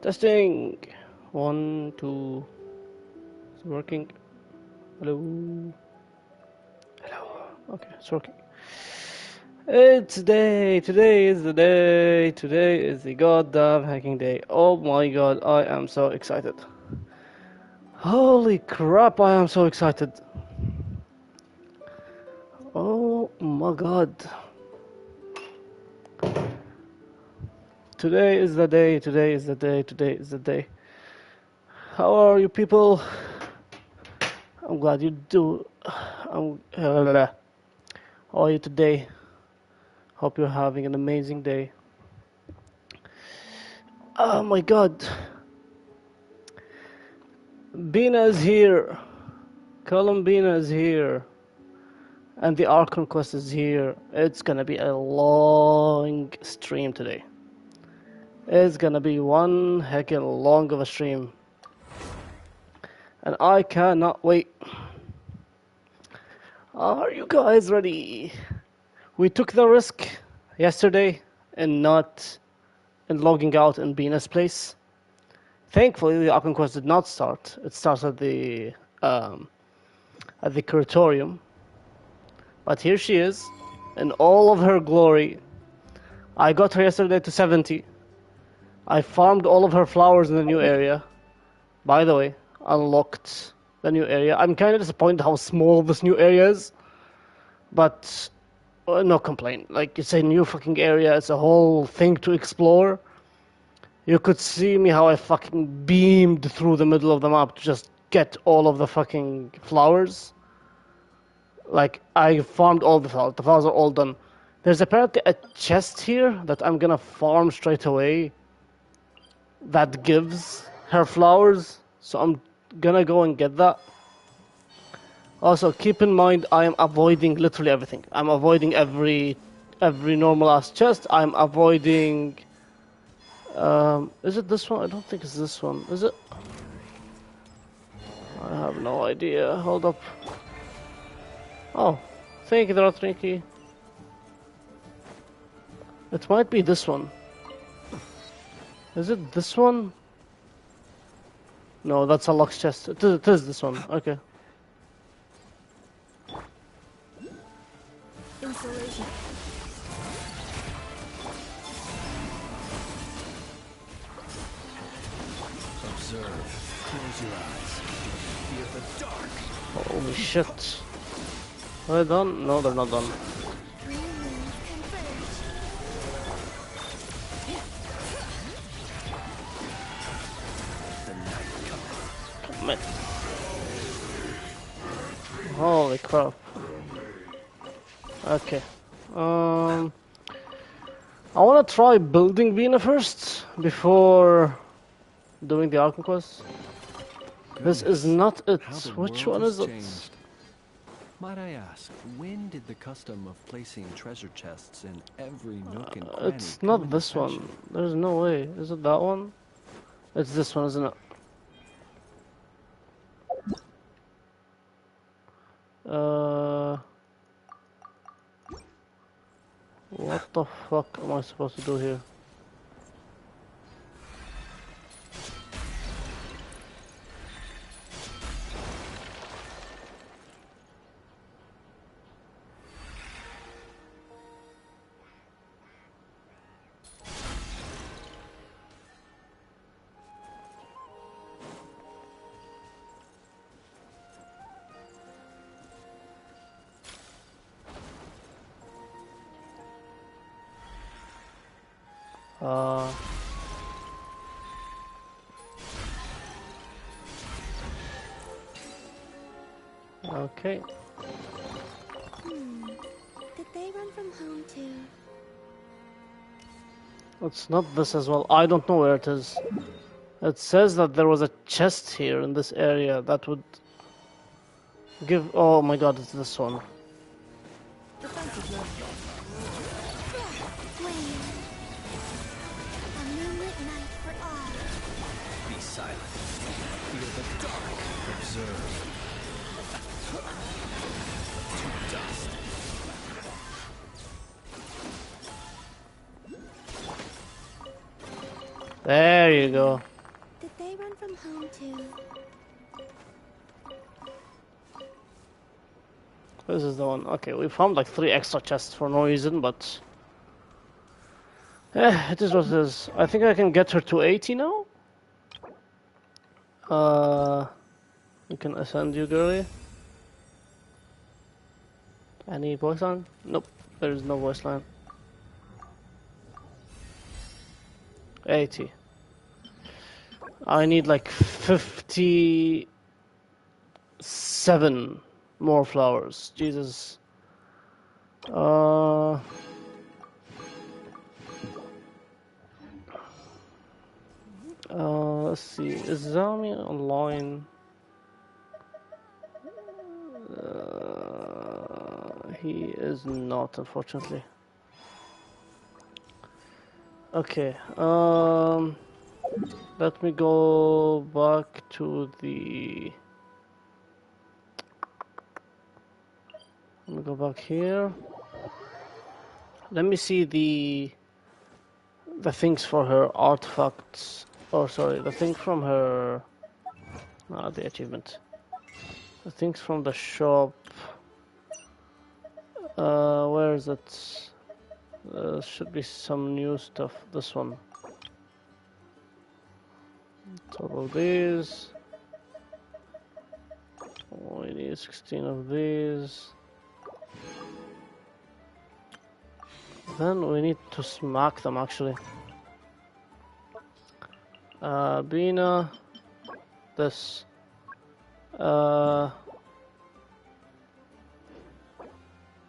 Testing. 1, 2. It's working. Hello. Hello. Okay, it's working. It's day. Today is the day. Today is the goddamn hacking day. Oh my god, I am so excited. Holy crap, I am so excited. Oh my god. Today is the day. Today is the day. Today is the day. How are you people? I'm glad you do. How are you today? Hope you're having an amazing day. Oh my god. Bina is here. Columbina is here. And the Archon quest is here. It's gonna be a long stream today. It's gonna be one heckin' long of a stream. And I cannot wait. Are you guys ready? We took the risk yesterday in logging out in Bina's place. Thankfully, the Archon quest did not start. It starts at the curatorium. But here she is, in all of her glory. I got her yesterday to 70. I farmed all of her flowers in the new area. By the way, unlocked the new area. I'm kind of disappointed how small this new area is. But no complaint. Like, it's a new fucking area. It's a whole thing to explore. You could see me how I fucking beamed through the middle of the map to just get all of the fucking flowers. Like, I farmed all the flowers. The flowers are all done. There's apparently a chest here that I'm gonna farm straight away that gives her flowers. So I'm gonna go and get that. Also, keep in mind, I am avoiding literally everything. I'm avoiding every normal ass chest. I'm avoiding... is it this one? I don't think it's this one. Is it? I have no idea. Hold up. Oh, thank you, Dottore. It might be this one. Is it this one? No, that's a Lux chest. It is this one. Okay. Installation. Observe. Close your eyes. Fear the dark. Holy shit. Are they done? No, they're not done. Man. Holy crap. Okay. I wanna try building Vina first before doing the Archon quest. This is not it. Which one is it? Might I ask, when did the custom of placing treasure chests in every nook and cranny It's not this one. There's no way. Is it that one? It's this one, isn't it? What the fuck am I supposed to do here? Okay. Did they run from home too? It's not this as well. I don't know where it is. It says that there was a chest here in this area that would give... Oh my god, it's this one. Defensive mode. Flame. A moonlit night for all. Be silent. Fear the dark. Observe. To dust. There you go. to. This is the one. Okay, we found like 3 extra chests for no reason, but it is what it is. I think I can get her to 80 now. We can ascend you, girlie. Any voice line? Nope, there is no voice line. 80. I need like 57 more flowers. Jesus. Let's see. Is Zami online? He is not, unfortunately. Okay. Let me go back to the. Let me go back here. Let me see the things for her artifacts. Oh, sorry, the thing from her. The achievement. The things from the shop. Where is it? Should be some new stuff. This one. Total these. We need 16 of these. Then we need to smack them actually. Bina. This.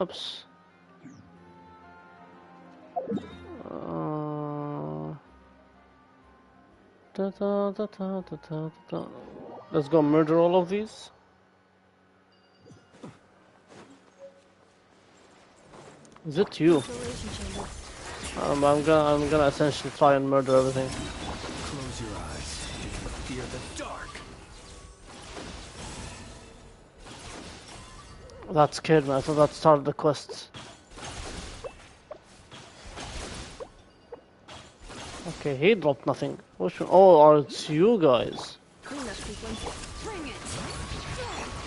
Oops. Let's go murder all of these. Is it you? Isolation chamber. I'm gonna essentially try and murder everything. Close your eyes. Do you fear the dark? That scared me. I thought that started the quest. Okay, he dropped nothing. Which one? Oh, it's you guys. Cleanup sequence. Bring it.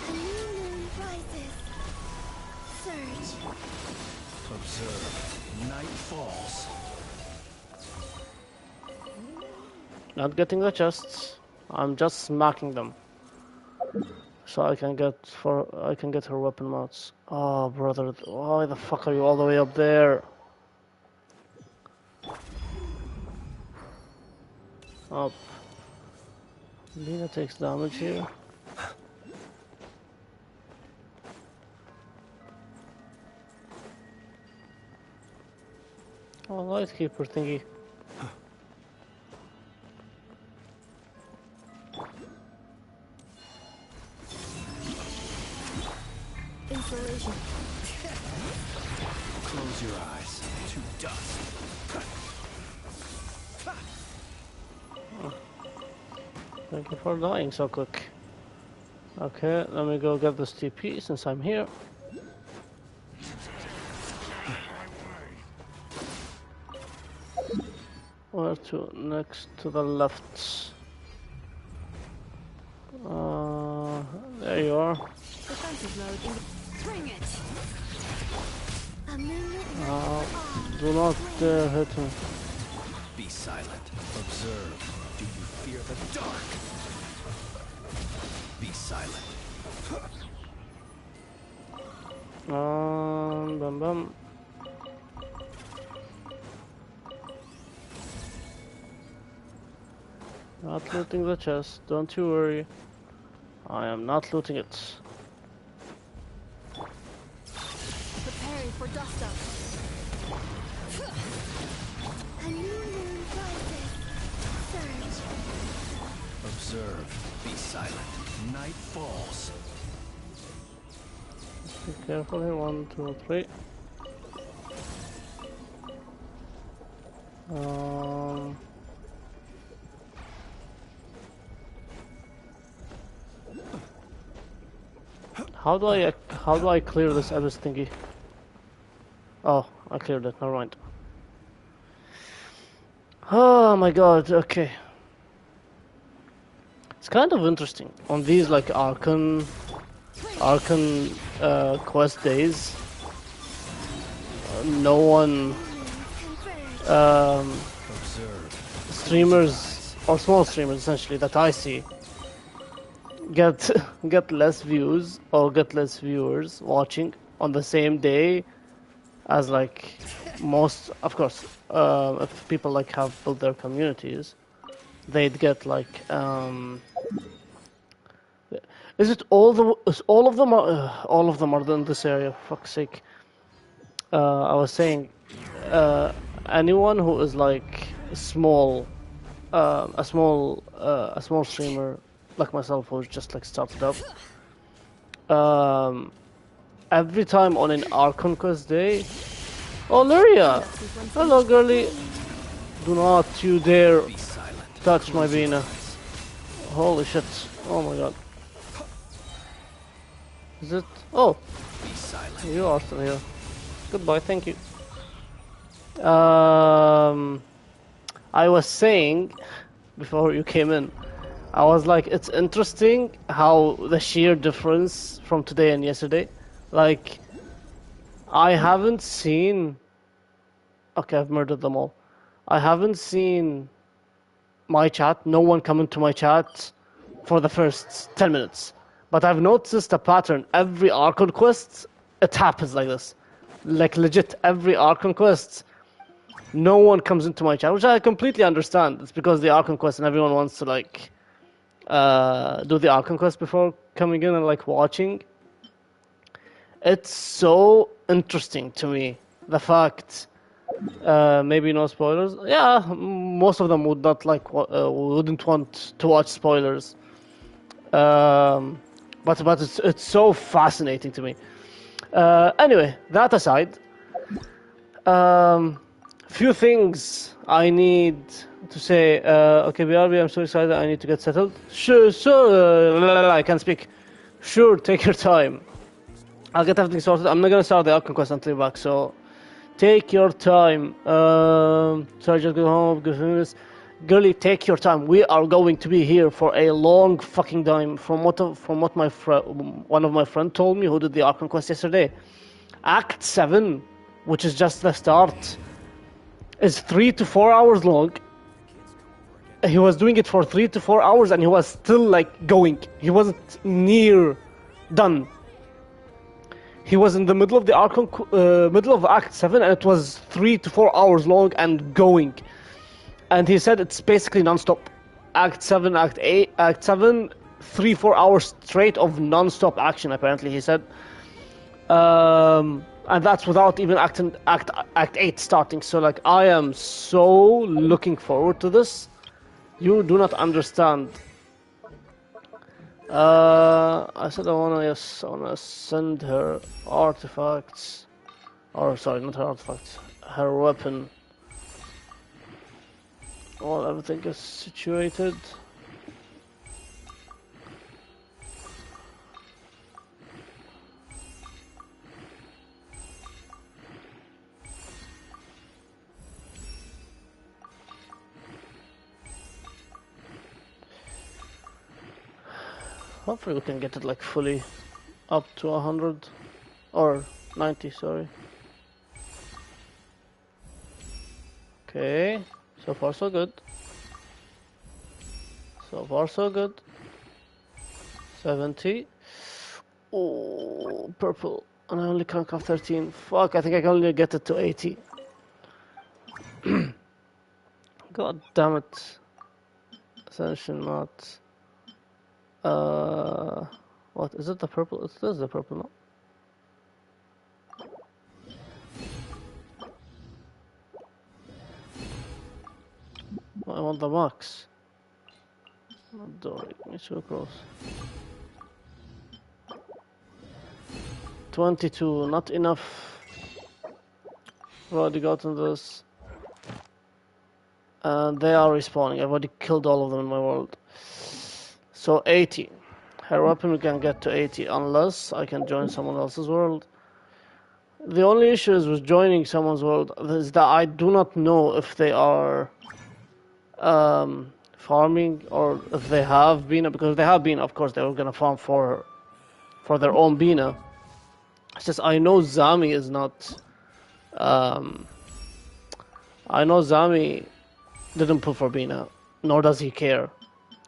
A new moon rises. Surge. Observe. Night falls. Not getting the chests. I'm just smacking them. So I can get her weapon mods. Oh brother, why the fuck are you all the way up there? Up. Lina takes damage here. Oh, lightkeeper thingy. Insulation. Close your eyes. To dust. Thank you for dying so quick. Okay, let me go get this TP since I'm here. Where to? Next to the left. There you are. Defensive mode. Bring it. A moonlit Do not dare hit me. Be silent. Observe. Do you fear the dark? Be silent. Bum bum. Not looting the chest, don't you worry. I am not looting it. Preparing for dust up. A new moon rises. Surge. Observe. Be silent. Night falls. Be careful here. 1, 2, 3. How do I clear this abyss thingy? Oh, I cleared it. Never mind. Oh my god. Okay. It's kind of interesting on these like Archon quest days. No one streamers or small streamers essentially that I see get get less views or get less viewers watching on the same day as like most. Of course, if people like have built their communities, they'd get like is it all of them are in this area? For fuck's sake. I was saying, anyone who is like small, a small streamer like myself who's just like started up. Every time on an Archon quest day. Oh, Luria! Hello, girlie. Do not you dare touch my Bina. Holy shit! Oh my god. Is it? Oh, you are still here. Goodbye, thank you. I was saying before you came in, I was like, it's interesting how the sheer difference from today and yesterday. Like, I haven't seen. Okay, I've murdered them all. I haven't seen my chat. No one come into my chat for the first 10 minutes. But I've noticed a pattern. Every Archon quest, it happens like this. Like legit, every Archon quest, no one comes into my chat, which I completely understand. It's because the Archon quest and everyone wants to like do the Archon quest before coming in and like watching. It's so interesting to me, the fact. Maybe no spoilers. Yeah, most of them would not like wouldn't want to watch spoilers. But it's so fascinating to me. Anyway, that aside, few things I need to say. Okay, BRB, I'm so excited. I need to get settled. Sure, I can't speak. Sure, take your time. I'll get everything sorted. I'm not gonna start the Archon quest until you're back, so take your time. Sorry, just go home. Go through this. Girlie, take your time. We are going to be here for a long fucking time. From what my one of my friend told me, who did the Archon quest yesterday, Act 7, which is just the start, is 3 to 4 hours long. He was doing it for 3 to 4 hours, and he was still like going. He wasn't near done. He was in the middle of the Archon, middle of Act 7, and it was 3 to 4 hours long and going. And he said it's basically non-stop. Act 7, Act 8, Act 7, 3-4 hours straight of non-stop action, apparently, he said. And that's without even Act 8 starting. So, like, I am so looking forward to this. You do not understand. I said I wanna send her artifacts. Or, sorry, not her artifacts. Her weapon. Well, everything is situated. Hopefully we can get it like fully up to 100 or 90, sorry. Okay. So far, so good. So far, so good. 70. Oh, purple. And I only can have 13. Fuck, I think I can only get it to 80. God damn it. Ascension not. What? Is it the purple? It is the purple, no? I want the max. Dottore, it's so close. 22, not enough. I've already gotten this. And they are respawning. I've already killed all of them in my world. So 80. Her weapon we can get to 80 unless I can join someone else's world. The only issue is with joining someone's world is that I do not know if they are farming, or if they have Bina, because if they have Bina, of course they were gonna farm for their own Bina. It's just I know Zami is not. I know Zami didn't pull for Bina, nor does he care.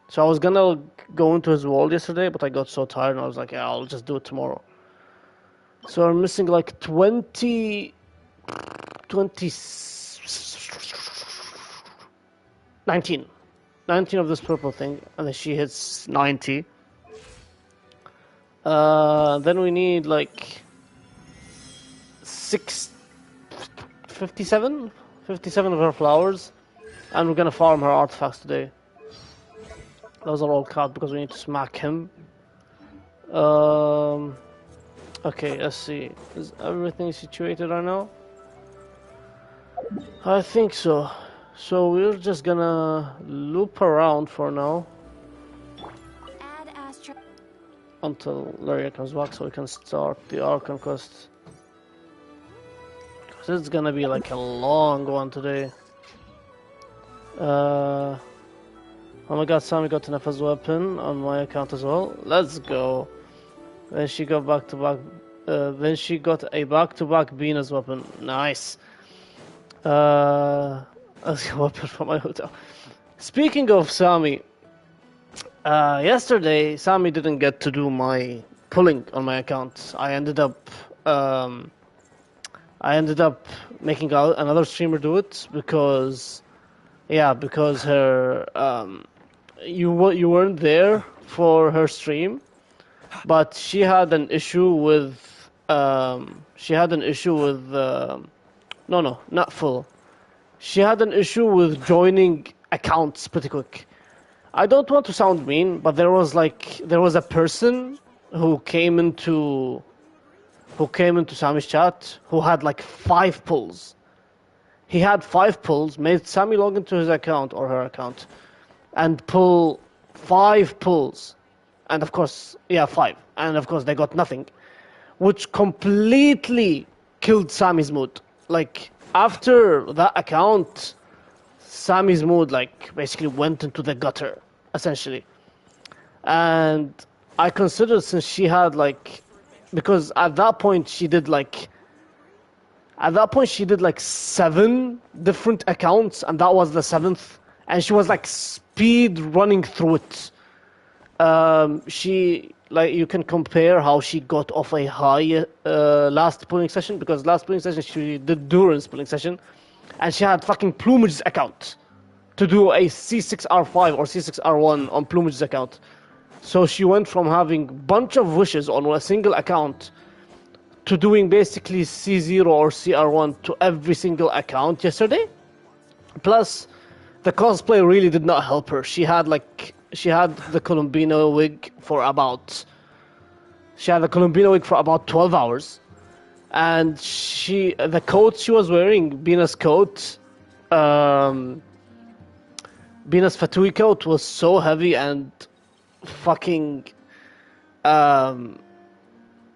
So I was gonna go into his world yesterday, but I got so tired and I was like, yeah, I'll just do it tomorrow. So I'm missing like 20, 19 of this purple thing, and then she hits 90. Then we need like 57 of her flowers, and we're gonna farm her artifacts today. Those are all cut because we need to smack him. Okay, let's see. Is everything situated right now? I think so. So we're just gonna loop around for now Add Astra. until Laria comes back so we can start the Archon quest. Because it's gonna be like a long one today. Oh my god, Sammy got an FS weapon on my account as well. Let's go. Then she got back-to-back. Then she got a back-to-back Venus weapon. Nice. A weapon from my hotel. Speaking of Sammy, yesterday Sammy didn't get to do my pulling on my account. I ended up making another streamer do it because her you weren't there for her stream, but she had an issue with no, not full. She had an issue with joining accounts pretty quick. I don't want to sound mean, but there was a person who came into Sammy's chat who had like 5 pulls. He had 5 pulls, made Sammy log into his account or her account, and pull 5 pulls. And of course, 5. And of course, they got nothing, which completely killed Sammy's mood. Like, after that account, Sammy's mood, like, basically went into the gutter, essentially. And I considered, since she had, like, because at that point she did like 7 different accounts, and that was the 7th, and she was like speed running through it. She, like, you can compare how she got off a high last pulling session, because last pulling session she did Duran's pulling session, and she had fucking Plumage's account to do a C6R5 or C6R1 on Plumage's account. So she went from having bunch of wishes on a single account to doing basically C0 or CR1 to every single account yesterday. Plus, the cosplay really did not help her. She had the Columbina wig for about 12 hours. And the coat she was wearing, Venus coat, Venus Fatui coat, was so heavy and fucking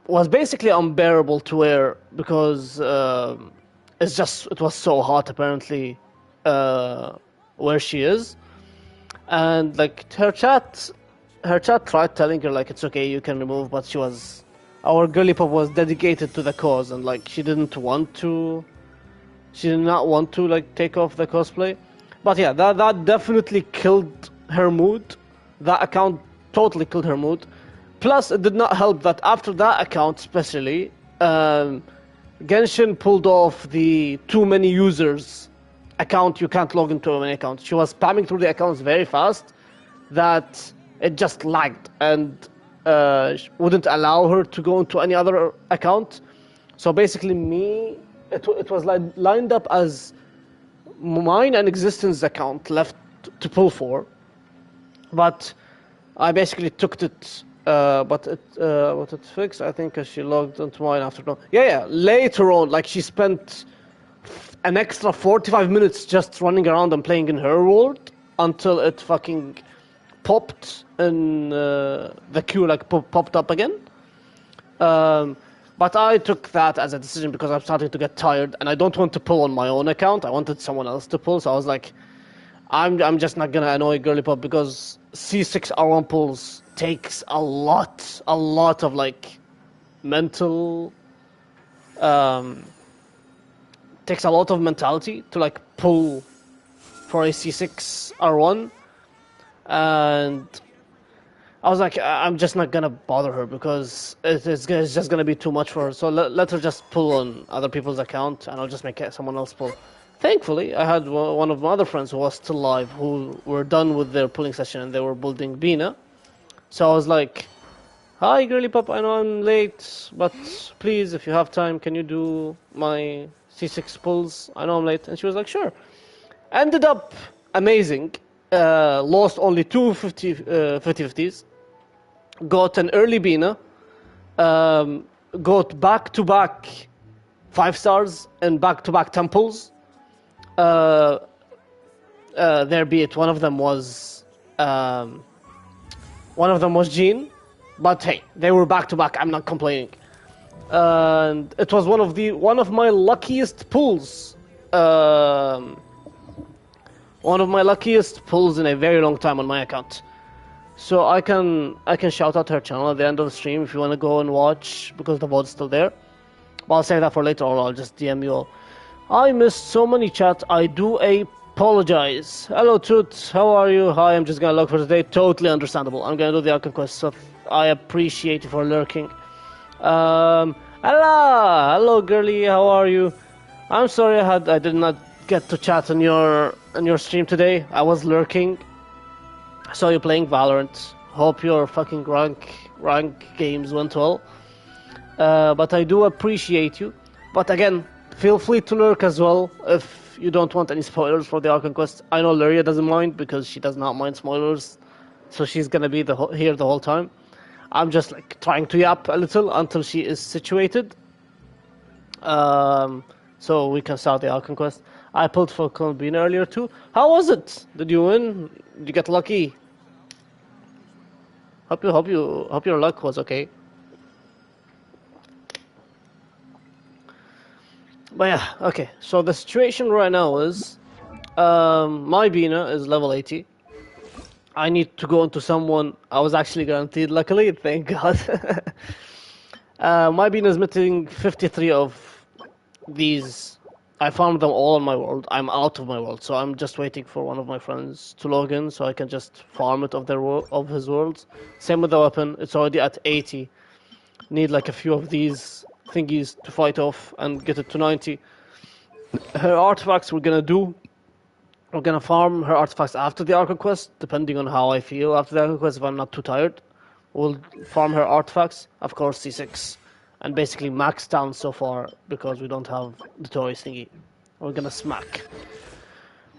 was basically unbearable to wear because it was so hot apparently where she is. And like her chat tried telling her like it's okay, you can remove, but our girly pop was dedicated to the cause, and like she did not want to like take off the cosplay. But yeah, that definitely killed her mood. That account totally killed her mood. Plus, it did not help that after that account, especially, Genshin pulled off the too many users account. You can't log into many accounts. She was spamming through the accounts very fast that it just lagged and wouldn't allow her to go into any other account. So basically, it was lined up as mine and Existence account left to pull for, but I basically took it. But it fixed, I think, because she logged into mine after. No, later on, like she spent an extra 45 minutes just running around and playing in her world until it fucking popped in the queue, like popped up again. But I took that as a decision because I'm starting to get tired and I don't want to pull on my own account. I wanted someone else to pull, so I was like, I'm just not gonna annoy Girly Pop because C6 R1 pulls takes a lot of like mental takes a lot of mentality to like pull for a C6 R1, and I was like, I'm just not gonna bother her because it's just gonna be too much for her. So let her just pull on other people's account, and I'll just make someone else pull. Thankfully, I had one of my other friends who was still live, who were done with their pulling session, and they were building Bina. So I was like, "Hi, Girly Pop, I know I'm late, but please, if you have time, can you do my C6 pulls? I know I'm late." And she was like, "Sure." Ended up amazing. Lost only two 50-50s. Got an early Bina, got back-to-back 5 stars and back-to-back temples. There be it, one of them was Jean, but hey, they were back-to-back. I'm not complaining, and it was one of my luckiest pulls. One of my luckiest pulls in a very long time on my account. So I can shout out her channel at the end of the stream if you want to go and watch, because the VOD's still there. But I'll save that for later, or I'll just DM you all. I missed so many chats. I do apologize. Hello, Toot. How are you? Hi, I'm just gonna log for today. Totally understandable. I'm gonna do the Archon quest, so I appreciate you for lurking. Hello, girly. How are you? I'm sorry I did not get to chat on your stream today. I was lurking. I saw you playing Valorant. Hope your fucking rank games went well. But I do appreciate you. But again, feel free to lurk as well if you don't want any spoilers for the Archon quest. I know Luria doesn't mind because she does not mind spoilers, so she's gonna be here the whole time. I'm just like trying to yap a little until she is situated. So we can start the Archon quest. I pulled for Columbina earlier too. How was it? Did you win? Did you get lucky? Hope your luck was okay. But yeah, okay. So the situation right now is, my Bina is level 80. I need to go into someone. I was actually guaranteed, luckily, thank God. My Bina is missing 53 of these. I found them all on my world. I'm out of my world, so I'm just waiting for one of my friends to log in so I can just farm it of his worlds. Same with the weapon. It's already at 80. Need like a few of these thingies to fight off and get it to 90. Her artifacts we're gonna farm her artifacts after the Archon quest, depending on how I feel after the Archon quest. If I'm not too tired, we'll farm her artifacts. Of course, C6. And basically max down so far because we don't have the Dottore thingy. We're gonna smack.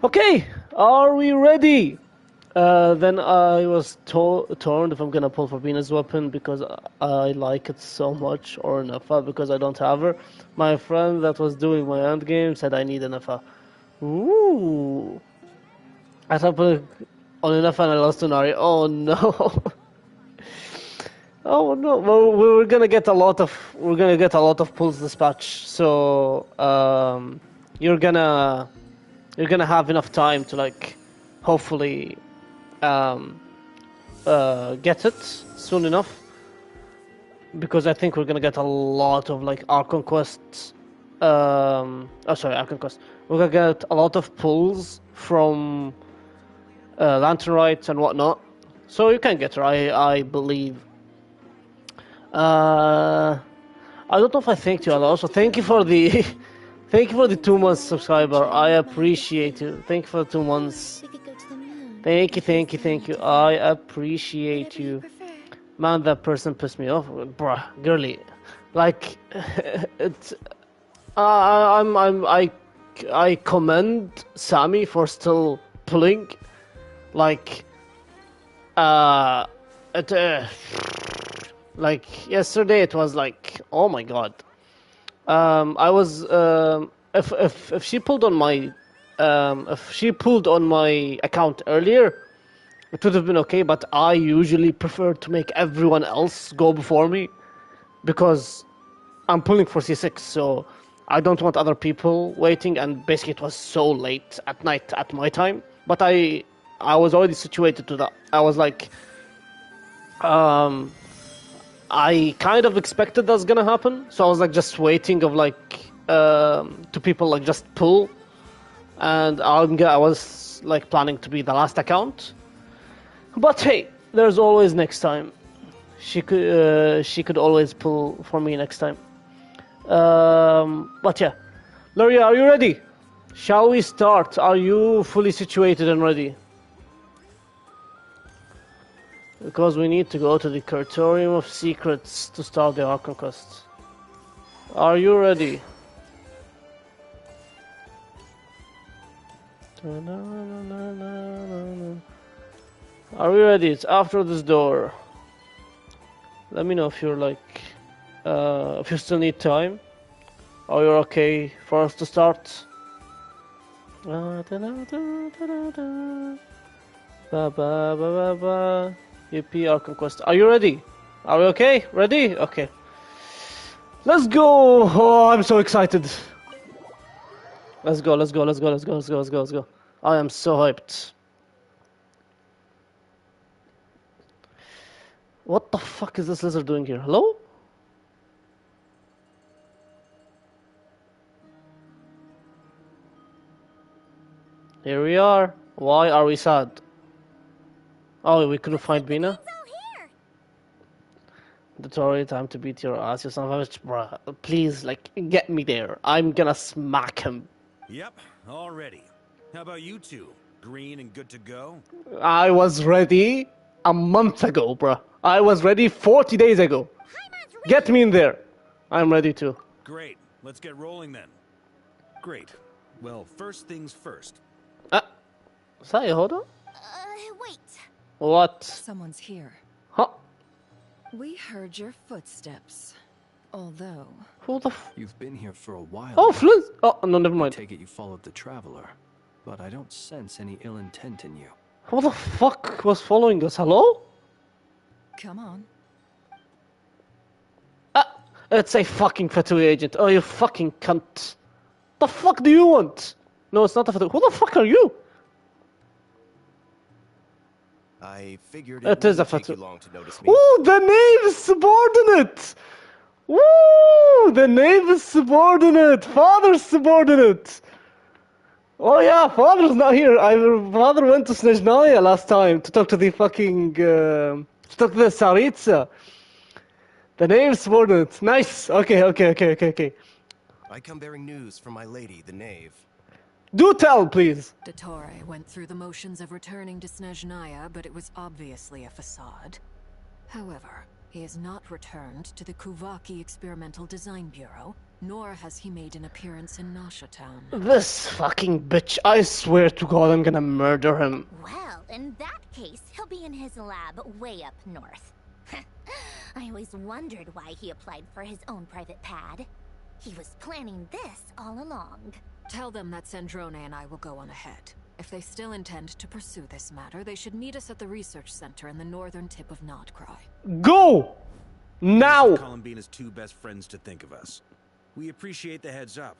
Okay, are we ready? Then I was torn if I'm gonna pull for Bina's weapon because I like it so much, or Nafa because I don't have her. My friend that was doing my end game said I need a Nafa. Ooh. I thought on a Nafa and I lost to Nari. Oh no. Oh no! Well, we're gonna get a lot of pulls dispatch. So you're gonna have enough time to like hopefully get it soon enough, because I think we're gonna get a lot of like Archon quests. Archon quest. We're gonna get a lot of pulls from Lantern Rites and whatnot. So you can get her, I believe. I don't know if I thanked you, also. Thank you for the 2 months subscriber. I appreciate you. Thank you for the 2 months. We could go to the moon. Thank you. I appreciate Whatever you you. prefer. Man, that person pissed me off. Bruh, girly. Like, it's... I commend Sammy for still pulling. Like, like yesterday, it was like, oh my god. I was if she pulled on my account earlier, it would have been okay. But I usually prefer to make everyone else go before me because I'm pulling for C6, so I don't want other people waiting. And basically, it was so late at night at my time but I was already situated to that. I was like, I kind of expected that's gonna happen, so I was like just waiting of like to people like just pull, and I was like planning to be the last account, but hey, there's always next time. She could always pull for me next time. But yeah, Luria, are you ready? Shall we start? Are you fully situated and ready? Because we need to go to the Curatorium of Secrets to start the Archon quest. Are you ready? Are we ready? It's after this door. Let me know if you're like, if you still need time, or you're okay for us to start. Yippee, Archon quest. Are you ready? Are we okay? Ready? Okay. Let's go! Oh, I'm so excited. Let's go, let's go, let's go, let's go, let's go, let's go, let's go. I am so hyped. What the fuck is this lizard doing here? Hello? Here we are. Why are we sad? Oh, we couldn't find Bina? It's all here. Dottore, time to beat your ass, you son of a bitch. Bruh, please, like, get me there. I'm gonna smack him. Yep, all ready. How about you two? Green and good to go? I was ready a month ago, bruh. I was ready 40 days ago. Heimat's ready. Get me in there. I'm ready too. Great, let's get rolling then. Great. Well, first things first. Say, hold on. Wait. What? Someone's here. Huh? We heard your footsteps. Although, Who the You've been here for a while. Oh, now. Flint! Oh, no, never I mind. take it you followed the traveler, but I don't sense any ill intent in you. Who the fuck was following us? Hello? come on. It's a fucking Fatui agent. Oh, you fucking cunt. The fuck do you want? No, it's not a Fatui. Who the fuck are you? I figured It is a wouldn't take Fatu. you long to notice me. Ooh, the name is subordinate! Woo! The name is subordinate! Father's subordinate! Oh yeah, father's not here. Father went to Snezhnaya last time to talk to the fucking... to talk to the Tsaritsa. The name is subordinate. Nice! Okay. I come bearing news from my lady, the knave. Do tell, please! Dottore went through the motions of returning to Snezhnaya, but it was obviously a facade. However, he has not returned to the Kuvaki Experimental Design Bureau, nor has he made an appearance in Nasha Town. This fucking bitch, I swear to God I'm gonna murder him. Well, in that case, he'll be in his lab way up north. I always wondered why he applied for his own private pad. He was planning this all along. Tell them that Sandrone and I will go on ahead. If they still intend to pursue this matter, they should meet us at the research center in the northern tip of Nodcry. Go! Now! Columbina's two best friends to think of us. We appreciate the heads up.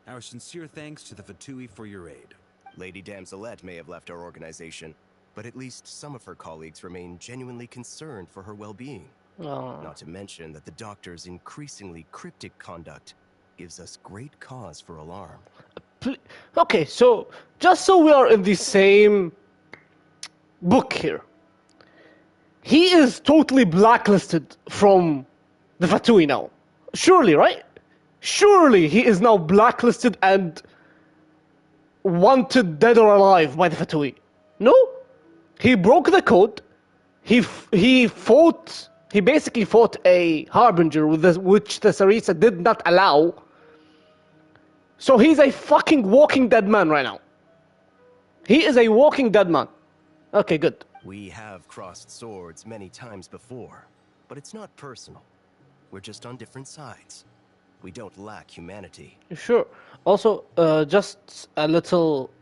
Our sincere thanks to the Fatui for your aid. Lady Damselette may have left our organization, but at least some of her colleagues remain genuinely concerned for her well-being. Oh. Not to mention that the Doctor's increasingly cryptic conduct gives us great cause for alarm. Okay, so just so we are in the same book here, he is totally blacklisted from the Fatui now. Surely, right? Surely he is now blacklisted and wanted dead or alive by the Fatui. No? He broke the code. He basically fought a harbinger which the Sarisa did not allow. So he's a fucking walking dead man right now. He is a walking dead man. Okay, good. We have crossed swords many times before, but it's not personal. We're just on different sides. We don't lack humanity. Sure. Also, just a little,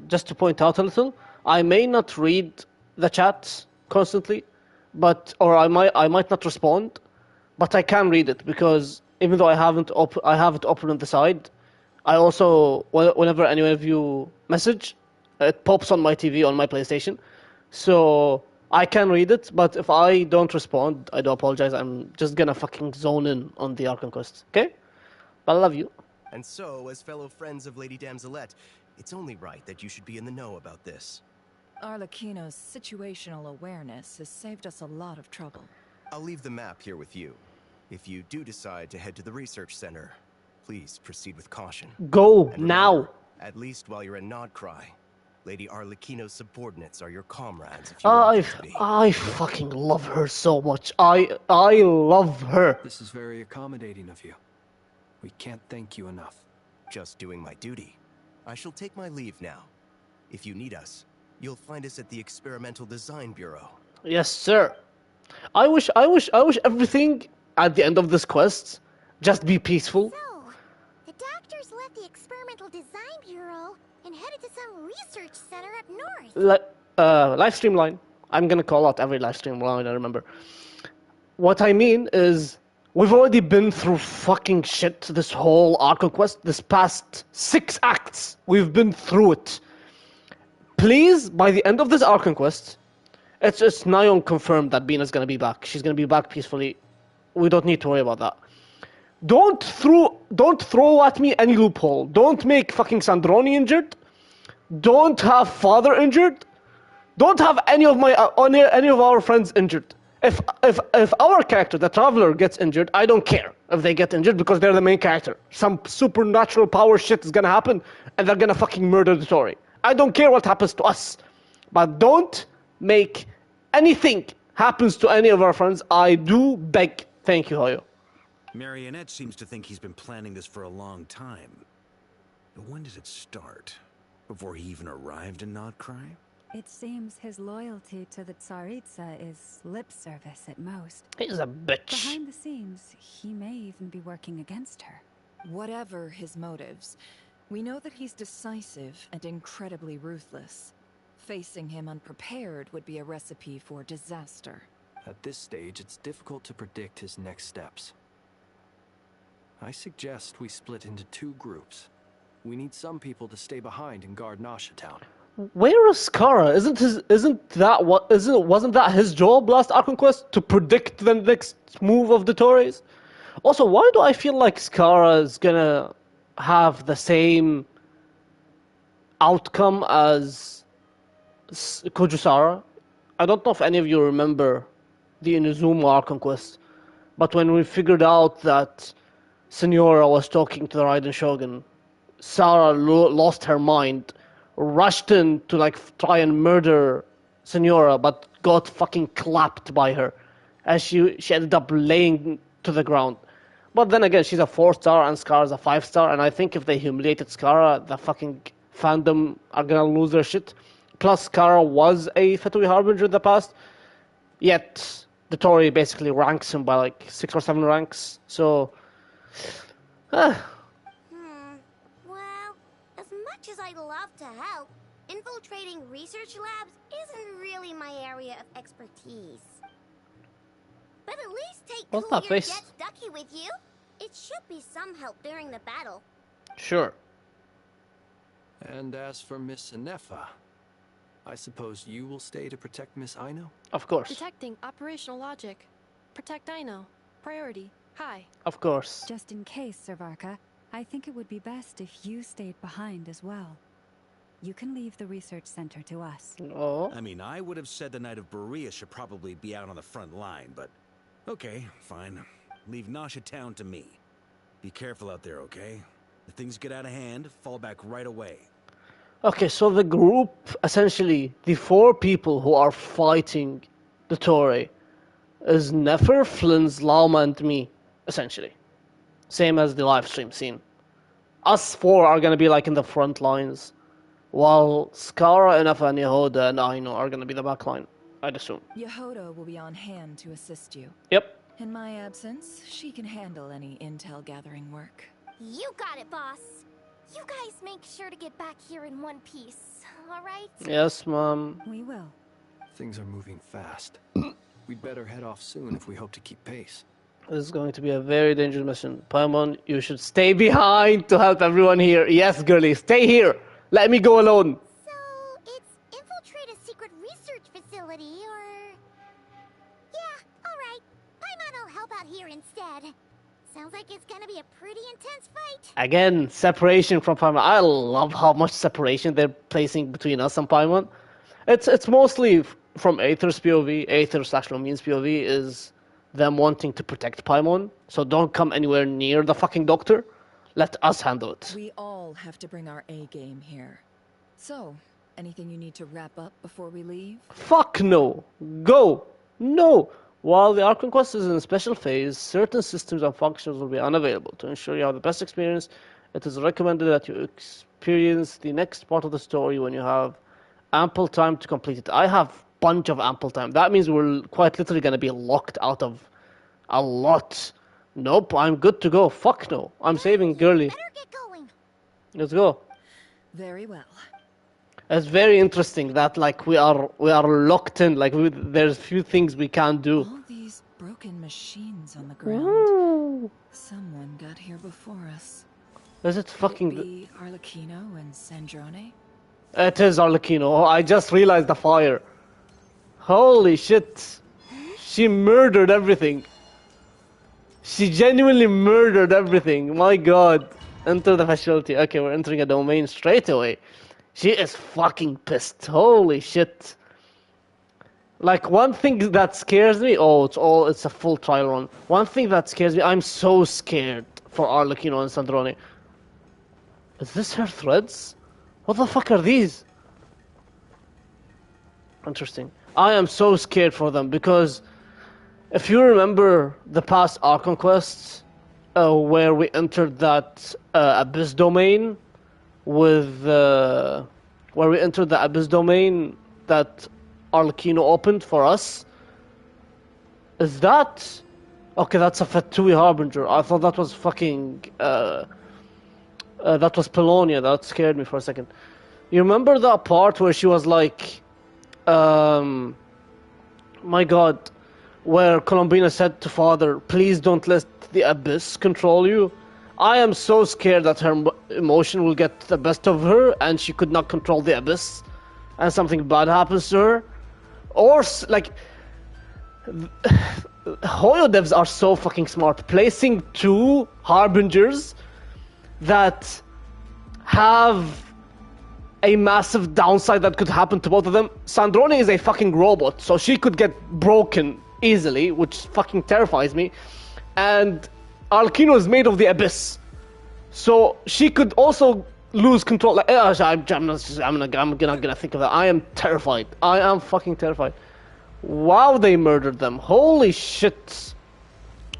just to point out a little, I may not read the chat constantly, or I might not respond, but I can read it because even though I have it open on the side, I also, whenever any of you message, it pops on my TV on my PlayStation. So I can read it, but if I don't respond, I do apologize. I'm just gonna fucking zone in on the Archon quest, okay? But I love you. And so, as fellow friends of Lady Damselette, it's only right that you should be in the know about this. Arlecchino's situational awareness has saved us a lot of trouble. I'll leave the map here with you. If you do decide to head to the research center, please proceed with caution. Go And now. remember, at least while you're in Nodcry, Lady Arlecchino's subordinates are your comrades if you want them to be. I fucking love her so much. I love her. This is very accommodating of you. We can't thank you enough. Just doing my duty. I shall take my leave now. If you need us, you'll find us at the Experimental Design Bureau. Yes, sir. I wish everything at the end of this quest just be peaceful. So, the doctors left the Experimental Design Bureau and headed to some research center up north. Live stream line. I'm gonna call out every live stream line I remember. What I mean is, we've already been through fucking shit this whole Archon quest. This past 6 acts, we've been through it. Please, by the end of this Archon quest, it's nigh on confirmed that Bina's gonna be back. She's gonna be back peacefully. We don't need to worry about that. Don't throw at me any loophole. Don't make fucking Sandroni injured. Don't have father injured. Don't have any of our friends injured. If our character, the Traveler, gets injured, I don't care if they get injured because they're the main character. Some supernatural power shit is gonna happen and they're gonna fucking murder Dottore. I don't care what happens to us. But don't make anything happens to any of our friends. I do beg. Thank you, Hoyo. Marionette seems to think he's been planning this for a long time. But when did it start? Before he even arrived in Nodcry? It seems his loyalty to the Tsaritsa is lip service at most. He's a bitch. Behind the scenes, he may even be working against her. Whatever his motives, we know that he's decisive and incredibly ruthless. Facing him unprepared would be a recipe for disaster. At this stage, it's difficult to predict his next steps. I suggest we split into 2 groups. We need some people to stay behind and guard Nasha Town. Where is Skara? Wasn't that his job last Archon quest to predict the next move of the Tories? Also, why do I feel like Skara is gonna have the same outcome as Kojusara? I don't know if any of you remember the Inazuma Archon quest, but when we figured out that Senora was talking to the Raiden Shogun, Sarah lost her mind, rushed in to try and murder Senora, but got fucking clapped by her, as she ended up laying to the ground. But then again, she's a 4-star and Skara's a 5-star, and I think if they humiliated Skara, the fucking fandom are gonna lose their shit. Plus, Skara was a Fatui Harbinger in the past, yet the Tory basically ranks him by 6 or 7 ranks, so... Well, as much as I'd love to help, infiltrating research labs isn't really my area of expertise. But at least take What's Cool that Your face? Jet's Ducky with you. It should be some help during the battle. Sure. And as for Miss Inefa, I suppose you will stay to protect Miss Aino? Of course. Detecting operational logic. Protect Aino. Priority. High. Of course. Just in case, Servarka, I think it would be best if you stayed behind as well. You can leave the research center to us. Oh. I mean, I would have said the Knight of Berea should probably be out on the front line, but... Okay, fine. Leave Nasha Town to me. Be careful out there, okay? If things get out of hand, fall back right away. Okay, so the group, essentially, the 4 people who are fighting the Tory is Nefer, Flins, Lauma, and me, essentially. Same as the live stream scene. Us 4 are gonna be in the front lines, while Skara, Inefa, and Yehoda and Aino are gonna be the back line, I'd assume. Yehoda will be on hand to assist you. Yep. In my absence, she can handle any intel gathering work. You got it, boss. You guys make sure to get back here in one piece, alright? Yes, Mom. We will. Things are moving fast. We'd better head off soon if we hope to keep pace. This is going to be a very dangerous mission. Paimon, you should stay behind to help everyone here. Yes, girlie, stay here. Let me go alone. So, it's infiltrate a secret research facility, or... Yeah, alright. Paimon will help out here instead. Sounds like it's gonna be a pretty intense fight. Again, separation from Paimon. I love how much separation they're placing between us and Paimon. It's mostly from Aether's POV, Aether/Lomine's POV is them wanting to protect Paimon. So don't come anywhere near the fucking doctor. Let us handle it. We all have to bring our A game here. So, anything you need to wrap up before we leave? Fuck no. Go. No. While the Archon quest is in a special phase, certain systems and functions will be unavailable. To ensure you have the best experience, it is recommended that you experience the next part of the story when you have ample time to complete it. I have bunch of ample time. That means we're quite literally going to be locked out of a lot. Nope, I'm good to go. Fuck no. I'm saving girly. Better get going. Let's go. Very well. It's very interesting that like we are locked in. Like there's few things we can't do. All these broken machines on the ground. Ooh. Someone got here before us. Is it fucking? Could it be Arlecchino and Sandrone? It is Arlecchino. Oh, I just realized the fire. Holy shit! She murdered everything. She genuinely murdered everything. My god. Enter the facility. Okay, we're entering a domain straight away. She is fucking pissed. Holy shit. Like, one thing that scares me... Oh, it's a full trial run. One thing that scares me... I'm so scared for Arlecchino and Sandrone. Is this her threads? What the fuck are these? Interesting. I am so scared for them because... If you remember the past Archon quests... where we entered that Abyss domain... with where we entered the Abyss domain that Arlecchino opened for us. Is that... Okay, that's a Fatui Harbinger. I thought that was fucking... that was Pelonia. That scared me for a second. You remember that part where she was like... my god. Where Columbina said to Father, please don't let the Abyss control you. I am so scared that her emotion will get the best of her and she could not control the Abyss and something bad happens to her. Or, like... Hoyo devs are so fucking smart. Placing two Harbingers that have a massive downside that could happen to both of them. Sandrone is a fucking robot, so she could get broken easily, which fucking terrifies me. And Arlecchino is made of the Abyss, so she could also lose control. Like, I'm gonna think of that. I am terrified. I am fucking terrified. Wow, they murdered them. Holy shit.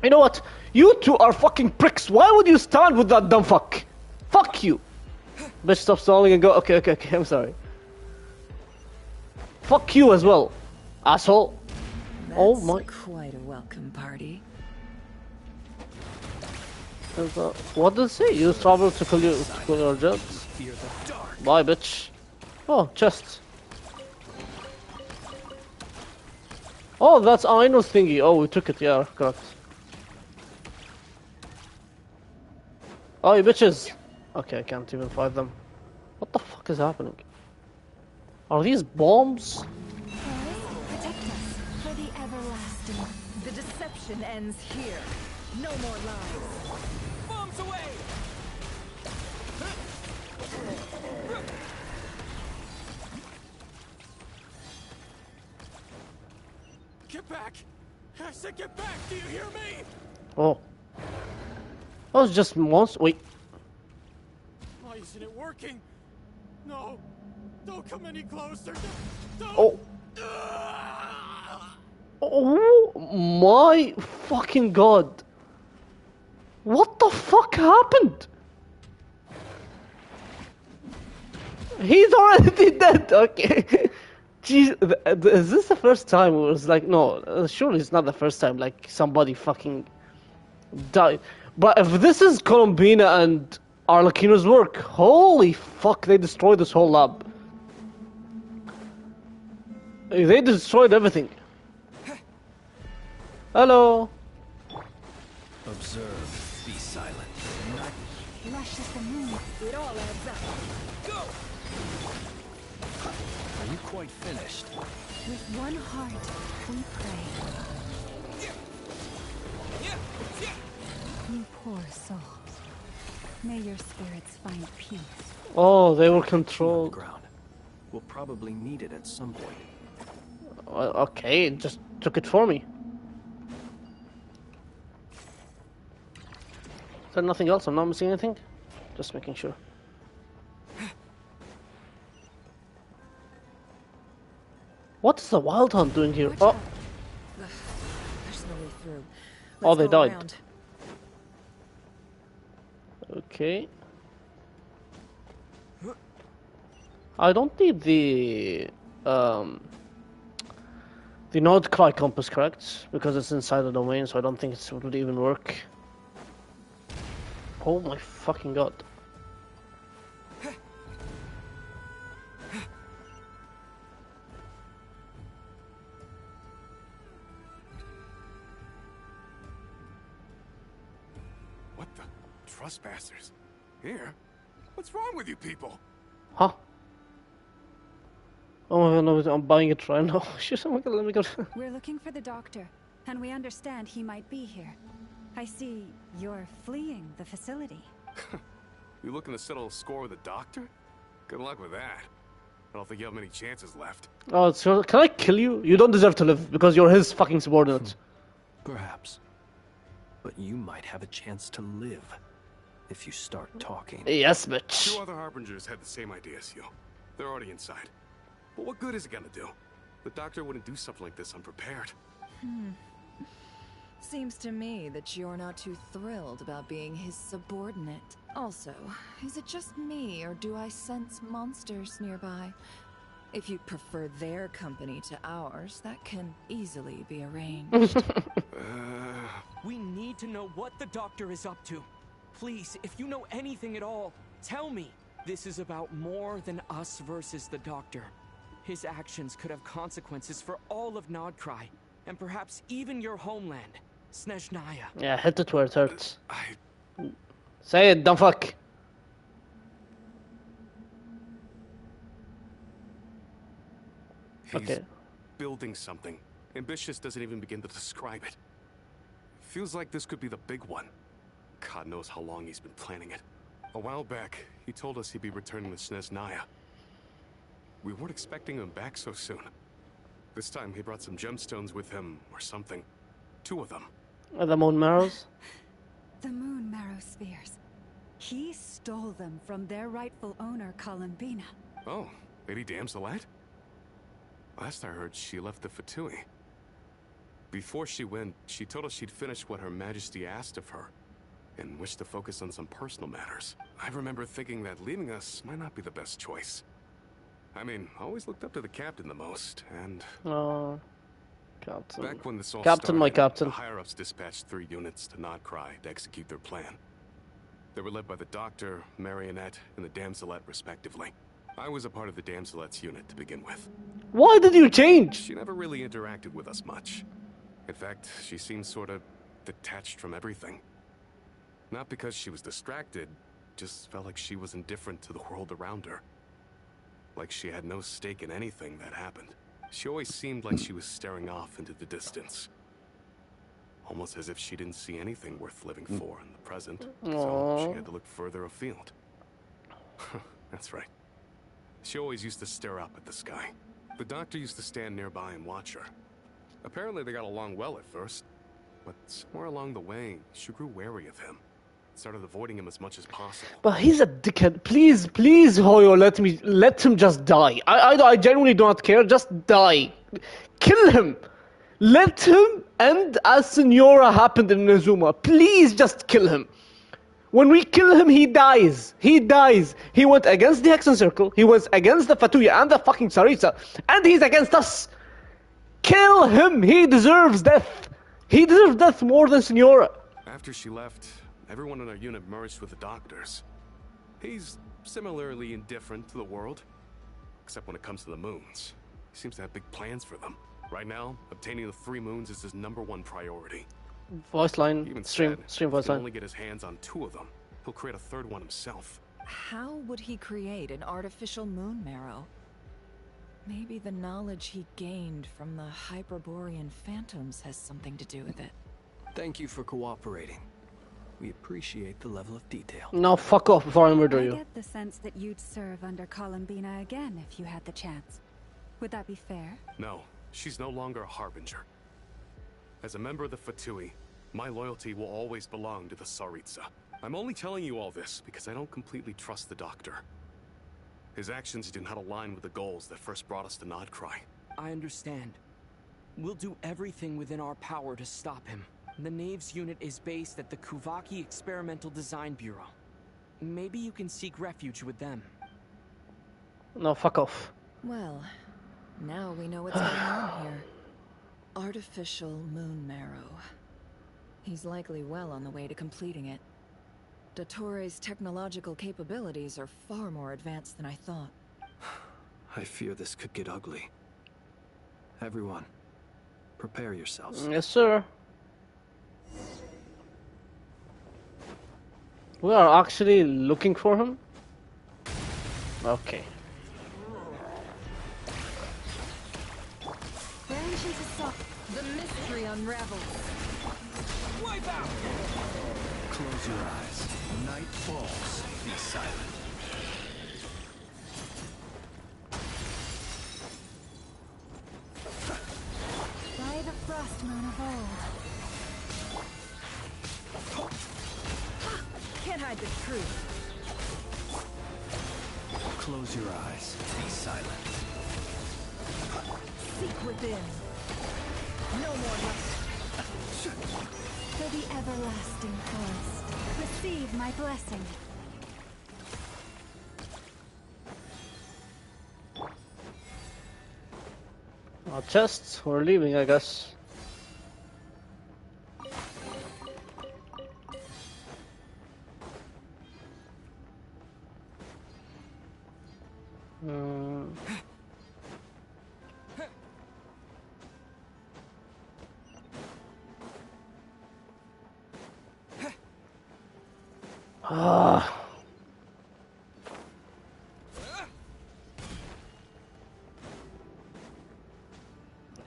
You know what? You two are fucking pricks. Why would you stand with that dumb fuck? Fuck you. Bitch, stop stalling and go. Okay, I'm sorry. Fuck you as well, asshole. That's oh my. Quite a welcome party. What does it say? Use travel to cool your jets. Bye, bitch. Oh, chest. Oh, that's Aino's thingy. Oh, we took it. Yeah, correct. Oh, you bitches. Okay, I can't even fight them. What the fuck is happening? Are these bombs? Protect us for the everlasting. The deception ends here. No more lies. Bombs away! Get back! I said get back! Do you hear me? Oh. That was just monster. Wait. Why isn't it working? No! Don't come any closer! Don't! Oh. Oh my fucking god. What the fuck happened? He's already dead. Okay. Jeez, is this the first time it was like, no, surely it's not the first time like somebody fucking died. But if this is Columbina and Arlecchino's work, holy fuck, they destroyed this whole lab. They destroyed everything. Hello. Observe. Be silent. Lush as the moon. It all adds up. Go! Are you quite finished? With one heart, we pray. You poor souls. May your spirits find peace. Oh, they were On the controlled. ground. We'll probably need it at some point. Okay, it just took it for me. Is there nothing else? I'm not missing anything? Just making sure. What is the Wild Hunt doing here? Oh, There's no way through. Oh, Let's they go died. around. okay. I don't need the Nordcry compass, correct? Because it's inside the domain, so I don't think it would even work. Oh my fucking god. What the? Trespassers? Here? What's wrong with you people? Huh? Oh my god, no, I'm buying it right now. Shit, oh my god, let me go. We're looking for the doctor, and we understand he might be here. I see you're fleeing the facility. You looking to settle a score with the doctor? Good luck with that. I don't think you have many chances left. Oh, so can I kill you? You don't deserve to live because you're his fucking subordinate. Perhaps. But you might have a chance to live if you start talking. Yes, Two bitch. other harbingers had the same idea as you. They're already inside. But what good is it gonna do? The doctor wouldn't do something like this unprepared. Seems to me that you're not too thrilled about being his subordinate. Also, is it just me, or do I sense monsters nearby? If you prefer their company to ours, that can easily be arranged. We need to know what the doctor is up to. Please, if you know anything at all, tell me. This is about more than us versus the doctor. His actions could have consequences for all of Nordcry, and perhaps even your homeland, Snezhnaya. Yeah, hit it where it hurts. Say it, dumb fuck. He's Okay. building something. Ambitious doesn't even begin to describe it. Feels like this could be the big one. God knows how long he's been planning it. A while back, he told us he'd be returning to Snezhnaya. We weren't expecting him back so soon. This time he brought some gemstones with him, or something. 2 of them. The Moon Marrows. The moon marrow spheres. He stole them from their rightful owner, Columbina. Oh, Lady Damselite? Last I heard, she left the Fatui. Before she went, she told us she'd finished what Her Majesty asked of her, and wished to focus on some personal matters. I remember thinking that leaving us might not be the best choice. I mean, I always looked up to the captain the most, and Oh, Captain. back when this all Captain, started, my captain. the higher-ups dispatched 3 units to Nordcry to execute their plan. They were led by the Doctor, Marionette, and the Damselette, respectively. I was a part of the Damselette's unit to begin with. Why did you change? She never really interacted with us much. In fact, she seemed sort of detached from everything. Not because she was distracted, just felt like she was indifferent to the world around her. Like she had no stake in anything that happened. She always seemed like she was staring off into the distance. Almost as if she didn't see anything worth living for in the present, so she had to look further afield. That's right. She always used to stare up at the sky. The Doctor used to stand nearby and watch her. Apparently they got along well at first, but somewhere along the way, she grew wary of him. Started avoiding him as much as possible. But he's a dickhead. Please, please, Hoyo, let him just die. I genuinely do not care. Just die. Kill him. Let him end as Senora happened in Nezuma. Please just kill him. When we kill him, he dies. He dies. He went against the Hexen Circle. He was against the Fatuya and the fucking Sarisa. And he's against us. Kill him. He deserves death. He deserves death more than Senora. After she left, everyone in our unit merged with the Doctor's. He's similarly indifferent to the world, except when it comes to the moons. He seems to have big plans for them. Right now, obtaining the 3 moons is his #1 priority. Voice line, Even stream said, voice if he can line. only get his hands on 2 of them, he'll create a 3rd one himself. How would he create an artificial moon marrow? Maybe the knowledge he gained from the Hyperborean phantoms has something to do with it. Thank you for cooperating. We appreciate the level of detail. Now fuck off before I murder I you. get the sense that you'd serve under Columbina again if you had the chance. Would that be fair? No, she's no longer a harbinger. As a member of the Fatui, my loyalty will always belong to the Tsaritsa. I'm only telling you all this because I don't completely trust the Doctor. His actions do not align with the goals that first brought us to Nodcry. I understand. We'll do everything within our power to stop him. The Knaves unit is based at the Kuvaki Experimental Design Bureau. Maybe you can seek refuge with them. No, fuck off. Well, now we know what's going on here. Artificial moon marrow. He's likely well on the way to completing it. Dottore's technological capabilities are far more advanced than I thought. I fear this could get ugly. Everyone, prepare yourselves. Yes, sir. We are actually looking for him? Okay. The mystery unravels. Wipe out! Close your eyes. Night falls. Be silent. By the frost moon of old. Can't hide the truth. Close your eyes. Be silent. Seek within. No more lust. For the everlasting forest, receive my blessing. Our chests, we're leaving, I guess.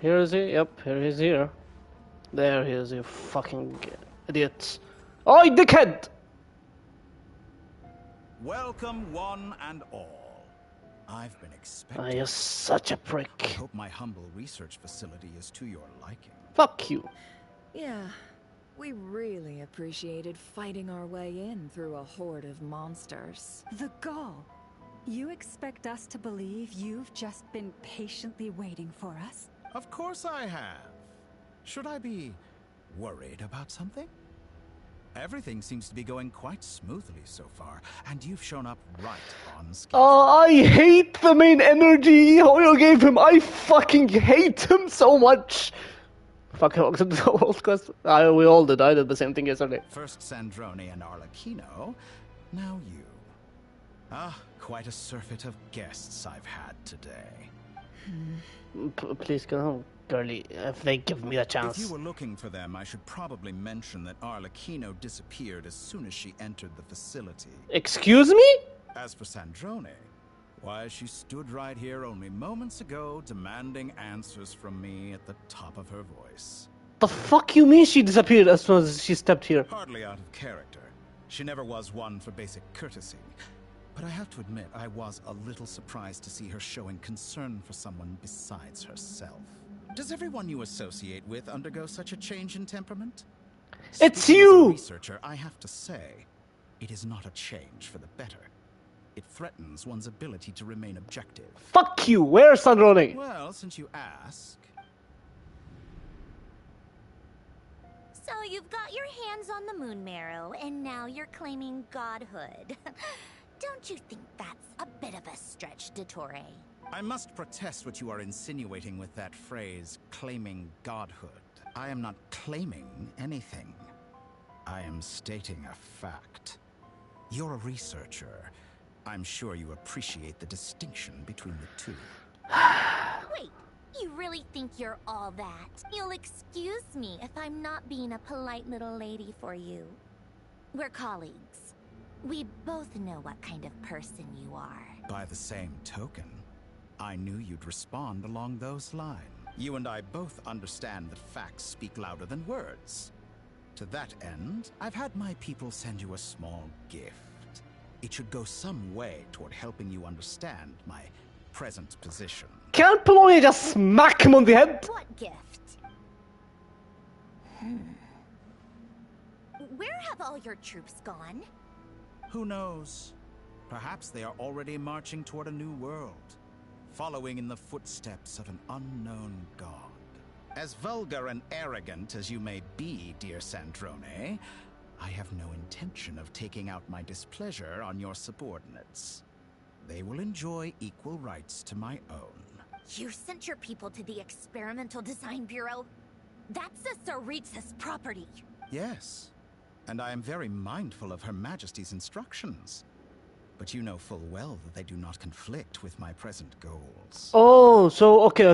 Here is he? Yep, here he's here. There he is, you fucking idiot. Oi, dickhead! Welcome, one and all. I've been expecting. You're such a I prick. hope my humble research facility is to your liking. Fuck you. Yeah, we really appreciated fighting our way in through a horde of monsters. The gall. You expect us to believe you've just been patiently waiting for us? Of course I have. Should I be worried about something? Everything seems to be going quite smoothly so far, and you've shown up right on schedule. Oh, I hate the main energy Hoyo gave him. I fucking hate him so much. Fuck him. We all did. I did the same thing yesterday. First Sandrone and Arlecchino, now you. Ah, quite a surfeit of guests I've had today. Please go, girly, if they give me a chance. If you were looking for them, I should probably mention that Arlecchino disappeared as soon as she entered the facility. Excuse me? As for Sandrone, why, she stood right here only moments ago, demanding answers from me at the top of her voice. The fuck you mean she disappeared as soon as she stepped here? Hardly out of character. She never was one for basic courtesy. But I have to admit, I was a little surprised to see her showing concern for someone besides herself. Does everyone you associate with undergo such a change in temperament? It's Speaking you! As a researcher, I have to say, it is not a change for the better. It threatens one's ability to remain objective. Fuck you! Where's Sandrone? Well, since you ask... So you've got your hands on the moon marrow, and now you're claiming godhood. Don't you think that's a bit of a stretch, Dottore? I must protest what you are insinuating with that phrase, claiming godhood. I am not claiming anything. I am stating a fact. You're a researcher. I'm sure you appreciate the distinction between the two. Wait, You really think you're all that? You'll excuse me if I'm not being a polite little lady for you. We're colleagues. We both know what kind of person you are. By the same token, I knew you'd respond along those lines. You and I both understand that facts speak louder than words. To that end, I've had my people send you a small gift. It should go some way toward helping you understand my present position. Can't Polonia just smack him on the head? What gift? Where have all your troops gone? Who knows? Perhaps they are already marching toward a new world, following in the footsteps of an unknown god. As vulgar and arrogant as you may be, dear Sandrone, I have no intention of taking out my displeasure on your subordinates. They will enjoy equal rights to my own. You sent your people to the Experimental Design Bureau? That's a Tsaritsa's property. Yes, and I am very mindful of Her Majesty's instructions. But you know full well that they do not conflict with my present goals. Oh, so okay.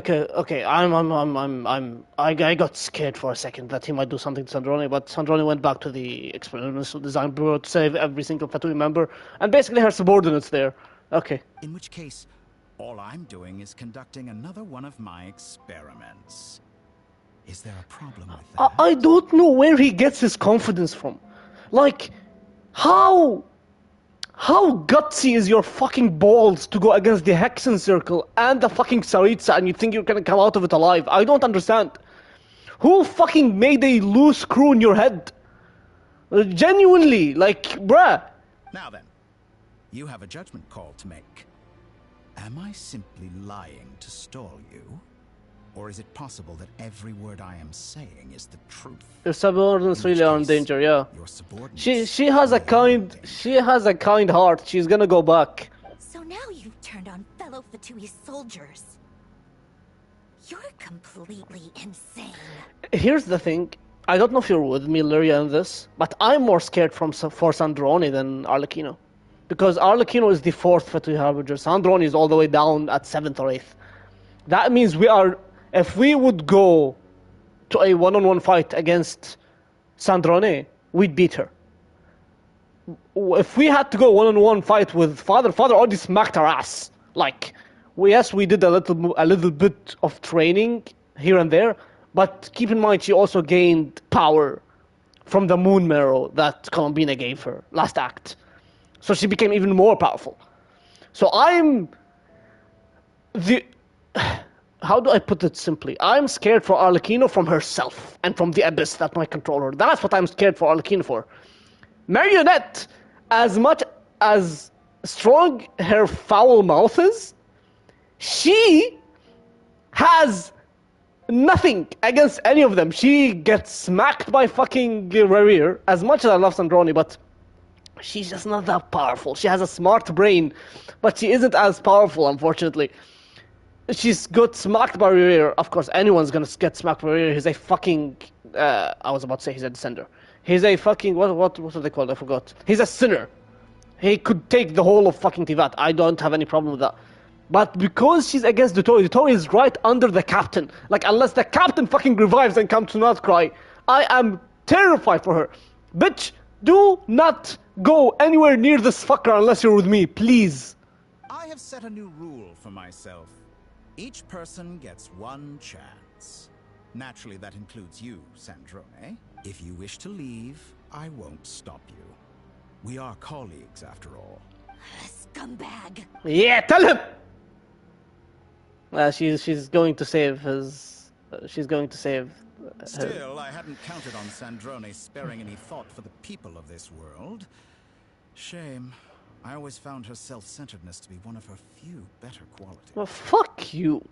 I got scared for a second that he might do something to Sandrone, but Sandrone went back to the Experimental Design Bureau to save every single Fatui member, and basically her subordinates there. Okay. In which case, all I'm doing is conducting another one of my experiments. Is there a problem with that? I don't know where he gets his confidence from. Like, how gutsy is your fucking balls to go against the Hexen Circle and the fucking Tsaritsa and you think you're gonna come out of it alive? I don't understand. Who fucking made a loose screw in your head? Genuinely, like, bruh. Now then, you have a judgment call to make. Am I simply lying to stall you? Or is it possible that every word I am saying is the truth? Your subordinates really are in danger, yeah. Your subordinates She has a kind heart. She's gonna go back. So now you've turned on fellow Fatui soldiers. You're completely insane. Here's the thing. I don't know if you're with me, Lyria, in this, but I'm more scared for Sandrone than Arlecchino. Because Arlecchino is the 4th Fatui Harbinger. Sandrone is all the way down at 7th or 8th. That means if we would go to a one-on-one fight against Sandrone, we'd beat her. If we had to go one-on-one fight with Father already smacked our ass. Like, yes, we did a little bit of training here and there, but keep in mind she also gained power from the moon marrow that Columbina gave her last act. So she became even more powerful. So how do I put it simply? I'm scared for Arlecchino from herself and from the abyss that might control her. That's what I'm scared for Arlecchino for. Marionette, as much as strong her foul mouth is, she has nothing against any of them. She gets smacked by fucking Rerir, as much as I love Sandrone, but she's just not that powerful. She has a smart brain, but she isn't as powerful, unfortunately. She's got smacked by Rerir. Of course, anyone's gonna get smacked by Rerir. He's a fucking... I was about to say he's a descender. He's a fucking... What are they called? I forgot. He's a sinner. He could take the whole of fucking Tivat. I don't have any problem with that. But because she's against Dottore is right under the captain. Like, unless the captain fucking revives and comes to not cry, I am terrified for her. Bitch, do not go anywhere near this fucker unless you're with me, please. I have set a new rule for myself. Each person gets one chance. Naturally, that includes you, Sandrone. If you wish to leave, I won't stop you. We are colleagues, after all. Scumbag. Yeah, tell him! She's going to save his... she's going to save... Still, I hadn't counted on Sandrone sparing any thought for the people of this world. Shame. I always found her self-centeredness to be one of her few better qualities. Well, fuck you.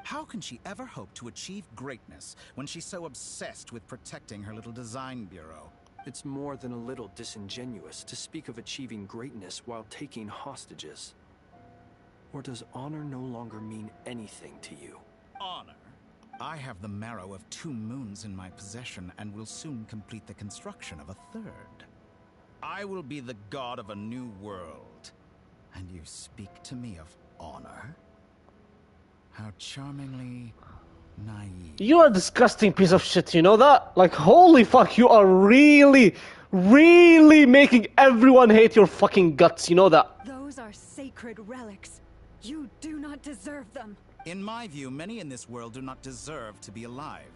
How can she ever hope to achieve greatness when she's so obsessed with protecting her little design bureau? It's more than a little disingenuous to speak of achieving greatness while taking hostages. Or does honor no longer mean anything to you? Honor? I have the marrow of 2 moons in my possession and will soon complete the construction of a 3rd. I will be the god of a new world. And you speak to me of honor? How charmingly naive. You are a disgusting piece of shit, you know that? Like, holy fuck, you are really, really making everyone hate your fucking guts, you know that? Those are sacred relics. You do not deserve them. In my view, many in this world do not deserve to be alive.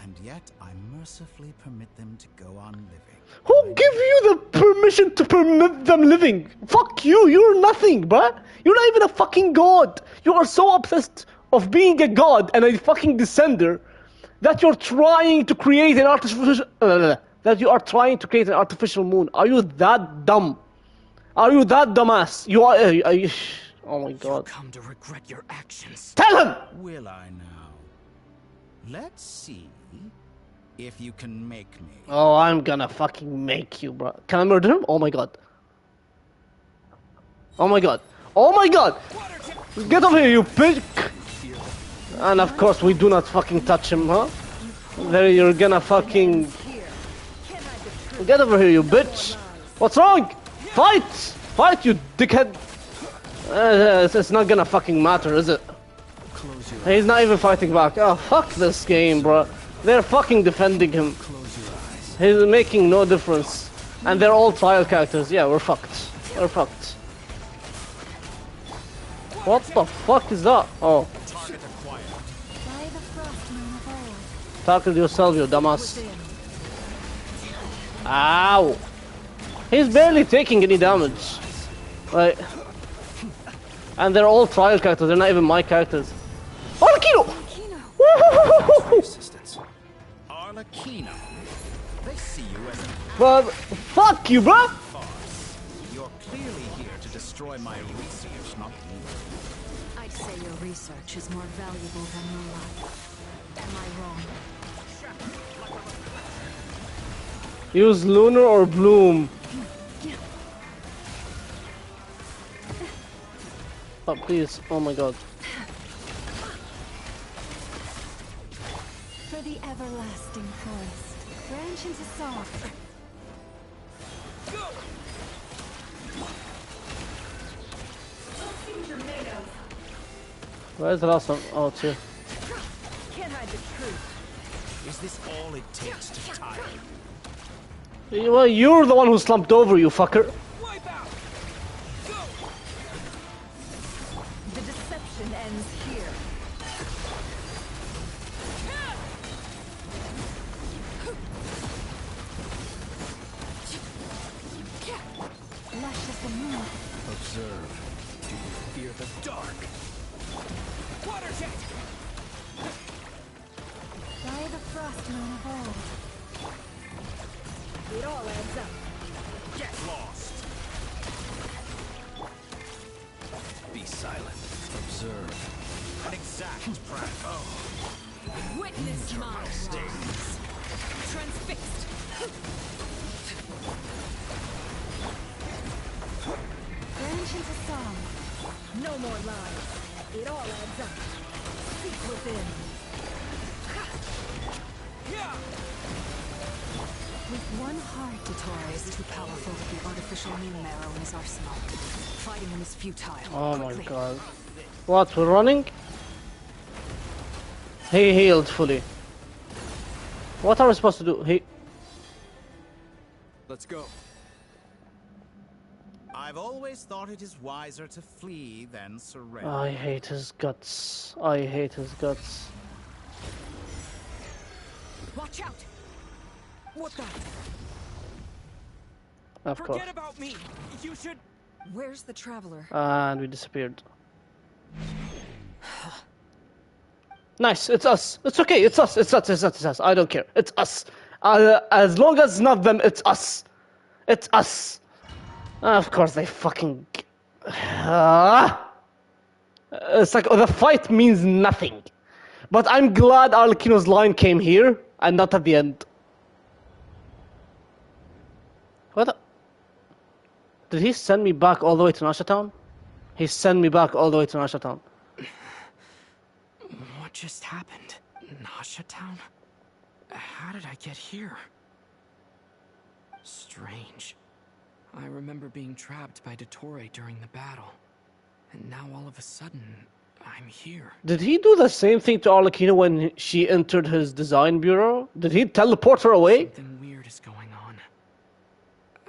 And yet, I mercifully permit them to go on living. Who give you the permission to permit them living? Fuck you, you're nothing, bruh. You're not even a fucking god. You are so obsessed of being a god and a fucking descender that you're trying to create an artificial... that you are trying to create an artificial moon. Are you that dumb? Are you that dumbass? You are... oh my god. You'll come to regret your actions. Tell him! Will I now? Let's see if you can make me. Oh, I'm gonna fucking make you, bro. Can I murder him? Oh my god. Oh my god. Oh my god! Get over here, you pig! And of course, we do not fucking touch him, huh? There, you're gonna fucking... Get over here, you bitch! What's wrong? Fight! Fight, you dickhead! It's not gonna fucking matter, is it? He's not even fighting back. Oh, fuck this game, bro. They're fucking defending him. He's making no difference. And they're all trial characters. Yeah, we're fucked. We're fucked. What the fuck is that? Oh. Tackle yourself, you dumbass. Ow! He's barely taking any damage. Right. And they're all trial characters, they're not even my characters. Archon! Arlecchino. They see you as an But fuck you, bro! farce. You're clearly here to destroy my research, not me. I'd say your research is more valuable than your life. Am I wrong? Use Lunar or Bloom. Oh, please. Oh my god. For the everlasting forest, branch into song. Where's the last one? Oh, it's here. Can't hide the truth. Is this all it takes to tire you? Well, you're the one who slumped over, you fucker. The deception ends here. Lush as the moon. Observe. Do you fear the dark? Water jet! By the frost moon of old. It all adds up. Get lost! Be silent. Observe. An exact practice. Witness my rise. Transfixed. Branch into song. No more lies. It all adds up. Seek within. With one heart, Dottore is too powerful with the artificial moon marrow in his arsenal. Fighting him is futile. Oh my Quickly. god. What, we're running? He healed fully. What are we supposed to do? Let's go. I've always thought it is wiser to flee than surrender. I hate his guts. I hate his guts. Watch out! What the? Of course. Forget about me! You should... Where's the traveler? And we disappeared. Nice, it's us. It's okay, it's us. It's us, it's us, it's us. I don't care. It's us. As long as it's not them, it's us. It's us. Of course they fucking... It's like the fight means nothing. But I'm glad Arlecchino's line came here and not at the end. What the... Did he send me back all the way to Nasha Town? He sent me back all the way to Nasha Town. What just happened? Nasha Town? How did I get here? Strange. I remember being trapped by Dottore during the battle. And now all of a sudden, I'm here. Did he do the same thing to Arlecchino when she entered his design bureau? Did he teleport her away? Something weird is going on.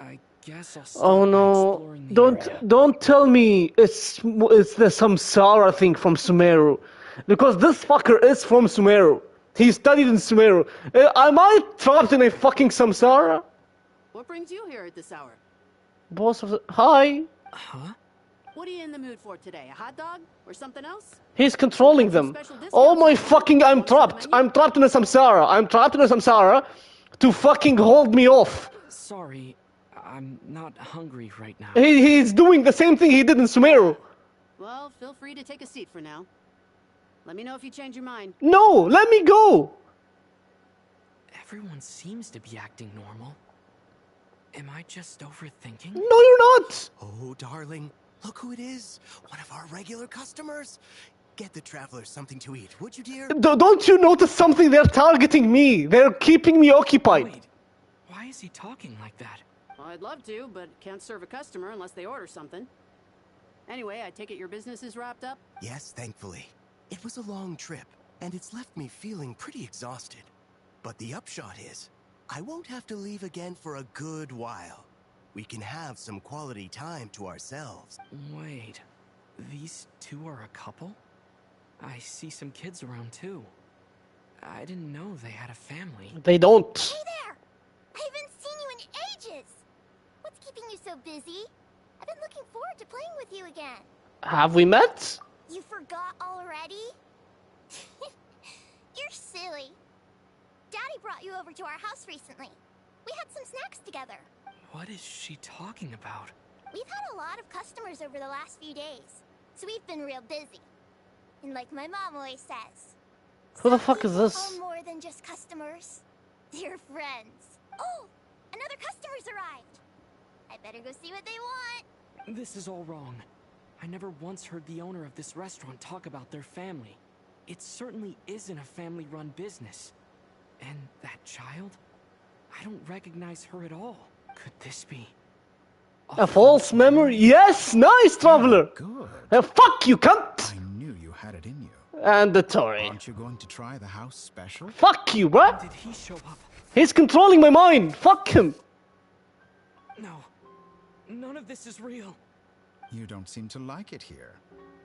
I guess I'll start Oh by no! exploring the area. Don't tell me it's the Samsara thing from Sumeru, because this fucker is from Sumeru. He studied in Sumeru. Am I trapped in a fucking Samsara? What brings you here at this hour? Boss of the... Hi. Huh? What are you in the mood for today? A hot dog? Or something else? He's controlling them. Oh my fucking... I'm trapped. I'm trapped in a Samsara. I'm trapped in a Samsara to fucking hold me off. Sorry, I'm not hungry right now. He's doing the same thing he did in Sumeru. Well, feel free to take a seat for now. Let me know if you change your mind. No, let me go. Everyone seems to be acting normal. Am I just overthinking? No, you're not. Oh, darling, look who it is. One of our regular customers. Get the travelers something to eat, would you, dear? Don't you notice something? They're targeting me. They're keeping me occupied. Wait, why is he talking like that? Well, I'd love to, but can't serve a customer unless they order something. Anyway, I take it your business is wrapped up? Yes, thankfully. It was a long trip, and it's left me feeling pretty exhausted. But the upshot is, I won't have to leave again for a good while. We can have some quality time to ourselves. Wait, these two are a couple? I see some kids around too. I didn't know they had a family. They don't. Hey there! I haven't seen you in ages! What's keeping you so busy? I've been looking forward to playing with you again. Have we met? You forgot already? You're silly. Daddy brought you over to our house recently. We had some snacks together. What is she talking about? We've had a lot of customers over the last few days, so we've been real busy. And like my mom always says, Who the fuck is people this? are more than just customers. They're friends. Oh, another customer's arrived. I better go see what they want. This is all wrong. I never once heard the owner of this restaurant talk about their family. It certainly isn't a family-run business. And that child? I don't recognize her at all. Could this be... A false memory? Yes, nice, traveler. Good. Fuck you, cunt. I knew you had it in you. And the Dottore. Aren't you going to try the house special? Fuck you, bruh. Did he show up? He's controlling my mind. Fuck him. No. None of this is real. You don't seem to like it here.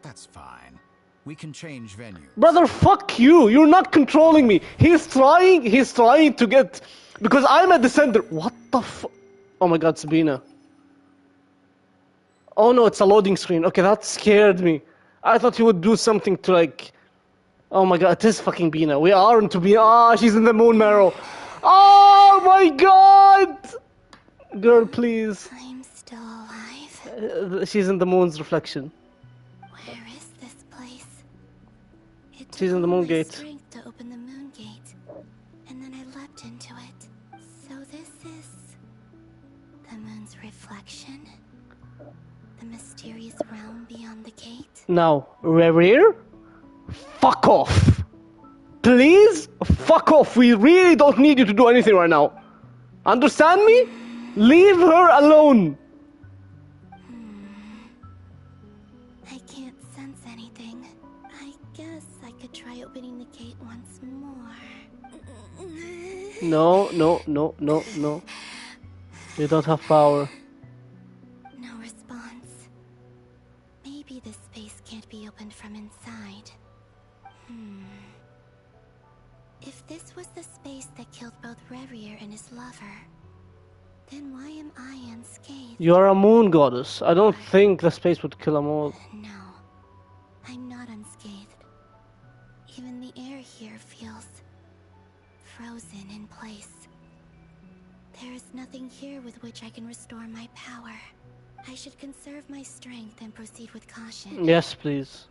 That's fine. We can change venue. Brother, fuck you. You're not controlling me. He's trying to get... Because I'm a descender. What the fuck? Oh my god, Sabina. Oh no, it's a loading screen. Okay, that scared me. I thought he would do something to like... Oh my god, it is fucking Bina. We aren't to be... Ah, she's in the moon marrow. Oh my god! Girl, please. I'm still alive. She's in the moon's reflection. Where is this place? It took She's in the all moon my gate. strength to open the moon gate, and then I leapt into it. So this is the moon's reflection, the mysterious realm beyond the gate. Now, Reverie, fuck off. Please, fuck off. We really don't need you to do anything right now. Understand me? Leave her alone. I can't sense anything. I guess I could try opening the gate once more. No. You don't have power. No response. Maybe this space can't be opened from inside. If this was the space that killed both Revier and his lover, then why am I unscathed? You are a moon goddess. I don't think the space would kill them all. No, I'm not unscathed. Even the air here feels frozen in place. There is nothing here with which I can restore my power. I should conserve my strength and proceed with caution. Yes, please.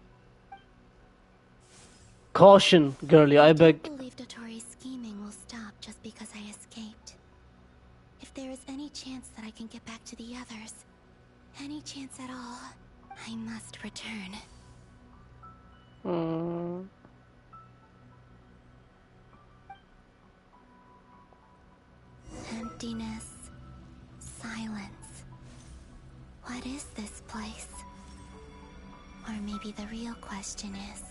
Caution, girlie, I beg. I don't believe Dottore's scheming will stop just because I escaped. If there is any chance that I can get back to the others, any chance at all, I must return. Emptiness. Silence. What is this place? Or maybe the real question is,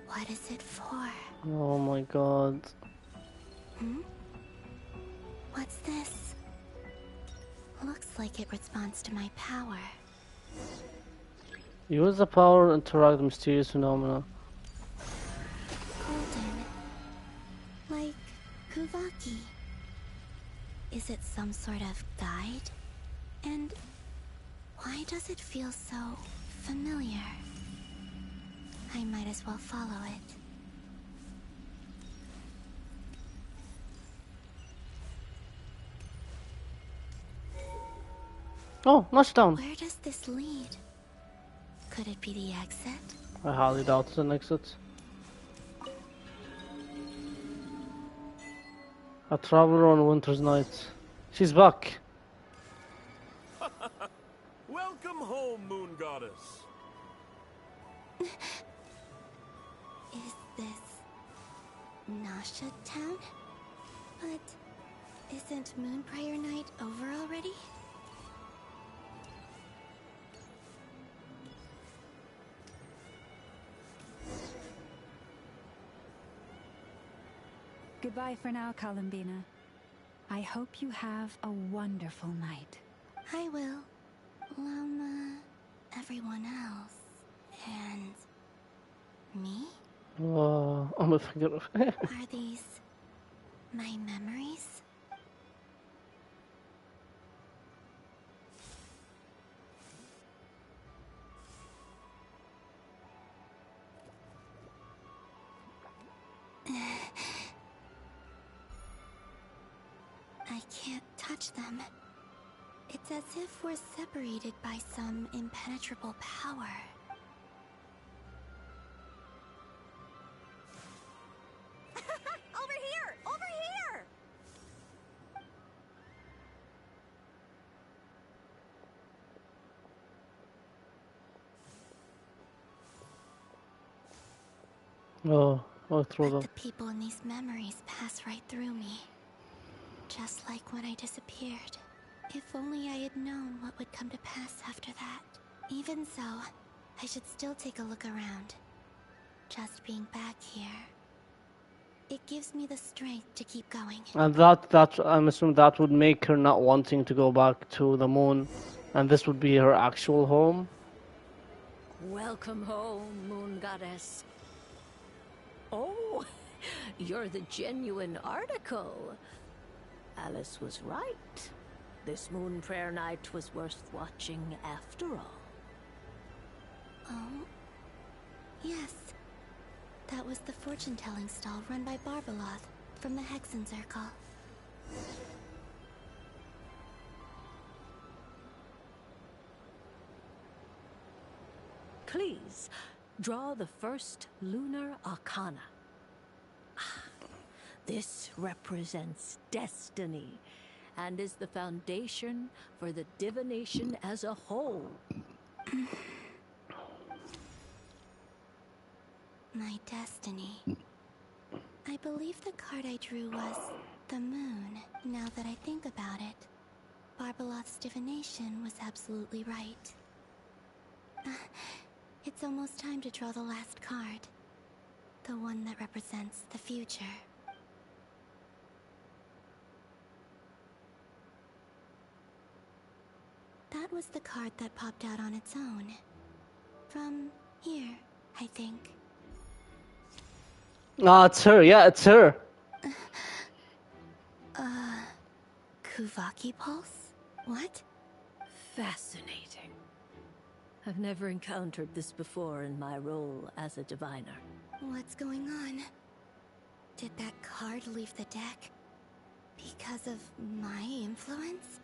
what is it for? Oh my god. Hmm? What's this? Looks like it responds to my power. Use the power to interact with mysterious phenomena. Golden. Like Kuvaki. Is it some sort of guide? And why does it feel so familiar? I might as well follow it. Oh, knockdown. Where does this lead? Could it be the exit? I highly doubt it's an exit. A traveler on a winter's night. She's back. Welcome home, Moon Goddess. Is this Nasha Town? But isn't Moon Prayer Night over already? Goodbye for now, Columbina. I hope you have a wonderful night. I will. Llama, everyone else, and me? I'm a figure of Are these my memories? I can't touch them. It's as if we're separated by some impenetrable power. Over here! Over here! Oh, throw them. The people in these memories pass right through me. Just like when I disappeared. If only I had known what would come to pass after that. Even so, I should still take a look around. Just being back here, it gives me the strength to keep going. And that I'm assuming that would make her not wanting to go back to the moon, and this would be her actual home. Welcome home, Moon Goddess. Oh, you're the genuine article. Alice was right. This Moon Prayer Night was worth watching after all. Oh? Yes. That was the fortune-telling stall run by Barbeloth from the Hexen Circle. Please, draw the first lunar arcana. This represents destiny and is the foundation for the divination as a whole. My destiny. I believe the card I drew was the moon. Now that I think about it, Barbeloth's divination was absolutely right. It's almost time to draw the last card. The one that represents the future. That was the card that popped out on its own. From here, I think. Ah, it's her. Yeah, it's her. Kuvaki Pulse? What? Fascinating. I've never encountered this before in my role as a diviner. What's going on? Did that card leave the deck? Because of my influence?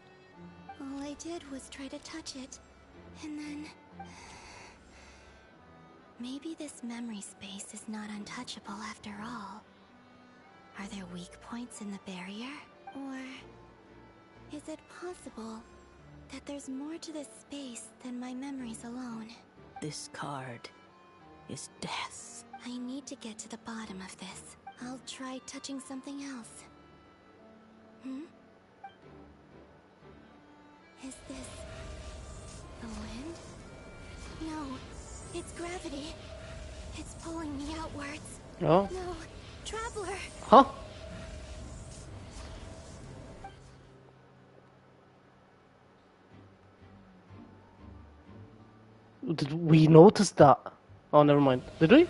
All I did was try to touch it, and then... Maybe this memory space is not untouchable after all. Are there weak points in the barrier? Or... is it possible that there's more to this space than my memories alone? This card is death. I need to get to the bottom of this. I'll try touching something else. Hmm? Is this... the wind? No, it's gravity. It's pulling me outwards. Oh. No, Traveler. Huh? Did we notice that? Oh, never mind. Did we?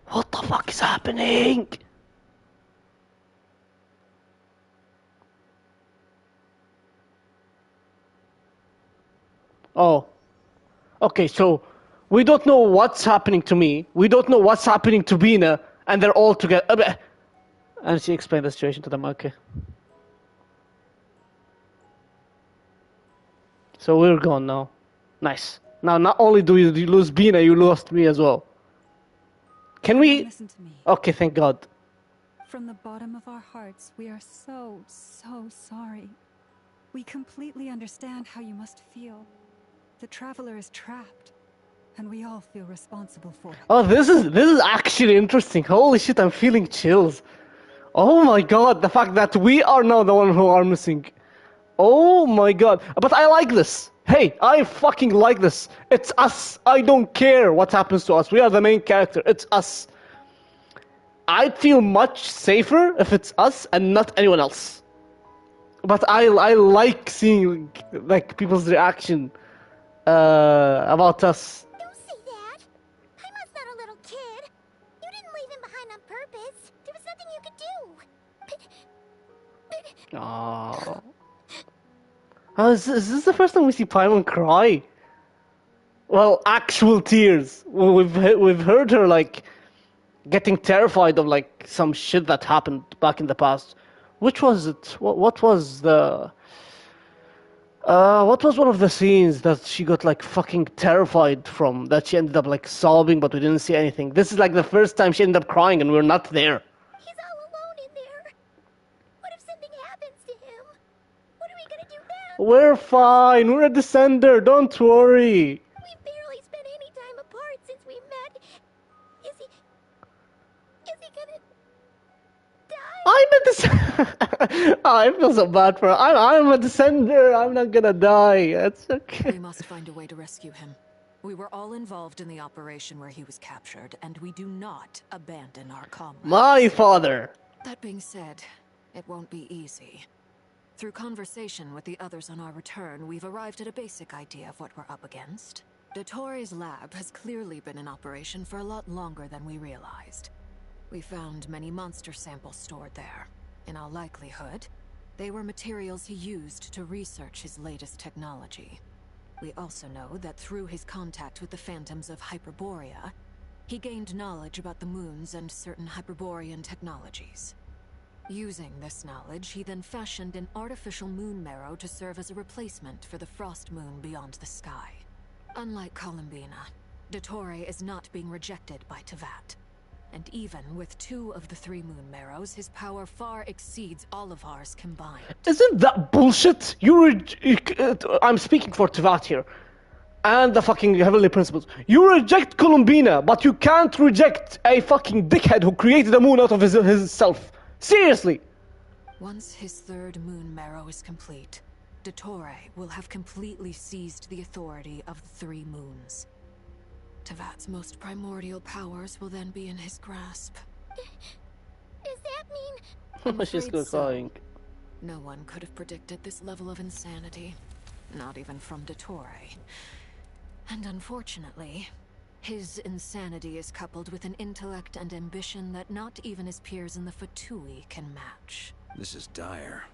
What the fuck is happening? Oh. Okay, so we don't know what's happening to me. We don't know what's happening to Bina, and they're all together. And she explained the situation to them. Okay. So we're gone now. Nice. Now, not only do you lose Bina, you lost me as well. Can we? Listen to me. Okay, thank God. From the bottom of our hearts, we are so sorry. We completely understand how you must feel. The Traveler is trapped, and we all feel responsible for it. Oh, this is actually interesting. Holy shit, I'm feeling chills. Oh my God, the fact that we are now the one who are missing. Oh my God. But I like this. Hey, I fucking like this. It's us. I don't care what happens to us. We are the main character. It's us. I'd feel much safer if it's us and not anyone else. But I like seeing like people's reaction about us. Don't say that. Paimon's not a little kid. You didn't leave him behind on purpose. There was nothing you could do. Aww. Is this the first time we see Paimon cry? Well, actual tears. Well, we've heard her like getting terrified of like some shit that happened back in the past. Which was it? What was the? What was one of the scenes that she got like fucking terrified from? That she ended up like sobbing, but we didn't see anything. This is like the first time she ended up crying, and we're not there. He's all alone in there. What if something happens to him? What are we gonna do then? We're fine. We're a descender. Don't worry. We've barely spent any time apart since we met. Is he gonna die? I'm a descender. Oh, I feel so bad for her. I'm a descender. I'm not gonna die. It's okay. We must find a way to rescue him. We were all involved in the operation where he was captured, and we do not abandon our comrades. My father. That being said, it won't be easy. Through conversation with the others on our return, we've arrived at a basic idea of what we're up against. Dottore's lab has clearly been in operation for a lot longer than we realized. We found many monster samples stored there. In all likelihood, they were materials he used to research his latest technology. We also know that through his contact with the phantoms of Hyperborea, he gained knowledge about the moons and certain Hyperborean technologies. Using this knowledge, he then fashioned an artificial moon marrow to serve as a replacement for the frost moon beyond the sky. Unlike Columbina, Dottore is not being rejected by Teyvat. And even with 2 of the 3 moon marrows, his power far exceeds all of ours combined. Isn't that bullshit? I'm speaking for Teyvat here. And the fucking Heavenly Principles. You reject Columbina, but you can't reject a fucking dickhead who created a moon out of his self. Seriously. Once his 3rd moon marrow is complete, Dottore will have completely seized the authority of the 3 moons. Teyvat's most primordial powers will then be in his grasp. Does that mean... She's crying. No one could have predicted this level of insanity. Not even from Dottore. And unfortunately, his insanity is coupled with an intellect and ambition that not even his peers in the Fatui can match. This is dire.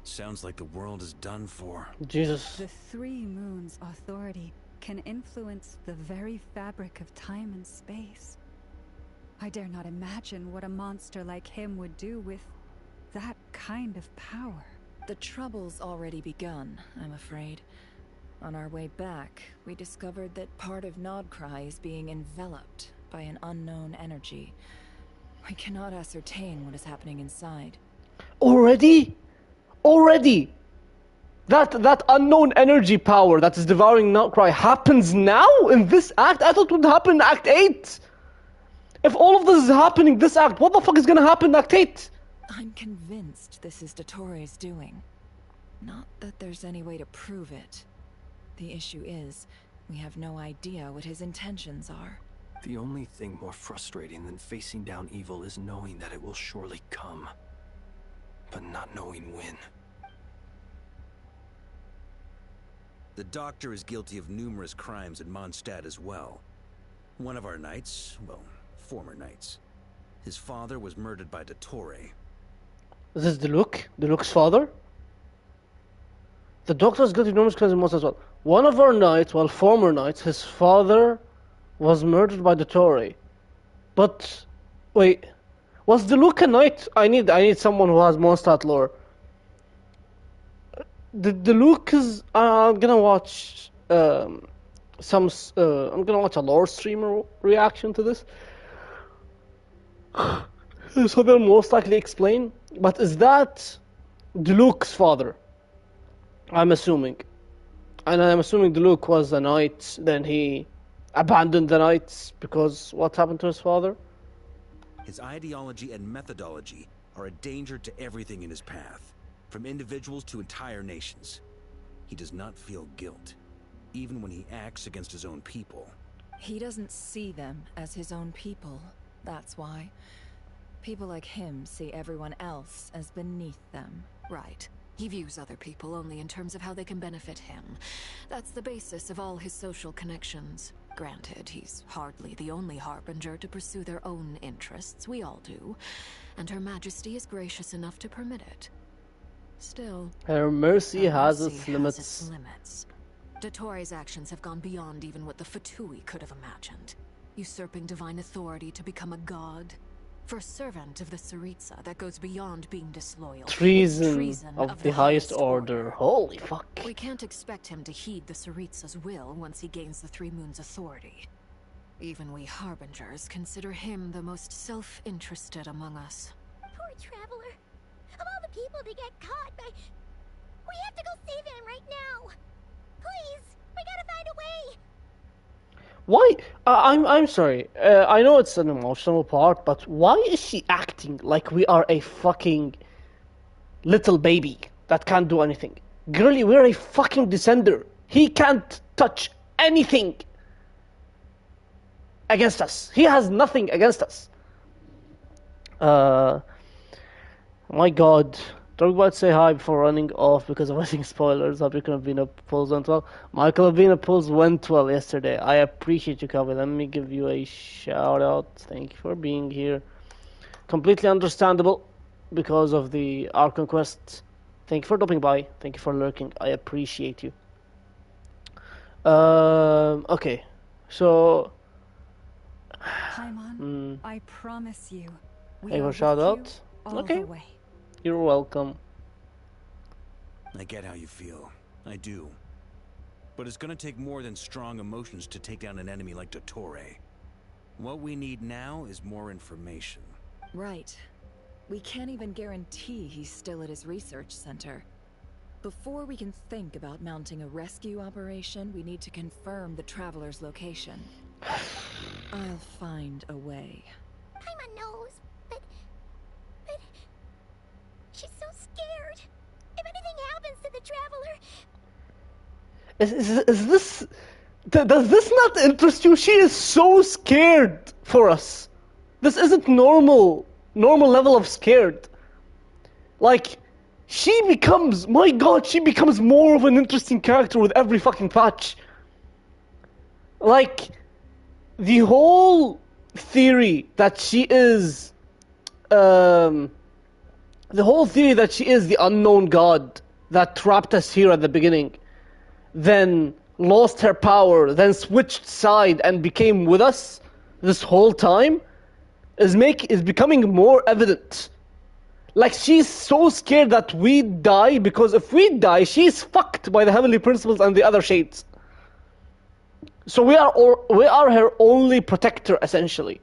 Sounds like the world is done for. Jesus. The 3 moons' authority can influence the very fabric of time and space. I dare not imagine what a monster like him would do with that kind of power. The trouble's already begun, I'm afraid. On our way back, we discovered that part of Nodcry is being enveloped by an unknown energy. We cannot ascertain what is happening inside. Already? Already? That unknown energy power that is devouring Nodcry happens now in this act? I thought it would happen in Act 8. If all of this is happening this act, what the fuck is gonna happen in Act 8? I'm convinced this is Dottore's doing. Not that there's any way to prove it. The issue is, we have no idea what his intentions are. The only thing more frustrating than facing down evil is knowing that it will surely come, but not knowing when. The Doctor is guilty of numerous crimes in Mondstadt as well. One of our knights, well, former knights, his father was murdered by Dottore. Is this Longgg's father? The Doctor is guilty of numerous crimes in Mondstadt as well. One of our knights, well, former knights, his father was murdered by Dottore. But wait, was Longgg a knight? I need someone who has Mondstadt lore. The Longgg is. I'm gonna watch I'm gonna watch a lore streamer reaction to this. So they'll most likely explain. But is that Longgg's father? I'm assuming. And I'm assuming Longgg was a knight, then he abandoned the knights because what happened to his father? His ideology and methodology are a danger to everything in his path, from individuals to entire nations. He does not feel guilt, even when he acts against his own people. He doesn't see them as his own people, that's why. People like him see everyone else as beneath them. Right. He views other people only in terms of how they can benefit him. That's the basis of all his social connections. Granted, he's hardly the only harbinger to pursue their own interests. We all do. And Her Majesty is gracious enough to permit it. Still, Her mercy has its limits. Its limits. Dottore's actions have gone beyond even what the Fatui could have imagined. Usurping divine authority to become a god. For a servant of the Tsaritsa, that goes beyond being disloyal. Treason of the highest order. Holy fuck. We can't expect him to heed the Tsaritsa's will once he gains the Three Moons' authority. Even we Harbingers consider him the most self-interested among us. Poor Traveler. Of all the people to get caught by... We have to go save him right now. Please, we gotta find a way. Why? I'm sorry. I know it's an emotional part, but why is she acting like we are a fucking little baby that can't do anything? Girlie, we're a fucking descender. He can't touch anything against us. He has nothing against us. My God. Don't go to say hi before running off because of watching spoilers. Hope your Columbina pulls went well. My Columbina pulls went well yesterday. I appreciate you, Kevin. Let me give you a shout out. Thank you for being here. Completely understandable because of the Archon quest. Thank you for dropping by. Thank you for lurking. I appreciate you. Okay. So... Paimon, I promise you. I will shout out. Okay. The way. You're welcome. I get how you feel. I do. But it's gonna take more than strong emotions to take down an enemy like Dottore. What we need now is more information. Right. We can't even guarantee he's still at his research center. Before we can think about mounting a rescue operation, we need to confirm the Traveler's location. I'll find a way. Paimon knows, but... She's so scared. If anything happens to the Traveler... Is this... Does this not interest you? She is so scared for us. This isn't normal level of scared. Like, she becomes... My God, she becomes more of an interesting character with every fucking patch. Like, the whole theory that she is... the whole theory that she is the unknown god that trapped us here at the beginning, then lost her power, then switched side and became with us this whole time, is becoming more evident. Like, she's so scared that we die, because if we die, she's fucked by the Heavenly Principles and the other shades. So we are her only protector, essentially.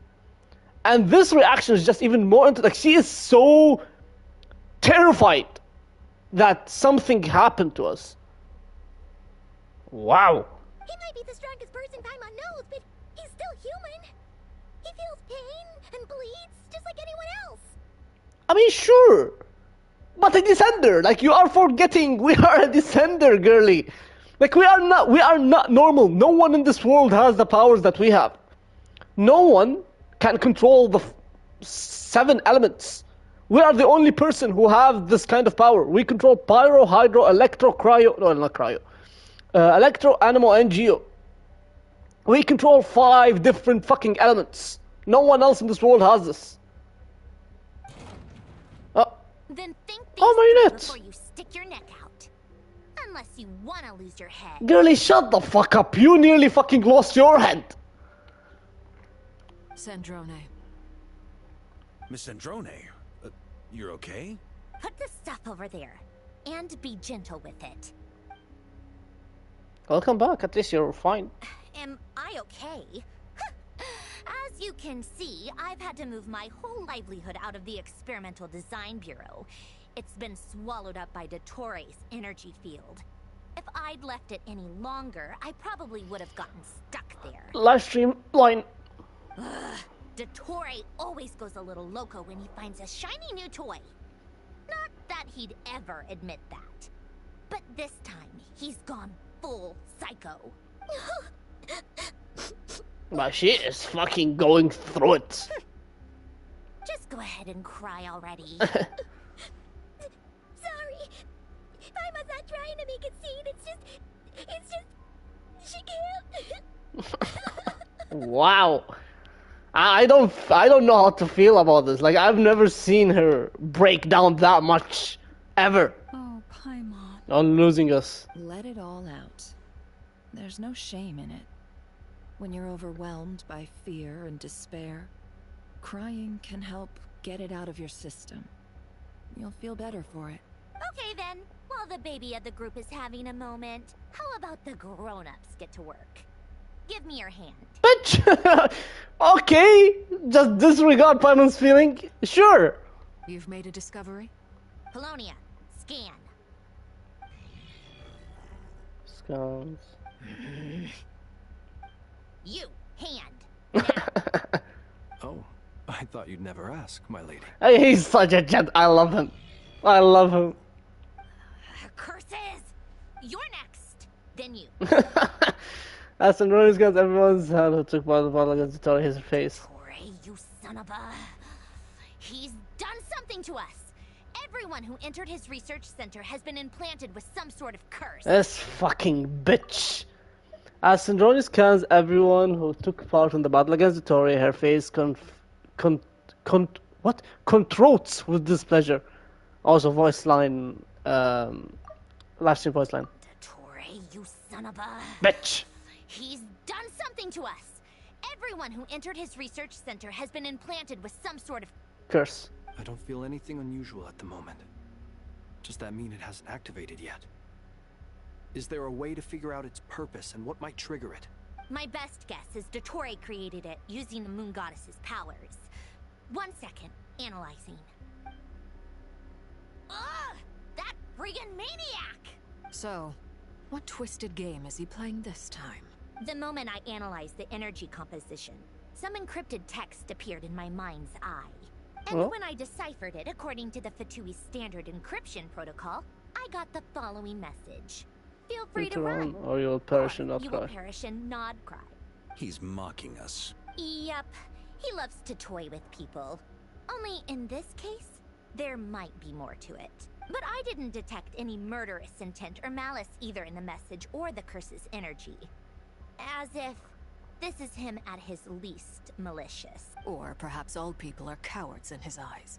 And this reaction is just even more like, she is so terrified that something happened to us. Wow. He might be the strongest person Paimon knows, but he's still human. He feels pain and bleeds just like anyone else. I mean, sure. But a descender, like you are forgetting, we are a descender, girly. Like we are not normal. No one in this world has the powers that we have. No one can control the 7 elements. We are the only person who have this kind of power. We control pyro, hydro, electro, cryo, no, not cryo. Electro, animo, and geo. We control 5 different fucking elements. No one else in this world has this. Then think my nuts. before you stick your neck out. Unless you want to lose your head. Girlie, shut the fuck up. You nearly fucking lost your head. Sandrone. Miss Sandrone, you're okay? Put the stuff over there. And be gentle with it. Welcome back. At least you're fine. Am I okay? As you can see, I've had to move my whole livelihood out of the Experimental Design Bureau. It's been swallowed up by Dottore's energy field. If I'd left it any longer, I probably would have gotten stuck there. Live stream line. Dottore always goes a little loco when he finds a shiny new toy. Not that he'd ever admit that. But this time, he's gone full psycho. But she is fucking going through it. Just go ahead and cry already. Sorry. Paima's not trying to make it scene. It's just, she can't. Wow. I don't know how to feel about this. Like, I've never seen her break down that much. Ever. Oh, Paimon. On losing us. Let it all out. There's no shame in it. When you're overwhelmed by fear and despair, crying can help get it out of your system. You'll feel better for it. Okay then, while the baby of the group is having a moment, how about the grown-ups get to work? Give me your hand. Bitch! Okay, just disregard Paimon's feeling. Sure. You've made a discovery? Polonia, scan. Scans. You, hand. Oh, I thought you'd never ask, my lady. Hey, he's such a gent. I love him. I love him. Curses! You're next. Then you. As Sandrone's got everyone's hand who took part of the battle against Dottore his face. Dottore, you son of a... He's done something to us. Everyone who entered his research center has been implanted with some sort of curse. This fucking bitch. As Sandrone scans everyone who took part in the battle against Dottore, her face contorts with displeasure. Also, voice line, live stream voice line. Dottore, you son of a... Bitch. He's done something to us. Everyone who entered his research center has been implanted with some sort of curse. I don't feel anything unusual at the moment. Does that mean it hasn't activated yet? Is there a way to figure out its purpose and what might trigger it? My best guess is Dottore created it using the Moon Goddess's powers. 1 second, analyzing. Ugh! That friggin' maniac! So, what twisted game is he playing this time? The moment I analyzed the energy composition, some encrypted text appeared in my mind's eye. And when I deciphered it according to the Fatui standard encryption protocol, I got the following message. Feel free to run. Or you'll perish and not you cry. will perish and not cry. He's mocking us. Yep. He loves to toy with people. Only in this case, there might be more to it. But I didn't detect any murderous intent or malice either in the message or the curse's energy. As if this is him at his least malicious. Or perhaps all people are cowards in his eyes.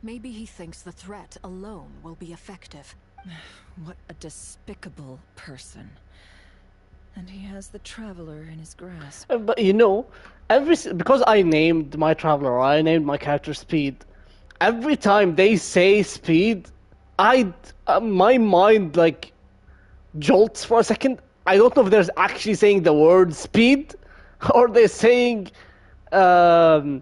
Maybe he thinks the threat alone will be effective. What a despicable person. And he has the Traveler in his grasp. But you know, because I named my Traveler, or I named my character Speed, every time they say Speed, my mind like jolts for a second. I don't know if they're actually saying the word Speed, or they're saying, I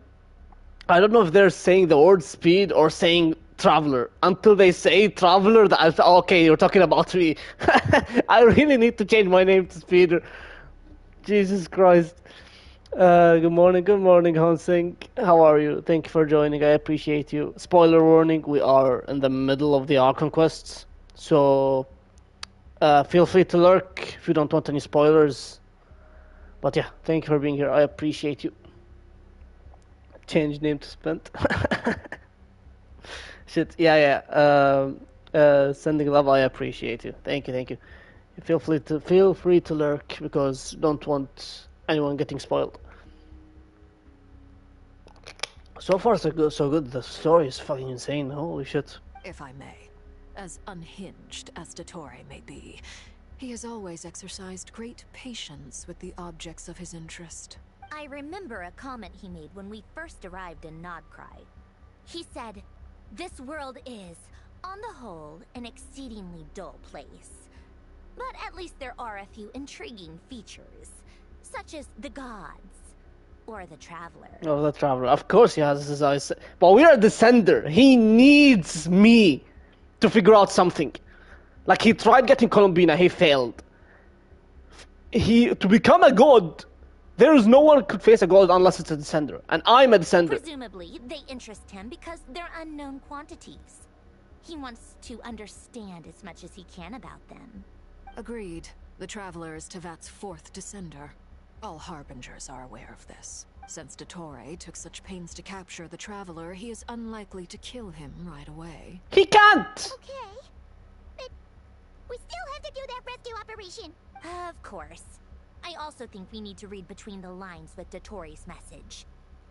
don't know if they're saying the word Speed or saying Traveler. Until they say Traveler, okay, you're talking about me. I really need to change my name to Speeder. Jesus Christ. Good morning, Hansing. How are you? Thank you for joining. I appreciate you. Spoiler warning: we are in the middle of the Archon quests, so feel free to lurk if you don't want any spoilers. But yeah, thank you for being here. I appreciate you. Change name to Spent. Shit. Yeah. Sending love. I appreciate you. Thank you. Feel free to lurk because don't want anyone getting spoiled. So far, so good. The story is fucking insane. Holy shit. If I may, as unhinged as Dottore may be, he has always exercised great patience with the objects of his interest. I remember a comment he made when we first arrived in Nodcry. He said, "This world is, on the whole, an exceedingly dull place. But at least there are a few intriguing features, such as the gods, or the Traveler." Oh, the Traveler. Of course he has his eyes. But we are the Sender. He needs me to figure out something. Like, he tried getting Columbina, he failed. To become a god, there is no one who could face a god unless it's a Descender. And I'm a Descender. Presumably, they interest him because they're unknown quantities. He wants to understand as much as he can about them. Agreed. The Traveler is Tevat's fourth Descender. All Harbingers are aware of this. Since Dottore took such pains to capture the Traveler, he is unlikely to kill him right away. He can't! Okay. But we still have to do that rescue operation. Of course. I also think we need to read between the lines with Dottore's message.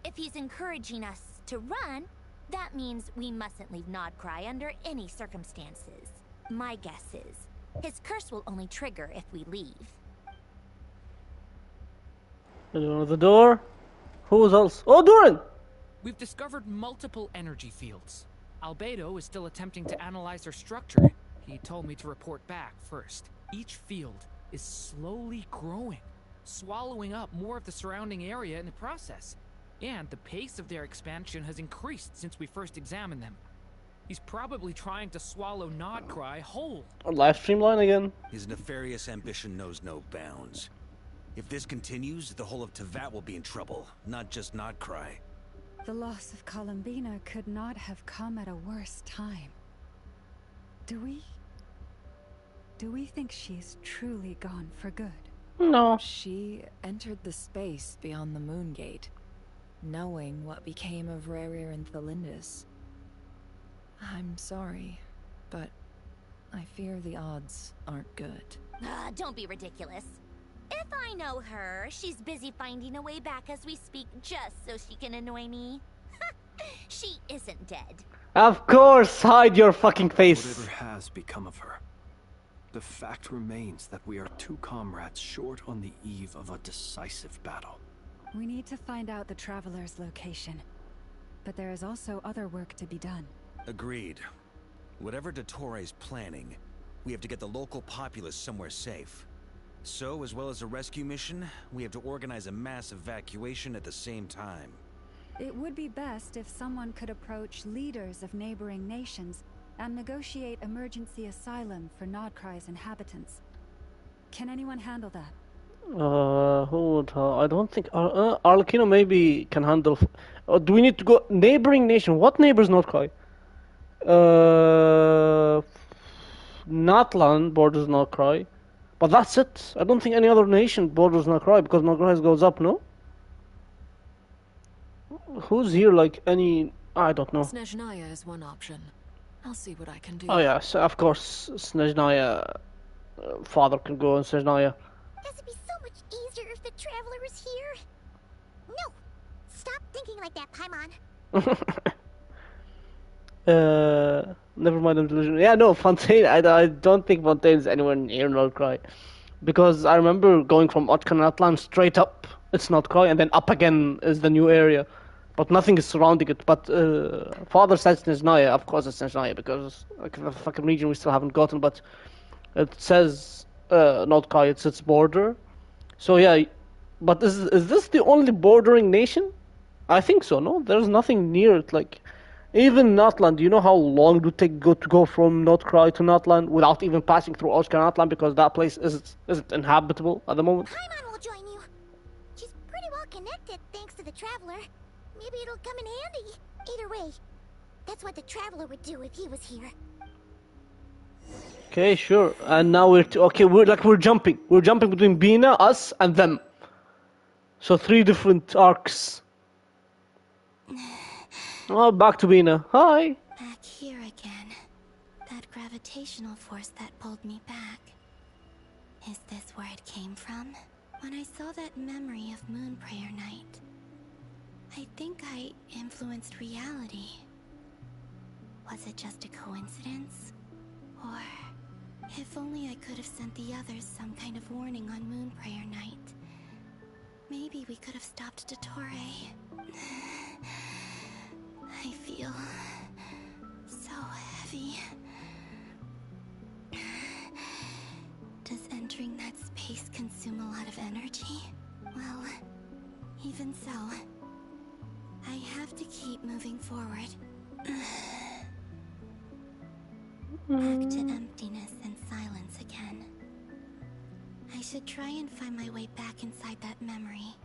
If he's encouraging us to run, that means we mustn't leave Nodcry under any circumstances. My guess is, his curse will only trigger if we leave. Anyone at the door? Who's else? Oh, Durin! We've discovered multiple energy fields. Albedo is still attempting to analyze their structure. He told me to report back first. Each field is slowly growing, swallowing up more of the surrounding area in the process. And the pace of their expansion has increased since we first examined them. He's probably trying to swallow Nodcry whole. A live stream line again? His nefarious ambition knows no bounds. If this continues, the whole of Tevat will be in trouble, not just Nodcry. The loss of Columbina could not have come at a worse time. Do we think she's truly gone for good? No. She entered the space beyond the Moon Gate, knowing what became of Rerir and Thelindis. I'm sorry, but I fear the odds aren't good. Don't be ridiculous. If I know her, she's busy finding a way back as we speak just so she can annoy me. She isn't dead. Of course, hide your fucking face. Whatever has become of her, the fact remains that we are two comrades short on the eve of a decisive battle. We need to find out the Traveler's location. But there is also other work to be done. Agreed. Whatever Dottore is planning, we have to get the local populace somewhere safe. So, as well as a rescue mission, we have to organize a mass evacuation at the same time. It would be best if someone could approach leaders of neighboring nations and negotiate emergency asylum for Nodcry's inhabitants. Can anyone handle that? Who would? I don't think Arlecchino maybe can handle. Do we need to go neighboring nation? What neighbors Nodcry? Natlan borders Nodcry, but that's it. I don't think any other nation borders Nodcry because Nodcry goes up. No. Who's here? Like any? I don't know. Snezhnaya is one option. I'll see what I can do. Oh yeah, so of course Snezhnaya. Father can go in Snezhnaya. This would be so much easier if the Traveler was here. No! Stop thinking like that, Paimon. Never mind, I'm delusional. Yeah, no, Fontaine. I don't think Fontaine is anywhere near Nordcry. Because I remember going from Otkanatlan straight up, it's Nordcry, and then up again is the new area. But nothing is surrounding it. But Father says Snezhnaya, of course it's Snezhnaya, because like, the fucking region we still haven't gotten, but it says Nordcry, it's its border. So yeah, but is this the only bordering nation? I think so, no? There's nothing near it, like... Even Natlan, do you know how long it would take to go from Nordcry to Natlan without even passing through Otkanatlan because that place isn't inhabitable at the moment? Paimon will join you. She's pretty well connected thanks to the Traveler. Maybe it'll come in handy. Either way, that's what the Traveler would do if he was here. Okay, sure. And now we're we're jumping. We're jumping between Bina, us, and them. So 3 different arcs. Oh, back to Bina. Hi. Back here again. That gravitational force that pulled me back. Is this where it came from? When I saw that memory of Moon Prayer Night, I think I influenced reality. Was it just a coincidence? Or if only I could have sent the others some kind of warning on Moon Prayer Night. Maybe we could have stopped Dottore. I feel so heavy. Does entering that space consume a lot of energy? Well, even so, I have to keep moving forward. Back to emptiness and silence again. I should try and find my way back inside that memory.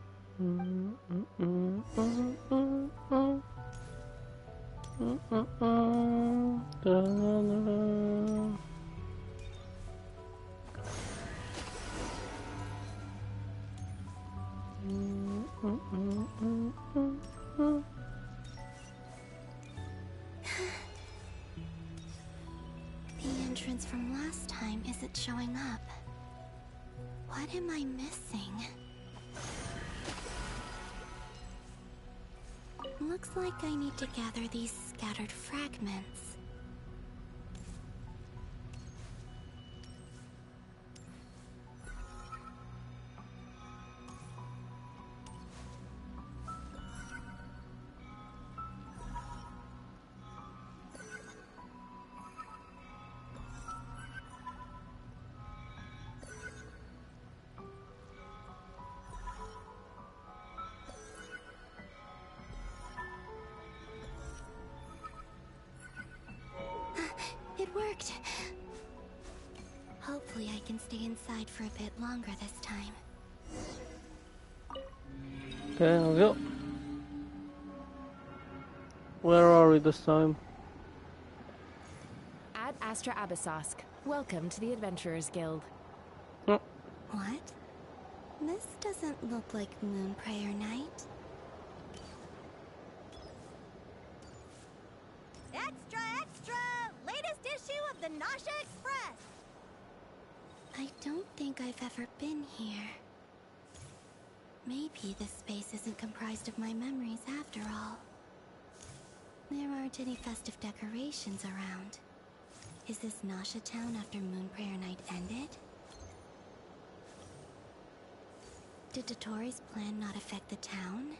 The entrance from last time isn't showing up. What am I missing? Looks like I need to gather these scattered fragments. It worked. Hopefully I can stay inside for a bit longer this time. Okay, let's go. Where are we this time? Ad Astra Abyssosk. Welcome to the Adventurers Guild. Oh. What? This doesn't look like Moon Prayer Night. Extra, extra! Latest issue of the Nasha Express! I don't think I've ever been here. Maybe this space isn't comprised of my memories after all. There aren't any festive decorations around. Is this Nasha Town after Moon Prayer Night ended? Did Dottore's plan not affect the town?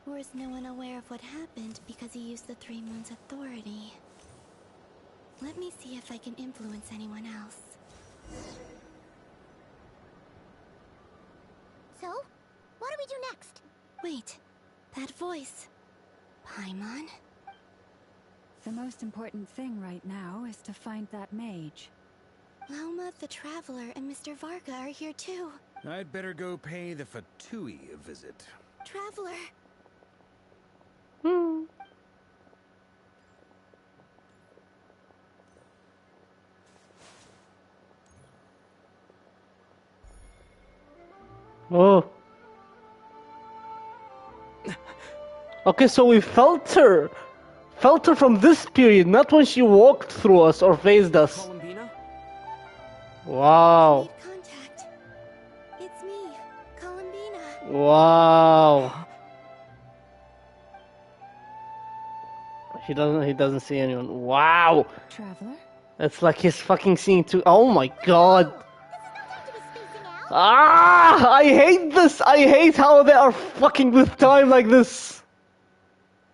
Or is no one aware of what happened because he used the Three Moons' authority? Let me see if I can influence anyone else. So, what do we do next? Wait, that voice. Paimon? The most important thing right now is to find that mage. Lauma, the Traveler, and Mr. Varga are here too. I'd better go pay the Fatui a visit. Traveler! Oh. Okay, so we felt her. Felt her from this period, not when she walked through us or phased us. Columbina? Wow. Contact. It's me, Columbina. Wow. He doesn't see anyone. Wow. Traveler? It's like he's fucking seeing two. Oh my god. Ah, I hate this. I hate how they are fucking with time like this.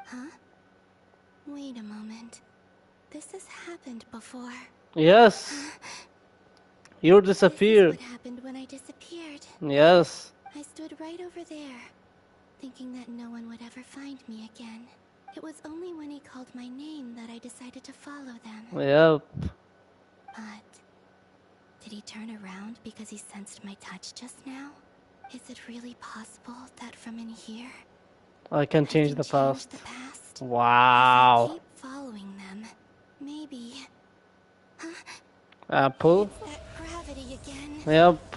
Huh? Wait a moment. This has happened before. Yes. You disappeared. This is what happened when I disappeared. Yes. I stood right over there, thinking that no one would ever find me again. It was only when he called my name that I decided to follow them. Yep. But did he turn around because he sensed my touch just now? Is it really possible that from in here, I can change the change past. the past? Wow. Keep following them. Maybe. Apple. It's that gravity again. Yep.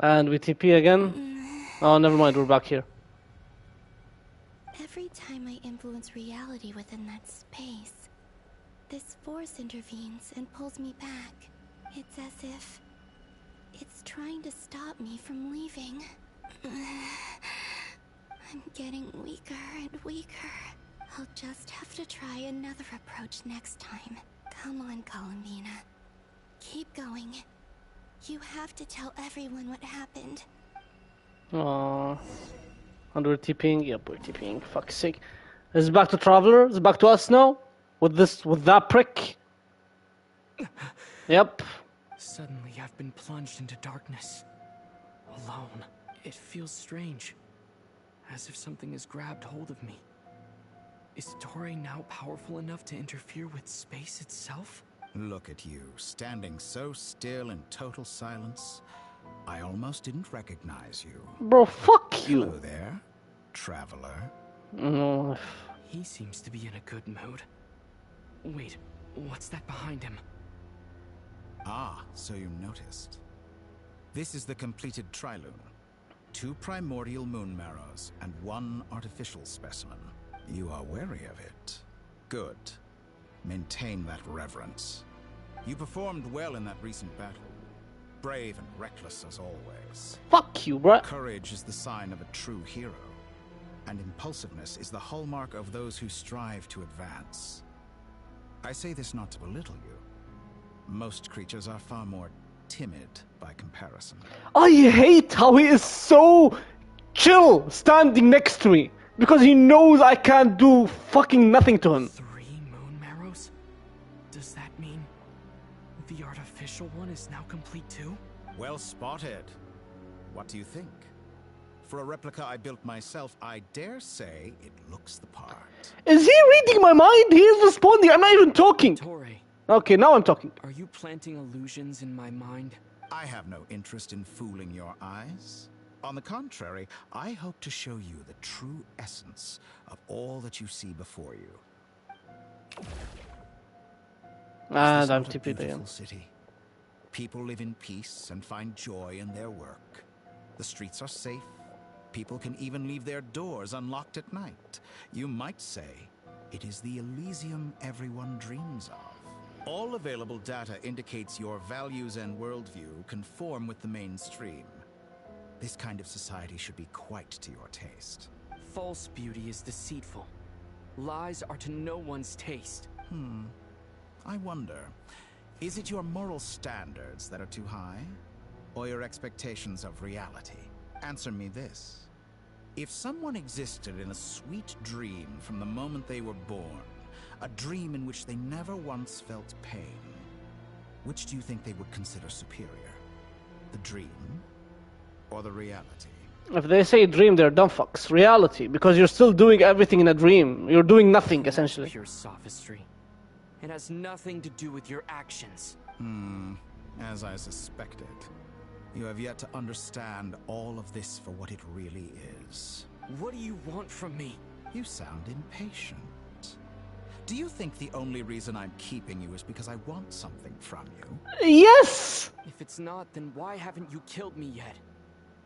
And we TP again. Oh, never mind. We're back here. Every time I influence reality within that space, this force intervenes and pulls me back. It's as if it's trying to stop me from leaving. I'm getting weaker and weaker. I'll just have to try another approach next time. Come on, Columbina. Keep going. You have to tell everyone what happened. Aww. And we're TPing. Yep, we're TPing. Fuck's sake. Is it back to Traveler? Is it back to us now? With that prick? Yep. Suddenly, I've been plunged into darkness. Alone. It feels strange. As if something has grabbed hold of me. Is Dottore now powerful enough to interfere with space itself? Look at you, standing so still in total silence. I almost didn't recognize you. Bro, fuck you. Hello there, traveler. No. He seems to be in a good mood. Wait, what's that behind him? Ah, so you noticed. This is the completed trilune. 2 primordial moon marrows and 1 artificial specimen. You are wary of it. Good. Maintain that reverence. You performed well in that recent battle. Brave and reckless as always. Fuck you, bruh. Courage is the sign of a true hero. And impulsiveness is the hallmark of those who strive to advance. I say this not to belittle you. Most creatures are far more timid by comparison. I hate how he is so chill standing next to me. Because he knows I can't do fucking nothing to him. 3 moon marrows? Does that mean the artificial one is now complete too? Well spotted. What do you think? For a replica I built myself, I dare say it looks the part. Is he reading my mind? He is responding. I'm not even talking. Dottore. Okay, now I'm talking. Are you planting illusions in my mind? I have no interest in fooling your eyes. On the contrary, I hope to show you the true essence of all that you see before you. And I'm TP'd TP'd again. Beautiful city. People live in peace and find joy in their work. The streets are safe. People can even leave their doors unlocked at night. You might say it is the Elysium everyone dreams of. All available data indicates your values and worldview conform with the mainstream. This kind of society should be quite to your taste. False beauty is deceitful. Lies are to no one's taste. I wonder, is it your moral standards that are too high? Or your expectations of reality? Answer me this. If someone existed in a sweet dream from the moment they were born, a dream in which they never once felt pain, which do you think they would consider superior? The dream or the reality? If they say dream, they're dumb fucks. Reality, because you're still doing everything in a dream. You're doing nothing, essentially. Pure sophistry. It has nothing to do with your actions. As I suspected. You have yet to understand all of this for what it really is. What do you want from me? You sound impatient. Do you think the only reason I'm keeping you is because I want something from you? Yes! If it's not, then why haven't you killed me yet?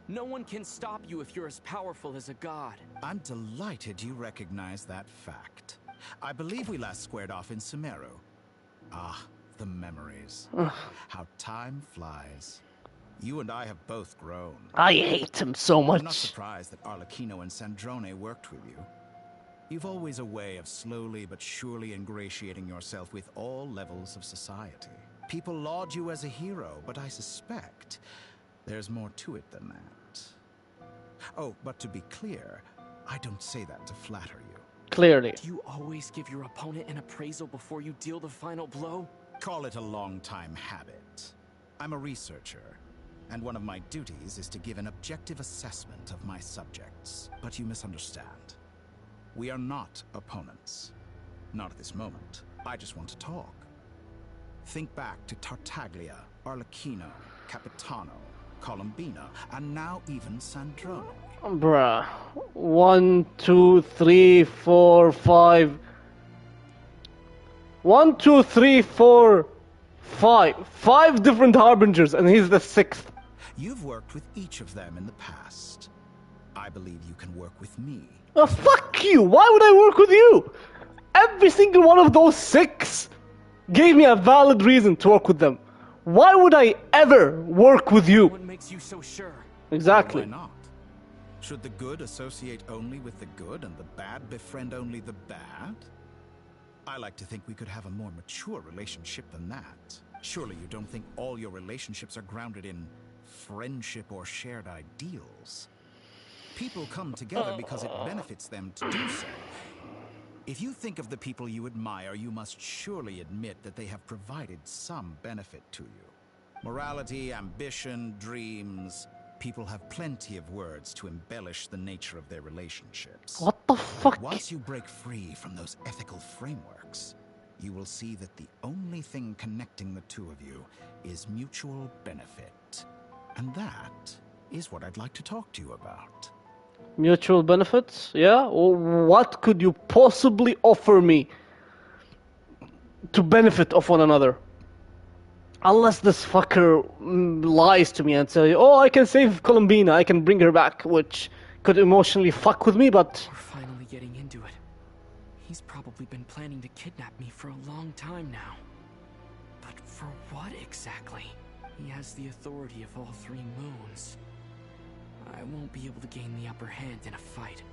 No one can stop you if you're as powerful as a god. I'm delighted you recognize that fact. I believe we last squared off in Sumeru. Ah, the memories. How time flies. You and I have both grown. I hate him so much. I'm not surprised that Arlecchino and Sandrone worked with you. You've always a way of slowly but surely ingratiating yourself with all levels of society. People laud you as a hero, but I suspect there's more to it than that. Oh, but to be clear, I don't say that to flatter you. Clearly. Do you always give your opponent an appraisal before you deal the final blow? Call it a long-time habit. I'm a researcher, and one of my duties is to give an objective assessment of my subjects. But you misunderstand. We are not opponents. Not at this moment. I just want to talk. Think back to Tartaglia, Arlecchino, Capitano, Columbina, and now even Sandrone. Bruh. 1, 2, 3, 4, 5. 1, 2, 3, 4, 5. 5 different harbingers, and he's the 6th. You've worked with each of them in the past. I believe you can work with me. Fuck you! Why would I work with you? Every single one of those 6 gave me a valid reason to work with them. Why would I ever work with you? What makes you so sure? Exactly. Why not? Should the good associate only with the good and the bad befriend only the bad? I like to think we could have a more mature relationship than that. Surely you don't think all your relationships are grounded in friendship or shared ideals? People come together because it benefits them to do so. If you think of the people you admire, you must surely admit that they have provided some benefit to you. Morality, ambition, dreams. People have plenty of words to embellish the nature of their relationships. What the fuck? But once you break free from those ethical frameworks, you will see that the only thing connecting the two of you is mutual benefit. And that is what I'd like to talk to you about. Mutual benefits? Yeah? What could you possibly offer me to benefit of one another? Unless this fucker lies to me and say, oh, I can save Columbina, I can bring her back, which could emotionally fuck with me, but... We're finally getting into it. He's probably been planning to kidnap me for a long time now. But for what exactly? He has the authority of all 3 moons. I won't be able to gain the upper hand in a fight.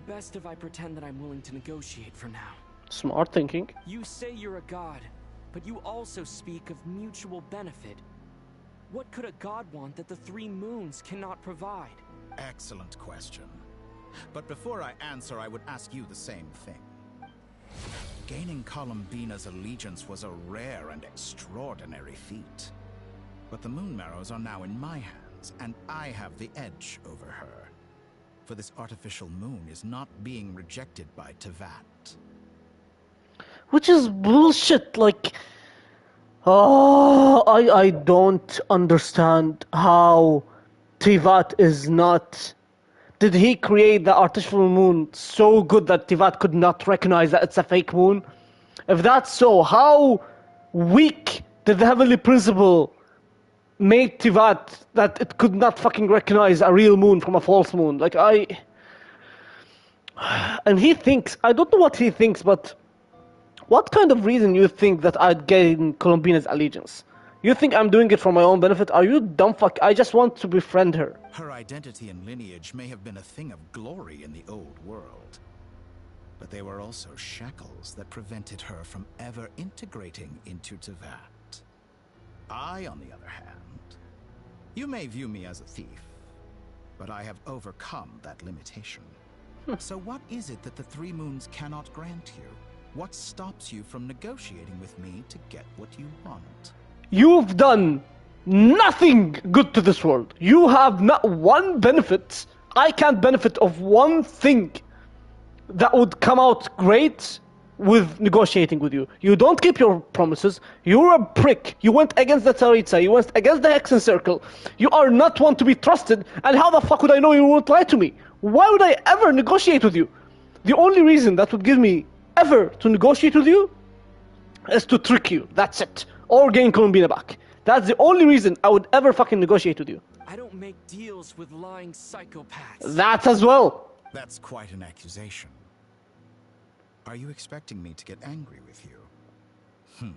Best if I pretend that I'm willing to negotiate for now. Smart thinking. You say you're a god, but you also speak of mutual benefit. What could a god want that the 3 moons cannot provide? Excellent question. But before I answer, I would ask you the same thing. Gaining Columbina's allegiance was a rare and extraordinary feat. But the Moon Marrows are now in my hands, and I have the edge over her. For this artificial moon is not being rejected by Teyvat. Which is bullshit, like... Oh, I don't understand how Teyvat is not... Did he create the artificial moon so good that Teyvat could not recognize that it's a fake moon? If that's so, how weak did the Heavenly Principle make Teyvat that it could not fucking recognize a real moon from a false moon? Like, And he thinks... I don't know what he thinks, but... What kind of reason you think that I'd gain Columbina's allegiance? You think I'm doing it for my own benefit? Are you dumb fuck? I just want to befriend her. Her identity and lineage may have been a thing of glory in the old world. But they were also shackles that prevented her from ever integrating into Teyvat. I, on the other hand, you may view me as a thief, but I have overcome that limitation. So what is it that the 3 moons cannot grant you? What stops you from negotiating with me to get what you want? You've done nothing good to this world. You have not one benefit. I can't benefit of one thing that would come out great with negotiating with you. You don't keep your promises. You're a prick. You went against the Tsaritsa. You went against the Hexen Circle. You are not one to be trusted. And how the fuck would I know you won't lie to me? Why would I ever negotiate with you? The only reason that would give me ever to negotiate with you is to trick you. That's it. Or gain Columbina back. That's the only reason I would ever fucking negotiate with you. I don't make deals with lying psychopaths. That as well. That's quite an accusation. Are you expecting me to get angry with you?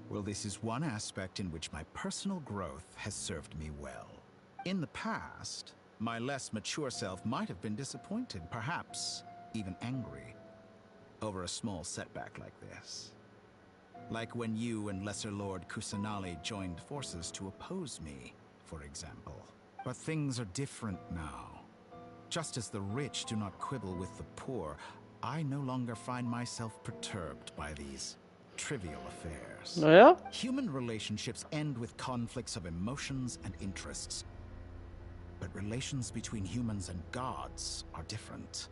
Well, this is one aspect in which my personal growth has served me well. In the past, my less mature self might have been disappointed, perhaps even angry, over a small setback like this. Like when you and Lesser Lord Kusanali joined forces to oppose me, for example. But things are different now. Just as the rich do not quibble with the poor, I no longer find myself perturbed by these trivial affairs. Oh, yeah? Human relationships end with conflicts of emotions and interests. But relations between humans and gods are different.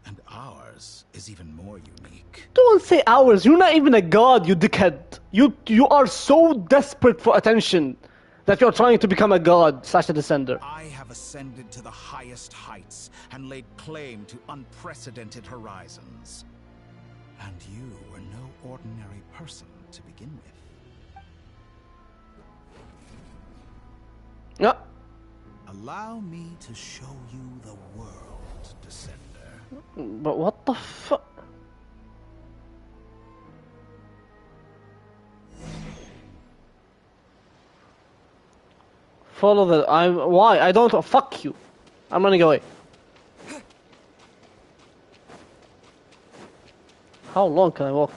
And ours is even more unique. Don't say ours. You're not even a god, you dickhead. You are so desperate for attention that you're trying to become a god / a descender. I have ascended to the highest heights and laid claim to unprecedented horizons. And you were no ordinary person to begin with. Yeah. Allow me to show you the world, Descender. But what the fuck? Follow the. Why? I don't. Fuck you. I'm running away. How long can I walk?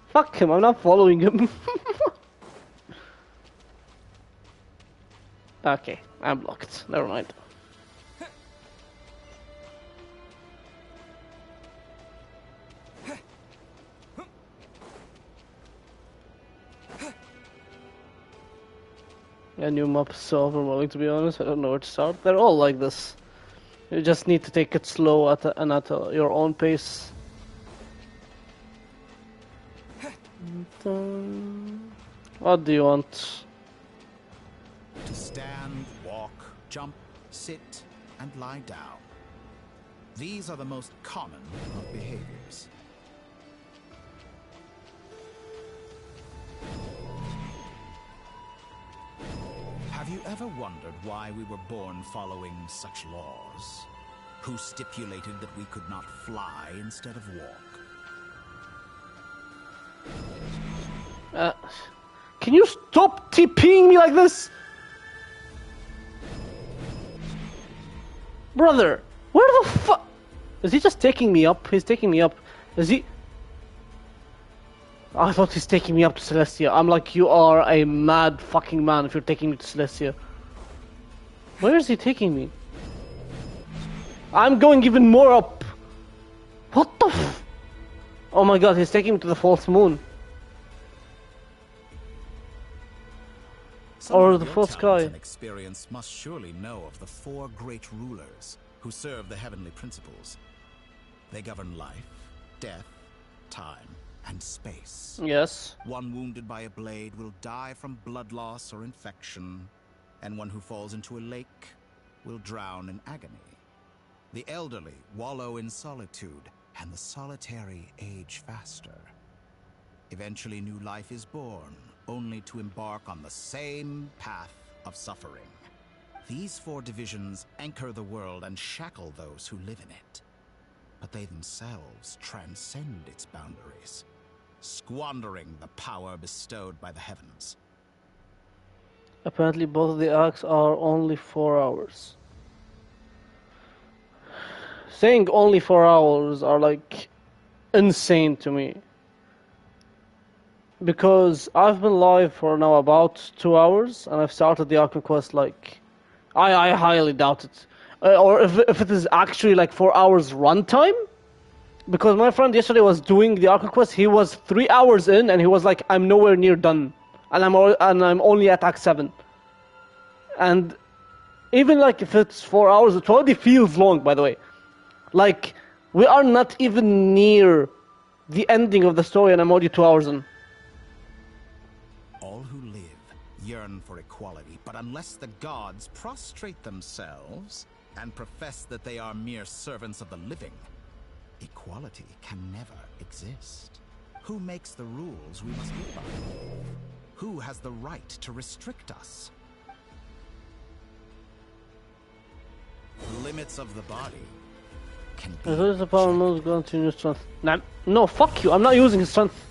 Fuck him, I'm not following him. Okay, I'm blocked. Never mind. Yeah, new map is so overwhelming, to be honest. I don't know where to start. They're all like this. You just need to take it slow at your own pace. What do you want? To stand, walk, jump, sit, and lie down. These are the most common of behaviors. Have you ever wondered why we were born following such laws? Who stipulated that we could not fly instead of walk? Can you stop TPing me like this? Brother, where the fuck? Is he just taking me up? He's taking me up. Is he? I thought he's taking me up to Celestia. I'm like, you are a mad fucking man if you're taking me to Celestia. Where is he taking me? I'm going even more up. What the f? Oh my god, he's taking me to the false moon. Or the false sky. Experience must surely know of the 4 great rulers who serve the heavenly principles. They govern life, death, time, and space. Yes. One wounded by a blade will die from blood loss or infection, and one who falls into a lake will drown in agony. The elderly wallow in solitude, and the solitary age faster. Eventually new life is born, only to embark on the same path of suffering. These 4 divisions anchor the world and shackle those who live in it. But they themselves transcend its boundaries, squandering the power bestowed by the heavens. Apparently both of the arcs are only 4 hours. Saying only 4 hours are like insane to me. Because I've been live for now about 2 hours and I've started the Archon quest like... I highly doubt it. Or if it is actually like 4 hours runtime. Because my friend yesterday was doing the Archon quest, he was 3 hours in and he was like, I'm nowhere near done. And I'm only at Act 7. And even like if it's 4 hours, it already feels long, by the way. Like, we are not even near the ending of the story and I'm already 2 hours in. All who live yearn for equality, but unless the gods prostrate themselves and profess that they are mere servants of the living, equality can never exist. Who makes the rules we must live by? Who has the right to restrict us? The limits of the body can be... As the power moves, go into new strength. Nah, no, fuck you, I'm not using his strength.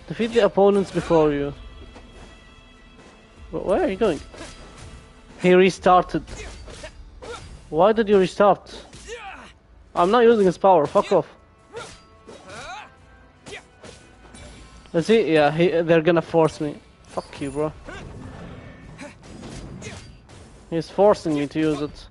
Defeat the opponents before you. Where are you going? He restarted. Why did you restart? I'm not using his power, fuck off. Is he? Yeah, they're gonna force me. Fuck you, bro. He's forcing me to use it.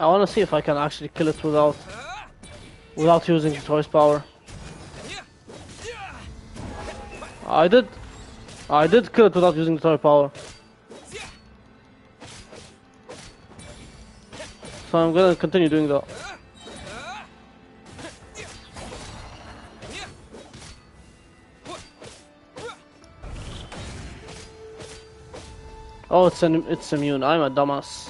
I want to see if I can actually kill it without using choice power. I did kill it without using the toy power. So I'm gonna continue doing that. Oh, it's immune. I'm a dumbass.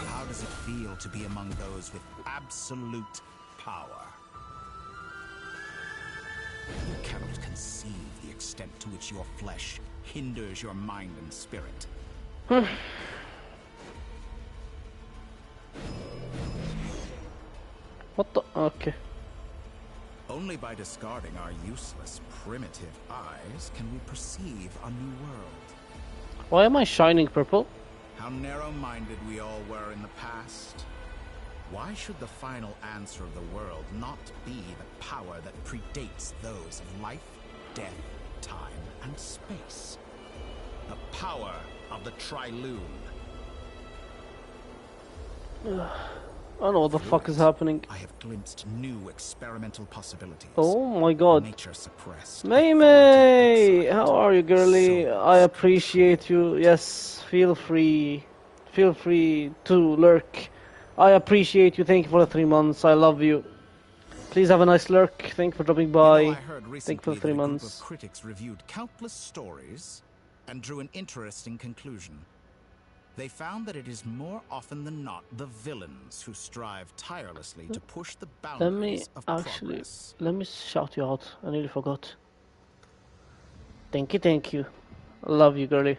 How does it feel to be among those with absolute power? You cannot conceive the extent to which your flesh hinders your mind and spirit. What the? Okay. Only by discarding our useless, primitive eyes can we perceive a new world. Why am I shining purple? How narrow-minded we all were in the past. Why should the final answer of the world not be the power that predates those of life, death, time, and space? The power of the Triloon. I don't know what the fuck is happening. I have glimpsed new experimental possibilities. Oh my god. Nature suppressed. May, how are you, girly? I appreciate you. Yes, feel free. Feel free to lurk. I appreciate you. Thank you for the 3 months. I love you. Please have a nice lurk. Thank you for dropping by. Thank you for the 3 months. A group of critics reviewed countless stories and drew an interesting conclusion. They found that it is more often than not the villains who strive tirelessly to push the boundaries of progress. Let me shout you out. I nearly forgot. Thank you. I love you, girly.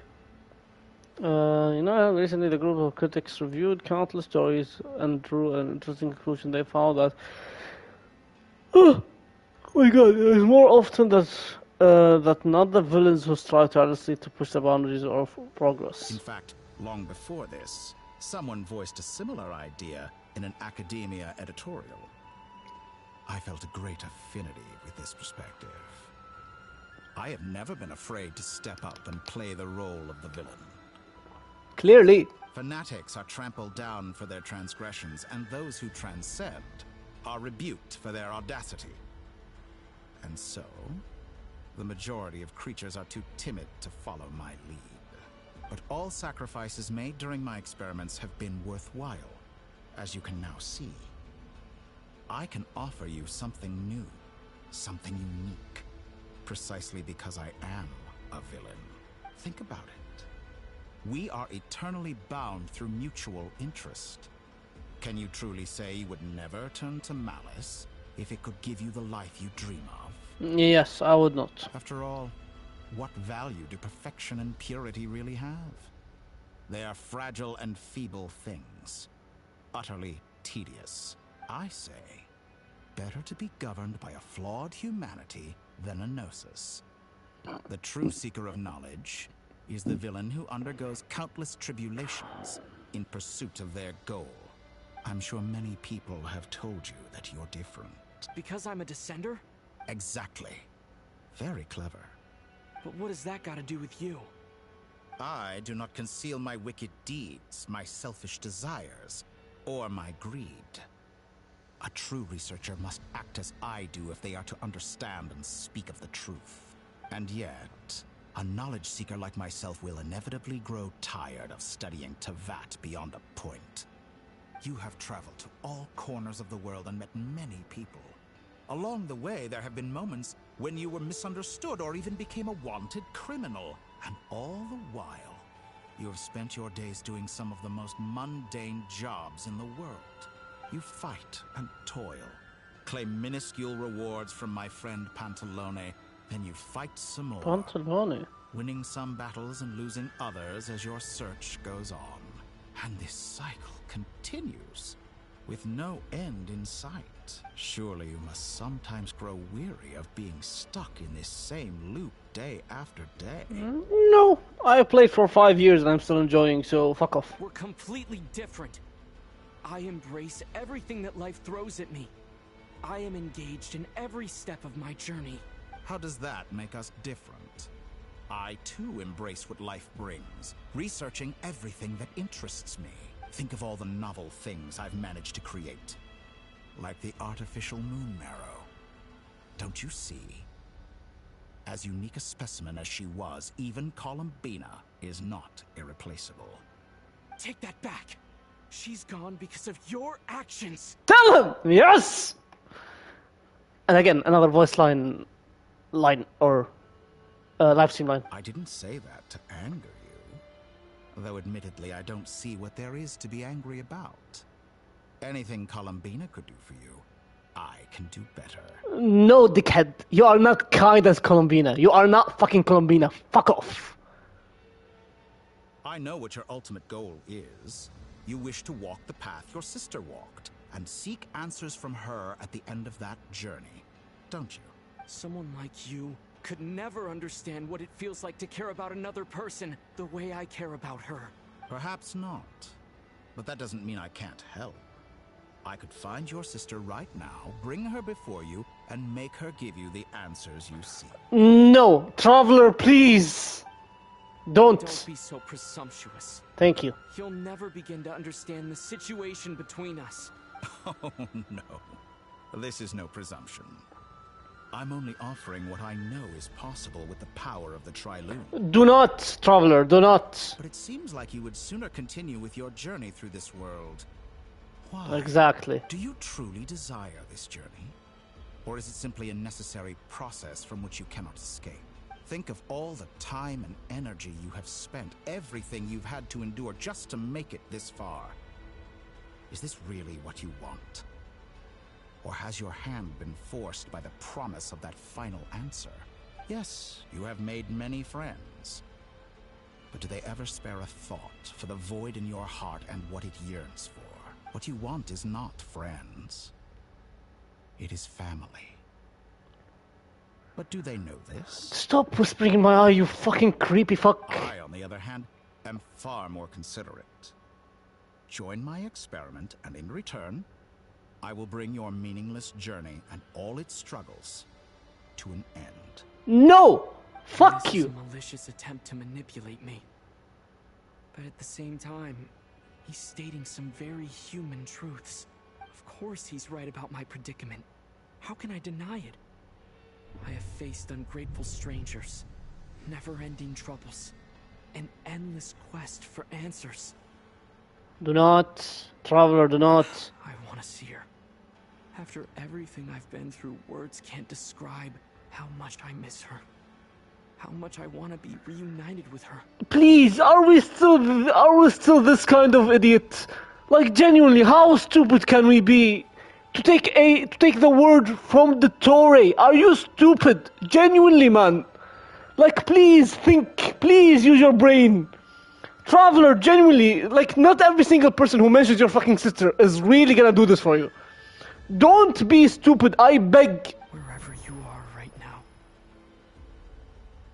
Recently the group of critics reviewed countless stories and drew an interesting conclusion. They found that, oh my god, it is more often that not the villains who strive tirelessly to push the boundaries of progress. In fact, long before this, someone voiced a similar idea in an academia editorial. I felt a great affinity with this perspective. I have never been afraid to step up and play the role of the villain. Clearly. Fanatics are trampled down for their transgressions, and those who transcend are rebuked for their audacity. And so, the majority of creatures are too timid to follow my lead. But all sacrifices made during my experiments have been worthwhile, as you can now see. I can offer you something new, something unique, precisely because I am a villain. Think about it. We are eternally bound through mutual interest. Can you truly say you would never turn to malice if it could give you the life you dream of? Yes, I would not. After all, what value do perfection and purity really have? They are fragile and feeble things, utterly tedious. I say, better to be governed by a flawed humanity than a gnosis. The true seeker of knowledge is the villain who undergoes countless tribulations in pursuit of their goal. I'm sure many people have told you that you're different. Because I'm a descender? Exactly. Very clever. But what has that got to do with you? I do not conceal my wicked deeds, my selfish desires, or my greed. A true researcher must act as I do if they are to understand and speak of the truth. And yet, a knowledge seeker like myself will inevitably grow tired of studying Tevat beyond a point. You have traveled to all corners of the world and met many people. Along the way, there have been moments when you were misunderstood or even became a wanted criminal. And all the while, you have spent your days doing some of the most mundane jobs in the world. You fight and toil, claim minuscule rewards from my friend Pantalone, then you fight some more. Pantalone? Winning some battles and losing others as your search goes on. And this cycle continues, with no end in sight. Surely you must sometimes grow weary of being stuck in this same loop day after day. No, I played for 5 years and I'm still enjoying, so fuck off. We're completely different. I embrace everything that life throws at me. I am engaged in every step of my journey. How does that make us different? I too embrace what life brings, researching everything that interests me. Think of all the novel things I've managed to create. Like the artificial moon marrow. Don't you see? As unique a specimen as she was, even Columbina is not irreplaceable. Take that back. She's gone because of your actions. Tell him! Yes! And again, another voice line or live stream line. I didn't say that to anger you. Though admittedly, I don't see what there is to be angry about. Anything Columbina could do for you, I can do better. No, dickhead. You are not kind as Columbina. You are not fucking Columbina. Fuck off. I know what your ultimate goal is. You wish to walk the path your sister walked, and seek answers from her at the end of that journey, don't you? Someone like you could never understand what it feels like to care about another person the way I care about her. Perhaps not. But that doesn't mean I can't help. I could find your sister right now, bring her before you, and make her give you the answers you seek. No, Traveler, please. Don't be so presumptuous. Thank you. You'll never begin to understand the situation between us. Oh, no. This is no presumption. I'm only offering what I know is possible with the power of the Trilune. Do not, Traveler, do not. But it seems like you would sooner continue with your journey through this world. Why? Exactly. Do you truly desire this journey? Or is it simply a necessary process from which you cannot escape? Think of all the time and energy you have spent, everything you've had to endure just to make it this far. Is this really what you want? Or has your hand been forced by the promise of that final answer? Yes, you have made many friends. But do they ever spare a thought for the void in your heart and what it yearns for? What you want is not friends. It is family. But do they know this? Stop whispering in my eye, you fucking creepy fuck. I, on the other hand, am far more considerate. Join my experiment, and in return, I will bring your meaningless journey and all its struggles to an end. No! Fuck this you! Is a malicious attempt to manipulate me. But at the same time, he's stating some very human truths. Of course he's right about my predicament. How can I deny it? I have faced ungrateful strangers, never-ending troubles, an endless quest for answers. Do not, Traveler, do not. I want to see her. After everything I've been through, words can't describe how much I miss her. How much I want to be reunited with her. Please, are we still this kind of idiot? Like, genuinely, how stupid can we be? To take the word from the Dottore. Are you stupid? Genuinely, man. Like, please think. Please use your brain. Traveler, genuinely, like, not every single person who mentions your fucking sister is really gonna do this for you. Don't be stupid, I beg. Wherever you are right now,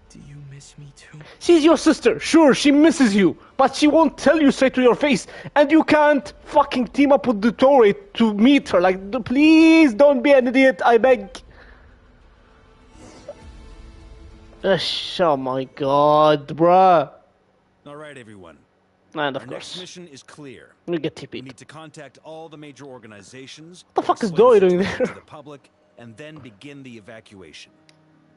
do you miss me too? She's your sister, sure, she misses you, but she won't tell you straight to your face, and you can't fucking team up with Dottore to meet her. Like, please don't be an idiot, I beg. Oh my god, bruh. Alright, everyone. And of Our course. next mission is clear. We get TP'd. We need to contact all the major organizations. What the fuck is explain Dottore the doing situation there? to the public, and then begin the evacuation.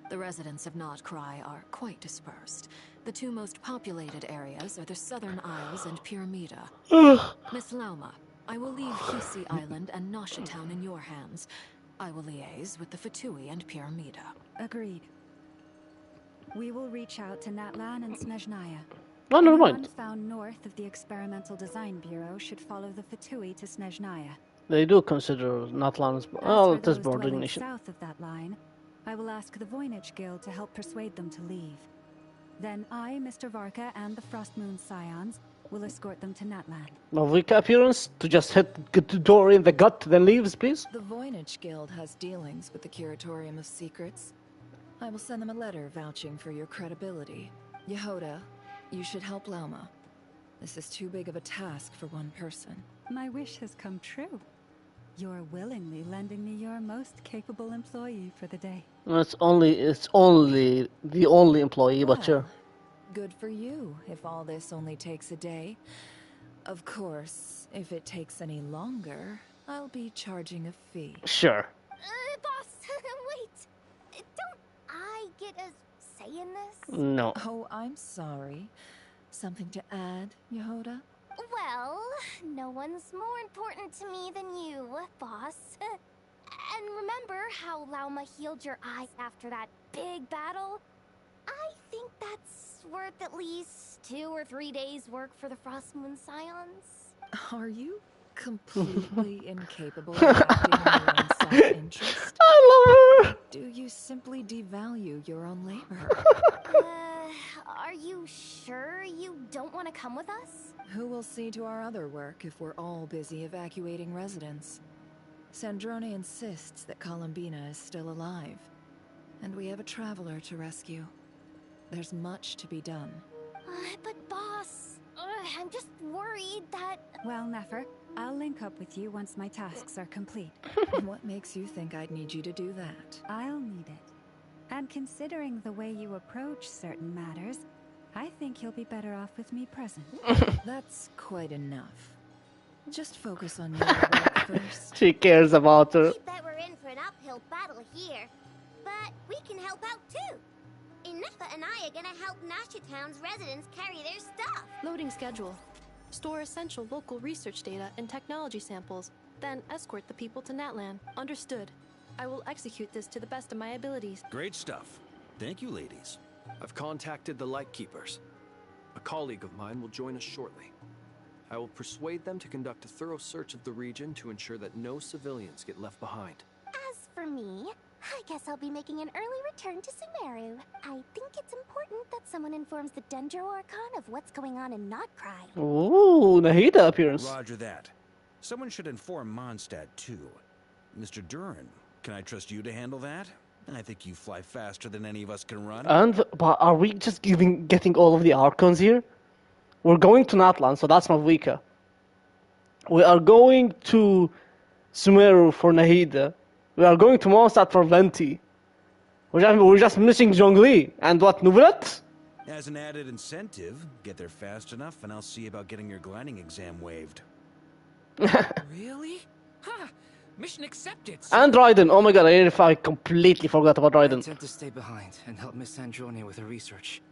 The residents of Not Cry are quite dispersed. The two most populated areas are the Southern Isles and Pyramida. Miss Lauma, I will leave Hisi Island and Nosha Town in your hands. I will liaise with the Fatui and Pyramida. Agreed. We will reach out to Natlan and Snezhnaya. No, never Anyone mind. found north of the Experimental Design Bureau should follow the Fatui to Snezhnaya. They do consider Natlan as well, it is bordering nation. South of that line, I will ask the Voynich Guild to help persuade them to leave. Then I, Mr. Varka, and the Frostmoon Scions will escort them to Natlan. Novika appearance to just hit Dottore in the gut, then leaves, please. The Voynich Guild has dealings with the Curatorium of Secrets. I will send them a letter vouching for your credibility. Yehoda, you should help Lauma. This is too big of a task for one person. My wish has come true. You're willingly lending me your most capable employee for the day. It's only the only employee, but sure. Good for you, if all this only takes a day. Of course, if it takes any longer, I'll be charging a fee. Sure. Boss, wait. Don't I get a say in this? No. Oh, I'm sorry. Something to add, Yehoda? Well, no one's more important to me than you, boss. And remember how Lauma healed your eyes after that big battle? I think that's worth at least 2 or 3 days' work for the Frost Moon Scions. Are you completely incapable of acting in your own self-interest? I love her! Do you simply devalue your own labor? Are you sure you don't want to come with us? Who will see to our other work if we're all busy evacuating residents? Sandrone insists that Columbina is still alive, and we have a traveler to rescue. There's much to be done. But boss, I'm just worried that... Well, Nefer, I'll link up with you once my tasks are complete. What makes you think I'd need you to do that? I'll need it. And considering the way you approach certain matters, I think you'll be better off with me present. That's quite enough. Just focus on your work first. She cares about her. I bet we're in for an uphill battle here. But we can help out too. Inefa and I are gonna help Nasha Town's residents carry their stuff. Loading schedule. Store essential local research data and technology samples, then escort the people to Natlan. Understood. I will execute this to the best of my abilities. Great stuff. Thank you, ladies. I've contacted the Lightkeepers. A colleague of mine will join us shortly. I will persuade them to conduct a thorough search of the region to ensure that no civilians get left behind. As for me, I guess I'll be making an early return to Sumeru. I think it's important that someone informs the Dendro Archon of what's going on in Notcry. Ooh, Nahida appearance. Roger that. Someone should inform Mondstadt, too. Mr. Durin, can I trust you to handle that? I think you fly faster than any of us can run. But are we just getting all of the Archons here? We're going to Natlan, so that's not Vika. We are going to Sumeru for Nahida. We are going to Mondstadt for Venti. We're just missing Zhongli. And what, Nuvelet? As an added incentive, get there fast enough and I'll see about getting your gliding exam waived. Really? Ha! Mission accepted. And Raiden. Oh my god, I completely forgot about Raiden. I intend to stay behind and help Miss Sandrone with her research.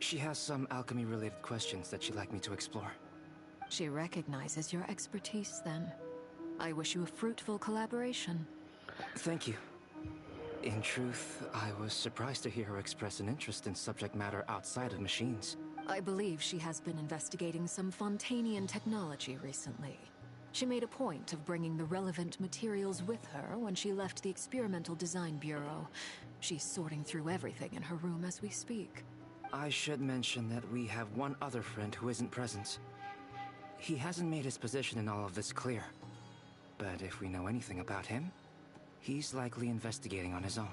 She has some alchemy-related questions that she'd like me to explore. She recognizes your expertise, then. I wish you a fruitful collaboration. Thank you. In truth, I was surprised to hear her express an interest in subject matter outside of machines. I believe she has been investigating some Fontanian technology recently. She made a point of bringing the relevant materials with her when she left the Experimental Design Bureau. She's sorting through everything in her room as we speak. I should mention that we have one other friend who isn't present. He hasn't made his position in all of this clear. But if we know anything about him, he's likely investigating on his own.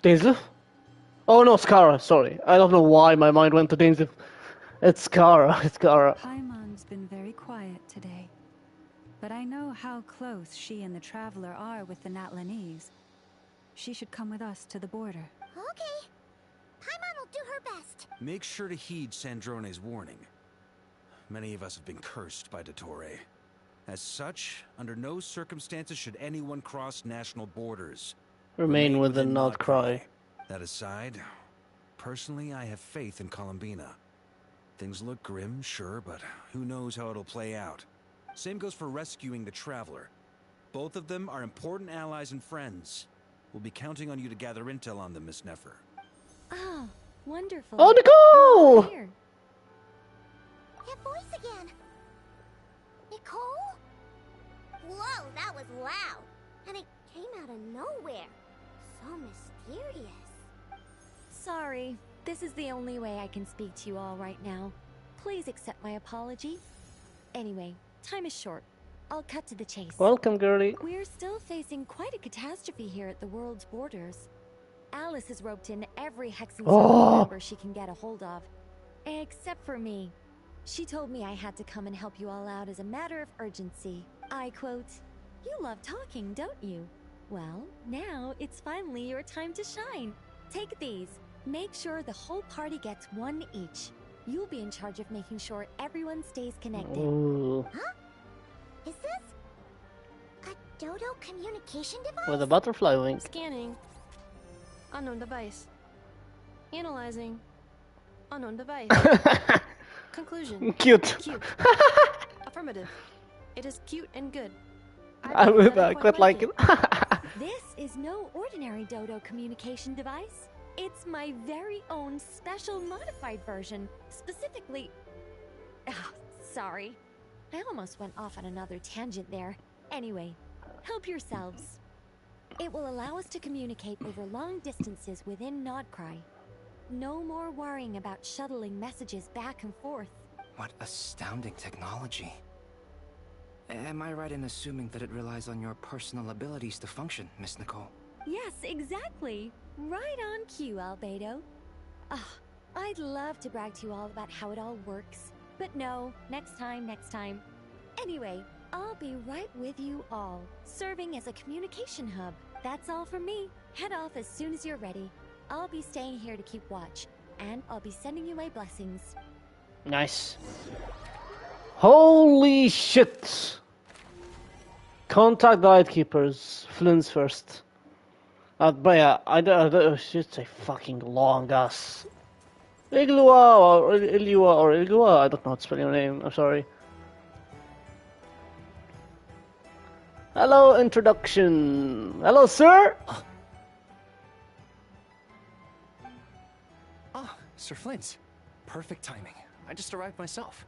Dainsleif? Oh no, Skara, sorry. I don't know why my mind went to Dainsleif. It's Skara, it's Skara. Paimon's been very quiet today. But I know how close she and the Traveler are with the Natlanese. She should come with us to the border. Okay. Paimon will do her best. Make sure to heed Sandrone's warning. Many of us have been cursed by Dottore. As such, under no circumstances should anyone cross national borders. Remain within Notcry. That aside, personally I have faith in Columbina. Things look grim, sure, but who knows how it'll play out. Same goes for rescuing the Traveler. Both of them are important allies and friends. We'll be counting on you to gather intel on them, Miss Nefer. Oh, wonderful. Oh, Nicole! Here. That voice again. Nicole? Whoa, that was loud. And it came out of nowhere. So mysterious. Sorry, this is the only way I can speak to you all right now. Please accept my apology. Anyway, time is short. I'll cut to the chase. Welcome, girlie. We're still facing quite a catastrophe here at the world's borders. Alice has roped in every Hexing member she can get a hold of. Except for me. She told me I had to come and help you all out as a matter of urgency. I quote, You love talking, don't you? Well, now it's finally your time to shine. Take these. Make sure the whole party gets one each. You'll be in charge of making sure everyone stays connected. Ooh. Huh? Is this a Dodo communication device? With a butterfly wing. Scanning. Unknown device. Analyzing. Unknown device. Conclusion. Cute. Cute. Affirmative. It is cute and good. I quite like it. This is no ordinary Dodo communication device. It's my very own special modified version. Specifically... sorry. I almost went off on another tangent there. Anyway, help yourselves. It will allow us to communicate over long distances within Nodcry. No more worrying about shuttling messages back and forth. What astounding technology. Am I right in assuming that it relies on your personal abilities to function, Miss Nicole? Yes, exactly. Right on cue, Albedo. I'd love to brag to you all about how it all works. But no, next time. Anyway, I'll be right with you all, serving as a communication hub. That's all from me. Head off as soon as you're ready. I'll be staying here to keep watch, and I'll be sending you my blessings. Nice. Holy shit! Contact the Lightkeepers. Flynn's first. But yeah, it's a fucking long ass. Iglua or Ilua. I don't know how to spell your name. I'm sorry. Hello, introduction. Hello, sir. Ah, Sir Flint. Perfect timing. I just arrived myself.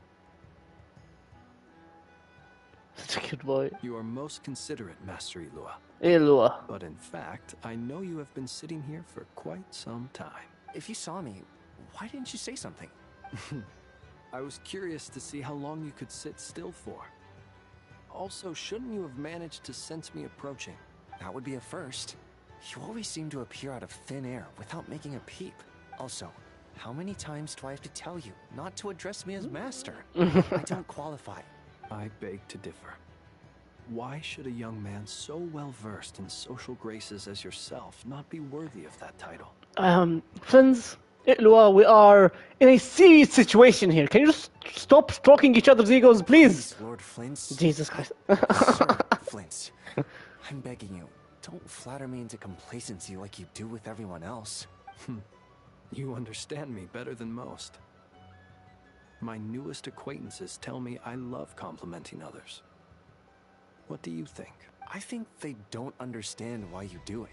Such a cute boy. You are most considerate, Master Ilua. Ilua. But in fact, I know you have been sitting here for quite some time. If you saw me, why didn't you say something? I was curious to see how long you could sit still for. Also, shouldn't you have managed to sense me approaching? That would be a first. You always seem to appear out of thin air without making a peep. Also, how many times do I have to tell you not to address me as master? I don't qualify. I beg to differ. Why should a young man so well versed in social graces as yourself not be worthy of that title? Friends, Ilua, we are in a serious situation here. Can you just stop stroking each other's egos, please? Lord Flint's. Jesus Christ. Sir Flint's. I'm begging you, don't flatter me into complacency like you do with everyone else. You understand me better than most. My newest acquaintances tell me I love complimenting others. What do you think? I think they don't understand why you do it.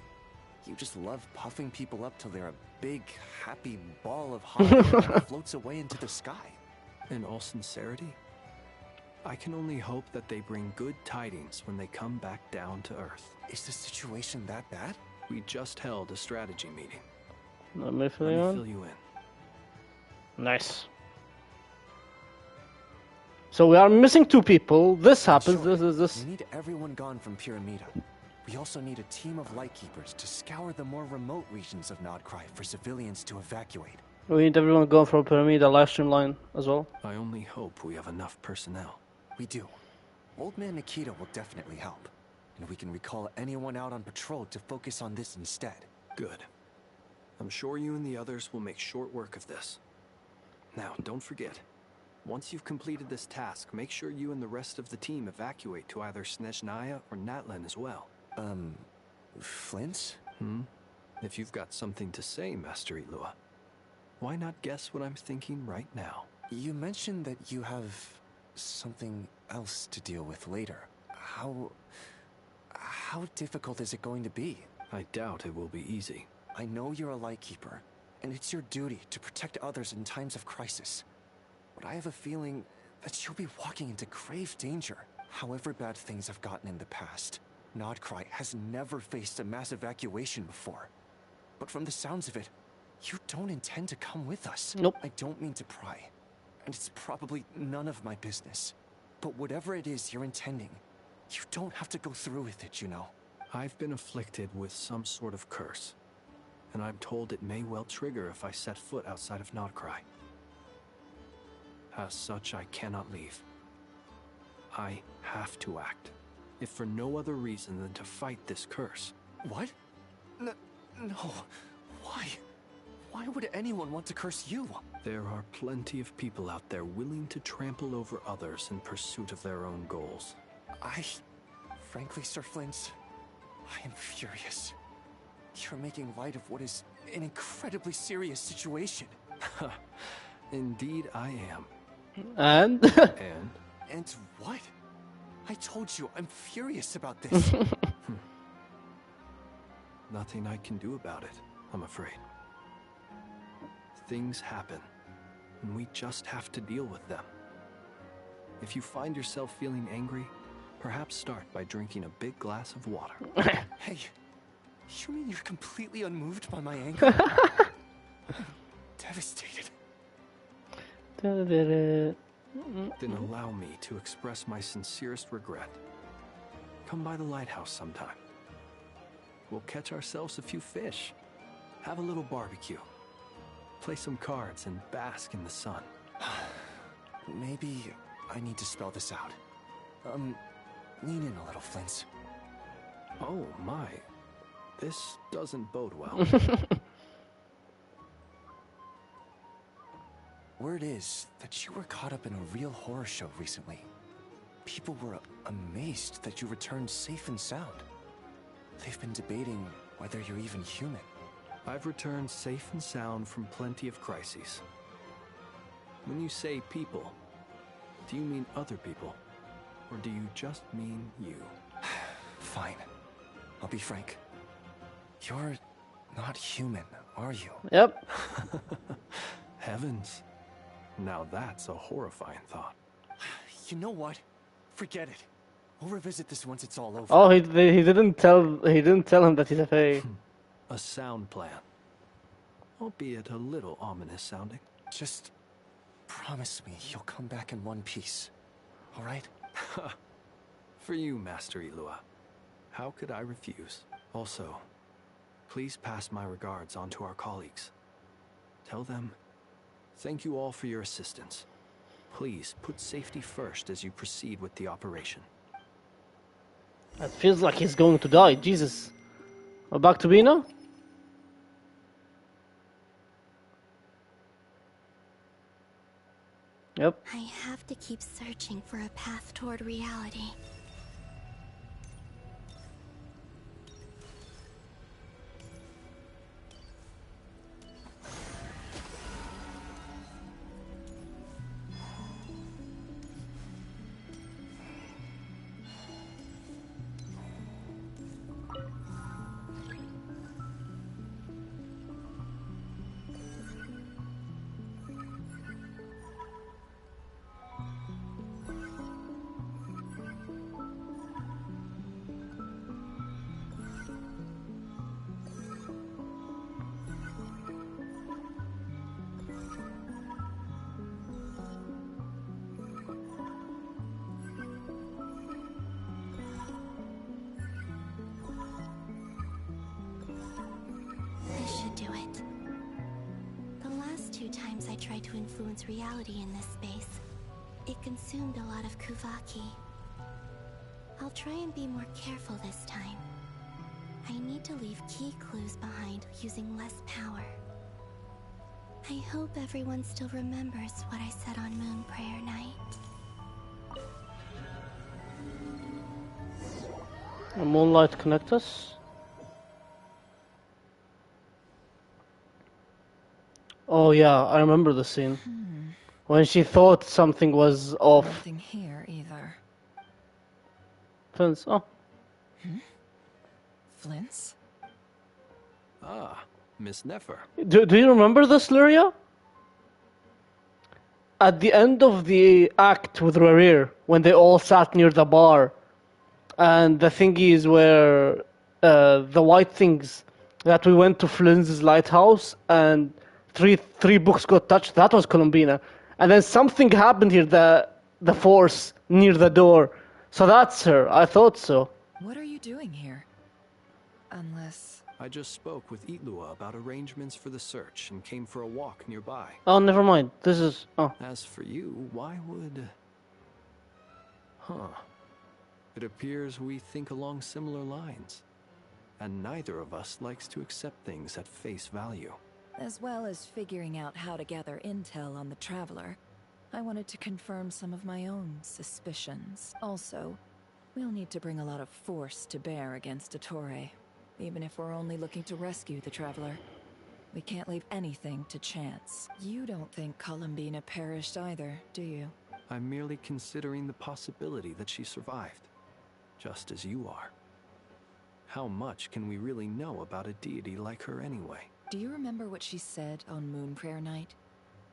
You just love puffing people up till they're a big, happy ball of hot air that floats away into the sky. In all sincerity, I can only hope that they bring good tidings when they come back down to Earth. Is the situation that bad? We just held a strategy meeting. Let me fill you in. Nice. So we are missing 2 people. This happens. This. We need everyone gone from Pyramida. We also need a team of Lightkeepers to scour the more remote regions of Nodcry for civilians to evacuate. We need everyone gone from Pyramida live stream line as well. I only hope we have enough personnel. We do. Old Man Nikita will definitely help. And we can recall anyone out on patrol to focus on this instead. Good. I'm sure you and the others will make short work of this. Now, don't forget. Once you've completed this task, make sure you and the rest of the team evacuate to either Snezhnaya or Natlan as well. Flint's? If you've got something to say, Master Ilua, why not guess what I'm thinking right now? You mentioned that you have something else to deal with later. How difficult is it going to be? I doubt it will be easy. I know you're a Lightkeeper, and it's your duty to protect others in times of crisis. But I have a feeling that you'll be walking into grave danger. However bad things have gotten in the past, Nodcry has never faced a mass evacuation before. But from the sounds of it, you don't intend to come with us. Nope. I don't mean to pry, and it's probably none of my business. But whatever it is you're intending, you don't have to go through with it, you know. I've been afflicted with some sort of curse, and I'm told it may well trigger if I set foot outside of Nodcry. As such, I cannot leave. I have to act. if for no other reason than to fight this curse. What? No. Why? Why would anyone want to curse you? There are plenty of people out there willing to trample over others in pursuit of their own goals. Frankly, Sir Flint, I am furious. You're making light of what is an incredibly serious situation. Indeed I am. And? And what? I told you, I'm furious about this. Nothing I can do about it, I'm afraid. Things happen, and we just have to deal with them. If you find yourself feeling angry, perhaps start by drinking a big glass of water. Hey, you mean you're completely unmoved by my anger? I'm devastated. Then allow me to express my sincerest regret. Come by the lighthouse sometime. We'll catch ourselves a few fish, have a little barbecue, play some cards, and bask in the sun. Maybe I need to spell this out. Lean in a little, Flint. Oh my, this doesn't bode well. Word is that you were caught up in a real horror show recently. People were amazed that you returned safe and sound. They've been debating whether you're even human. I've returned safe and sound from plenty of crises. When you say people, do you mean other people? Or do you just mean you? Fine. I'll be frank. You're not human, are you? Yep. Heavens. Now that's a horrifying thought. You know what? Forget it. We'll revisit this once it's all over. Oh, he didn't tell him that he's a fae. A sound plan. Albeit a little ominous sounding. Just promise me you'll come back in one piece. All right? For you, Master Ilua. How could I refuse? Also, please pass my regards on to our colleagues. Tell them, thank you all for your assistance. Please put safety first as you proceed with the operation. It feels like he's going to die. Jesus. We're back to B now? Yep. I have to keep searching for a path toward reality. To influence reality in this space. It consumed a lot of Kuvaki. I'll try and be more careful this time. I need to leave key clues behind using less power. I hope everyone still remembers what I said on Moon Prayer Night. A moonlight connect us. Oh yeah, I remember the scene. When she thought something was off. Nothing here either. Fence. Oh. Flints? Ah, Miss Nefer. Do you remember this, Lyria? At the end of the act with Rarir, when they all sat near the bar, and the thingies were the white things that we went to Flynn's lighthouse, and three books got touched. That was Columbina. And then something happened here, the force near the door. So that's her. I thought so. What are you doing here? Unless... I just spoke with Ilua about arrangements for the search and came for a walk nearby. Oh, never mind. This is... Oh. As for you, why would... Huh. It appears we think along similar lines. And neither of us likes to accept things at face value. As well as figuring out how to gather intel on the Traveler, I wanted to confirm some of my own suspicions. Also, we'll need to bring a lot of force to bear against Dottore, even if we're only looking to rescue the Traveler. We can't leave anything to chance. You don't think Columbina perished either, do you? I'm merely considering the possibility that she survived, just as you are. How much can we really know about a deity like her anyway? Do you remember what she said on Moon Prayer Night?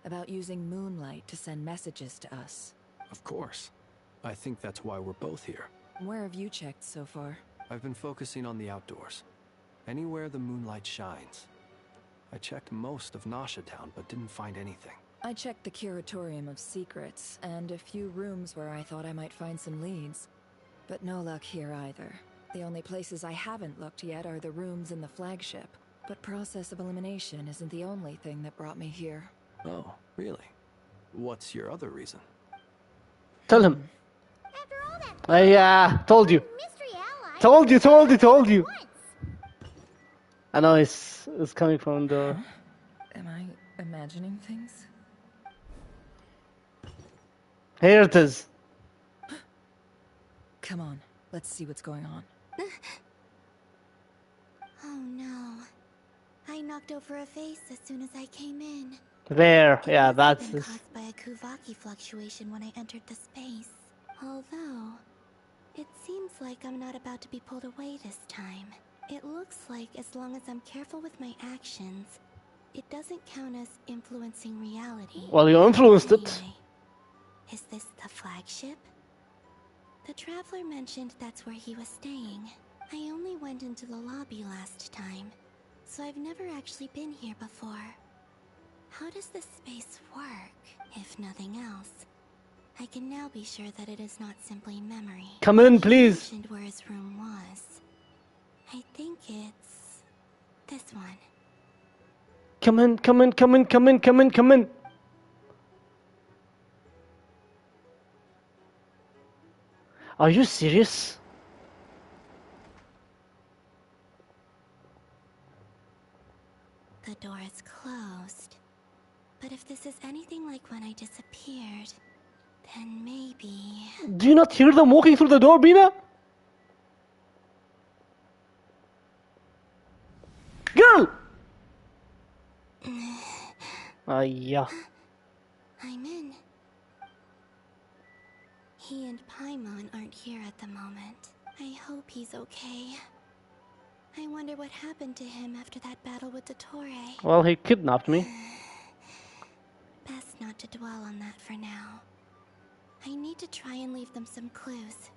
About using moonlight to send messages to us? Of course. I think that's why we're both here. Where have you checked so far? I've been focusing on the outdoors. Anywhere the moonlight shines. I checked most of Nasha Town, but didn't find anything. I checked the Curatorium of Secrets, and a few rooms where I thought I might find some leads. But no luck here either. The only places I haven't looked yet are the rooms in the flagship. But process of elimination isn't the only thing that brought me here. Oh, really? What's your other reason? Tell him. I told you. Told you. I know it's coming from the... Am I imagining things? Here it is. Come on, let's see what's going on. Oh no. I knocked over a vase as soon as I came in. There, yeah, that's this. Caused by a Kuvaki fluctuation when I entered the space. Although, it seems like I'm not about to be pulled away this time. It looks like as long as I'm careful with my actions, it doesn't count as influencing reality. Well, you influenced it. Is this the flagship? The Traveler mentioned that's where he was staying. I only went into the lobby last time, so I've never actually been here before. How does this space work? If nothing else, I can now be sure that it is not simply memory. Come in, please. He mentioned where his room was. I think it's this one. Come in. Are you serious? The door is closed. But if this is anything like when I disappeared, then maybe... Do you not hear them walking through the door, Bina? Girl! Yeah. I'm in. He and Paimon aren't here at the moment. I hope he's okay. I wonder what happened to him after that battle with Dottore. Well, he kidnapped me. Best not to dwell on that for now. I need to try and leave them some clues.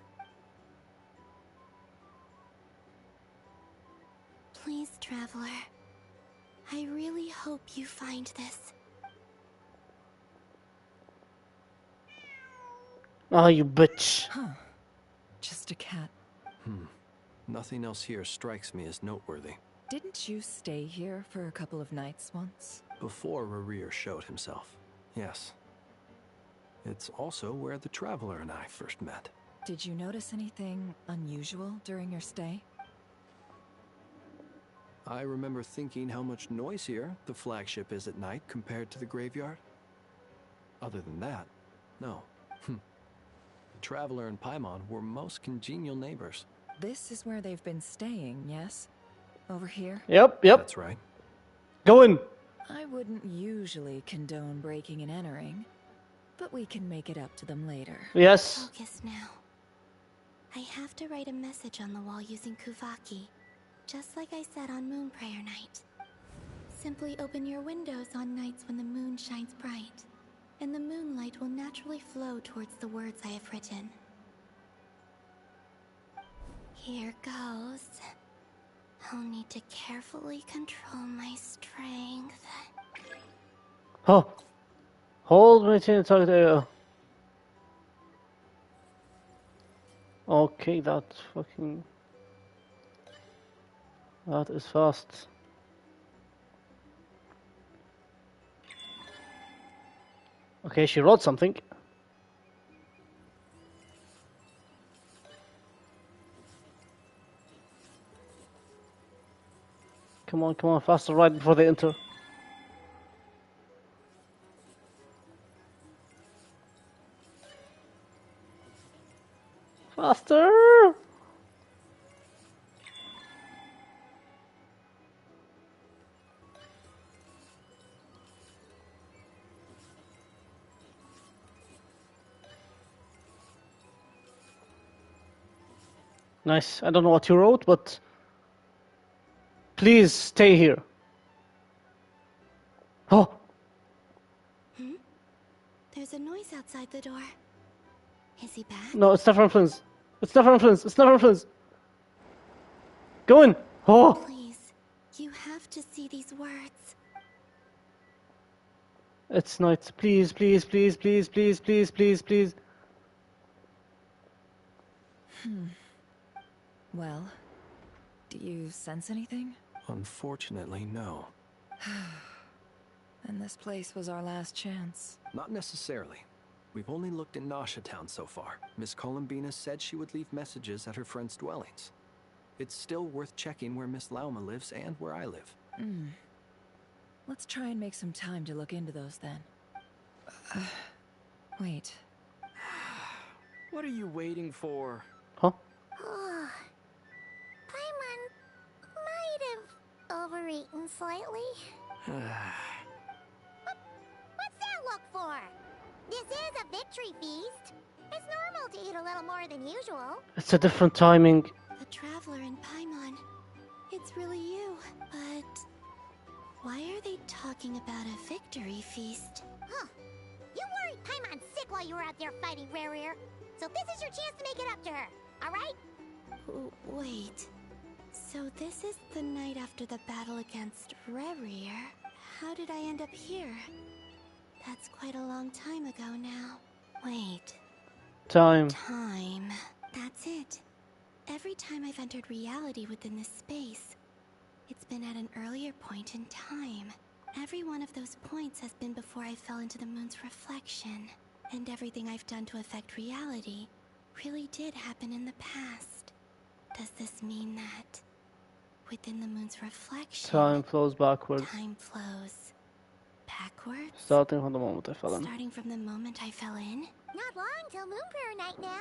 Please, Traveler. I really hope you find this. Oh, you bitch. Huh. Just a cat. Nothing else here strikes me as noteworthy. Didn't you stay here for a couple of nights once? Before Rarir showed himself, yes. It's also where the Traveler and I first met. Did you notice anything unusual during your stay? I remember thinking how much noisier the flagship is at night compared to the graveyard. Other than that, no. The Traveler and Paimon were most congenial neighbors. This is where they've been staying, yes? Over here? Yep. That's right. Go in. I wouldn't usually condone breaking and entering, but we can make it up to them later. Yes. Focus now. I have to write a message on the wall using Kuvaki, just like I said on Moon Prayer Night. Simply open your windows on nights when the moon shines bright, and the moonlight will naturally flow towards the words I have written. Here goes. I'll need to carefully control my strength. Oh. Hold my chin and talk to... Okay, that's fucking... That is fast. Okay, she wrote something. Come on, faster, right before they enter. Faster! Nice. I don't know what you wrote, but please stay here. Oh! There's a noise outside the door. Is he back? No, it's not from Flins. It's not from Flins. It's not from Flins. Go in. Oh! Please, you have to see these words. It's night. Please, please, please, please, please, please, please, please. Well, do you sense anything? Unfortunately, no. And this place was our last chance. Not necessarily. We've only looked in Nasha Town so far. Miss Columbina said she would leave messages at her friends' dwellings. It's still worth checking where Miss Lauma lives and where I live. Let's try and make some time to look into those then. Wait. What are you waiting for? Huh? Paimon might have overeaten slightly. What's that look for? This is a victory feast. It's normal to eat a little more than usual. It's a different timing. The Traveler in Paimon. It's really you. But why are they talking about a victory feast? Huh. You worried Paimon sick while you were out there fighting Rare. So this is your chance to make it up to her, alright? Wait. So this is the night after the battle against Rare. How did I end up here? That's quite a long time ago now. Wait. Time. That's it. Every time I've entered reality within this space, it's been at an earlier point in time. Every one of those points has been before I fell into the moon's reflection. And everything I've done to affect reality really did happen in the past. Does this mean that within the moon's reflection, Time flows backwards. time flows backwards? Starting from the moment I fell in. Starting from the moment I fell in? Not long till Moon Prayer Night now.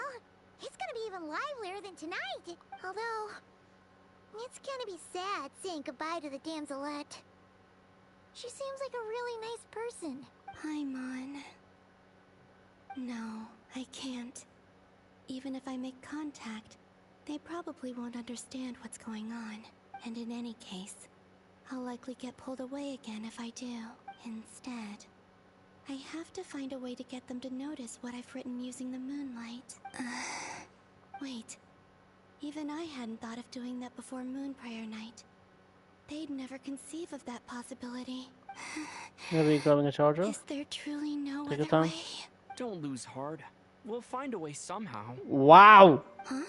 It's gonna be even livelier than tonight. Although, it's gonna be sad saying goodbye to the damselette. She seems like a really nice person. Paimon. No, I can't. Even if I make contact, they probably won't understand what's going on. And in any case, I'll likely get pulled away again if I do. Instead, I have to find a way to get them to notice what I've written using the moonlight. Wait. Even I hadn't thought of doing that before Moon Prayer Night. They'd never conceive of that possibility. Maybe grabbing a charger? Is there truly no Take your other time. way? Don't lose heart. We'll find a way somehow. Wow! Huh?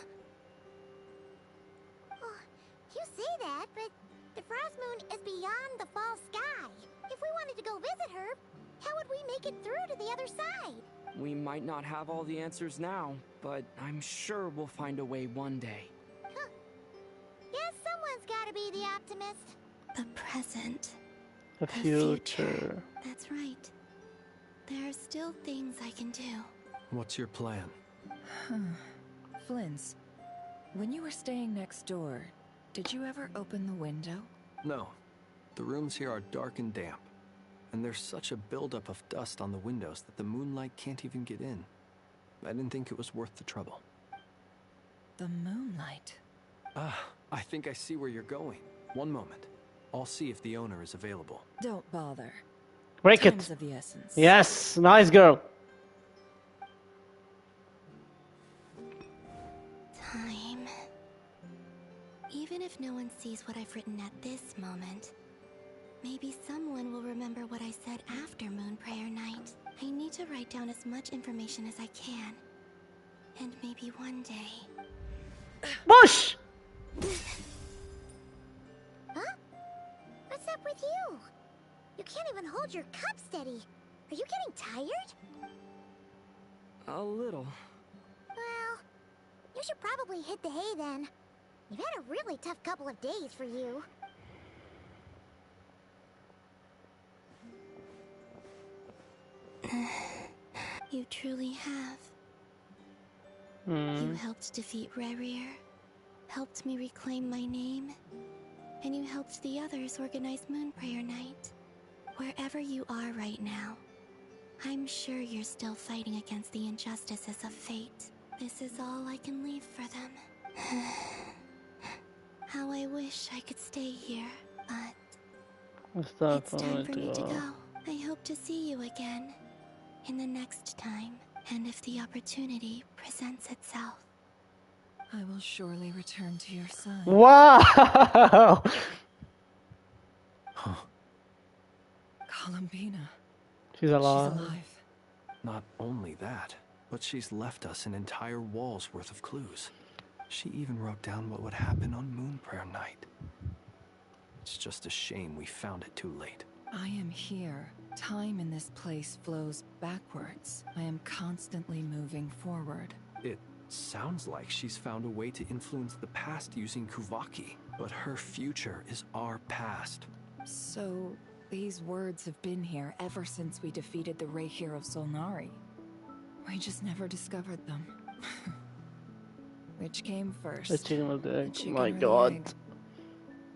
You say that, but the Frost Moon is beyond the fall sky. If we wanted to go visit her, how would we make it through to the other side? We might not have all the answers now, but I'm sure we'll find a way one day. Huh. Guess someone's gotta be the optimist. The present. The future. That's right. There are still things I can do. What's your plan? Flins, when you were staying next door, did you ever open the window? No. The rooms here are dark and damp. And there's such a buildup of dust on the windows that the moonlight can't even get in. I didn't think it was worth the trouble. The moonlight? I think I see where you're going. One moment. I'll see if the owner is available. Don't bother. Break Time's it. of the essence. Yes, nice girl. Time. Even if no one sees what I've written at this moment, maybe someone will remember what I said after Moon Prayer Night. I need to write down as much information as I can. And maybe one day... Bush! Huh? What's up with you? You can't even hold your cup steady. Are you getting tired? A little. Well, you should probably hit the hay then. You've had a really tough couple of days for you. You truly have. You helped defeat Rerir, helped me reclaim my name, and you helped the others organize Moonprayer Night. Wherever you are right now, I'm sure you're still fighting against the injustices of fate. This is all I can leave for them. How I wish I could stay here, but it's time for me to go. I hope to see you again in the next time, and if the opportunity presents itself. I will surely return to your side. Wow! Columbina. She's alive. She's alive. Not only that, but she's left us an entire wall's worth of clues. She even wrote down what would happen on Moonprayer Night. It's just a shame we found it too late. I am here. Time in this place flows backwards. I am constantly moving forward. It sounds like she's found a way to influence the past using Kuvaki, but her future is our past. So, these words have been here ever since we defeated the Reihir of Solnari. We just never discovered them. Which came first? The chicken or the egg? chicken My or the god. egg?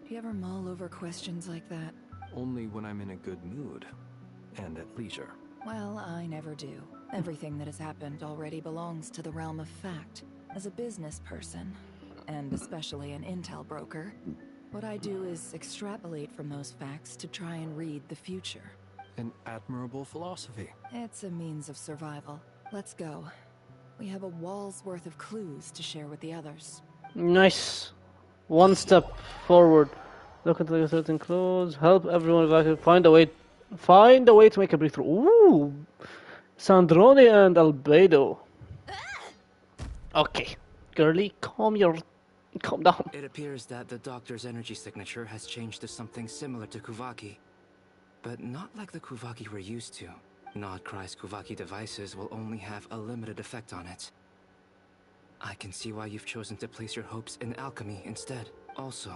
Do you ever mull over questions like that? Only when I'm in a good mood and at leisure. Well, I never do. Everything that has happened already belongs to the realm of fact. As a business person, and especially an intel broker, what I do is extrapolate from those facts to try and read the future. An admirable philosophy. It's a means of survival. Let's go. We have a wall's worth of clues to share with the others. Nice. One step forward. Look at the certain clues. Help everyone evacuate. Find a way to make a breakthrough. Ooh. Sandrone and Albedo. Okay. Girly, calm down. It appears that the Doctor's energy signature has changed to something similar to Kuvaki. But not like the Kuvaki we're used to. Nodcry's Kuvaki devices will only have a limited effect on it. I can see why you've chosen to place your hopes in alchemy instead. Also,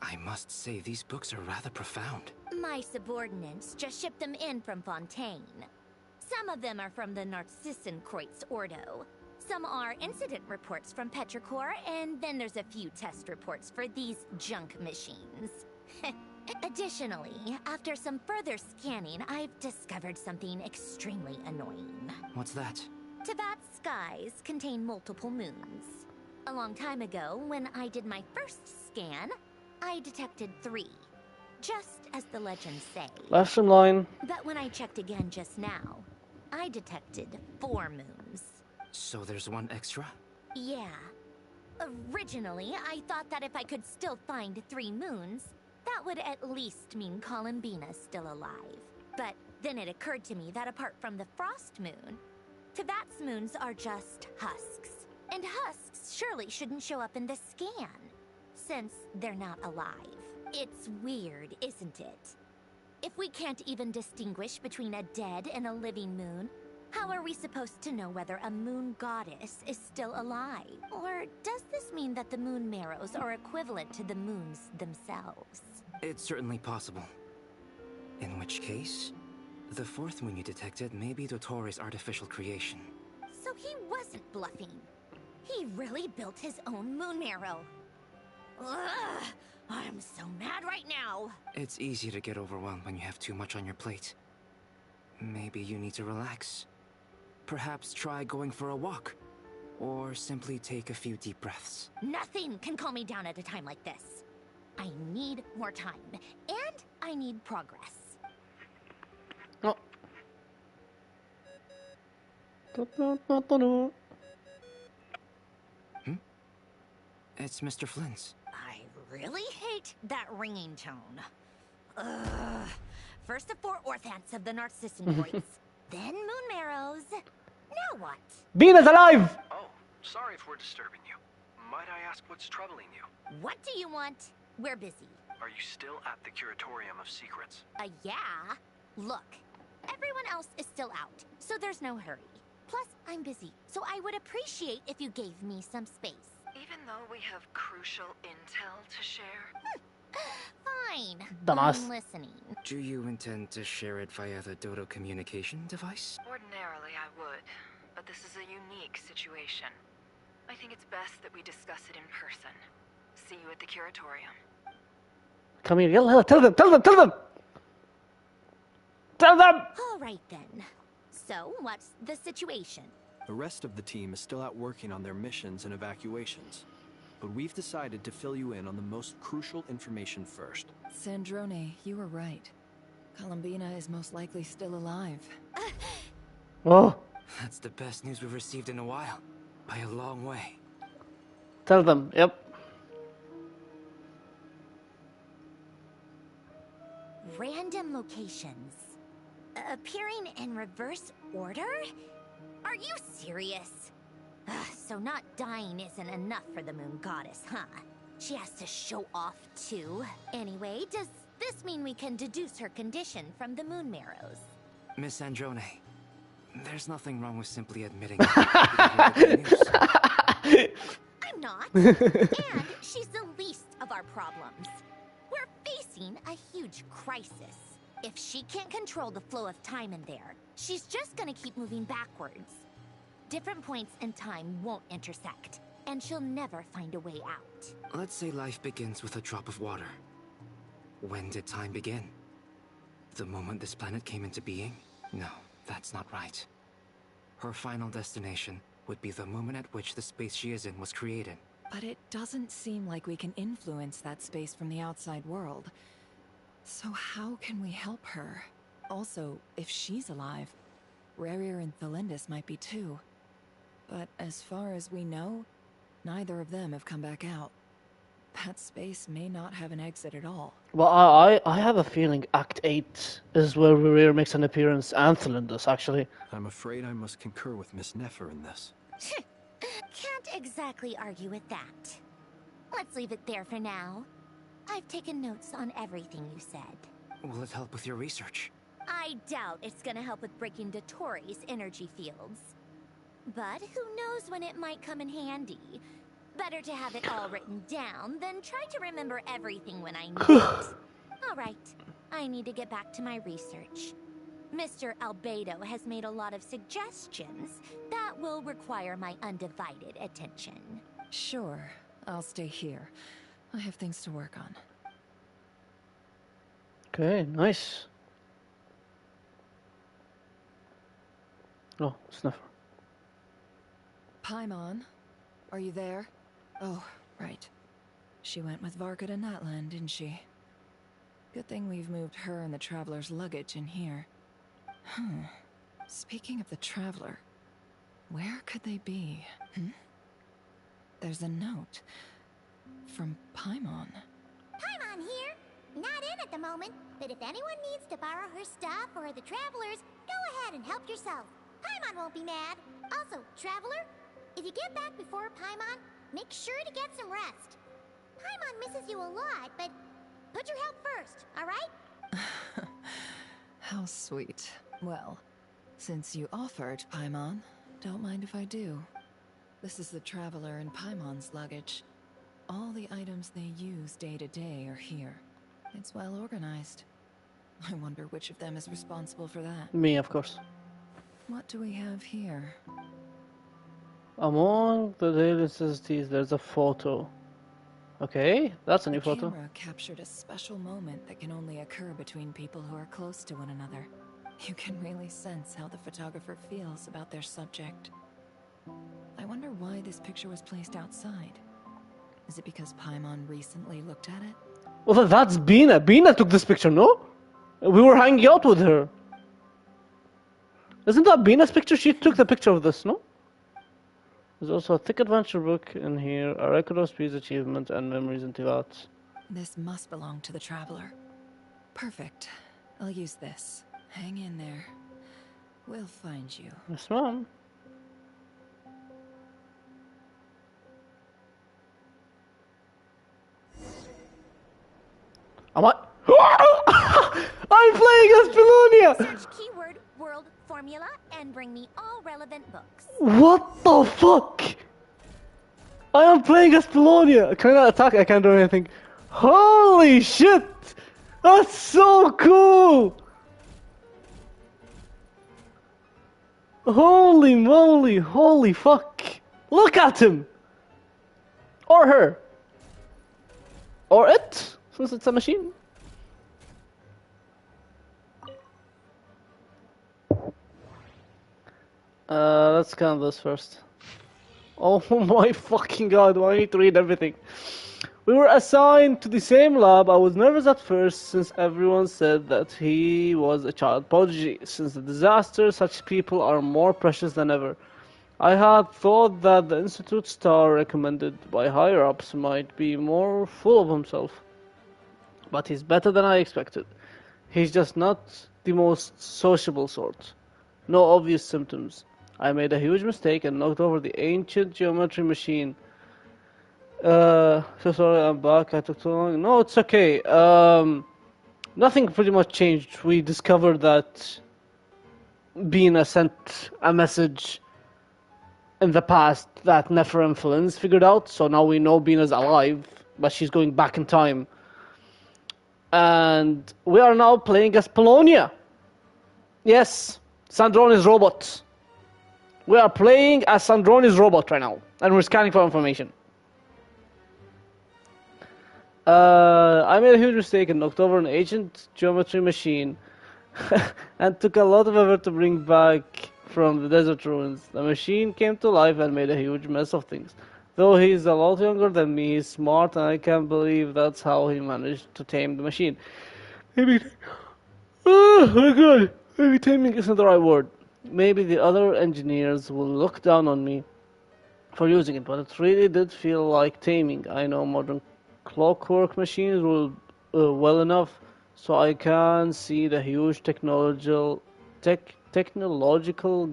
I must say these books are rather profound. My subordinates just shipped them in from Fontaine. Some of them are from the Narcissenkreuz Ordo. Some are incident reports from Petrichor, and then there's a few test reports for these junk machines. Additionally, after some further scanning, I've discovered something extremely annoying. What's that? Teyvat's skies contain multiple moons. A long time ago, when I did my first scan, I detected 3. Just as the legends say. Last from line. But when I checked again just now, I detected 4 moons. So there's one extra? Yeah. Originally, I thought that if I could still find 3 moons, that would at least mean Columbina's still alive. But then it occurred to me that apart from the Frost Moon, Teyvat's moons are just husks. And husks surely shouldn't show up in the scan, since they're not alive. It's weird, isn't it? If we can't even distinguish between a dead and a living moon, how are we supposed to know whether a moon goddess is still alive? Or does this mean that the moon marrows are equivalent to the moons themselves? It's certainly possible. In which case, the 4th moon you detected may be Dottore's artificial creation. So he wasn't bluffing. He really built his own moon marrow. Ugh, I'm so mad right now. It's easy to get overwhelmed when you have too much on your plate. Maybe you need to relax. Perhaps try going for a walk. Or simply take a few deep breaths. Nothing can calm me down at a time like this. I need more time, and I need progress. Oh. It's Mr. Flynn's. I really hate that ringing tone. Ugh. First the 4 orthants of the Narcissenkreuz, then moon marrows. Now what? Bina's alive! Oh, sorry if we're disturbing you. Might I ask what's troubling you? What do you want? We're busy. Are you still at the Curatorium of Secrets? Yeah? Look, everyone else is still out, so there's no hurry. Plus, I'm busy, so I would appreciate if you gave me some space. Even though we have crucial intel to share? Fine. Dumbass. I'm listening. Do you intend to share it via the Dodo communication device? Ordinarily, I would, but this is a unique situation. I think it's best that we discuss it in person. See you at the curatorium. Come here, yalla, tell them! Tell them! All right then. So, what's the situation? The rest of the team is still out working on their missions and evacuations. But we've decided to fill you in on the most crucial information first. Sandrone, you were right. Columbina is most likely still alive. Oh. That's the best news we've received in a while. By a long way. Tell them, yep. Random locations. Appearing in reverse order? Are you serious? So not dying isn't enough for the moon goddess, huh? She has to show off too. Anyway, does this mean we can deduce her condition from the moon marrows? Miss Sandrone, there's nothing wrong with simply admitting that. I'm not. And she's the least of our problems. We're facing a huge crisis. If she can't control the flow of time in there, she's just gonna keep moving backwards. Different points in time won't intersect, and she'll never find a way out. Let's say life begins with a drop of water. When did time begin? The moment this planet came into being? No, that's not right. Her final destination would be the moment at which the space she is in was created. But it doesn't seem like we can influence that space from the outside world. So how can we help her? Also, if she's alive, Rerir and Thalindus might be too. But as far as we know, neither of them have come back out. That space may not have an exit at all. Well, I have a feeling Act 8 is where Rerir makes an appearance, and Thalindus, actually. I'm afraid I must concur with Miss Nefer in this. Can't exactly argue with that. Let's leave it there for now. I've taken notes on everything you said. Will it help with your research? I doubt it's gonna help with breaking Dottore's energy fields. But who knows when it might come in handy. Better to have it all written down than try to remember everything when I need it. Alright, I need to get back to my research. Mr. Albedo has made a lot of suggestions that will require my undivided attention. Sure, I'll stay here. I have things to work on. Okay, nice. Oh, Snuffer. Paimon, are you there? Oh, right. She went with Varka to Natlan, didn't she? Good thing we've moved her and the Traveler's luggage in here. Speaking of the Traveler, where could they be? There's a note. From Paimon. Paimon here. Not in at the moment, but if anyone needs to borrow her stuff or the Travelers, go ahead and help yourself. Paimon won't be mad. Also, Traveler, if you get back before Paimon, make sure to get some rest. Paimon misses you a lot, but put your health first, alright? How sweet. Well, since you offered, Paimon, don't mind if I do. This is the Traveler and Paimon's luggage. All the items they use day to day are here. It's well organized. I wonder which of them is responsible for that. Me, of course. What do we have here? Among the daily necessities, there's a photo. Okay, that's a new photo. The camera captured a special moment that can only occur between people who are close to one another. You can really sense how the photographer feels about their subject. I wonder why this picture was placed outside. Is it because Paimon recently looked at it? Well, that's Bina. Bina took this picture, no? We were hanging out with her. Isn't that Bina's picture? She took the picture of this, no? There's also a thick adventure book in here, a record of Speed's achievement and memories and Tivat. This must belong to the Traveler. Perfect. I'll use this. Hang in there. We'll find you. Yes, ma'am. Am I? I'm playing as Pelonia! Search keyword world formula and bring me all relevant books. What the fuck? I am playing as Pelonia! Can I not attack? I can't do anything. Holy shit! That's so cool! Holy moly, holy fuck! Look at him! Or her! Or it, since it's a machine. Let's scan this first. Oh my fucking god, do I need to read everything? We were assigned to the same lab. I was nervous at first since everyone said that he was a child prodigy. Since the disaster, such people are more precious than ever. I had thought that the Institute star recommended by higher-ups might be more full of himself. But he's better than I expected. He's just not the most sociable sort. No obvious symptoms. I made a huge mistake and knocked over the ancient geometry machine. So sorry, I'm back. I took too long. No, it's okay. Nothing pretty much changed. We discovered that Bina sent a message in the past that Nefer and Flins figured out. So now we know Bina's alive, but she's going back in time. And we are now playing as Polonia. Yes, Sandroni's robot. We are playing as Sandroni's robot right now, and we're scanning for information. I made a huge mistake and knocked over an ancient geometry machine and took a lot of effort to bring back from the desert ruins. The machine came to life and made a huge mess of things. Though he's a lot younger than me, he's smart, and I can't believe that's how he managed to tame the machine. Maybe... Oh my god! Maybe taming isn't the right word. Maybe the other engineers will look down on me for using it, but it really did feel like taming. I know modern clockwork machines will well enough, so I can see the huge technological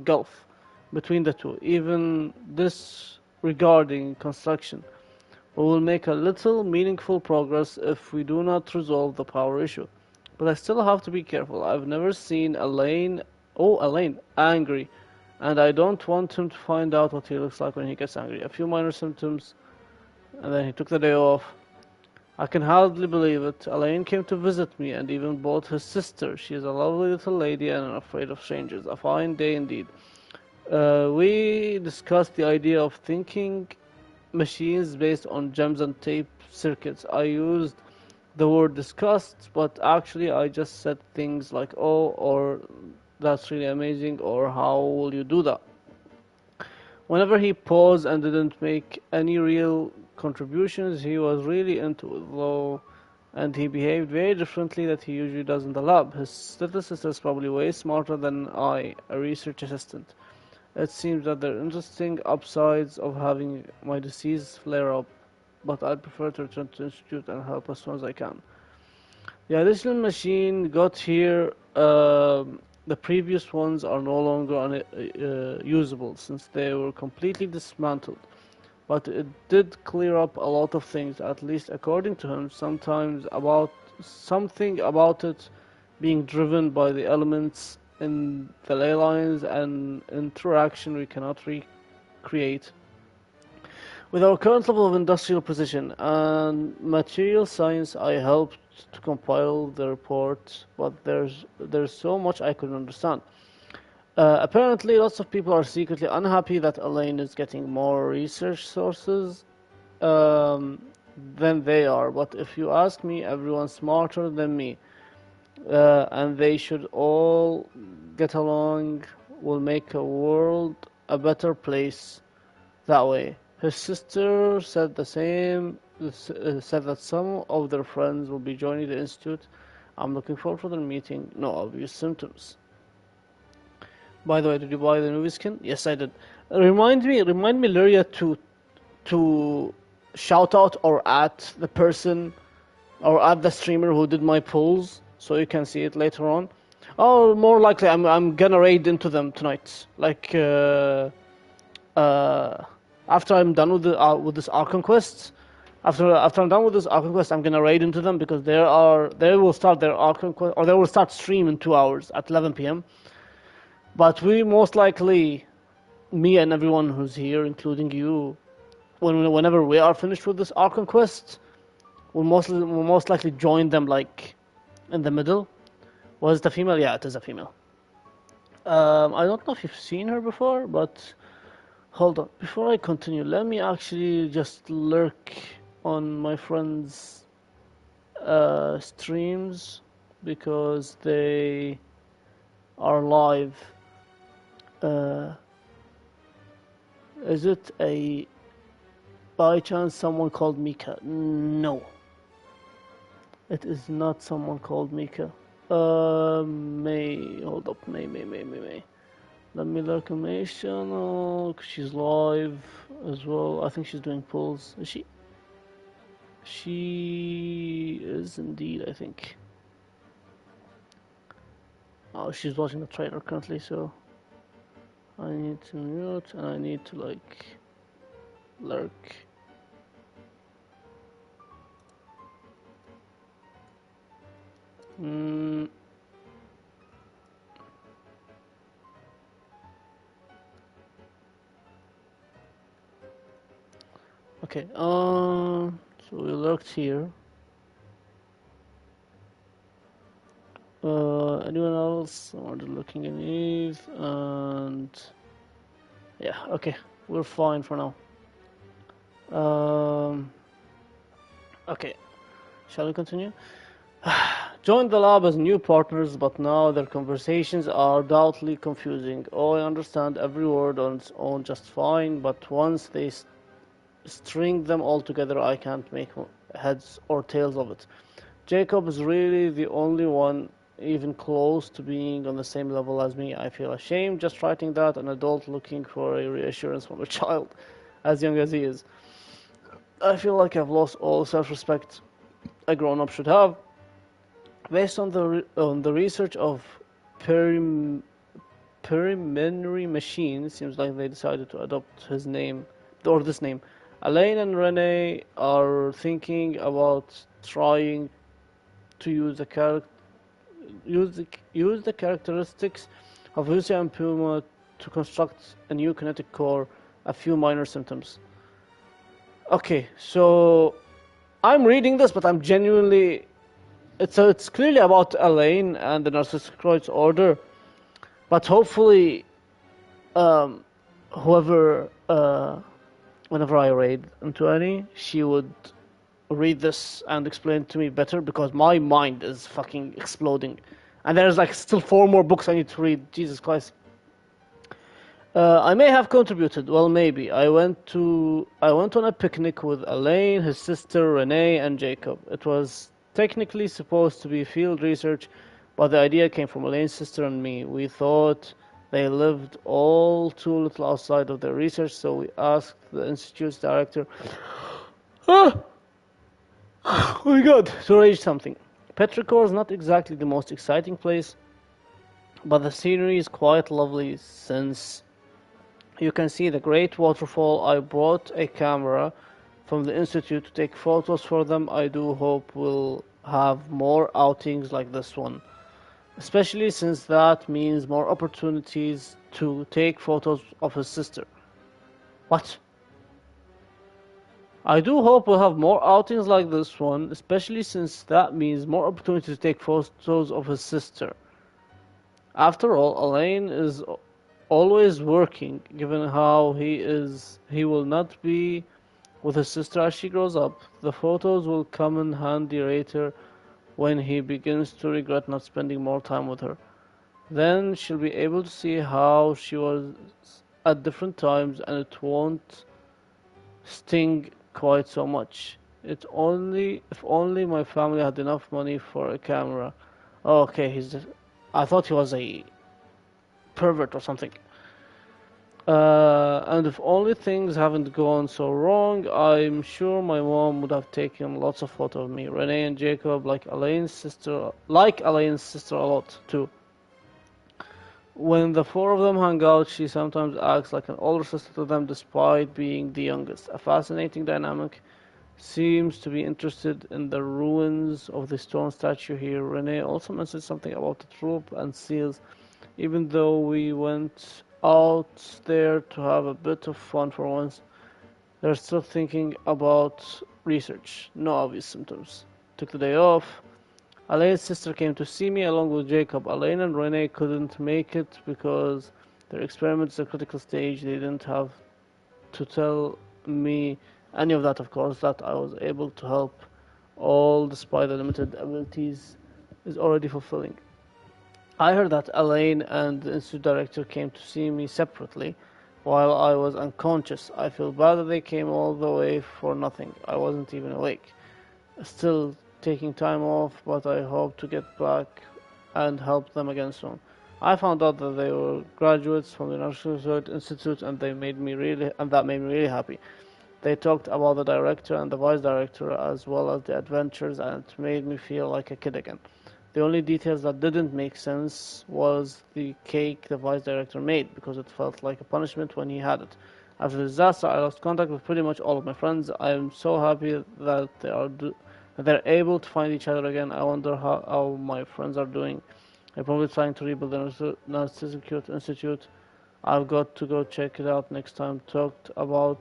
gulf between the two. Even disregarding construction, we will make a little meaningful progress if we do not resolve the power issue. But I still have to be careful. I've never seen Elaine angry, and I don't want him to find out what he looks like when he gets angry. A few minor symptoms, and then he took the day off. I can hardly believe it. Elaine came to visit me and even brought his sister. She is a lovely little lady and unafraid of strangers. A fine day indeed. We discussed the idea of thinking machines based on gems and tape circuits. I used the word discussed, but actually I just said things like, oh, or that's really amazing, or how will you do that? Whenever he paused and didn't make any real contributions, he was really into it, though, and he behaved very differently that he usually does in the lab. His little sister is probably way smarter than I, a research assistant. It seems that there are interesting upsides of having my disease flare up, but I prefer to return to the Institute and help as soon as I can. The additional machine got here. The previous ones are no longer usable since they were completely dismantled. But it did clear up a lot of things, at least according to him. Something about it being driven by the elements in the ley lines and interaction we cannot recreate. With our current level of industrial precision and material science, I helped to compile the report, but there's so much I couldn't understand. Apparently, lots of people are secretly unhappy that Elaine is getting more research sources than they are. But if you ask me, everyone's smarter than me, and they should all get along. Will make a world a better place that way. His sister said the same. Said that some of their friends will be joining the institute. I'm looking forward to their meeting. No obvious symptoms. By the way, did you buy the movie skin? Yes, I did. Remind me, Lyria, to shout out or at the person or at the streamer who did my polls, so you can see it later on. Oh, more likely, I'm gonna raid into them tonight. Like after I'm done with this Archon quest. After I'm done with this Archon quest, I'm gonna raid into them because they will start their Archon quest, or they will start stream in 2 hours at 11 p.m. But we most likely, me and everyone who's here, including you, whenever we are finished with this Archon quest, will most likely join them like in the middle. Was it a female? Yeah, it is a female. I don't know if you've seen her before, but hold on. Before I continue, let me actually just lurk on my friends' streams because they are live. Is it a by chance someone called Mika? No, it is not someone called Mika. May, hold up, May. Let me look on May's channel. She's live as well. I think she's doing pulls. Is she? She is indeed, I think. Oh, she's watching the trailer currently, so I need to mute and I need to like lurk. Okay, so we lurked here. Anyone else? I'm already looking at Eve, and yeah, okay, we're fine for now. Okay, shall we continue? Joined the lab as new partners, but now their conversations are doubtly confusing. Oh, I understand every word on its own just fine, but once they string them all together, I can't make heads or tails of it. Jacob is really the only one even close to being on the same level as me. I feel ashamed just writing that, an adult looking for a reassurance from a child as young as he is. I feel like I've lost all self-respect a grown-up should have. Based on the research of perimemory machines, seems like they decided to adopt his name or this name. Elaine and Renee are thinking about trying to use the characteristics of Lucia and Puma to construct a new kinetic core. A few minor symptoms. Okay, so I'm reading this, but I'm genuinely. It's clearly about Elaine and the Narcissus Order, but hopefully, whoever, whenever I raid into any, she would read this and explain it to me better because my mind is fucking exploding, and there's like still 4 more books I need to read. Jesus Christ. I may have contributed. Well, maybe. I went on a picnic with Elaine, his sister Renee, and Jacob. It was technically supposed to be field research, but the idea came from Elaine's sister and me. We thought they lived all too little outside of their research, so we asked the institute's director, oh my god, to arrange something. Petrichor is not exactly the most exciting place, but the scenery is quite lovely since you can see the great waterfall. I brought a camera from the institute to take photos for them. I do hope we'll have more outings like this one, especially since that means more opportunities to take photos of his sister. What? I do hope we'll have more outings like this one, especially since that means more opportunities to take photos of his sister. After all, Elaine is always working, given how he will not be with his sister as she grows up. The photos will come in handy later when he begins to regret not spending more time with her. Then she'll be able to see how she was at different times, and it won't sting quite so much. If only my family had enough money for a camera. Oh, okay, I thought he was a pervert or something. And if only things haven't gone so wrong, I'm sure my mom would have taken lots of photos of me. Renee and Jacob, like Elaine's sister a lot too. When the 4 of them hang out, she sometimes acts like an older sister to them despite being the youngest. A fascinating dynamic. Seems to be interested in the ruins of the stone statue here. Renee also mentioned something about the troop and seals. Even though we went out there to have a bit of fun for once, they're still thinking about research. No obvious symptoms. Took the day off. Elaine's sister came to see me along with Jacob. Elaine and Renee couldn't make it because their experiment is a critical stage. They didn't have to tell me any of that, of course, that I was able to help, all despite the limited abilities, is already fulfilling. I heard that Elaine and the institute director came to see me separately while I was unconscious. I feel bad that they came all the way for nothing. I wasn't even awake. Still taking time off, but I hope to get back and help them again soon. I found out that they were graduates from the National Research Institute, and that made me really happy. They talked about the director and the vice director as well as the adventures, and it made me feel like a kid again. The only details that didn't make sense was the cake the vice director made, because it felt like a punishment when he had it. After the disaster, I lost contact with pretty much all of my friends. I am so happy that they're able to find each other again. I wonder how my friends are doing. They're probably trying to rebuild the Narcissus Institute. I've got to go check it out next time. Talk about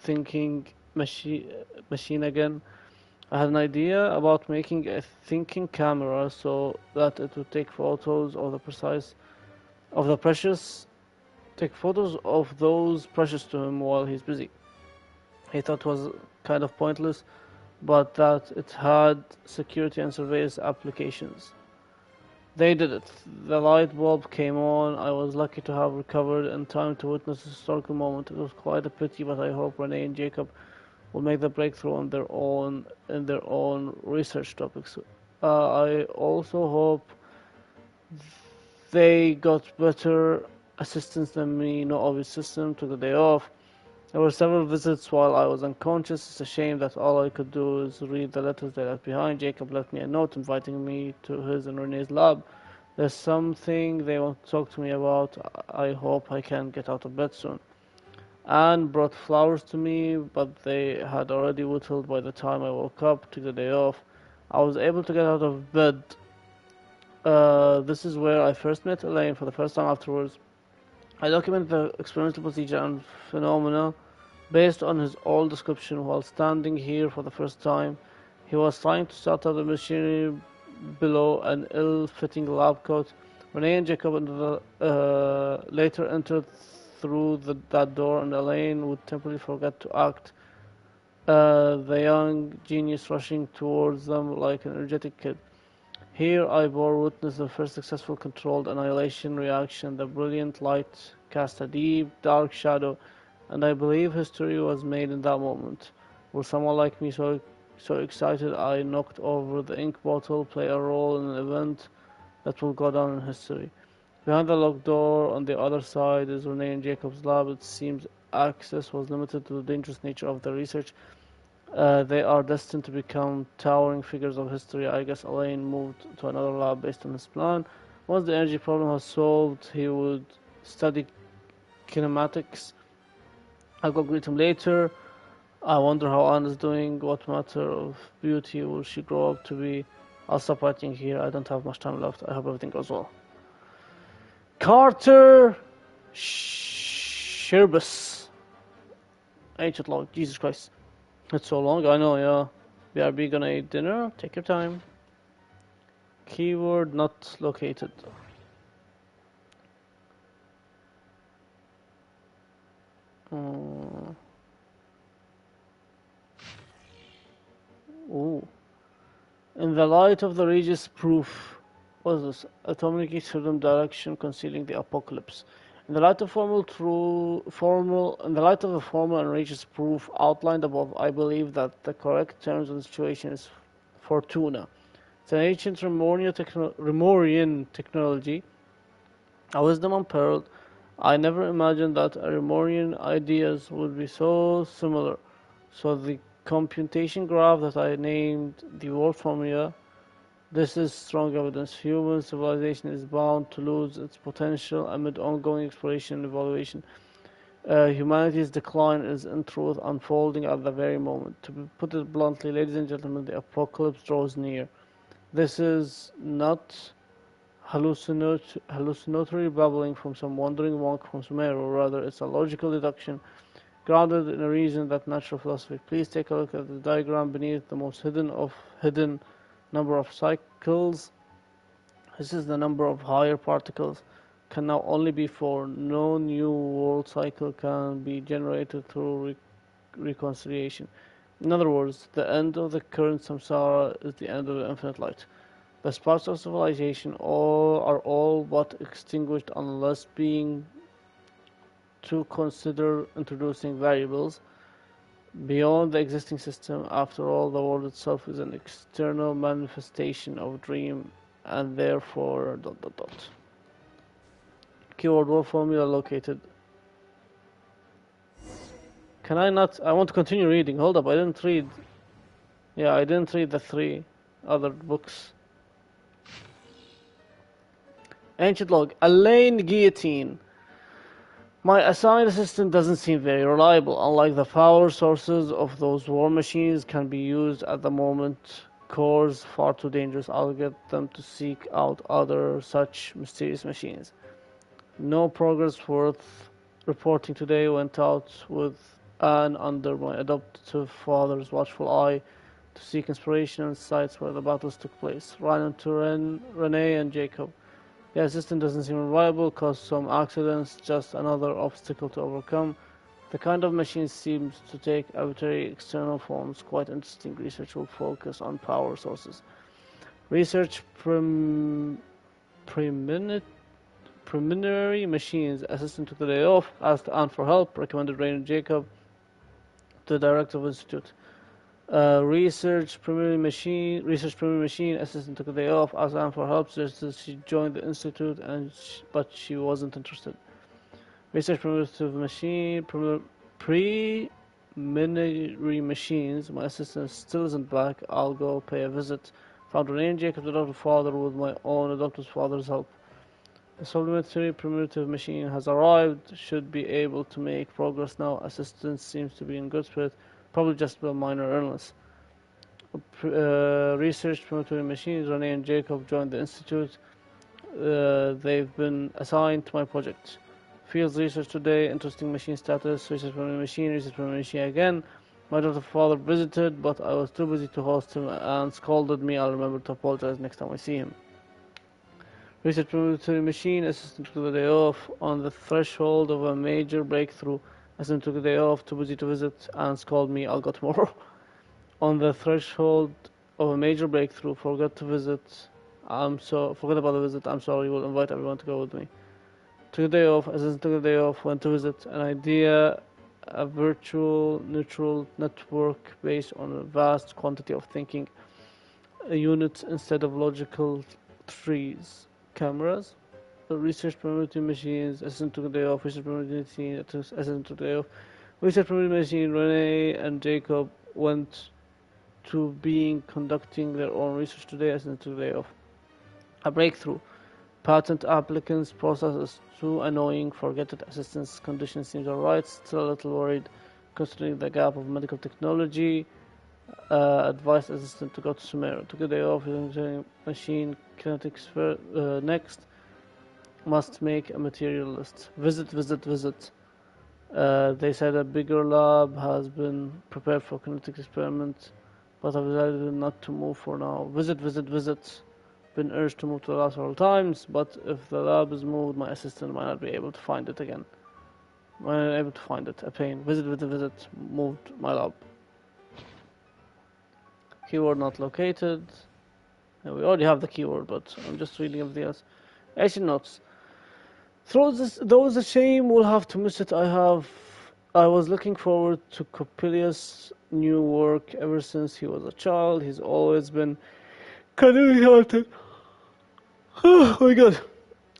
thinking machine again. I had an idea about making a thinking camera so that it would take photos of the precious take photos of those precious to him while he's busy. He thought it was kind of pointless, but that it had security and surveillance applications. They did it. The light bulb came on. I was lucky to have recovered in time to witness a historical moment. It was quite a pity, but I hope Renee and Jacob will make the breakthrough on their own research topics. I also hope they got better assistance than me. No obvious system. Took the day off. There were several visits while I was unconscious. It's a shame that all I could do is read the letters they left behind. Jacob left me a note inviting me to his and Renee's lab. There's something they want to talk to me about. I hope I can get out of bed soon. Anne brought flowers to me, but they had already whittled by the time I woke up. Took the day off. I was able to get out of bed. This is where I first met Elaine for the first time afterwards. I documented the experimental procedure and phenomena based on his old description. While standing here for the first time, he was trying to start up the machinery below an ill-fitting lab coat. Renee and Jacob later entered through that door, and Elaine would temporarily forget to act. The young genius rushing towards them like an energetic kid. Here I bore witness to the first successful controlled annihilation reaction. The brilliant light cast a deep, dark shadow, and I believe history was made in that moment. Will someone like me so excited I knocked over the ink bottle play a role in an event that will go down in history? Behind the locked door on the other side is Renee and Jacob's lab. It seems access was limited to the dangerous nature of the research. They are destined to become towering figures of history. I guess Elaine moved to another lab based on his plan. Once the energy problem was solved, he would study kinematics. I'll go greet him later. I wonder how Anne is doing. What matter of beauty will she grow up to be? I'll stop writing here. I don't have much time left. I hope everything goes well. Carter Sherbus. Ancient log. Jesus Christ. It's so long, I know, yeah. BRB gonna eat dinner? Take your time. Keyword not located. Ooh. In the light of the Regis proof, what is this? Atomic rhythm direction concealing the apocalypse. In the light of the formal and Regis proof outlined above, I believe that the correct terms of the situation is Fortuna. It's an ancient Remorian technology, a wisdom unparalleled. I never imagined that Remorian ideas would be so similar. So the computation graph that I named the world formula. This is strong evidence. Human civilization is bound to lose its potential amid ongoing exploration and evaluation. Humanity's decline is in truth unfolding at the very moment. To put it bluntly, ladies and gentlemen, the apocalypse draws near. This is not hallucinatory babbling from some wandering monk from Sumeru. Rather, it's a logical deduction grounded in a region that natural philosophy. Please take a look at the diagram beneath the most hidden number of cycles. This is the number of higher particles can now only be 4. No new world cycle can be generated through reconciliation. In other words, the end of the current samsara is the end of the infinite light. The sparks of civilization are all but extinguished unless being to consider introducing variables beyond the existing system. After all, the world itself is an external manifestation of dream and therefore ... Keyword word formula located. Can I not? I want to continue reading. Hold up, I didn't read. Yeah, I didn't read the 3 other books. Ancient log. Elaine Guillotine. My assigned assistant doesn't seem very reliable. Unlike the power sources of those war machines can be used at the moment, cores far too dangerous. I'll get them to seek out other such mysterious machines. No progress worth reporting today. Went out with Anne under my adoptive father's watchful eye to seek inspiration in sites where the battles took place. Ran into Renee and Jacob. The assistant doesn't seem reliable, caused some accidents, just another obstacle to overcome. The kind of machine seems to take arbitrary external forms. Quite interesting. Research will focus on power sources. Research preliminary machines. Assistant took the day off, asked Anne for help, recommended Rain and Jacob to the director of institute. Research preliminary machine. Assistant took a day off, asked Anne for help, suggested she joined the institute, but she wasn't interested. Research preliminary machines. My assistant still isn't back. I'll go pay a visit. Found Renee and Jacob's adopted father with my own adopted father's help. The supplementary primitive machine has arrived. Should be able to make progress now. Assistant seems to be in good spirit. Probably just a minor illness. Research primitive machines. Renee and Jacob joined the institute. They've been assigned to my project. Fields research today. Interesting machine status. Research primitive machine. Research primitive machine again. My daughter's father visited, but I was too busy to host him and scolded me. I'll remember to apologize next time I see him. Research primitive machine. Assistant took the day off. On the threshold of a major breakthrough. Assistant took the day off. Too busy to visit and scolded me. I'll go tomorrow. On the threshold of a major breakthrough. Forgot to visit. Forgot about the visit. I'm sorry. We'll invite everyone to go with me. Took the day off. Assistant took the day off. Went to visit. An idea. A virtual neural network based on a vast quantity of thinking units instead of logical trees. Cameras. Research primitive machines. Assistant took the day off. Research primitive machine. Assistant took the day off. Research primitive machine. Renee and Jacob went to conducting their own research today. Assistant took the day off. A breakthrough. Patent applicants process is too annoying. Forget it. Assistant's condition seems alright. Still a little worried considering the gap of medical technology. Advised assistant to go to Sumeru. Took a day off. Machine kinetics next. Must make a material list. Visit. They said a bigger lab has been prepared for kinetic experiment, but I've decided not to move for now. Visit. Been urged to move to the lab several times, but if the lab is moved, my assistant might not be able to find it again. A pain. Visit. Moved my lab. Keyword not located. Yeah, we already have the keyword, but I'm just reading everything else. Ancient notes. Though it's a shame we'll have to miss it. I was looking forward to Coppelius' new work ever since he was a child. He's always been kind. Oh my god.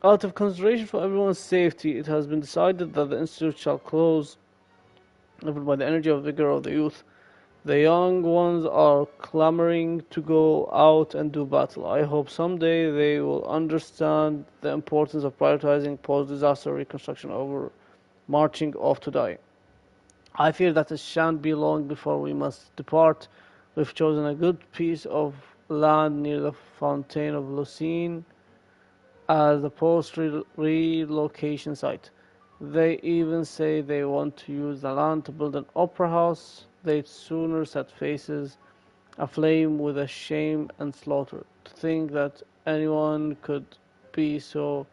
Out of consideration for everyone's safety, it has been decided that the institute shall close, driven by the energy and vigor of the youth. The young ones are clamoring to go out and do battle. I hope someday they will understand the importance of prioritizing post-disaster reconstruction over marching off to die. I fear that it shan't be long before we must depart. We've chosen a good piece of land near the Fountain of Lucine as the post-relocation site. They even say they want to use the land to build an opera house. They'd sooner set faces aflame with a shame and slaughter. To think that anyone could be so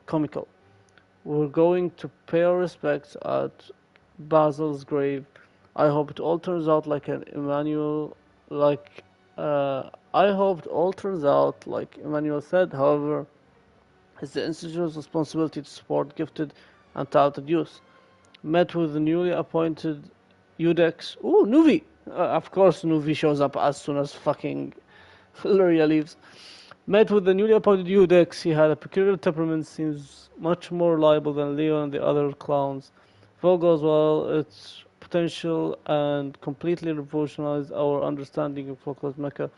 comical. We're going to pay our respects at Basil's grave. I hope it all turns out like an Emmanuel, like, I hope it all turns out like Emmanuel said. However, it's the institution's responsibility to support gifted and talented youth. Met with the newly appointed Udex. Ooh, Nuvi! Of course, Nuvi shows up as soon as fucking Luria leaves. Met with the newly appointed Udex, he had a peculiar temperament, seems much more reliable than Leo and the other clowns. If all goes well, its potential and completely revolutionize our understanding of Folklore Mecca.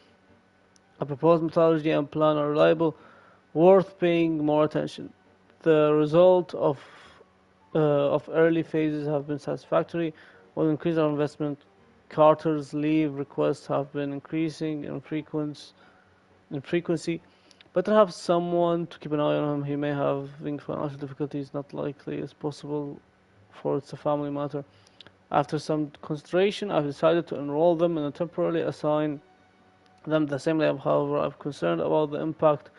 A proposed methodology and plan are reliable, worth paying more attention. The result of early phases have been satisfactory. We'll increase our investment. Carter's leave requests have been increasing in frequency. Better have someone to keep an eye on him. He may have financial difficulties, not likely as possible, for it's a family matter. After some consideration, I've decided to enroll them and temporarily assign them the same lab. However, I'm concerned about the impact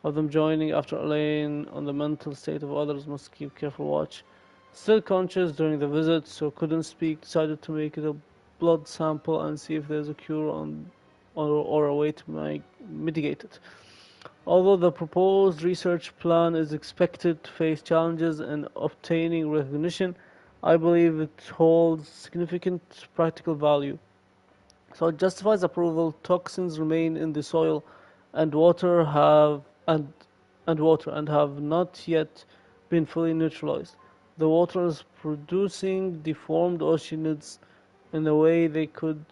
of them joining after laying on the mental state of others. Must keep careful watch. Still conscious during the visit, so couldn't speak. Decided to make it a blood sample and see if there's a cure or a way to mitigate it. Although the proposed research plan is expected to face challenges in obtaining recognition, I believe it holds significant practical value. So it justifies approval. Toxins remain in the soil and water and have not yet been fully neutralized. The water is producing deformed oceanids in a way they could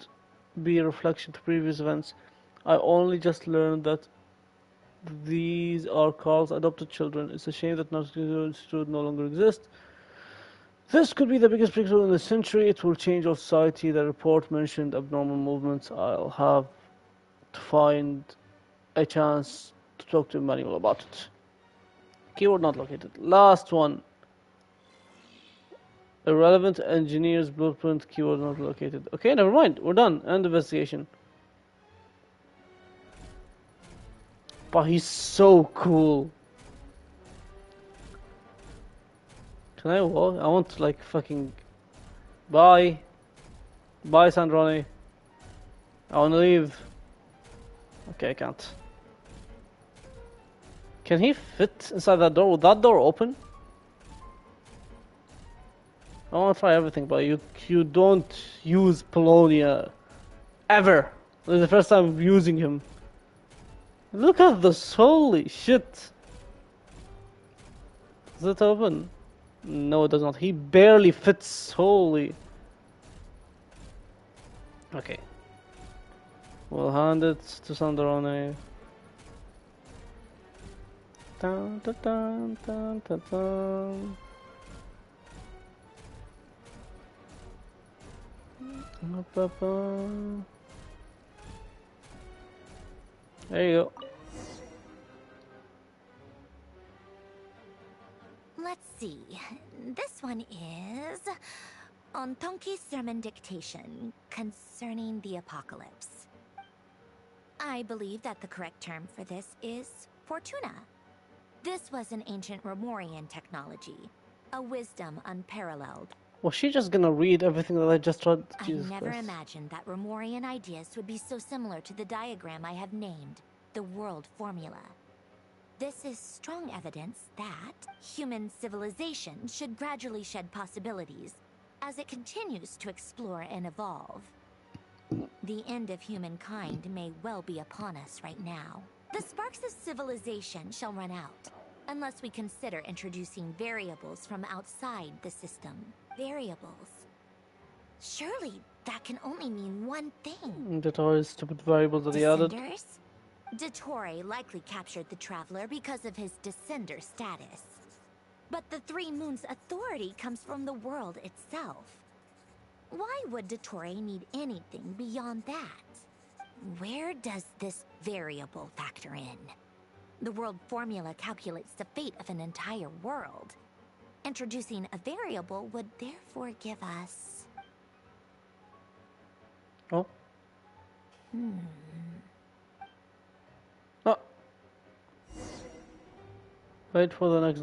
be a reflection to previous events. I only just learned that these are Carl's adopted children. It's a shame that National Institute no longer exists. This could be the biggest breakthrough in the century. It will change our society. The report mentioned abnormal movements. I'll have to find a chance to talk to Emmanuel about it. Keyword not located. Last one. Irrelevant engineer's blueprint. Keyword not located. Okay, never mind. We're done. End investigation. But he's so cool. Can I walk? I want to like fucking... Bye. Bye, Sandrone. I want to leave. Okay, I can't. Can he fit inside that door? Will that door open? I want to try everything, but you don't use Polonia. Ever. This is the first time I'm using him. Look at this, holy shit. Does it open? No, it does not. He barely fits, holy. Okay. We'll hand it to Sandrone. Dun, dun, dun, dun, dun, dun. There you go. Let's see. This one is on Tonki's sermon dictation concerning the apocalypse. I believe that the correct term for this is Fortuna. This was an ancient Romorian technology, a wisdom unparalleled. Was she just gonna read everything that I just read? I never imagined that Romorian ideas would be so similar to the diagram I have named, the world formula. This is strong evidence that human civilization should gradually shed possibilities as it continues to explore and evolve. The end of humankind may well be upon us right now. The sparks of civilization shall run out, unless we consider introducing variables from outside the system. Variables. Surely that can only mean one thing. Dottore's stupid variables that he added. Descenders? Dottore likely captured the Traveler because of his descender status. But the Three Moons' authority comes from the world itself. Why would Dottore need anything beyond that? Where does this variable factor in? The world formula calculates the fate of an entire world. Introducing a variable would therefore give us... Oh. Hmm. Oh. Wait for the next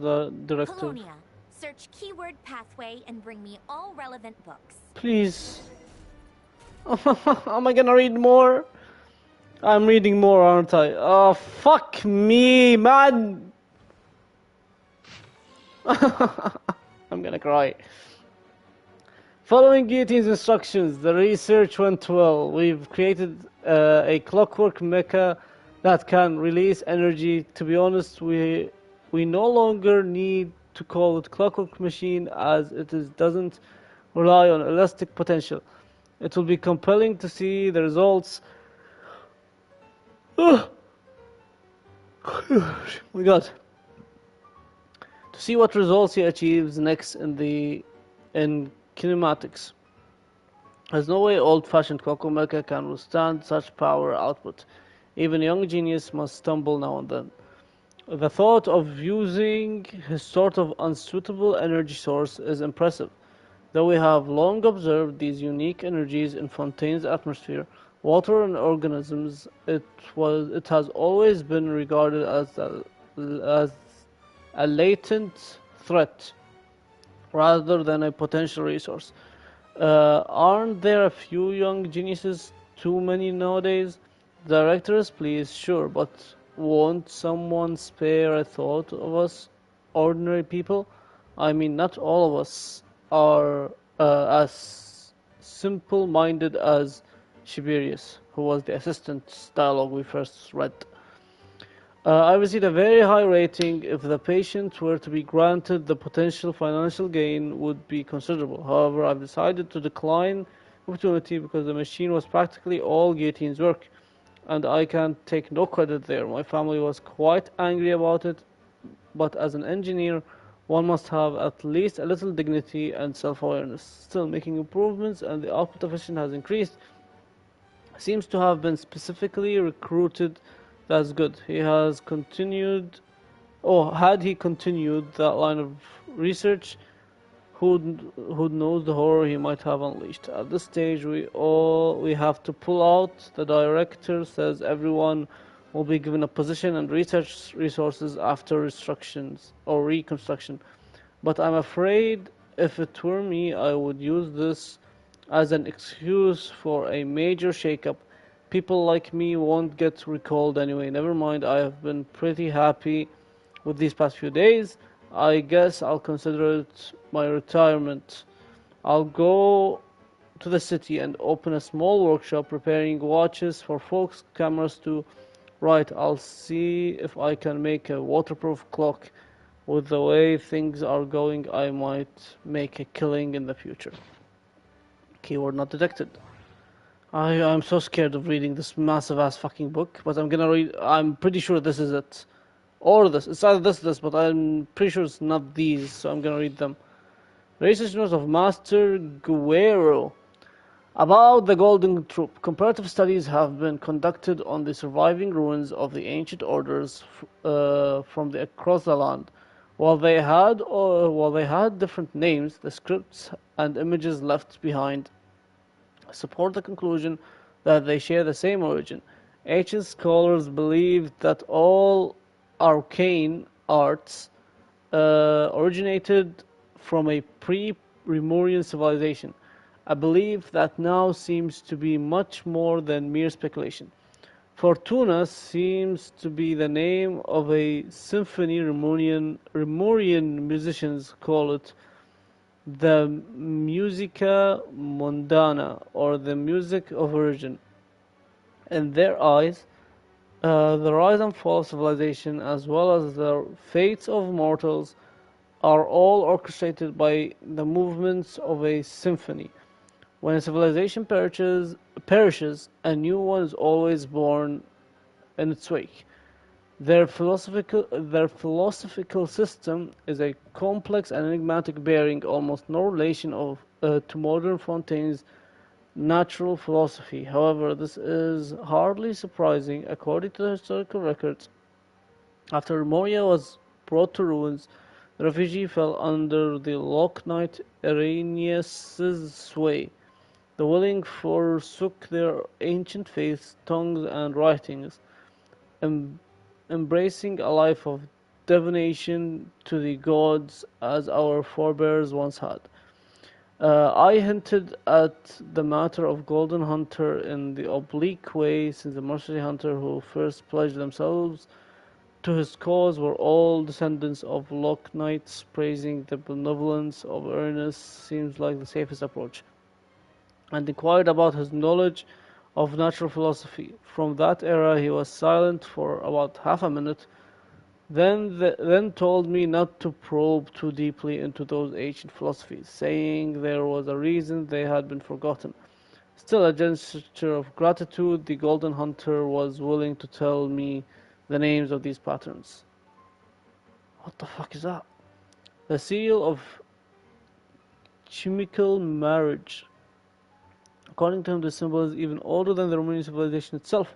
directive. Colonia, search keyword pathway and bring me all relevant books. Please. Am I gonna read more? I'm reading more, aren't I? Oh, fuck me, man! I'm gonna cry. Following Guillotine's instructions, the research went well. We've created a clockwork mecha that can release energy. To be honest, we no longer need to call it clockwork machine as doesn't rely on elastic potential. It will be compelling to see the results. Oh my god. To see what results he achieves next in kinematics. There's no way old-fashioned Coco Mecha can withstand such power output. Even young genius must stumble now and then. The thought of using his sort of unsuitable energy source is impressive. Though we have long observed these unique energies in Fontaine's atmosphere, water and organisms, it has always been regarded as a latent threat rather than a potential resource. Aren't there a few young geniuses too many nowadays? Directors, please, sure, but won't someone spare a thought of us ordinary people? I mean, not all of us are as simple-minded as Shiberius, who was the assistant's dialogue we first read. I received a very high rating. If the patient were to be granted, the potential financial gain would be considerable. However, I've decided to decline the opportunity because the machine was practically all Guillotine's work, and I can take no credit there. My family was quite angry about it, but as an engineer, one must have at least a little dignity and self-awareness. Still making improvements, and the output efficiency has increased. Seems to have been specifically recruited. That's good. He has continued, or had he continued that line of research, who knows the horror he might have unleashed. At this stage, we have to pull out. The director says everyone will be given a position and research resources after reconstruction. But I'm afraid if it were me, I would use this as an excuse for a major shakeup. People like me won't get recalled anyway. Never mind, I have been pretty happy with these past few days. I guess I'll consider it my retirement. I'll go to the city and open a small workshop preparing watches for folks, cameras too. Right, I'll see if I can make a waterproof clock. With the way things are going, I might make a killing in the future. Keyword not detected. I'm so scared of reading this massive ass fucking book, but I'm pretty sure this is it. Or this. It's either this, but I'm pretty sure it's not these, so I'm gonna read them. Research notes of Master Guerrero. About the Golden Troop, comparative studies have been conducted on the surviving ruins of the ancient orders from across the land. While they had different names, the scripts and images left behind support the conclusion that they share the same origin. Ancient scholars believed that all arcane arts originated from a pre-Lemurian civilization, a belief that now seems to be much more than mere speculation. Fortuna seems to be the name of a symphony Lemurian musicians call it the musica mundana, or the music of origin. In their eyes, the rise and fall of civilization, as well as the fates of mortals, are all orchestrated by the movements of a symphony. When a civilization perishes, a new one is always born in its wake. Their philosophical system is a complex and enigmatic, bearing almost no relation to modern Fontaine's natural philosophy. However, this is hardly surprising, according to the historical records. After Moria was brought to ruins, The refugee fell under the Locknight Irenaeus' sway. The willing forsook their ancient faiths, tongues, and writings, em- embracing a life of divination to the gods as our forebears once had. I hinted at the matter of Golden Hunter in the oblique way, since the mercenary hunter who first pledged themselves to his cause were all descendants of Locknights. Praising the benevolence of Ernest seems like the safest approach, and inquired about his knowledge of natural philosophy. From that era he was silent for about half a minute, then told me not to probe too deeply into those ancient philosophies, saying there was a reason they had been forgotten. Still, a gesture of gratitude, the Golden Hunter was willing to tell me the names of these patterns. What the fuck is that? The seal of chemical marriage. According to him, the symbol is even older than the Romanian civilization itself,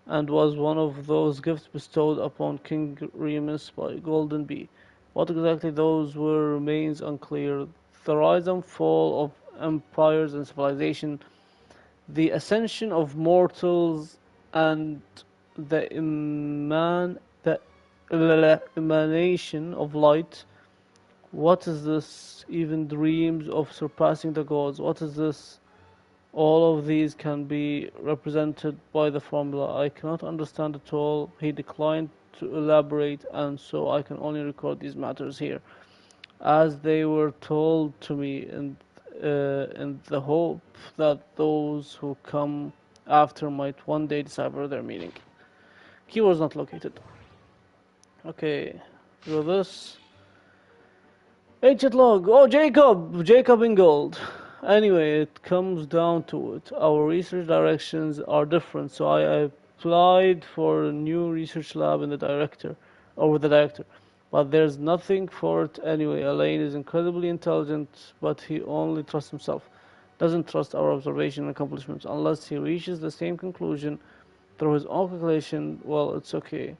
and was one of those gifts bestowed upon King Remus by Golden Bee. What exactly those were remains unclear. The rise and fall of empires and civilization, the ascension of mortals, and the emanation of light. What is this? Even dreams of surpassing the gods. What is this? All of these can be represented by the formula. I cannot understand at all. He declined to elaborate, and so I can only record these matters here, as they were told to me, in the hope that those who come after might one day decipher their meaning. Keywords not located. Okay, do this. Ancient log. Oh, Jacob! Jacob in gold. Anyway, it comes down to it. Our research directions are different, so I applied for a new research lab in the director, or with the director. But there's nothing for it anyway. Elaine is incredibly intelligent, but he only trusts himself. Doesn't trust our observation and accomplishments. Unless he reaches the same conclusion through his own calculation, well, it's okay.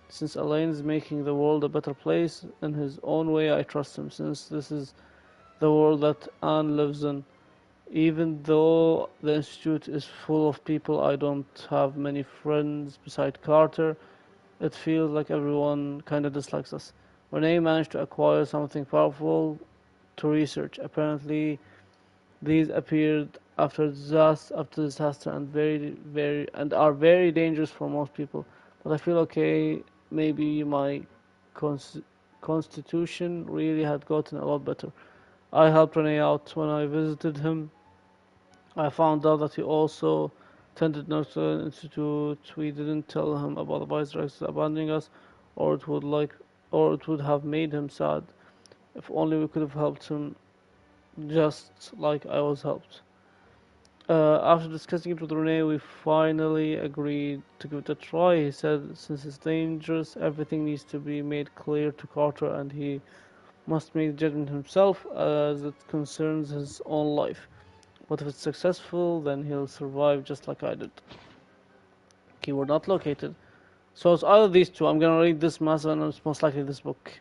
Since Elaine is making the world a better place in his own way, I trust him, since this is the world that Anne lives in. Even though the Institute is full of people, I don't have many friends beside Carter. It feels like everyone kinda dislikes us. Renee managed to acquire something powerful to research. Apparently, these appeared after disaster and are very dangerous for most people. But I feel okay. Maybe my constitution really had gotten a lot better. I helped Rene out when I visited him. I found out that he also attended Northern Institute. We didn't tell him about the vice directors abandoning us, or it would have made him sad. If only we could have helped him, just like I was helped. After discussing it with Rene, we finally agreed to give it a try. He said, since it's dangerous, everything needs to be made clear to Carter, and he must make the judgment himself, as it concerns his own life. But if it's successful, then he'll survive just like I did. Keyword not located. So it's either these two. I'm gonna read this massive, and it's most likely this book.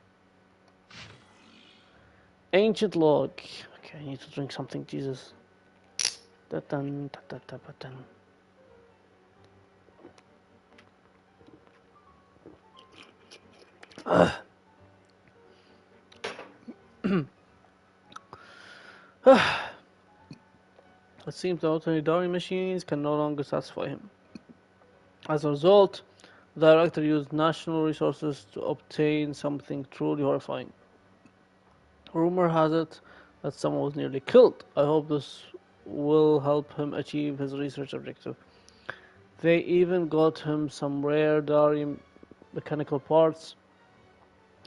Ancient log. Okay, I need to drink something, Jesus. Da-dun, da-da-da-ba-dun. It seems the ordinary machines can no longer satisfy him. As a result, the director used national resources to obtain something truly horrifying. Rumor has it that someone was nearly killed. I hope this will help him achieve his research objective. They even got him some rare Dari mechanical parts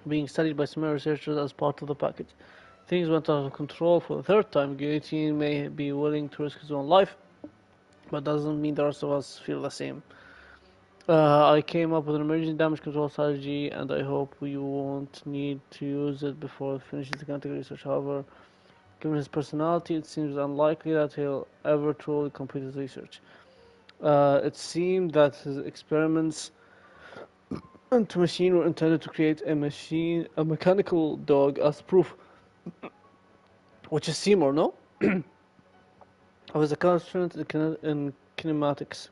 being studied by some researchers as part of the package. Things went out of control for the third time. Guillotine may be willing to risk his own life, but doesn't mean the rest of us feel the same. I came up with an emergency damage control strategy, and I hope we won't need to use it before finishing the kinetic research. However, given his personality, it seems unlikely that he'll ever truly complete his research. It seemed that his experiments and the machine were intended to create a mechanical dog as proof, which is Seymour, no? Of his accomplishment in kinematics.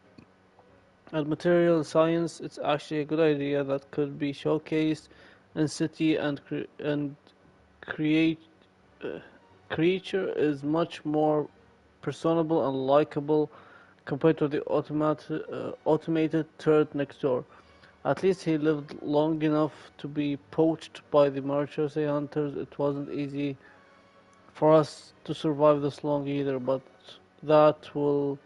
And material science, it's actually a good idea that could be showcased in city and create creature is much more personable and likable compared to the automated turret next door. At least he lived long enough to be poached by the Marchese hunters. It wasn't easy for us to survive this long either, that will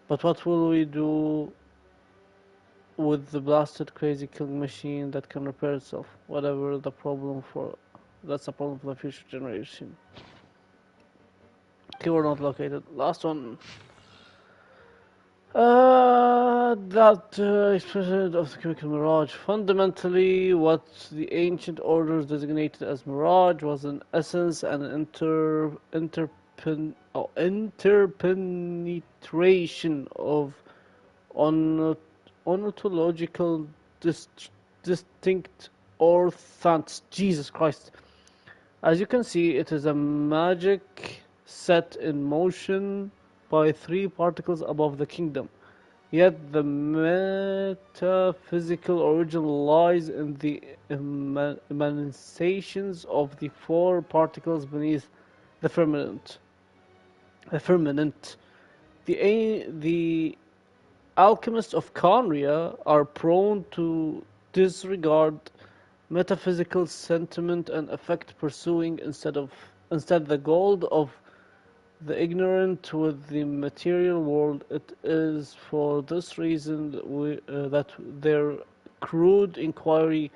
but what will we do with the blasted crazy killing machine that can repair itself? Whatever the problem for that's a problem for the future generation. Keyword not located. Last one. That expression of the chemical mirage. Fundamentally, what the ancient orders designated as mirage was in essence an interpenetration of ontological distinct orthants. Jesus Christ. As you can see, it is a magic set in motion by three particles above the kingdom. Yet the metaphysical origin lies in the emanations of the four particles beneath the firmament. The firmament. The alchemists of Conria are prone to disregard metaphysical sentiment and affect pursuing instead the gold of the ignorant with the material world. It is for this reason that their crude inquiry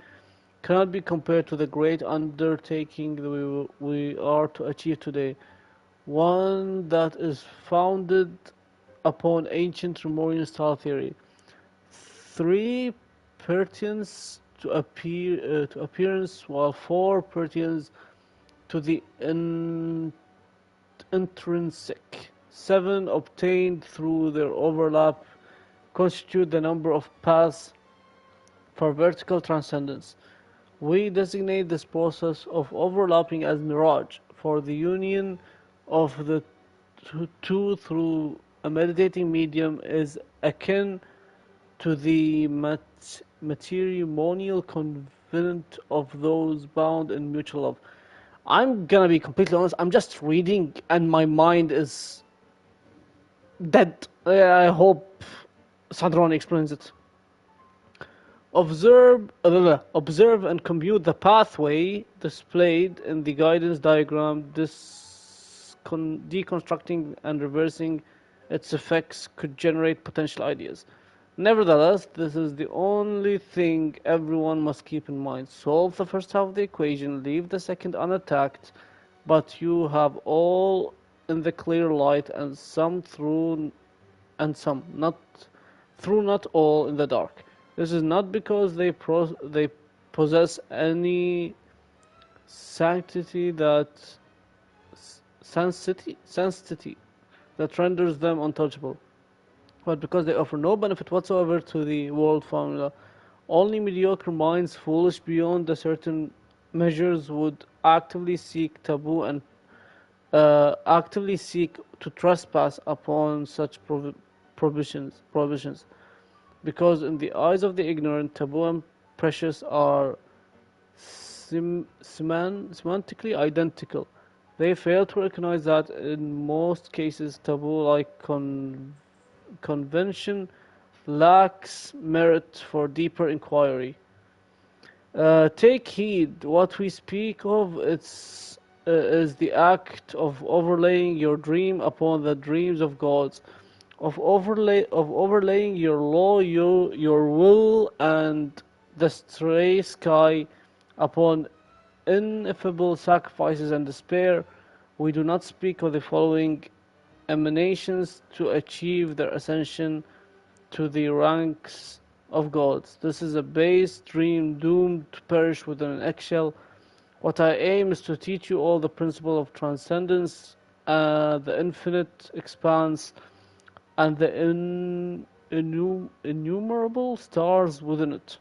cannot be compared to the great undertaking that we are to achieve today, one that is founded upon ancient Romanian style theory. Three pertains to appearance, while four pertains to the intrinsic. Seven obtained through their overlap constitute the number of paths for vertical transcendence. We designate this process of overlapping as mirage, for the union of the two through a meditating medium is akin to the matrimonial covenant of those bound in mutual love. I'm gonna be completely honest, I'm just reading and my mind is dead. I hope Sadron explains it. Observe and compute the pathway displayed in the guidance diagram. Deconstructing and reversing its effects could generate potential ideas. Nevertheless, this is the only thing everyone must keep in mind. Solve the first half of the equation, leave the second unattacked, but you have all in the clear light and some not all in the dark. This is not because they possess any sanctity that renders them untouchable, but because they offer no benefit whatsoever to the world formula. Only mediocre minds, foolish beyond a certain measures, would actively seek to trespass upon such provisions, because in the eyes of the ignorant, taboo and precious are semantically identical. They fail to recognize that in most cases, taboo-like convention lacks merit for deeper inquiry. Take heed, what we speak of is the act of overlaying your dream upon the dreams of gods, of overlaying your law, your will, and the stray sky upon ineffable sacrifices and despair. We do not speak of the following emanations to achieve their ascension to the ranks of gods. This is a base dream doomed to perish within an eggshell. What I aim is to teach you all the principle of transcendence, the infinite expanse, and the innumerable stars within it.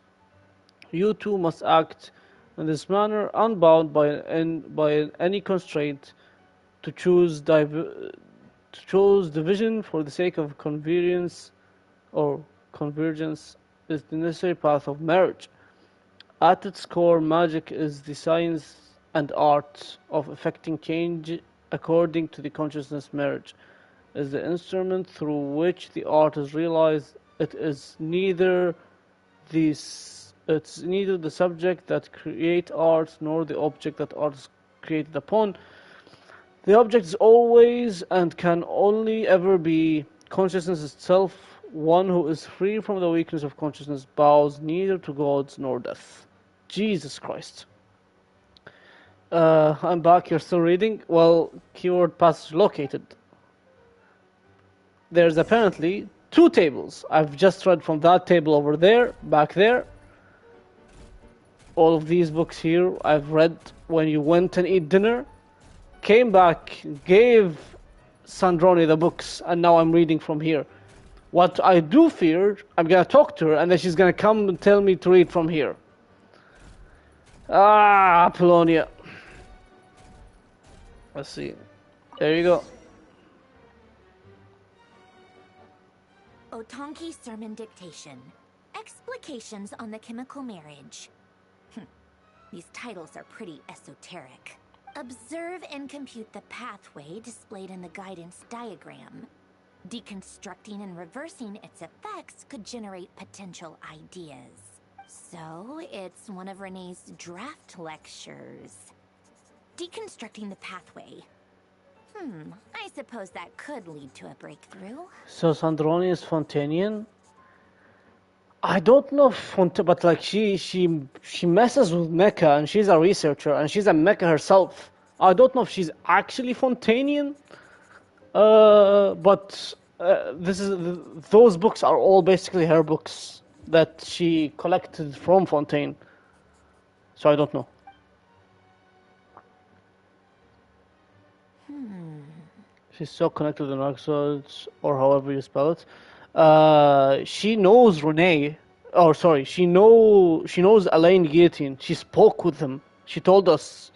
You too must act in this manner, unbound by any constraint, to choose division for the sake of convenience or convergence is the necessary path of marriage. At its core, magic is the science and art of effecting change according to the consciousness. Marriage is the instrument through which the art is realized. It's neither the subject that create art nor the object that art is created upon. The object is always and can only ever be consciousness itself. One who is free from the weakness of consciousness bows neither to gods nor death. Jesus Christ. I'm back. You're still reading? Well, keyword passage located. There's apparently 2 tables. I've just read from that table over there, back there. All of these books here I've read when you went and eat dinner. Came back, gave Sandrone the books, and now I'm reading from here. What I do fear, I'm gonna talk to her, and then she's gonna come and tell me to read from here. Ah, Apollonia. Let's see. There you go. Otonki Sermon Dictation. Explications on the Chemical Marriage. These titles are pretty esoteric. Observe and compute the pathway displayed in the guidance diagram. Deconstructing and reversing its effects could generate potential ideas. So, it's one of Renee's draft lectures. Deconstructing the pathway. I suppose that could lead to a breakthrough. So Sandrone is Fontanian? I don't know but like she messes with mecha, and she's a researcher, and she's a mecha herself. I don't know if she's actually Fontanian. But those books are all basically her books that she collected from Fontaine. So I don't know. She's so connected to Narcotics, or however you spell it. She knows Renee. Oh, sorry. She knows Alain Guillotine. She spoke with him. She told us,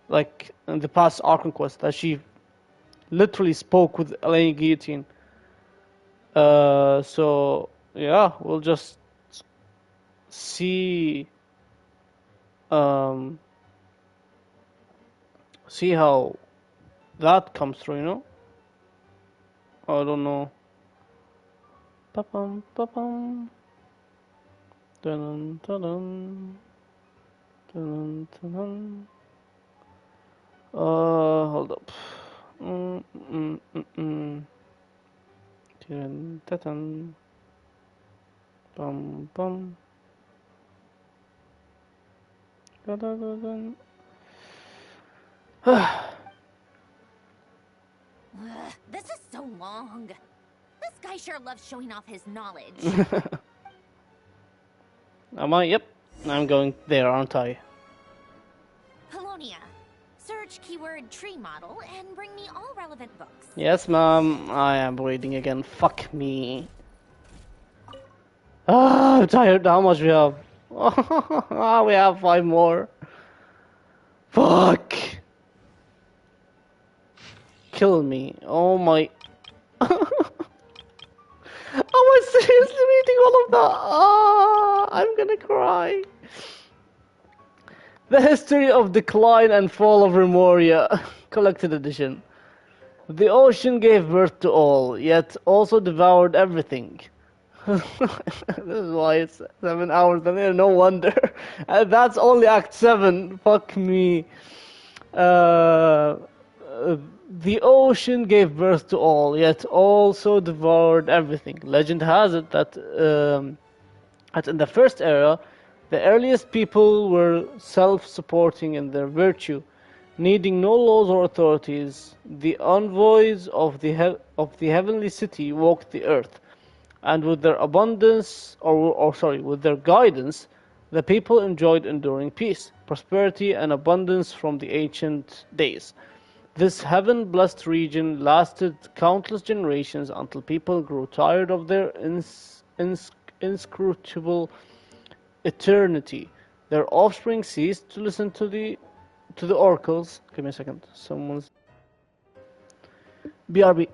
like in the past Archon quest, that she literally spoke with Alain Guillotine. So yeah, we'll just see see how that comes through, you know? I don't know. Ba-bum, ba-bum. Dun dun dun. Dun dun dun. Hold up. Dun dun dun. Bum bum. Dun dun dun dun. This is so long. This guy sure loves showing off his knowledge. Am I? Yep. I'm going there, aren't I? Polonia, search keyword tree model and bring me all relevant books. Yes, ma'am. I am reading again. Fuck me. I'm tired. How much we have? We have 5 more. Fuck. Kill me. Oh my. Am I seriously reading all of that? I'm gonna cry. The History of Decline and Fall of Remoria, collected edition. The ocean gave birth to all, yet also devoured everything. This is why it's 7 hours, and no wonder. That's only Act 7. Fuck me. The ocean gave birth to all, yet also devoured everything. Legend has it that in the first era, the earliest people were self-supporting in their virtue, needing no laws or authorities. The envoys of the heavenly city walked the earth, and with their abundance, with their guidance, the people enjoyed enduring peace, prosperity, and abundance from the ancient days. This heaven-blessed region lasted countless generations until people grew tired of their inscrutable eternity. Their offspring ceased to listen to the oracles. Give me a second. Someone's BRB.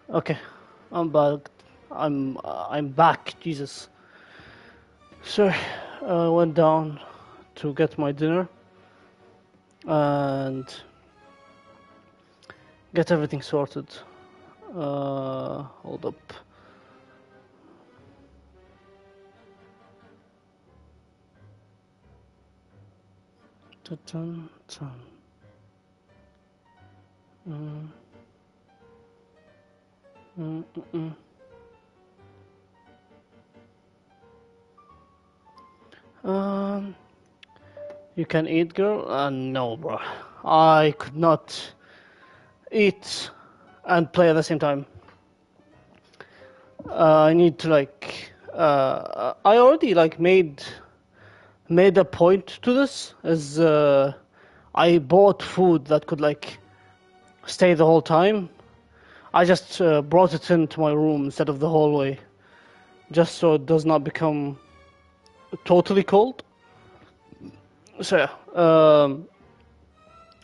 Okay, I'm back. I'm back. Jesus. So I went down to get my dinner and get everything sorted. Hold up. Dun, dun. Mm. Mm, mm, mm. You can eat, girl? No, bro. I could not eat and play at the same time. I need to I already made a point to this, as I bought food that could stay the whole time. I just brought it into my room instead of the hallway, just so it does not become totally cold. So yeah,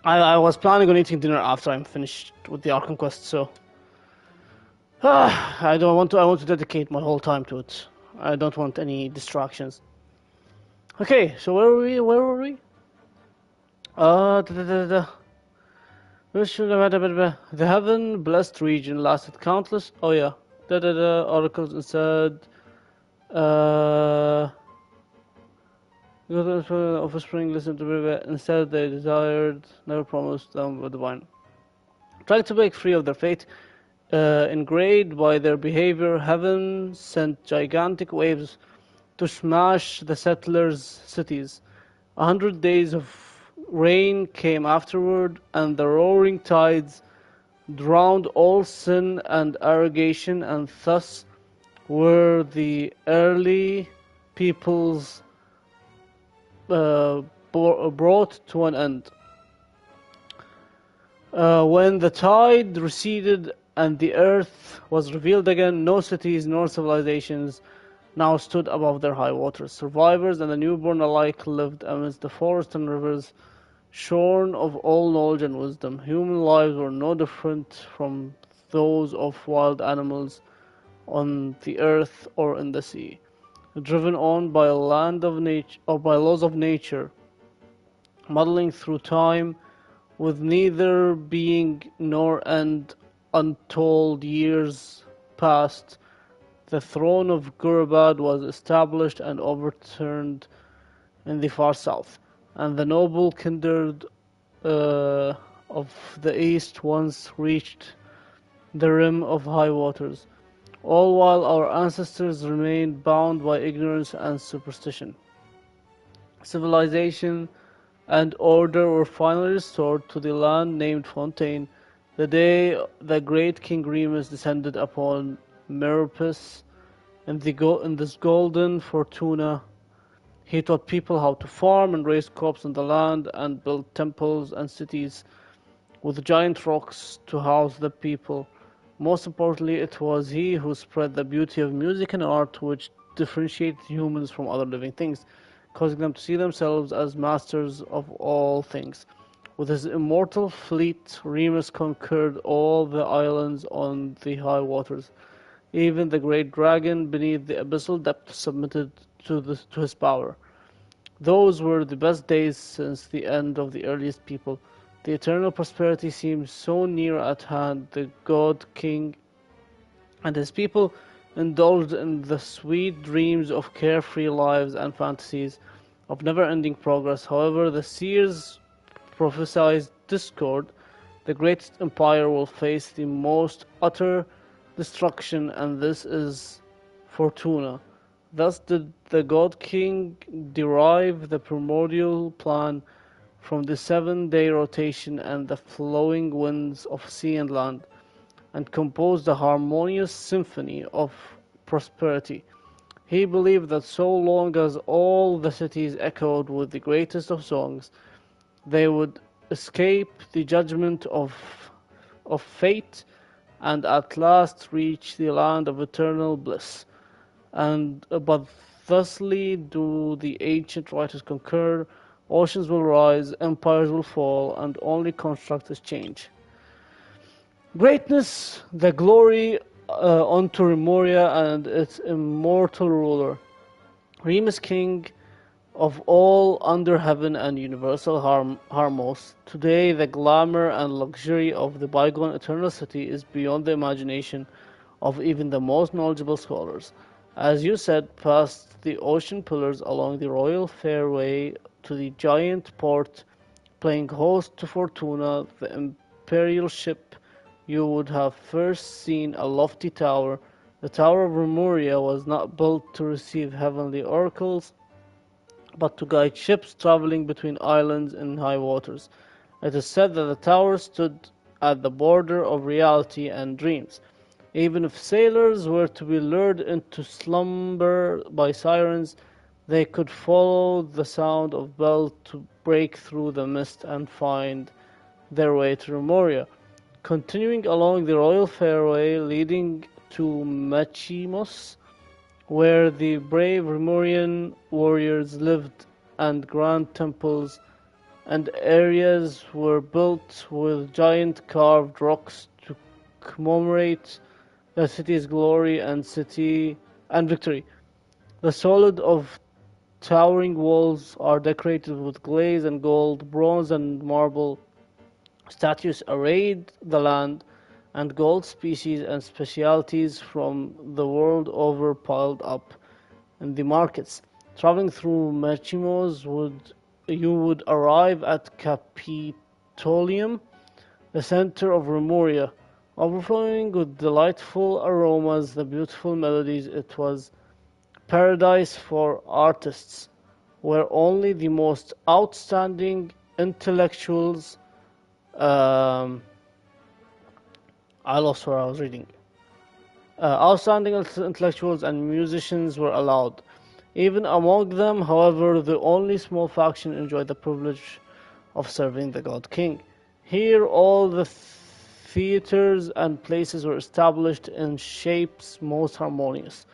I was planning on eating dinner after I'm finished with the Archon quest. So I want to dedicate my whole time to it. I don't want any distractions. Okay, so where were we? The heaven blessed region lasted countless. Oh yeah, oracles and said. offspring listened to Rivet. Instead, they desired, never promised them the divine. Trying to break free of their fate, ingrained by their behavior, heaven sent gigantic waves to smash the settlers' cities. 100 days of rain came afterward, and the roaring tides drowned all sin and arrogation, and thus were the early peoples brought to an end. When the tide receded and the earth was revealed again, no cities nor civilizations now stood above their high waters. Survivors and the newborn alike lived amidst the forests and rivers, shorn of all knowledge and wisdom. Human lives were no different from those of wild animals on the earth or in the sea, driven on by a land of nature or by laws of nature, muddling through time with neither being nor end. Untold years passed. The throne of Gurubad was established and overturned in the far south, and the noble kindred of the east once reached the rim of high waters, all while our ancestors remained bound by ignorance and superstition. Civilization and order were finally restored to the land named Fontaine, the day the great King Remus descended upon Meropis in this golden fortuna. He taught people how to farm and raise crops on the land and build temples and cities with giant rocks to house the people. Most importantly, it was he who spread the beauty of music and art which differentiated humans from other living things, causing them to see themselves as masters of all things. With his immortal fleet, Remus conquered all the islands on the high waters. Even the great dragon beneath the abyssal depths submitted to his power. Those were the best days since the end of the earliest people. The eternal prosperity seemed so near at hand. The God King and his people indulged in the sweet dreams of carefree lives and fantasies of never-ending progress. However, the seers prophesied discord. The greatest empire will face the most utter destruction, and this is Fortuna. Thus did the God King derive the primordial plan from the 7-day rotation and the flowing winds of sea and land, and composed a harmonious symphony of prosperity. He believed that so long as all the cities echoed with the greatest of songs, they would escape the judgment of fate and at last reach the land of eternal bliss. But thusly do the ancient writers concur. Oceans will rise, empires will fall, and only constructors change. Greatness, the glory unto Remoria and its immortal ruler. Remus, king of all under heaven and universal Harmos. Today the glamour and luxury of the bygone eternal city is beyond the imagination of even the most knowledgeable scholars. As you said, past the ocean pillars along the royal fairway to the giant port, playing host to Fortuna, the imperial ship, you would have first seen a lofty tower. The Tower of Remuria was not built to receive heavenly oracles, but to guide ships traveling between islands in high waters. It is said that the tower stood at the border of reality and dreams. Even if sailors were to be lured into slumber by sirens, they could follow the sound of bells to break through the mist and find their way to Remoria. Continuing along the royal fairway leading to Machimos, where the brave Remorian warriors lived, and grand temples and areas were built with giant carved rocks to commemorate the city's glory and victory. The solid of towering walls are decorated with glaze and gold, bronze and marble. Statues arrayed the land, and gold species and specialties from the world over piled up in the markets. Traveling through Machimos, you would arrive at Capitolium, the center of Remuria, overflowing with delightful aromas, the beautiful melodies. It was paradise for artists, where only the most outstanding intellectuals. Um, I lost where I was reading. Outstanding intellectuals and musicians were allowed. Even among them, however, the only small faction enjoyed the privilege of serving the God King. Here, all the theaters and places were established in shapes most harmonious.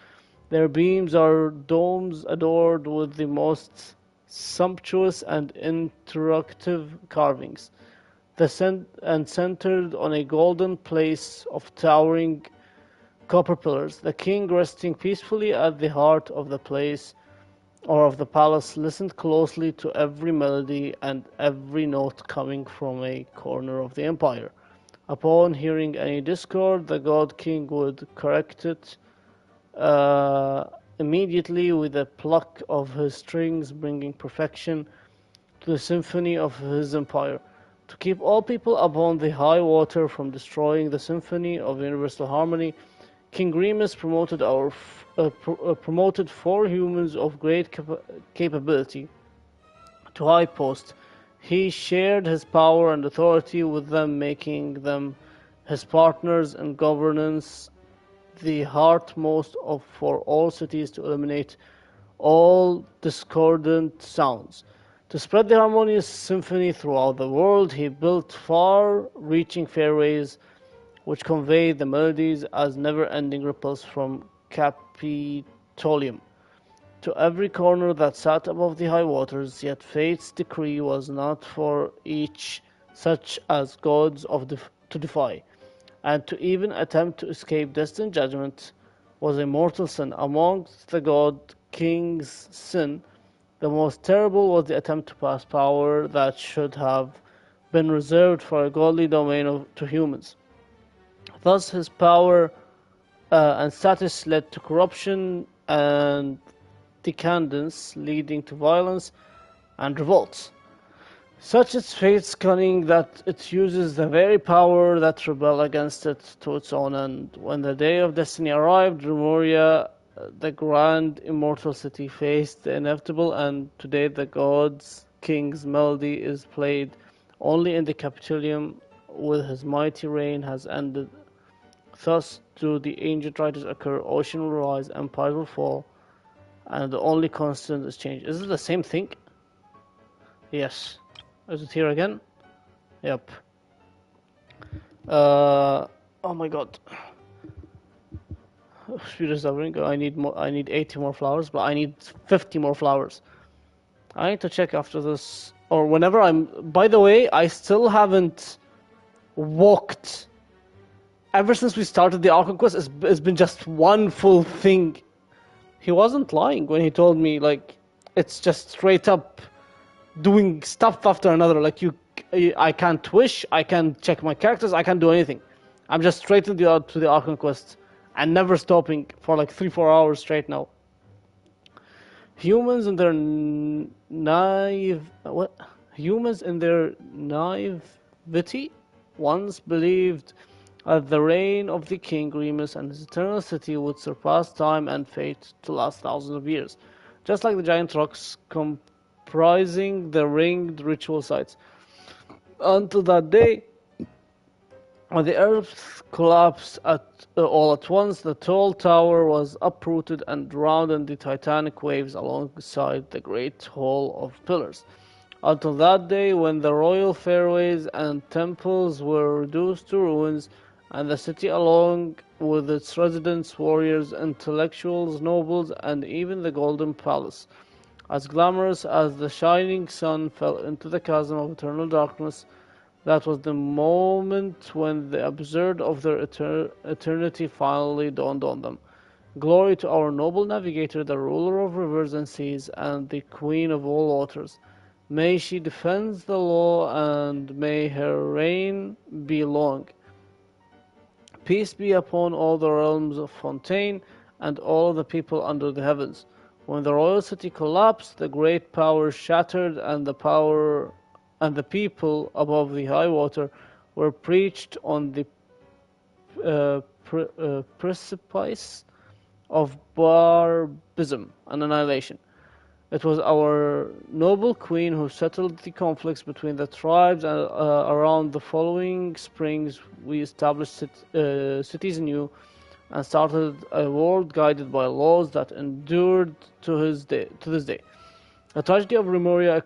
Their beams are domes adorned with the most sumptuous and interactive carvings, and centered on a golden place of towering copper pillars. The king, resting peacefully at the heart of the place or of the palace, listened closely to every melody and every note coming from a corner of the empire. Upon hearing any discord, the god king would correct it immediately with a pluck of his strings, bringing perfection to the symphony of his empire. To keep all people upon the high water from destroying the symphony of universal harmony, King Remus promoted 4 humans of great capability to high post. He shared his power and authority with them, making them his partners in governance, the heartmost of for all cities to eliminate all discordant sounds. To spread the harmonious symphony throughout the world, he built far-reaching fairways which conveyed the melodies as never-ending ripples from Capitolium to every corner that sat above the high waters. Yet fate's decree was not for each such as gods to defy, and to even attempt to escape destined judgment was a mortal sin. Amongst the god king's sin, the most terrible was the attempt to pass power that should have been reserved for a godly domain to humans. Thus, his power and status led to corruption and decadence, leading to violence and revolts. Such is fate's cunning that it uses the very power that rebel against it to its own end. When the day of destiny arrived, Remuria, the grand immortal city, faced the inevitable, and today the god's king's melody is played only in the Capitolium, with his mighty reign has ended. Thus do the ancient writers occur, ocean will rise, empires will fall, and the only constant is change. Is it the same thing? Yes. Is it here again? Yep. Oh my god. Speed is doubling. I need more. I need 80 more flowers, but I need 50 more flowers. I need to check after this, or whenever I'm. By the way, I still haven't walked. Ever since we started the Archon quest, it's been just one full thing. He wasn't lying when he told me, like, it's just straight up doing stuff after another. Like, I can't wish, I can't check my characters, I can't do anything. I'm just straight to the Archon quest and never stopping for like 3-4 hours straight now. Humans in their naivety once believed that the reign of the King Remus and his eternal city would surpass time and fate to last thousands of years, just like the giant rocks comprising the ringed ritual sites. Until that day, when the earth collapsed all at once, the tall tower was uprooted and drowned in the titanic waves alongside the great hall of pillars. Until that day, when the royal fairways and temples were reduced to ruins, and the city, along with its residents, warriors, intellectuals, nobles, and even the Golden Palace, as glamorous as the shining sun, fell into the chasm of eternal darkness, that was the moment when the absurd of their eternity finally dawned on them. Glory to our noble navigator, the ruler of rivers and seas, and the queen of all waters. May she defend the law, and may her reign be long. Peace be upon all the realms of Fontaine, and all the people under the heavens. When the royal city collapsed, the great power shattered, and the people above the high water were perched on the precipice of barbarism and annihilation. It was our noble queen who settled the conflicts between the tribes, and around the following springs we established cities anew and started a world guided by laws that endured to this day. The tragedy of Remoria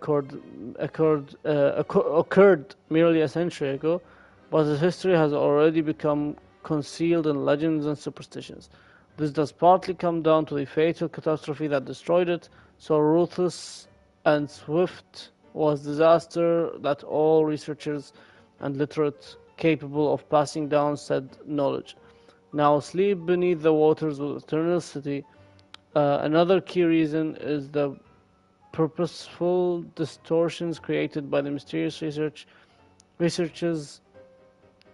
occurred merely a century ago, but its history has already become concealed in legends and superstitions. This does partly come down to the fatal catastrophe that destroyed it. So ruthless and swift was disaster that all researchers and literate capable of passing down said knowledge now sleep beneath the waters of Eternal City. Another key reason is the purposeful distortions created by the mysterious researchers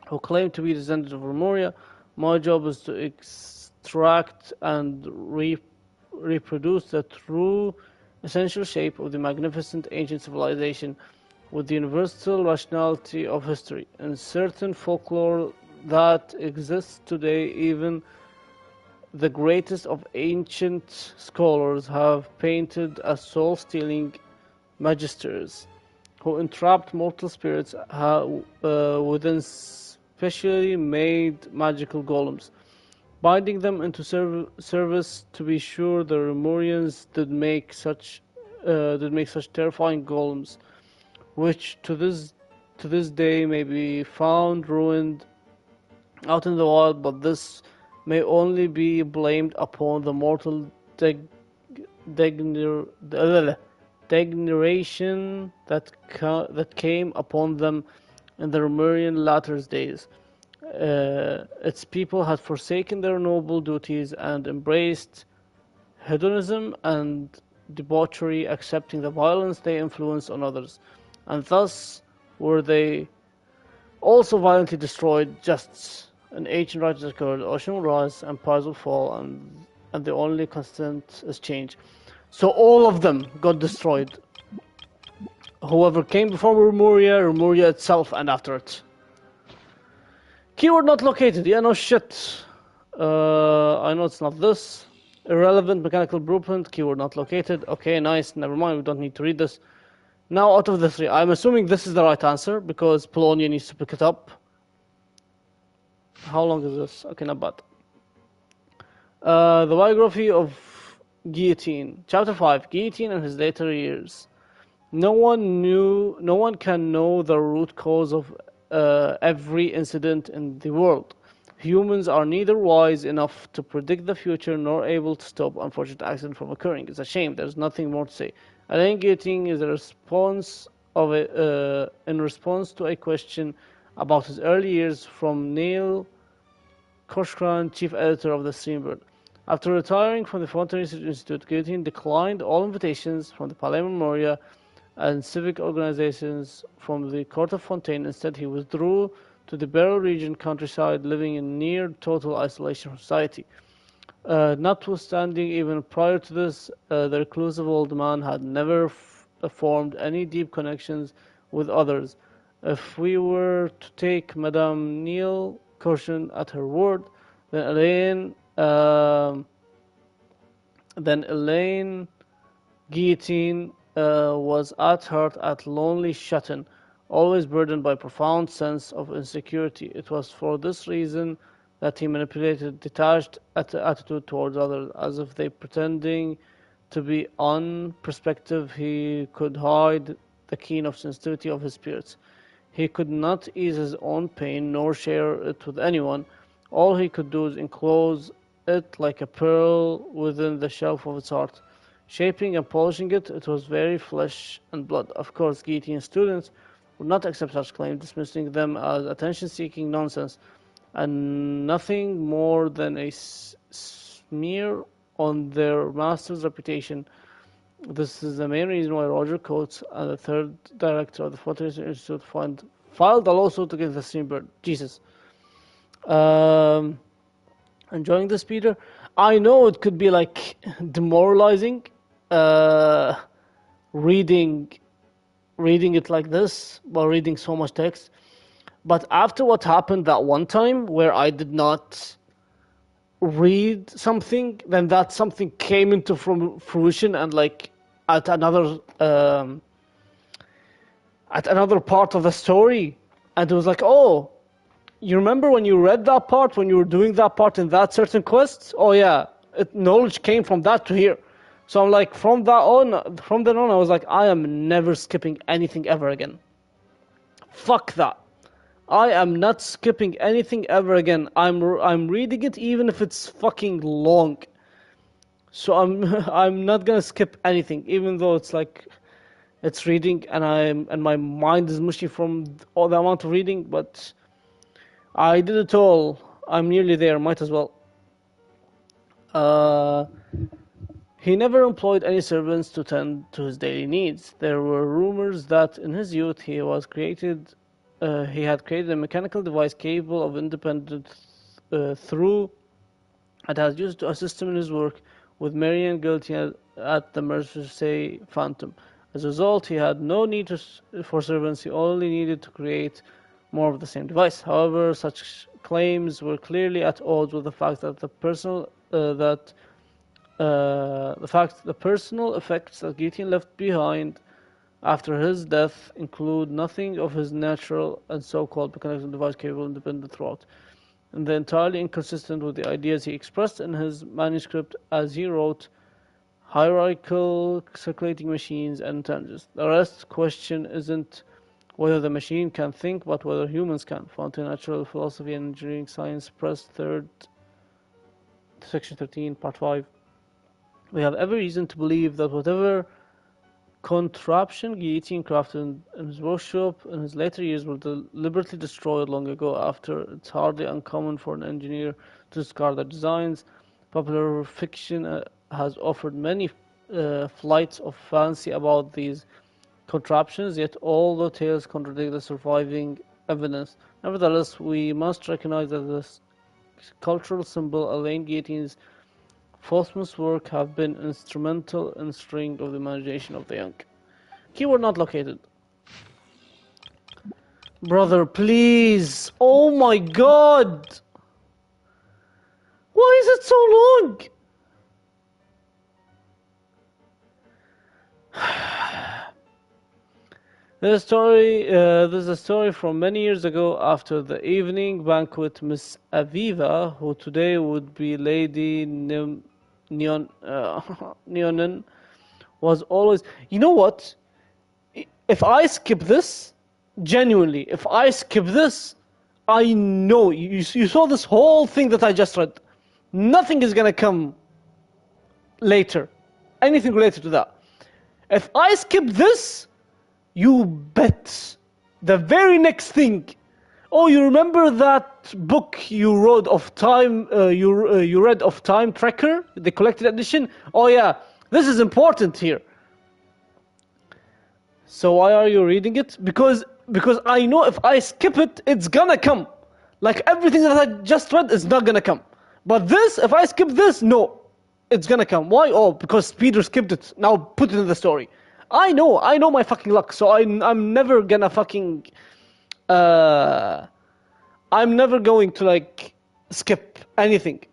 who claim to be descendants of Remoria. My job is to extract and reproduce the true essential shape of the magnificent ancient civilization with the universal rationality of history. In certain folklore that exists today, even the greatest of ancient scholars have painted as soul-stealing magisters who entrapped mortal spirits within specially made magical golems, binding them into service. To be sure, the Remorians did make such terrifying golems, which to this day may be found ruined out in the wild, but this may only be blamed upon the mortal degeneration that came upon them in the Remorian latter days. Its people had forsaken their noble duties and embraced hedonism and debauchery, accepting the violence they influenced on others, and thus were they also violently destroyed. Just an ancient writers occurred, ocean will rise, empires will fall, and the only constant is change. So all of them got destroyed. Whoever came before Remoria itself, and after it. Keyword not located. Yeah, no shit. I know it's not this. Irrelevant mechanical blueprint. Keyword not located. Okay, nice. Never mind. We don't need to read this. Now, out of the three, I'm assuming this is the right answer because Polonia needs to pick it up. How long is this? Okay, not bad. The biography of Guillotine. Chapter 5. Guillotine and his later years. No one can know the root cause of every incident in the world. Humans are neither wise enough to predict the future nor able to stop unfortunate accidents from occurring. It's a shame. There's nothing more to say. Alain Guillotine is in response to a question about his early years from Neil Koshkran, chief editor of the Streambird. After retiring from the Frontier Research Institute, Guillotine declined all invitations from the Palais Memoria and civic organizations from the Court of Fontaine. Instead, he withdrew to the Beryl region countryside, living in near total isolation from society. Notwithstanding, even prior to this, the reclusive old man had never formed any deep connections with others. If we were to take Madame Neil Caution at her word, then Elaine Guillotine was at heart a lonely shut-in, always burdened by a profound sense of insecurity. It was for this reason that he manipulated detached attitude towards others, as if they pretending to be on perspective he could hide the keen of sensitivity of his spirits. He could not ease his own pain nor share it with anyone. All he could do is enclose it like a pearl within the shelf of its heart. Shaping and polishing it, it was very flesh and blood. Of course, Guillotine students would not accept such claims, dismissing them as attention-seeking nonsense and nothing more than a smear on their master's reputation. This is the main reason why Roger Coates, the third director of the Frontier Institute, filed a lawsuit against the Streambird. Jesus. Enjoying this, Peter? I know it could be like demoralizing uh, reading it like this while reading so much text. But after what happened that one time where I did not read something, then that something came into fruition, and like at another part of the story, and it was like, oh, you remember when you read that part, when you were doing that part in that certain quest? Oh yeah, knowledge came from that to here. So I'm like, from then on, I was like, I am never skipping anything ever again. Fuck that. I am not skipping anything ever again. I'm reading it even if it's fucking long. So I'm not gonna skip anything, even though it's like it's reading and my mind is mushy from all the amount of reading, but I did it all. I'm nearly there, might as well. He never employed any servants to tend to his daily needs. There were rumors that in his youth he had created a mechanical device capable of independent through and had used to assist him in his work, with Marian guilty at the Mercy Phantom. As a result, he had no need for servants, he only needed to create more of the same device. However, such claims were clearly at odds with the fact that the personal effects that Gideon left behind after his death include nothing of his natural and so-called mechanical device capable of independent thought, and they're entirely inconsistent with the ideas he expressed in his manuscript as he wrote hierarchical circulating machines and intelligence. The rest question isn't whether the machine can think, but whether humans can. Found in Natural Philosophy and Engineering Science, Press 3rd, Section 13, Part 5. We have every reason to believe that whatever contraption Guillotine crafted in his workshop in his later years were deliberately destroyed long ago. After, it's hardly uncommon for an engineer to discard their designs. Popular fiction has offered many flights of fancy about these contraptions, yet all the tales contradict the surviving evidence. Nevertheless, we must recognize that this cultural symbol, Elaine Guillotine's posthumous work, have been instrumental in stirring of the imagination of the young. Keyword not located. Brother, please! Oh my god! Why is it so long? There's a story from many years ago. After the evening banquet, Miss Aviva, who today would be Lady Neonin, was always... You know what? If I skip this, genuinely, if I skip this, I know, you saw this whole thing that I just read. Nothing is gonna come later. Anything related to that. If I skip this, you bet the very next thing. Oh, you remember that book you wrote of time? You read of Time Tracker, the collected edition. Oh yeah, this is important here. So why are you reading it? Because I know if I skip it, it's gonna come. Like everything that I just read is not gonna come. But this, if I skip this, no, it's gonna come. Why? Oh, because Peter skipped it. Now put it in the story. I know my fucking luck. So I'm never gonna fucking I'm never going to like skip anything.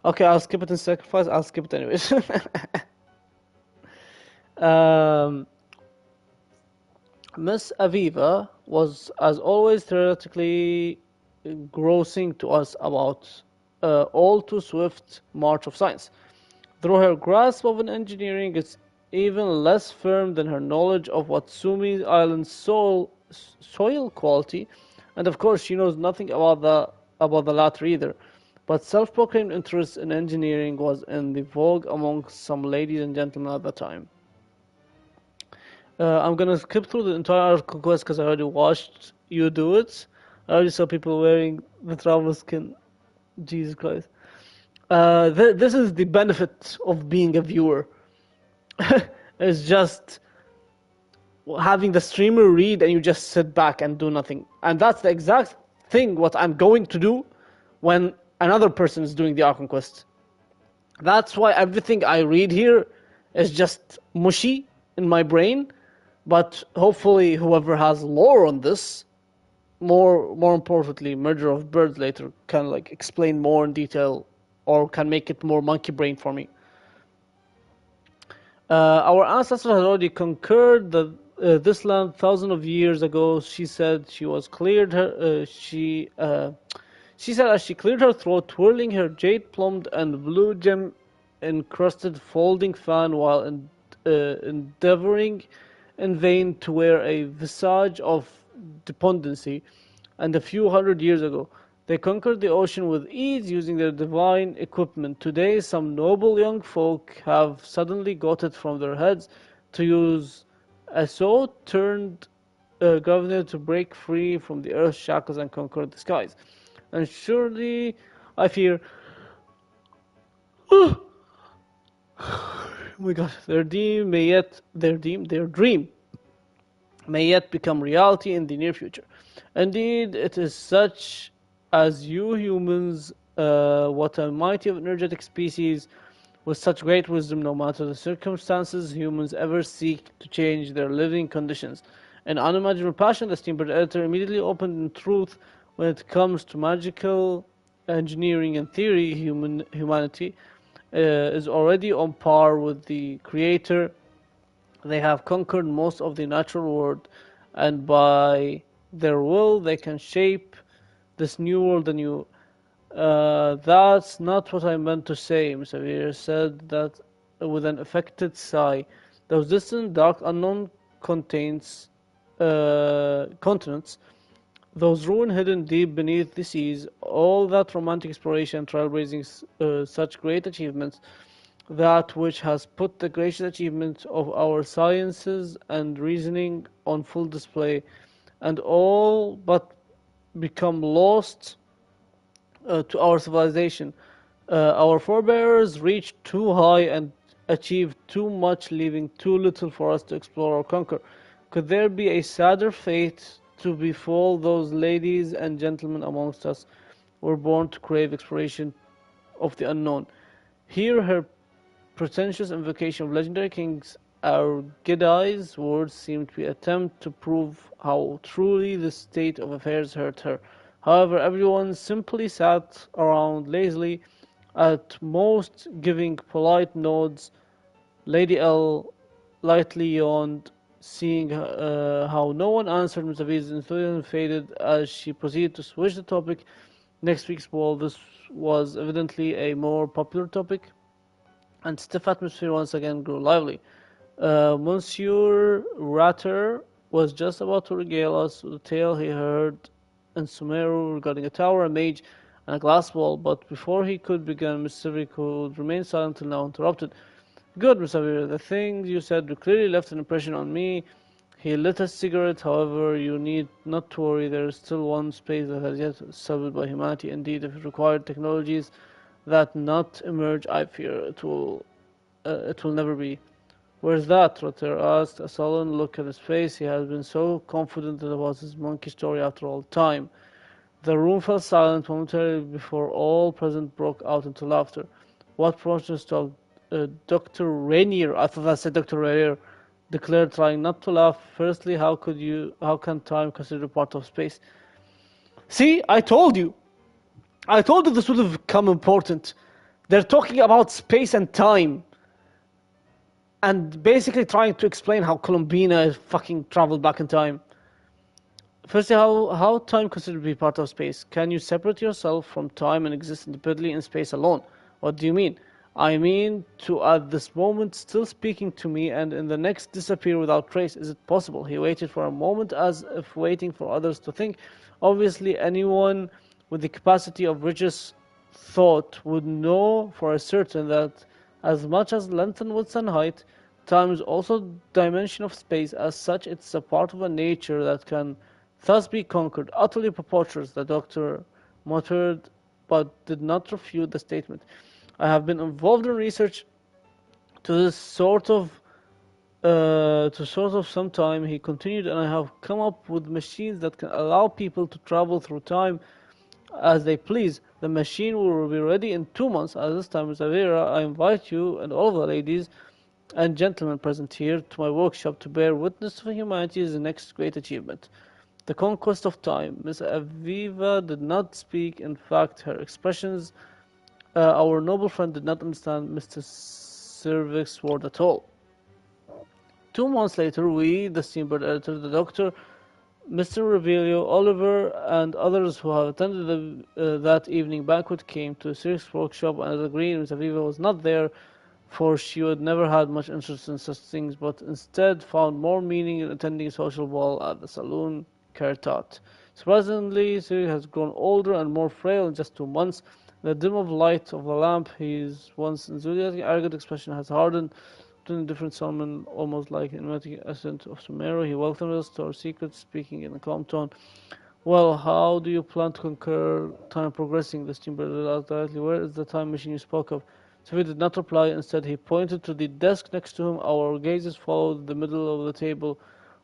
Okay, I'll skip it in sacrifice. I'll skip it anyways. Miss Aviva was, as always, theoretically grossing to us about all too swift march of science. Though her grasp of an engineering is even less firm than her knowledge of what Sumi Island's soil quality, and of course she knows nothing about the latter either. But self-proclaimed interest in engineering was in the vogue among some ladies and gentlemen at the time. I'm gonna skip through the entire quest because I already watched you do it. I already saw people wearing the travel skin. Jesus Christ. This is the benefit of being a viewer. It's just having the streamer read and you just sit back and do nothing. And that's the exact thing what I'm going to do when another person is doing the Archon quest. That's why everything I read here is just mushy in my brain. But hopefully, whoever has lore on this, more importantly, Murder of Birds later, can like explain more in detail, or can make it more monkey brain for me. Our ancestors had already conquered this land thousands of years ago. She said she was cleared her. She said as she cleared her throat, twirling her jade-plumed and blue gem-encrusted folding fan while endeavoring in vain to wear a visage of despondency. And a few hundred years ago, they conquered the ocean with ease using their divine equipment. Today, some noble young folk have suddenly got it from their heads to use a so-turned governor to break free from the earth's shackles and conquer the skies. And surely, I fear, oh my God, their dream may yet become reality in the near future. Indeed, it is such as you humans, what a mighty energetic species with such great wisdom, no matter the circumstances, humans ever seek to change their living conditions. An unimaginable passion, the steamport editor immediately opened in truth when it comes to magical engineering and theory, humanity is already on par with the creator. They have conquered most of the natural world, and by their will they can shape this new world anew. That's not what I meant to say, Mr. said that with an affected sigh. Those distant, dark, unknown continents, those ruins hidden deep beneath the seas, all that romantic exploration, trailblazing such great achievements, that which has put the gracious achievements of our sciences and reasoning on full display, and all but become lost to our civilization. Our forebears reached too high and achieved too much, leaving too little for us to explore or conquer. Could there be a sadder fate to befall those ladies and gentlemen amongst us who were born to crave exploration of the unknown? Here her pretentious invocation of legendary kings Argidai's words seem to be an attempt to prove how truly the state of affairs hurt her. However, everyone simply sat around lazily, at most giving polite nods. Lady L lightly yawned, seeing how no one answered. Mr. V's enthusiasm faded as she proceeded to switch the topic. Next week's ball, this was evidently a more popular topic, and stiff atmosphere once again grew lively. Monsieur Ratter was just about to regale us with the tale he heard in Sumeru regarding a tower, a mage, and a glass wall, but before he could begin, Miss Sivik, who had remained silent till now, interrupted. Good, Miss Avira, the things you said clearly left an impression on me. He lit a cigarette, however, you need not to worry, there is still one space that has yet subdued by humanity. Indeed, if it required technologies that not emerge, I fear it will never be. Where's that? Rotter asked, a sullen look at his face. He had been so confident that it was his monkey story after all time. The room fell silent momentarily before all present broke out into laughter. What precious talk, Dr. Rainier, I thought I said Dr. Rainier, declared, trying not to laugh. Firstly, how can time consider part of space? See, I told you this would have become important. They're talking about space and time, and basically trying to explain how Columbina fucking traveled back in time. Firstly, how time considered to be part of space? Can you separate yourself from time and exist independently in space alone? What do you mean? I mean to at this moment still speaking to me and in the next disappear without trace. Is it possible? He waited for a moment as if waiting for others to think. Obviously, anyone with the capacity of righteous thought would know for a certain that as much as length and width and height, time is also dimension of space. As such, it's a part of a nature that can thus be conquered. Utterly preposterous, the doctor muttered, but did not refute the statement. I have been involved in research to this sort of some time, he continued, and I have come up with machines that can allow people to travel through time as they please. The machine will be ready in 2 months. At this time, Miss Avera, I invite you and all the ladies and gentlemen present here to my workshop to bear witness to humanity's next great achievement, the conquest of time. Miss Aviva did not speak. In fact, her expressions, our noble friend did not understand Mr. Cervic's word at all. 2 months later, we, the Steamboat editor, the doctor, Mr. Revelio, Oliver, and others who have attended that evening banquet came to the Circus workshop, and as agreed, Miss Aviva was not there, for she had never had much interest in such things, but instead found more meaning in attending a social ball at the saloon Cartot. Surprisingly, Cyril has grown older and more frail in just 2 months. In the dim of light of the lamp, his once enthusiastic, arrogant expression has hardened to a different summon, almost like an enigmatic accent of tomorrow. He welcomed us to our secret, speaking in a calm tone. Well, how do you plan to conquer time progressing? The steamboat asked directly. Where is the time machine you spoke of? Sophie did not reply. Instead, he pointed to the desk next to him. Our gazes followed the middle of the table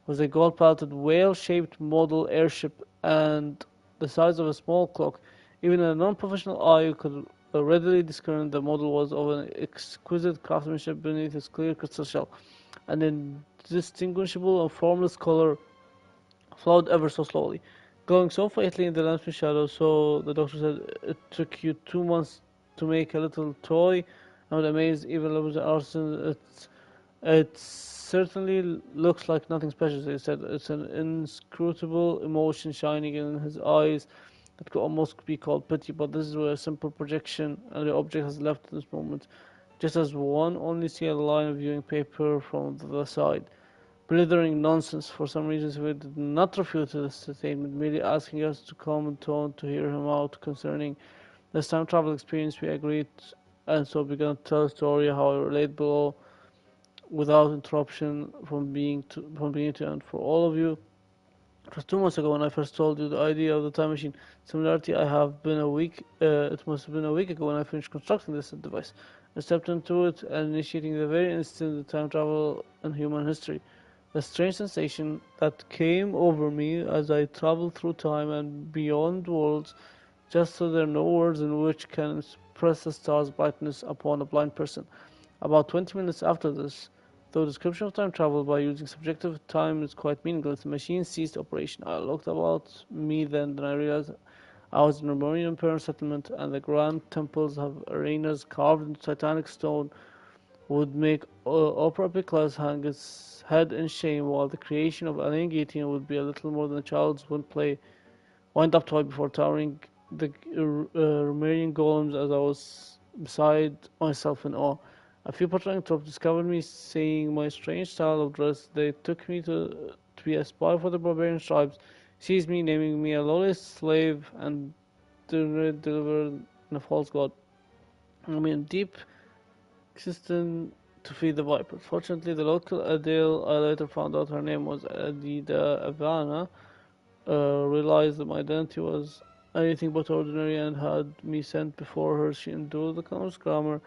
was a gold-plated, whale-shaped model airship and the size of a small clock. Even a non-professional eye could readily discern the model was of an exquisite craftsmanship beneath its clear crystal shell. An indistinguishable and formless color flowed ever so slowly, glowing so faintly in the lamp's shadow. So the doctor said, it took you 2 months to make a little toy. I would amaze even the artisan. It certainly looks like nothing special, he said. It's an inscrutable emotion shining in his eyes that could almost be called pity, but this is where a simple projection and the object has left at this moment, just as one only see a line of viewing paper from the side. Blithering nonsense. For some reason, we did not refute this statement, merely asking us to calm and tone to hear him out concerning this time travel experience. We agreed, and so began to tell a story how I relate below without interruption from beginning to end. For all of you, it was 2 months ago when I first told you the idea of the time machine. Similarity, I have been a week. It must have been a week ago when I finished constructing this device. I stepped into it and initiating the very instant of time travel in human history. The strange sensation that came over me as I traveled through time and beyond worlds, just so there are no words in which can express the star's brightness upon a blind person. About 20 minutes after this, though description of time travel by using subjective time is quite meaningless, the machine ceased operation. I looked about me then I realized I was in a Romanian imperial settlement, and the grand temples have arenas carved into titanic stone would make Opera Piclas hang its head in shame, while the creation of Alain Guillotine would be a little more than a child's wind-up toy before towering the Romanian golems as I was beside myself in awe. A few patrolling troops discovered me, seeing my strange style of dress. They took me to be a spy for the barbarian tribes, seized me, naming me a lawless slave, and delivered in a false god. I mean, deep existence to feed the vipers. Fortunately, the local Adele, I later found out her name was Adida Avana, realized that my identity was anything but ordinary and had me sent before her. She endured the common grammar.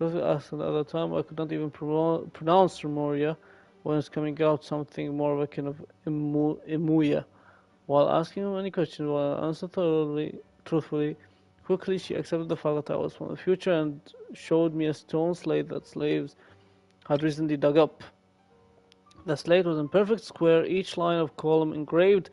At the time, I could not even pronounce Remoria when it's coming out something more of a kind of Emuya. While asking him many questions, while I answered truthfully, quickly she accepted the fact that I was from the future and showed me a stone slate that slaves had recently dug up. The slate was in perfect square, each line of column engraved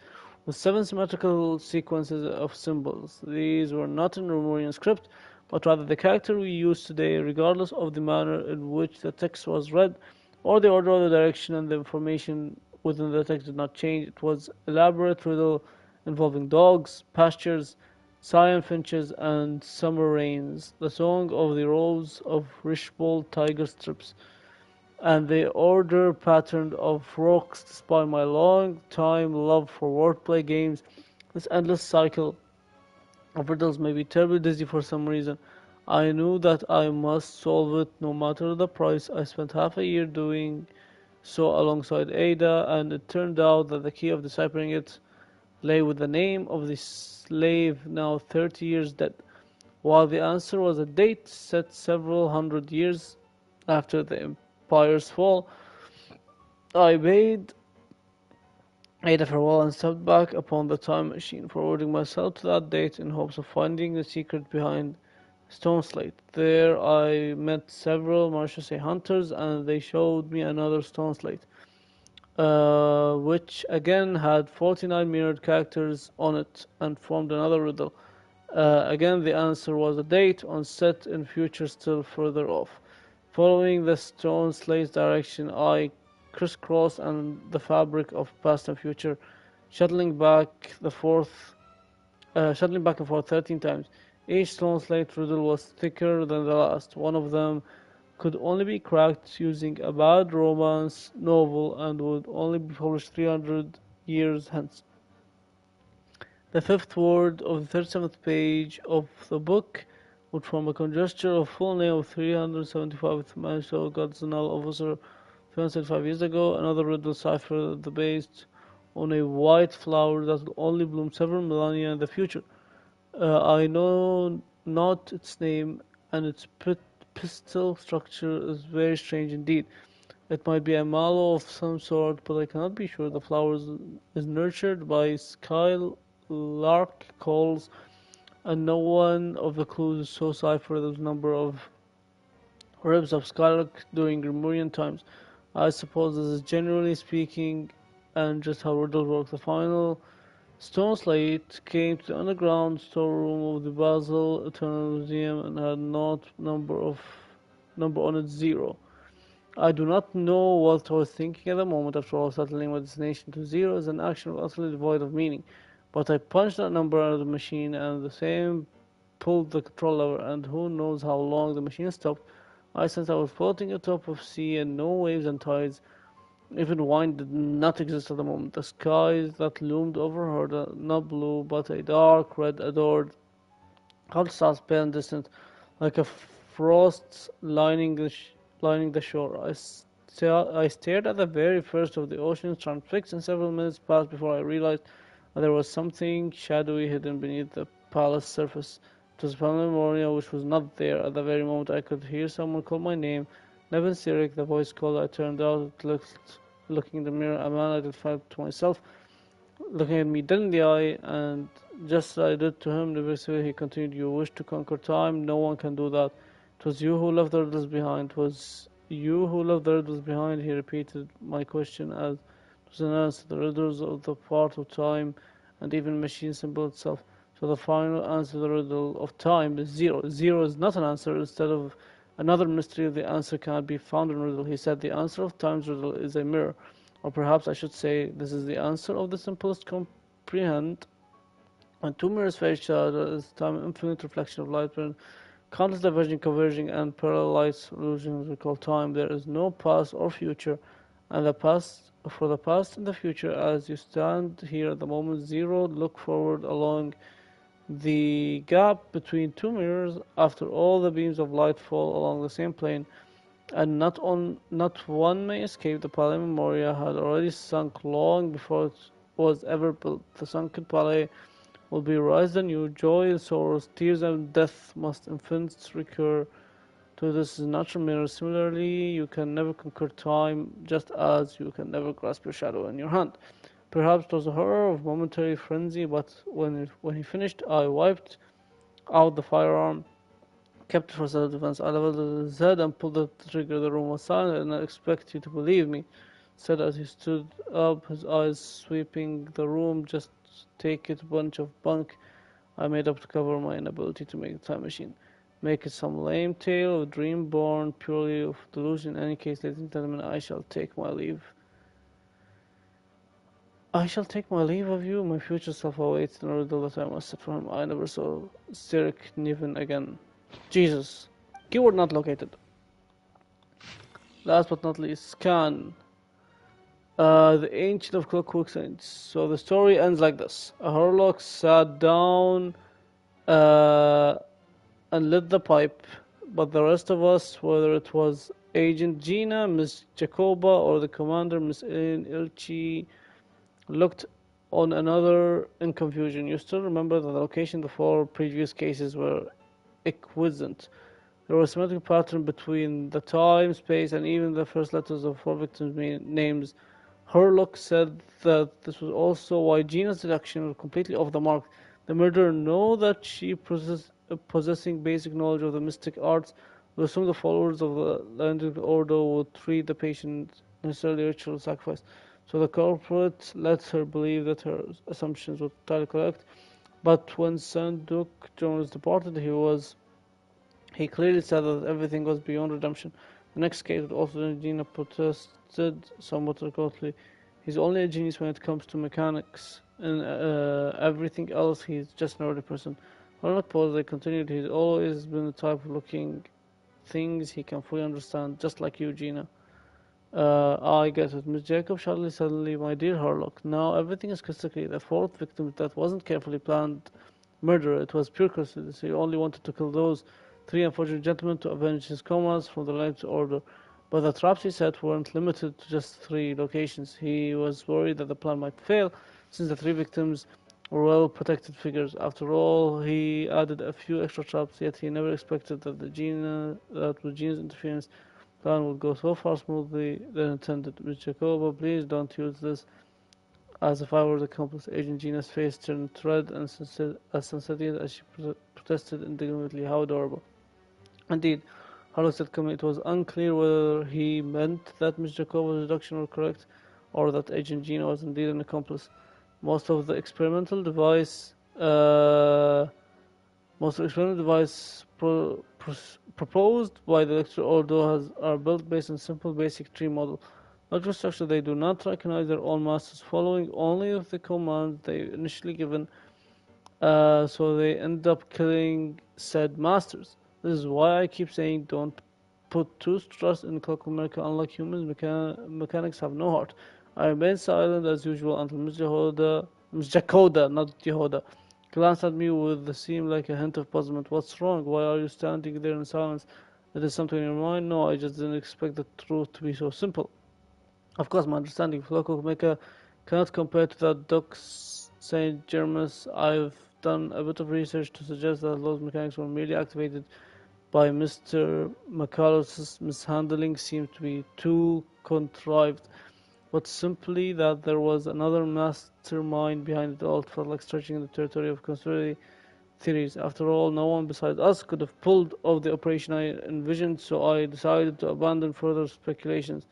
with 7 symmetrical sequences of symbols. These were not in Romanian script, but rather the character we use today, regardless of the manner in which the text was read, or the order or the direction, and the information within the text did not change. It was elaborate riddle involving dogs, pastures, Siam finches, and summer rains, the song of the rows of Rishbold tiger strips, and the order pattern of rocks. Despite my long time love for wordplay games, this endless cycle of riddles may be terribly dizzy for some reason. I knew that I must solve it no matter the price. I spent half a year doing so alongside Ada, and it turned out that the key of deciphering it lay with the name of the slave now 30 years dead, while the answer was a date set several hundred years after the empire's fall. I bade I ate a farewell and stepped back upon the time machine, forwarding myself to that date in hopes of finding the secret behind Stone Slate. There I met several Marshall hunters, and they showed me another Stone Slate, which again had 49 mirrored characters on it and formed another riddle. Again, the answer was a date on set in future still further off. Following the Stone Slate's direction, I crisscrossed and the fabric of past and future, shuttling back shuttling back and forth 13 times. Each Stone Slate riddle was thicker than the last. One of them could only be cracked using a bad romance novel and would only be published 300 years hence. The fifth word of the 37th page of the book would form a conjecture of full name of 375th Master Godsnell officer 375 years ago. Another riddle cipher the based on a white flower that will only bloom several millennia in the future. I know not its name, and its pistil structure is very strange indeed. It might be a mallow of some sort, but I cannot be sure. The flower is nurtured by skylark calls, and no one of the clues is so cipher the number of ribs of skylark during Lemurian times. I suppose this is generally speaking, and just how riddles work. The final Stone Slate came to the underground storeroom of the Basel Eternal Museum and had not number on it 0. I do not know what I was thinking at the moment. After all, settling my destination to 0 is an action utterly devoid of meaning. But I punched that number out of the machine, and the same pulled the control lever, and who knows how long the machine stopped. I sensed I was floating atop of sea, and no waves and tides, even wind, did not exist at the moment. The skies that loomed overhead are not blue, but a dark red, adored, outstretched, pale and distant, like a frost lining the shore. I stared at the very first of the oceans, transfixed, and several minutes passed before I realized that there was something shadowy hidden beneath the palace surface. It was Memoria, which was not there. At the very moment I could hear someone call my name. Nevin Sirik, the voice called. I turned out, looking in the mirror. A man identified to myself, looking at me dead in the eye, and just as I did to him, he continued, "You wish to conquer time? No one can do that. It was you who left the riddles behind. It was you who left the riddles behind." He repeated my question as it was an answer. The riddles of the part of time, and even machine symbol itself. So the final answer to the riddle of time is 0. 0 is not an answer. Instead of another mystery, the answer cannot be found in riddle. He said the answer of time's riddle is a mirror. Or perhaps I should say, this is the answer of the simplest comprehend. When two mirrors face each other, is time infinite reflection of light, when countless diverging, converging, and parallel light illusions we call time. There is no past or future, and for the past and the future, as you stand here at the moment 0, look forward along the gap between two mirrors. After all the beams of light fall along the same plane, and not one may escape. The Palais Memoria had already sunk long before it was ever built. The sunken palais will be raised anew. Joy and sorrows, tears and death must infants recur to this natural mirror. Similarly, you can never conquer time, just as you can never grasp your shadow in your hand. Perhaps it was a horror of momentary frenzy, but when he finished, I wiped out the firearm, kept it for self-defense. I leveled his head and pulled the trigger. The room was silent. I did not expect you to believe me, said as he stood up, his eyes sweeping the room. Just take it, bunch of bunk. I made up to cover my inability to make the time machine. Make it some lame tale of dream born purely of delusion. In any case, ladies and gentlemen, I shall take my leave. I shall take my leave of you. My future self awaits in a riddle that I must set for him. I never saw Sirik Niven again. Jesus. Keyword not located. Last but not least, Scan. The Ancient of Clockwork Saints. So the story ends like this. A Horlock sat down and lit the pipe, but the rest of us, whether it was Agent Gina, Miss Jacoba, or the commander, Miss Ilchi, looked on another in confusion. You still remember that the location of the 4 previous cases were exquisite. There was a symmetric pattern between the time, space, and even the first letters of 4 victims' names. Herlock said that this was also why Gina's deduction was completely off the mark. The murderer knew that she possessing basic knowledge of the mystic arts would assume the followers of the Longggg Order would treat the patient necessarily ritual sacrifice. So the culprit let her believe that her assumptions were entirely correct. But when Sanduk Jones departed, he clearly said that everything was beyond redemption. The next case would also Gina protested somewhat arrogantly. He's only a genius when it comes to mechanics. In everything else, he's just an ordinary person. Unlike Paul, they continued, he's always been the type of looking things he can fully understand, just like you, Gina. I get it. Miss Jacob suddenly, my dear Harlock. Now everything is crystal clear. The fourth victim that wasn't carefully planned murder. It was pure coincidence. He only wanted to kill those three unfortunate gentlemen to avenge his comrades from the Longggg Order. But the traps he set weren't limited to just 3 locations. He was worried that the plan might fail, since the 3 victims were well-protected figures. After all, he added a few extra traps, yet he never expected that with Gina's interference, plan would go so far smoothly than intended. Miss Jacoba, please don't use this as if I were the accomplice. Agent Gina's face turned red and as sensitive as she protested indignantly. How adorable. Indeed, Harlock said calmly, it was unclear whether he meant that Miss Jacoba's deduction was correct or that Agent Gina was indeed an accomplice. Most of the experimental device proposed by the Electro Ordo are built based on simple basic tree model. Logical structure, they do not recognize their own masters, following only of the commands they initially given, so they end up killing said masters. This is why I keep saying don't put too trust in Clock America. Unlike humans, mechanics have no heart. I remained silent as usual until Miss Jacoda, not Jehoda, glanced at me with the seem like a hint of puzzlement. What's wrong? Why are you standing there in silence? Is there something in your mind? No, I just didn't expect the truth to be so simple. Of course, my understanding of local mecha cannot compare to that Doc St. Germus. I've done a bit of research to suggest that those mechanics were merely activated by Mr. McCullough's mishandling seemed to be too contrived, but simply that there was another mastermind behind it all. It felt like stretching the territory of conspiracy theories. After all, no one besides us could have pulled off the operation I envisioned, so I decided to abandon further speculations,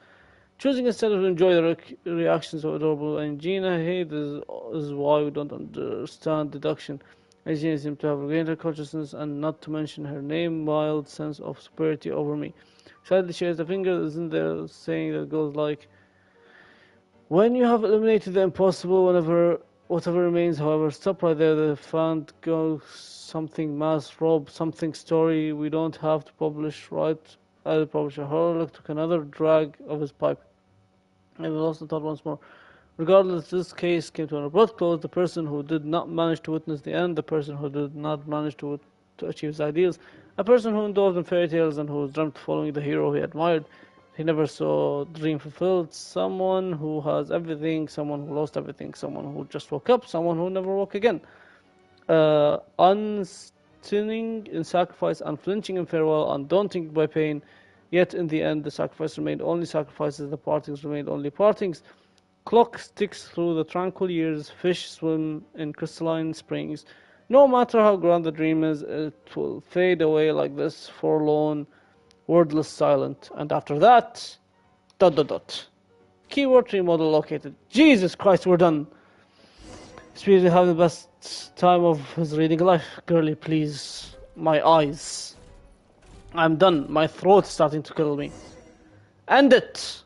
choosing instead to enjoy the reactions of adorable and Gina. Hey, this is why we don't understand deduction. Gina seemed to have regained her consciousness, and not to mention her name, mild sense of superiority over me. Sadly, she raised a finger. Isn't there a saying that goes like, when you have eliminated the impossible, whatever remains, however, stop right there. The fan goes something mass rob, something story we don't have to publish, right? The publisher Harlock took another drag of his pipe, and we lost the thought once more. Regardless, this case came to an abrupt close. The person who did not manage to witness the end, the person who did not manage to achieve his ideals, a person who indulged in fairy tales and who dreamt following the hero he admired, he never saw dream fulfilled, someone who has everything, someone who lost everything, someone who just woke up, someone who never woke again. Unstinting in sacrifice, unflinching in farewell, undaunted by pain, yet in the end the sacrifice remained only sacrifices, the partings remained only partings. Clock ticks through the tranquil years, fish swim in crystalline springs. No matter how grand the dream is, it will fade away like this, forlorn, wordless, silent. And after that, ... Keyword tree model located. Jesus Christ, we're done. Speedy have the best time of his reading life. Girlie, please. My eyes. I'm done. My throat's starting to kill me. End it!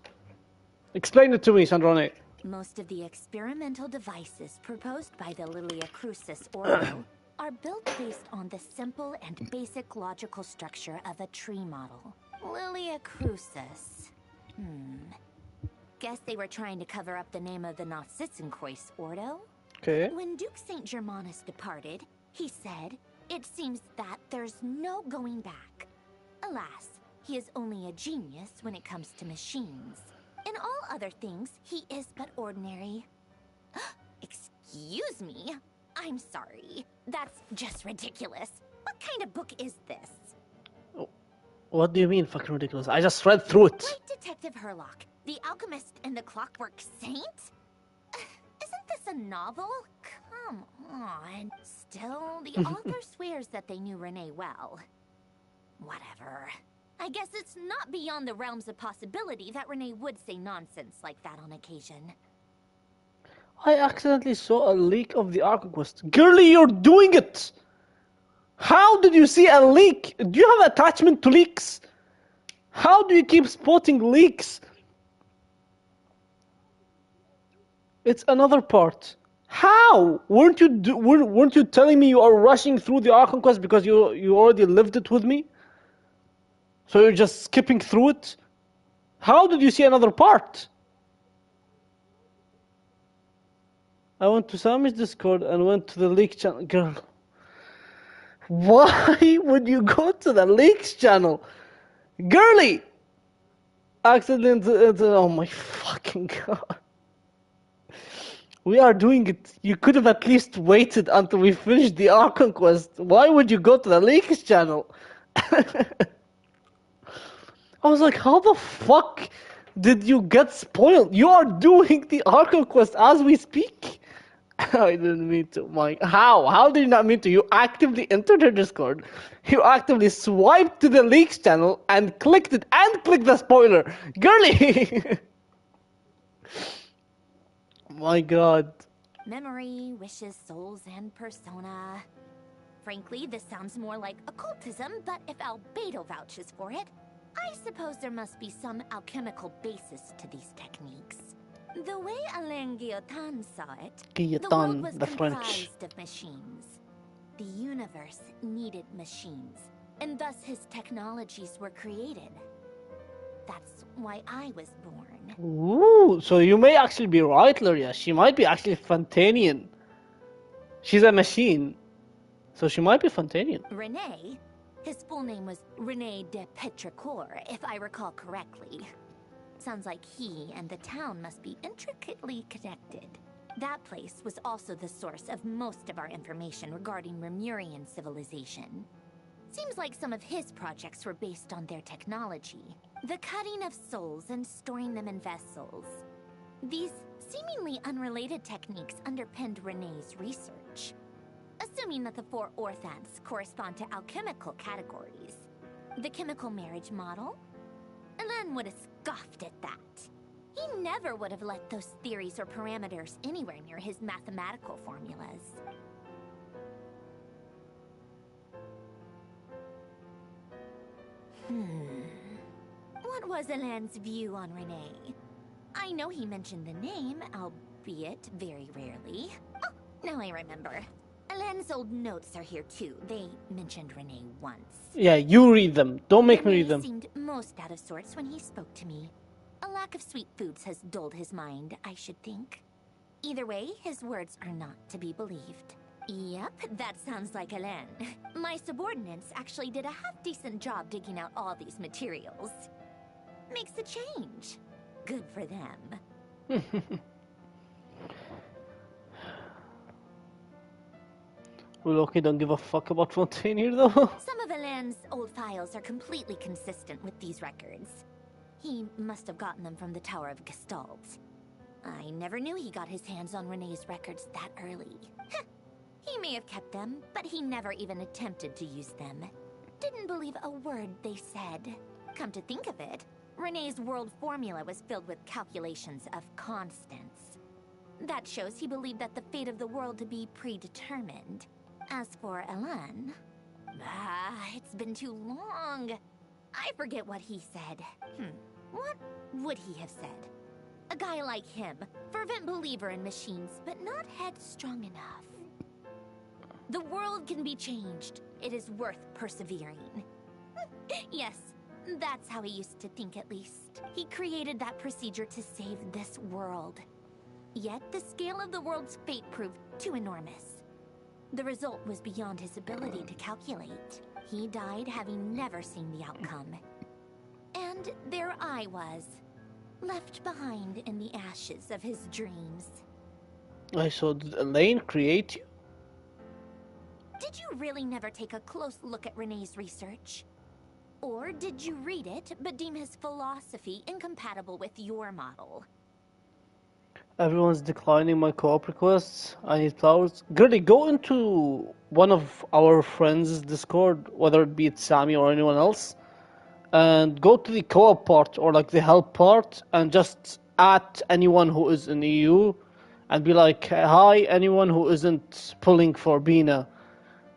Explain it to me, Sandrone. Most of the experimental devices proposed by the Lilia Crucis Ordo are built based on the simple and basic logical structure of a tree model. Lilia Crucis. Guess they were trying to cover up the name of the Nautitzenkois Ordo? Okay. When Duke St. Germanus departed, he said, it seems that there's no going back. Alas, he is only a genius when it comes to machines. In all other things, he is but ordinary. Excuse me? I'm sorry. That's just ridiculous. What kind of book is this? What do you mean fucking ridiculous? I just read through it. Like Detective Herlock, The Alchemist and the Clockwork Saint? Isn't this a novel? Come on. Still, the author swears that they knew Renee well. Whatever. I guess it's not beyond the realms of possibility that Renee would say nonsense like that on occasion. I accidentally saw a leak of the Archon quest. Girlie, you're doing it! How did you see a leak? Do you have attachment to leaks? How do you keep spotting leaks? It's another part. How? Weren't you telling me you are rushing through the Archon quest because you already lived it with me? So you're just skipping through it? How did you see another part? I went to Sammy's Discord and went to the leak channel. Girl, why would you go to the leaks channel? Girlie! Accident, oh my fucking god. We are doing it. You could have at least waited until we finished the Archon quest. Why would you go to the leaks channel? I was like, how the fuck did you get spoiled? You are doing the Archon quest as we speak. I didn't mean to, Mike. How? How did you not mean to? You actively entered her Discord. You actively swiped to the leaks channel and clicked it and clicked the spoiler. Girlie! My god. Memory, wishes, souls, and persona. Frankly, this sounds more like occultism, but if Albedo vouches for it, I suppose there must be some alchemical basis to these techniques. The way Alain Guillotin saw it, the world was comprised of machines. The universe needed machines, and thus his technologies were created. That's why I was born. Ooh, so you may actually be right, Luria. She might be actually Fontanian. She's a machine, so she might be Fontanian. Renee? His full name was Renee de Petrichor, if I recall correctly. Sounds like he and the town must be intricately connected. That place was also the source of most of our information regarding Remurian civilization. Seems like some of his projects were based on their technology. The cutting of souls and storing them in vessels. These seemingly unrelated techniques underpinned Renee's research. Assuming that the 4 orthants correspond to alchemical categories. The chemical marriage model? Alain would have scoffed at that. He never would have let those theories or parameters anywhere near his mathematical formulas. What was Alain's view on Renee? I know he mentioned the name, albeit very rarely. Oh, now I remember. Alain's old notes are here too. They mentioned Renee once. Yeah, you read them. Don't make me read them. He seemed most out of sorts when he spoke to me. A lack of sweet foods has dulled his mind, I should think. Either way, his words are not to be believed. Yep, that sounds like Alain. My subordinates actually did a half-decent job digging out all these materials. Makes a change. Good for them. Well, okay, don't give a fuck about Fontaine here, though. Some of Alain's old files are completely consistent with these records. He must have gotten them from the Tower of Gestalt. I never knew he got his hands on Renee's records that early. He may have kept them, but he never even attempted to use them. Didn't believe a word they said. Come to think of it, Renee's world formula was filled with calculations of constants. That shows he believed that the fate of the world to be predetermined. As for Alain, it's been too long. I forget what he said. What would he have said? A guy like him, fervent believer in machines, but not headstrong enough. The world can be changed. It is worth persevering. Yes, that's how he used to think at least. He created that procedure to save this world. Yet the scale of the world's fate proved too enormous. The result was beyond his ability to calculate. He died having never seen the outcome. And there I was, left behind in the ashes of his dreams. I saw, did Elaine create you? Did you really never take a close look at Renee's research? Or did you read it, but deem his philosophy incompatible with your model? Everyone's declining my co-op requests. I need flowers. Gertie, go into one of our friends' Discord, whether it be it Sammy or anyone else, and go to the co-op part or like the help part, and just at anyone who is in EU, and be like, "Hi, anyone who isn't pulling for Bina.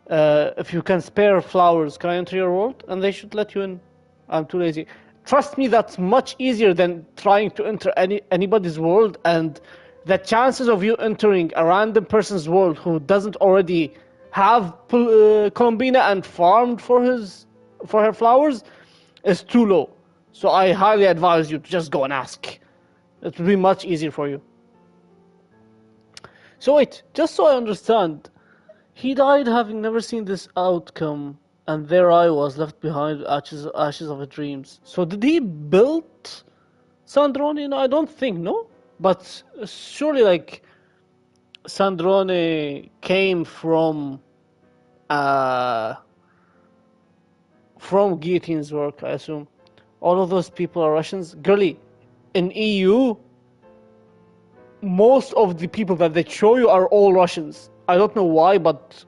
If you can spare flowers, can I enter your world?" And they should let you in. I'm too lazy. Trust me, that's much easier than trying to enter anybody's world, and the chances of you entering a random person's world who doesn't already have Columbina and farmed for her flowers is too low. So I highly advise you to just go and ask. It will be much easier for you. So wait, just so I understand, he died having never seen this outcome, and there I was, left behind ashes of dreams. So did he build Sandrone? No, I don't think, no? But surely, like, Sandrone came from Guillotine's work, I assume. All of those people are Russians. Girly, in EU, most of the people that they show you are all Russians. I don't know why, but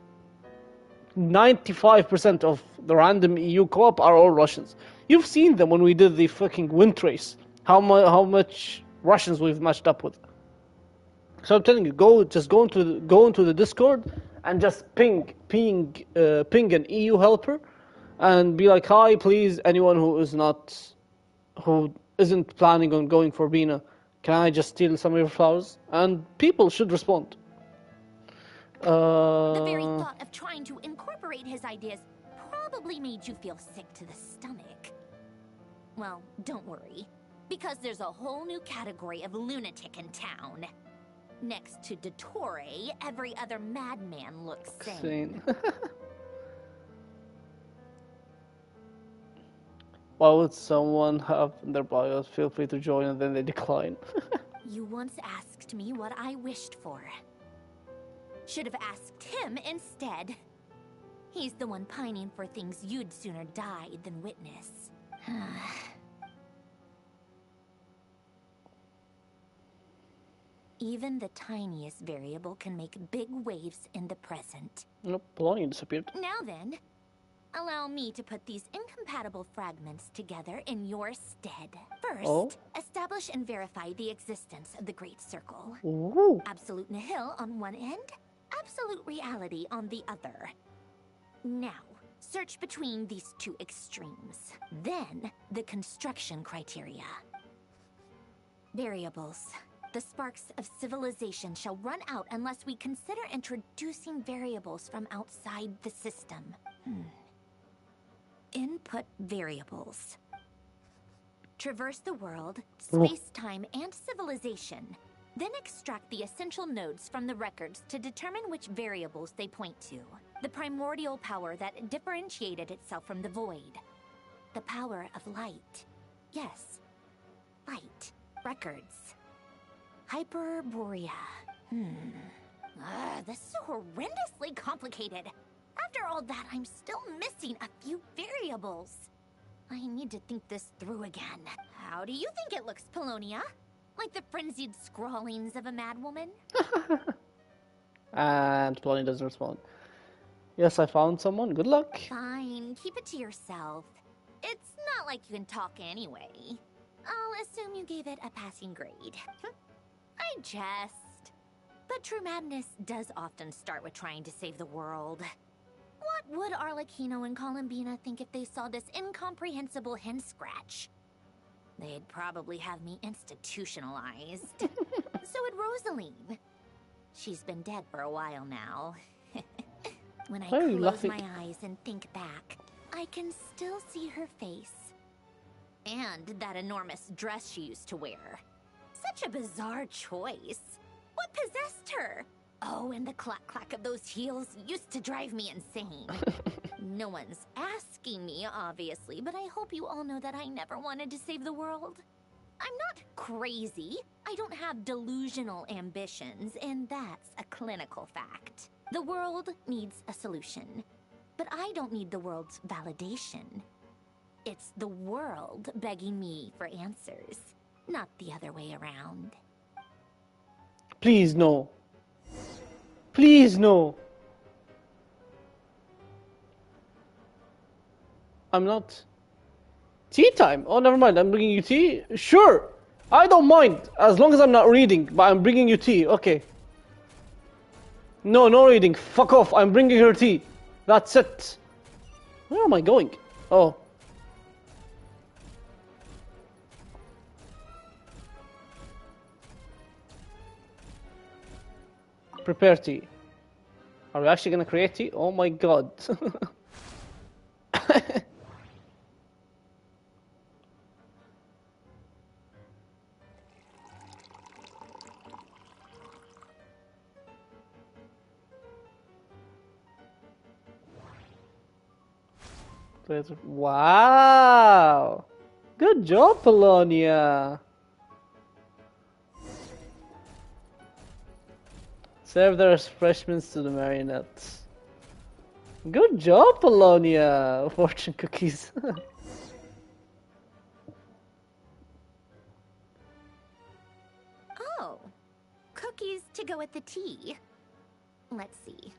95% of the random EU co-op are all Russians. You've seen them when we did the fucking wind race. How much Russians we've matched up with. So I'm telling you, go into the Discord and just ping an EU helper, and be like, "Hi, please, anyone who isn't planning on going for Bina, can I just steal some of your flowers?" And people should respond. The very thought of trying to incorporate his ideas probably made you feel sick to the stomach. Well, don't worry, because there's a whole new category of lunatic in town. Next to Dottore, every other madman looks sane. Why would someone have in their bios, "Feel free to join," and then they decline? You once asked me what I wished for. Should have asked him instead. He's the one pining for things you'd sooner die than witness. Even the tiniest variable can make big waves in the present. Nope, Polony disappeared. Now then, allow me to put these incompatible fragments together in your stead. First, establish and verify the existence of the Great Circle. Ooh. Absolute nihil on one end, absolute reality on the other. Now, search between these two extremes. Then, the construction criteria. Variables. The sparks of civilization shall run out unless we consider introducing variables from outside the system. Input variables. Traverse the world, space, time, and civilization. Then extract the essential nodes from the records to determine which variables they point to. The primordial power that differentiated itself from the void. The power of light. Yes, light. Records. Hyperborea. This is horrendously complicated. After all that, I'm still missing a few variables. I need to think this through again. How do you think it looks, Polonia? Like the frenzied scrawlings of a madwoman? And Polony doesn't respond. Yes, I found someone. Good luck. Fine, keep it to yourself. It's not like you can talk anyway. I'll assume you gave it a passing grade. I jest. But true madness does often start with trying to save the world. What would Arlecchino and Columbina think if they saw this incomprehensible hen scratch? They'd probably have me institutionalized. So would Rosaline. She's been dead for a while now. When I close my eyes and think back, I can still see her face. And that enormous dress she used to wear. Such a bizarre choice. What possessed her? Oh, and the clack-clack of those heels used to drive me insane. No one's asking me, obviously, but I hope you all know that I never wanted to save the world. I'm not crazy. I don't have delusional ambitions, and that's a clinical fact. The world needs a solution, but I don't need the world's validation. It's the world begging me for answers, not the other way around. Please, no. Please, no. I'm not. Tea time? Oh, never mind. I'm bringing you tea? Sure. I don't mind. As long as I'm not reading, but I'm bringing you tea. Okay. No, no reading. Fuck off. I'm bringing her tea. That's it. Where am I going? Oh. Prepare tea. Are we actually gonna create tea? Oh my god. Wow. Good job, Polonia. Serve the refreshments to the marionettes. Good job, Polonia. Fortune cookies. Oh, cookies to go with the tea. Let's see.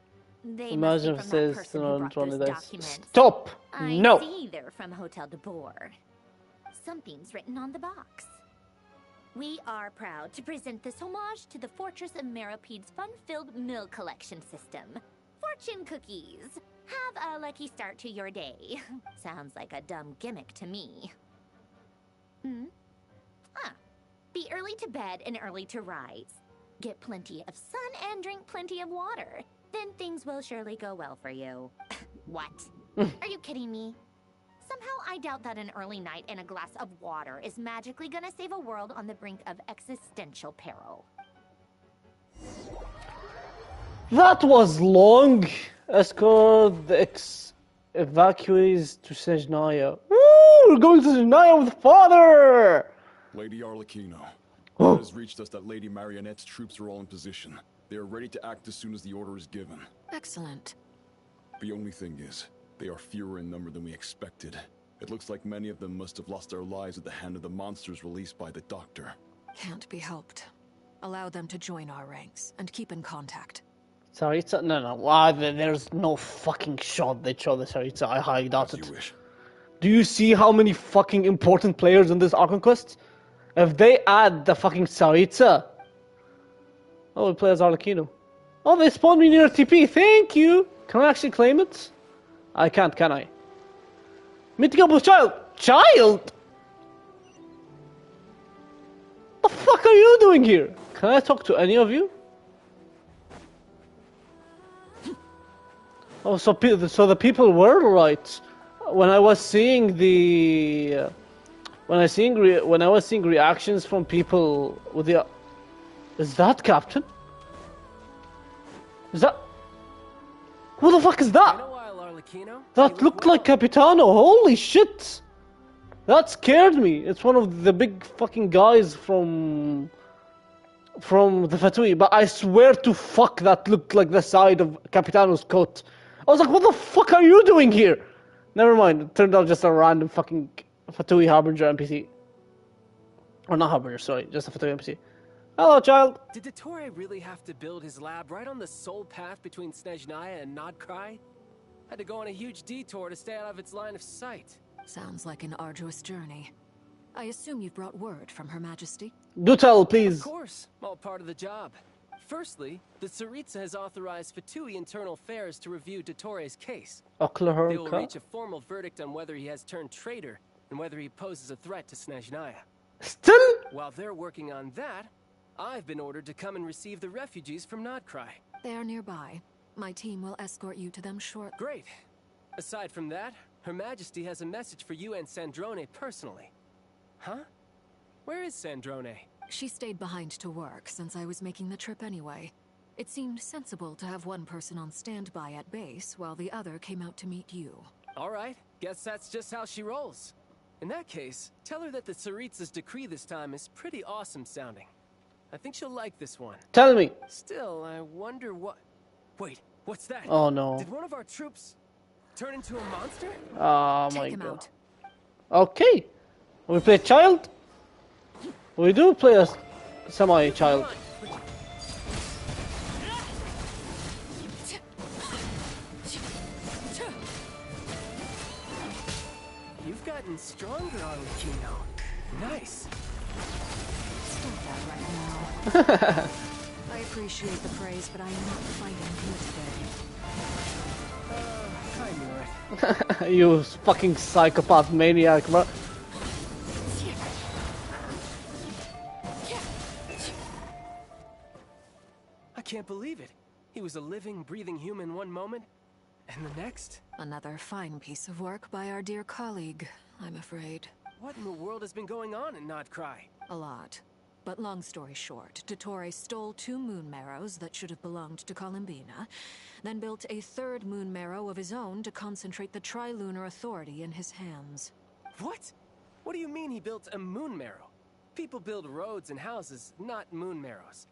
They Imagine must if be it from that says person who brought those this. documents. Stop! I No! see they're from Hotel de Boer. Something's written on the box. We are proud to present this homage to the Fortress of Meropede's fun-filled mill collection system. Fortune cookies. Have a lucky start to your day. Sounds like a dumb gimmick to me. Be early to bed and early to rise. Get plenty of sun and drink plenty of water. Then things will surely go well for you. What? Are you kidding me? Somehow I doubt that an early night and a glass of water is magically gonna save a world on the brink of existential peril. That was long. Escort the evacuees to Snezhnaya. Woo! We're going to Snezhnaya with father! Lady Arlecchino, it has reached us that Lady Marionette's troops are all in position. They are ready to act as soon as the order is given. Excellent. The only thing is, they are fewer in number than we expected. It looks like many of them must have lost their lives at the hand of the monsters released by the Doctor. Can't be helped. Allow them to join our ranks and keep in contact. Saritsa? No. There's no fucking shot they show the Saritsa. I highly doubt it. Do you see how many fucking important players in this Archon quest? If they add the fucking Saritsa... Oh, we play as Arlecchino. Oh, they spawned me near TP. Thank you. Can I actually claim it? I can't, can I? Mythical child! Child? What the fuck are you doing here? Can I talk to any of you? Oh, so the people were right. When I was seeing the... when I was seeing reactions from people with the... Is that Captain? Is that... Who the fuck is that? That looked like Capitano. Holy shit! That scared me. It's one of the big fucking guys from the Fatui. But I swear to fuck that looked like the side of Capitano's coat. I was like, what the fuck are you doing here? Never mind. It turned out just a random fucking Fatui Harbinger NPC. Or not Harbinger, sorry. Just a Fatui NPC. Hello, child. Did Dottore really have to build his lab right on the sole path between Snezhnaya and Nodcry? Had to go on a huge detour to stay out of its line of sight. Sounds like an arduous journey. I assume you've brought word from Her Majesty? Do tell, please. Of course, all part of the job. Firstly, the Tsaritsa has authorized Fatui Internal Affairs to review Dottore's case. They will reach a formal verdict on whether he has turned traitor and whether he poses a threat to Snezhnaya. Still? While they're working on that, I've been ordered to come and receive the refugees from Nodcry. They are nearby. My team will escort you to them shortly. Great. Aside from that, Her Majesty has a message for you and Sandrone personally. Huh? Where is Sandrone? She stayed behind to work since I was making the trip anyway. It seemed sensible to have one person on standby at base while the other came out to meet you. All right, guess that's just how she rolls. In that case, tell her that the Tsaritsa's decree this time is pretty awesome sounding. I think she'll like this one. Tell me. Still, I wonder what... Wait, what's that? Oh no. Did one of our troops turn into a monster? Oh Take my him god. out. Okay. We play child? We do play a semi-child. You've gotten stronger, Arlecchino. Nice. Stop that right now. I appreciate the praise, but I am not fighting here today. I knew it. You fucking psychopath maniac, bro. I can't believe it. He was a living, breathing human one moment, and the next... Another fine piece of work by our dear colleague, I'm afraid. What in the world has been going on in Nodcry? A lot. But long story short, Dottore stole 2 moon marrows that should have belonged to Columbina, then built a 3rd moon marrow of his own to concentrate the Tri-Lunar Authority in his hands. What? What do you mean he built a moon marrow? People build roads and houses, not moon marrows.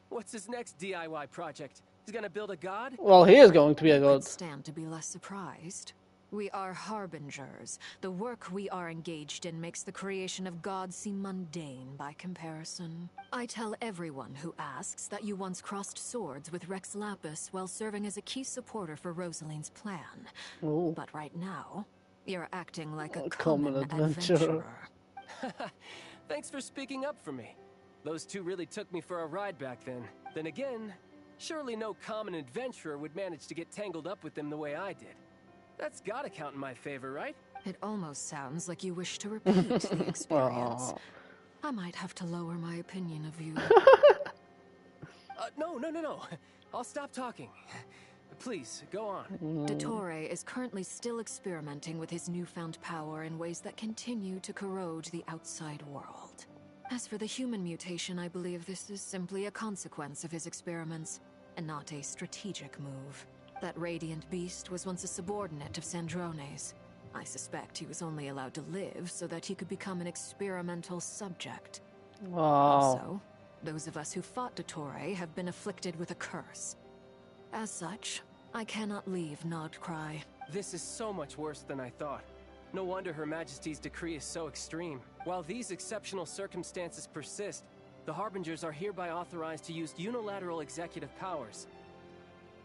What's his next DIY project? He's gonna build a god? Well, he is going to be a god. Stand to be less surprised. We are harbingers. The work we are engaged in makes the creation of gods seem mundane by comparison. I tell everyone who asks that you once crossed swords with Rex Lapis while serving as a key supporter for Rosaline's plan. Ooh. But right now, you're acting like a common adventurer. Thanks for speaking up for me. Those 2 really took me for a ride back then. Then again, surely no common adventurer would manage to get tangled up with them the way I did. That's gotta count in my favor, right? It almost sounds like you wish to repeat the experience. I might have to lower my opinion of you. No. I'll stop talking. Please, go on. Dottore is currently still experimenting with his newfound power in ways that continue to corrode the outside world. As for the human mutation, I believe this is simply a consequence of his experiments, and not a strategic move. That radiant beast was once a subordinate of Sandrone's. I suspect he was only allowed to live so that he could become an experimental subject. Wow. Also, those of us who fought Dottore have been afflicted with a curse. As such, I cannot leave Nodcry. This is so much worse than I thought. No wonder Her Majesty's decree is so extreme. While these exceptional circumstances persist, the Harbingers are hereby authorized to use unilateral executive powers.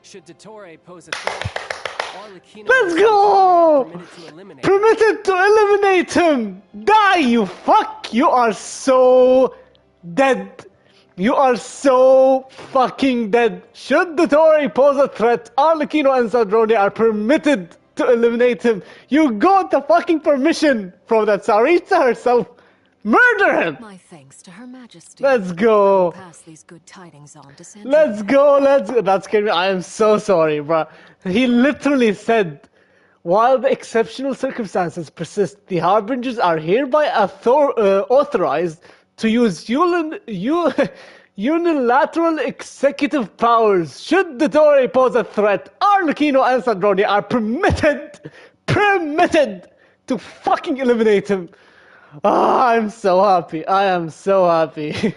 Should Dottore pose a threat, Arlecchino... Let's go! Permitted to eliminate him! Die, you fuck! You are so dead. You are so fucking dead. Should Dottore pose a threat, Arlecchino and Sandrone are permitted to eliminate him. You got the fucking permission from that Tsaritsa herself. Murder him! My thanks to Her Majesty. Let's go. Pass these good tidings on to Sandrone. Let's go. That's scared me. I am so sorry, bro. He literally said, while the exceptional circumstances persist, the Harbingers are hereby authorized to use unilateral executive powers. Should Dottore pose a threat, Arlecchino and Sandrone are permitted to fucking eliminate him. I'm so happy. I am so happy.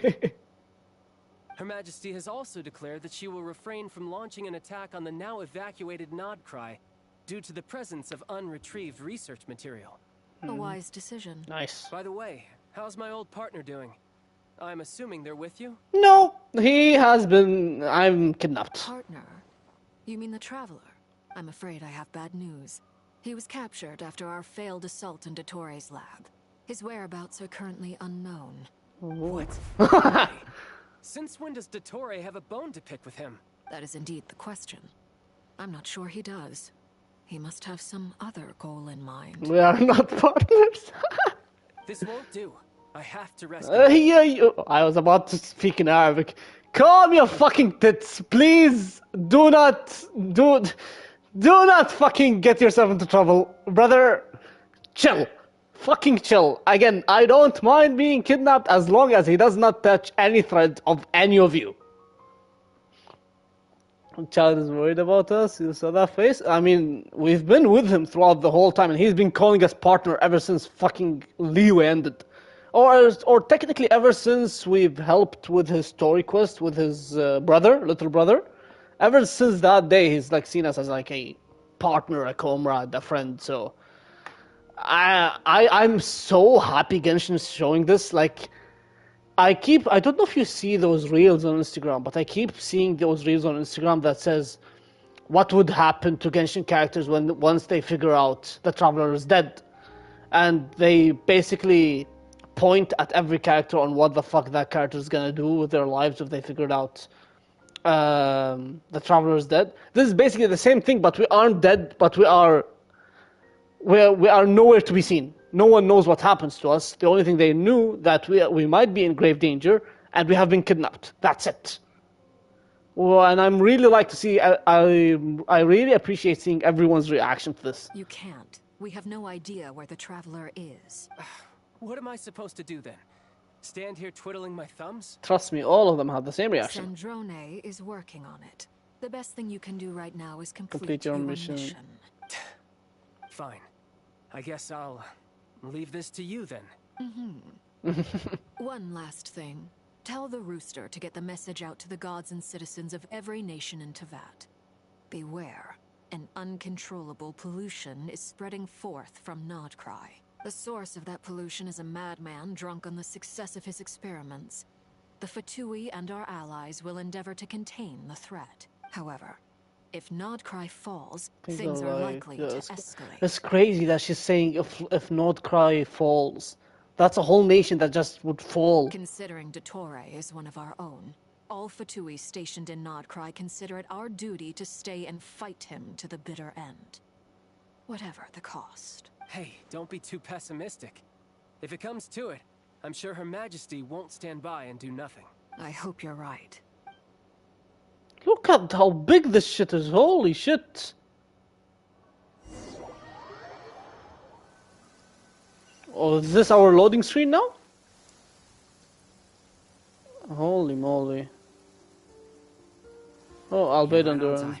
Her Majesty has also declared that she will refrain from launching an attack on the now evacuated Nodcry due to the presence of unretrieved research material. A wise decision. Nice. By the way, how's my old partner doing? I'm assuming they're with you? No, he has been... I'm kidnapped. Partner? You mean the Traveler? I'm afraid I have bad news. He was captured after our failed assault in Dottore's lab. His whereabouts are currently unknown. What? Since when does Dottore have a bone to pick with him? That is indeed the question. I'm not sure he does. He must have some other goal in mind. We are not partners. This won't do. I have to rescue I was about to speak in Arabic. Calm your fucking tits, please. Do not fucking get yourself into trouble, brother. Chill. Fucking chill. Again, I don't mind being kidnapped as long as he does not touch any thread of any of you. Child is worried about us. You saw that face? I mean, we've been with him throughout the whole time, and he's been calling us partner ever since fucking Leeway ended. Or technically ever since we've helped with his story quest with his little brother. Ever since that day, he's like seen us as like a partner, a comrade, a friend, so... I'm so happy Genshin's showing this. Like, I don't know if you see those reels on Instagram, but I keep seeing those reels on Instagram that says what would happen to Genshin characters once they figure out the Traveler is dead. And they basically point at every character on what the fuck that character is gonna do with their lives if they figured out the Traveler is dead. This is basically the same thing, but we aren't dead, but we are nowhere to be seen. No one knows what happens to us. The only thing they knew that we might be in grave danger and we have been kidnapped. That's it. Well, and I'm really like to see. I really appreciate seeing everyone's reaction to this. You can't. We have no idea where the Traveler is. What am I supposed to do then? Stand here twiddling my thumbs? Trust me, all of them have the same reaction. Sandrone is working on it. The best thing you can do right now is Complete your mission. Fine. I guess I'll leave this to you then. One last thing. Tell the Rooster to get the message out to the gods and citizens of every nation in Teyvat. Beware. An uncontrollable pollution is spreading forth from Nodcry. The source of that pollution is a madman drunk on the success of his experiments. The Fatui and our allies will endeavor to contain the threat. However, if Nodcry falls, things are likely to escalate. It's crazy that she's saying if Nodcry falls, that's a whole nation that just would fall. Considering Dottore is one of our own, all Fatui stationed in Nodcry consider it our duty to stay and fight him to the bitter end. Whatever the cost. Hey, don't be too pessimistic. If it comes to it, I'm sure Her Majesty won't stand by and do nothing. I hope you're right. Look at how big this shit is. Holy shit. Oh, is this our loading screen now? Holy moly. Oh, Albedo and Duran.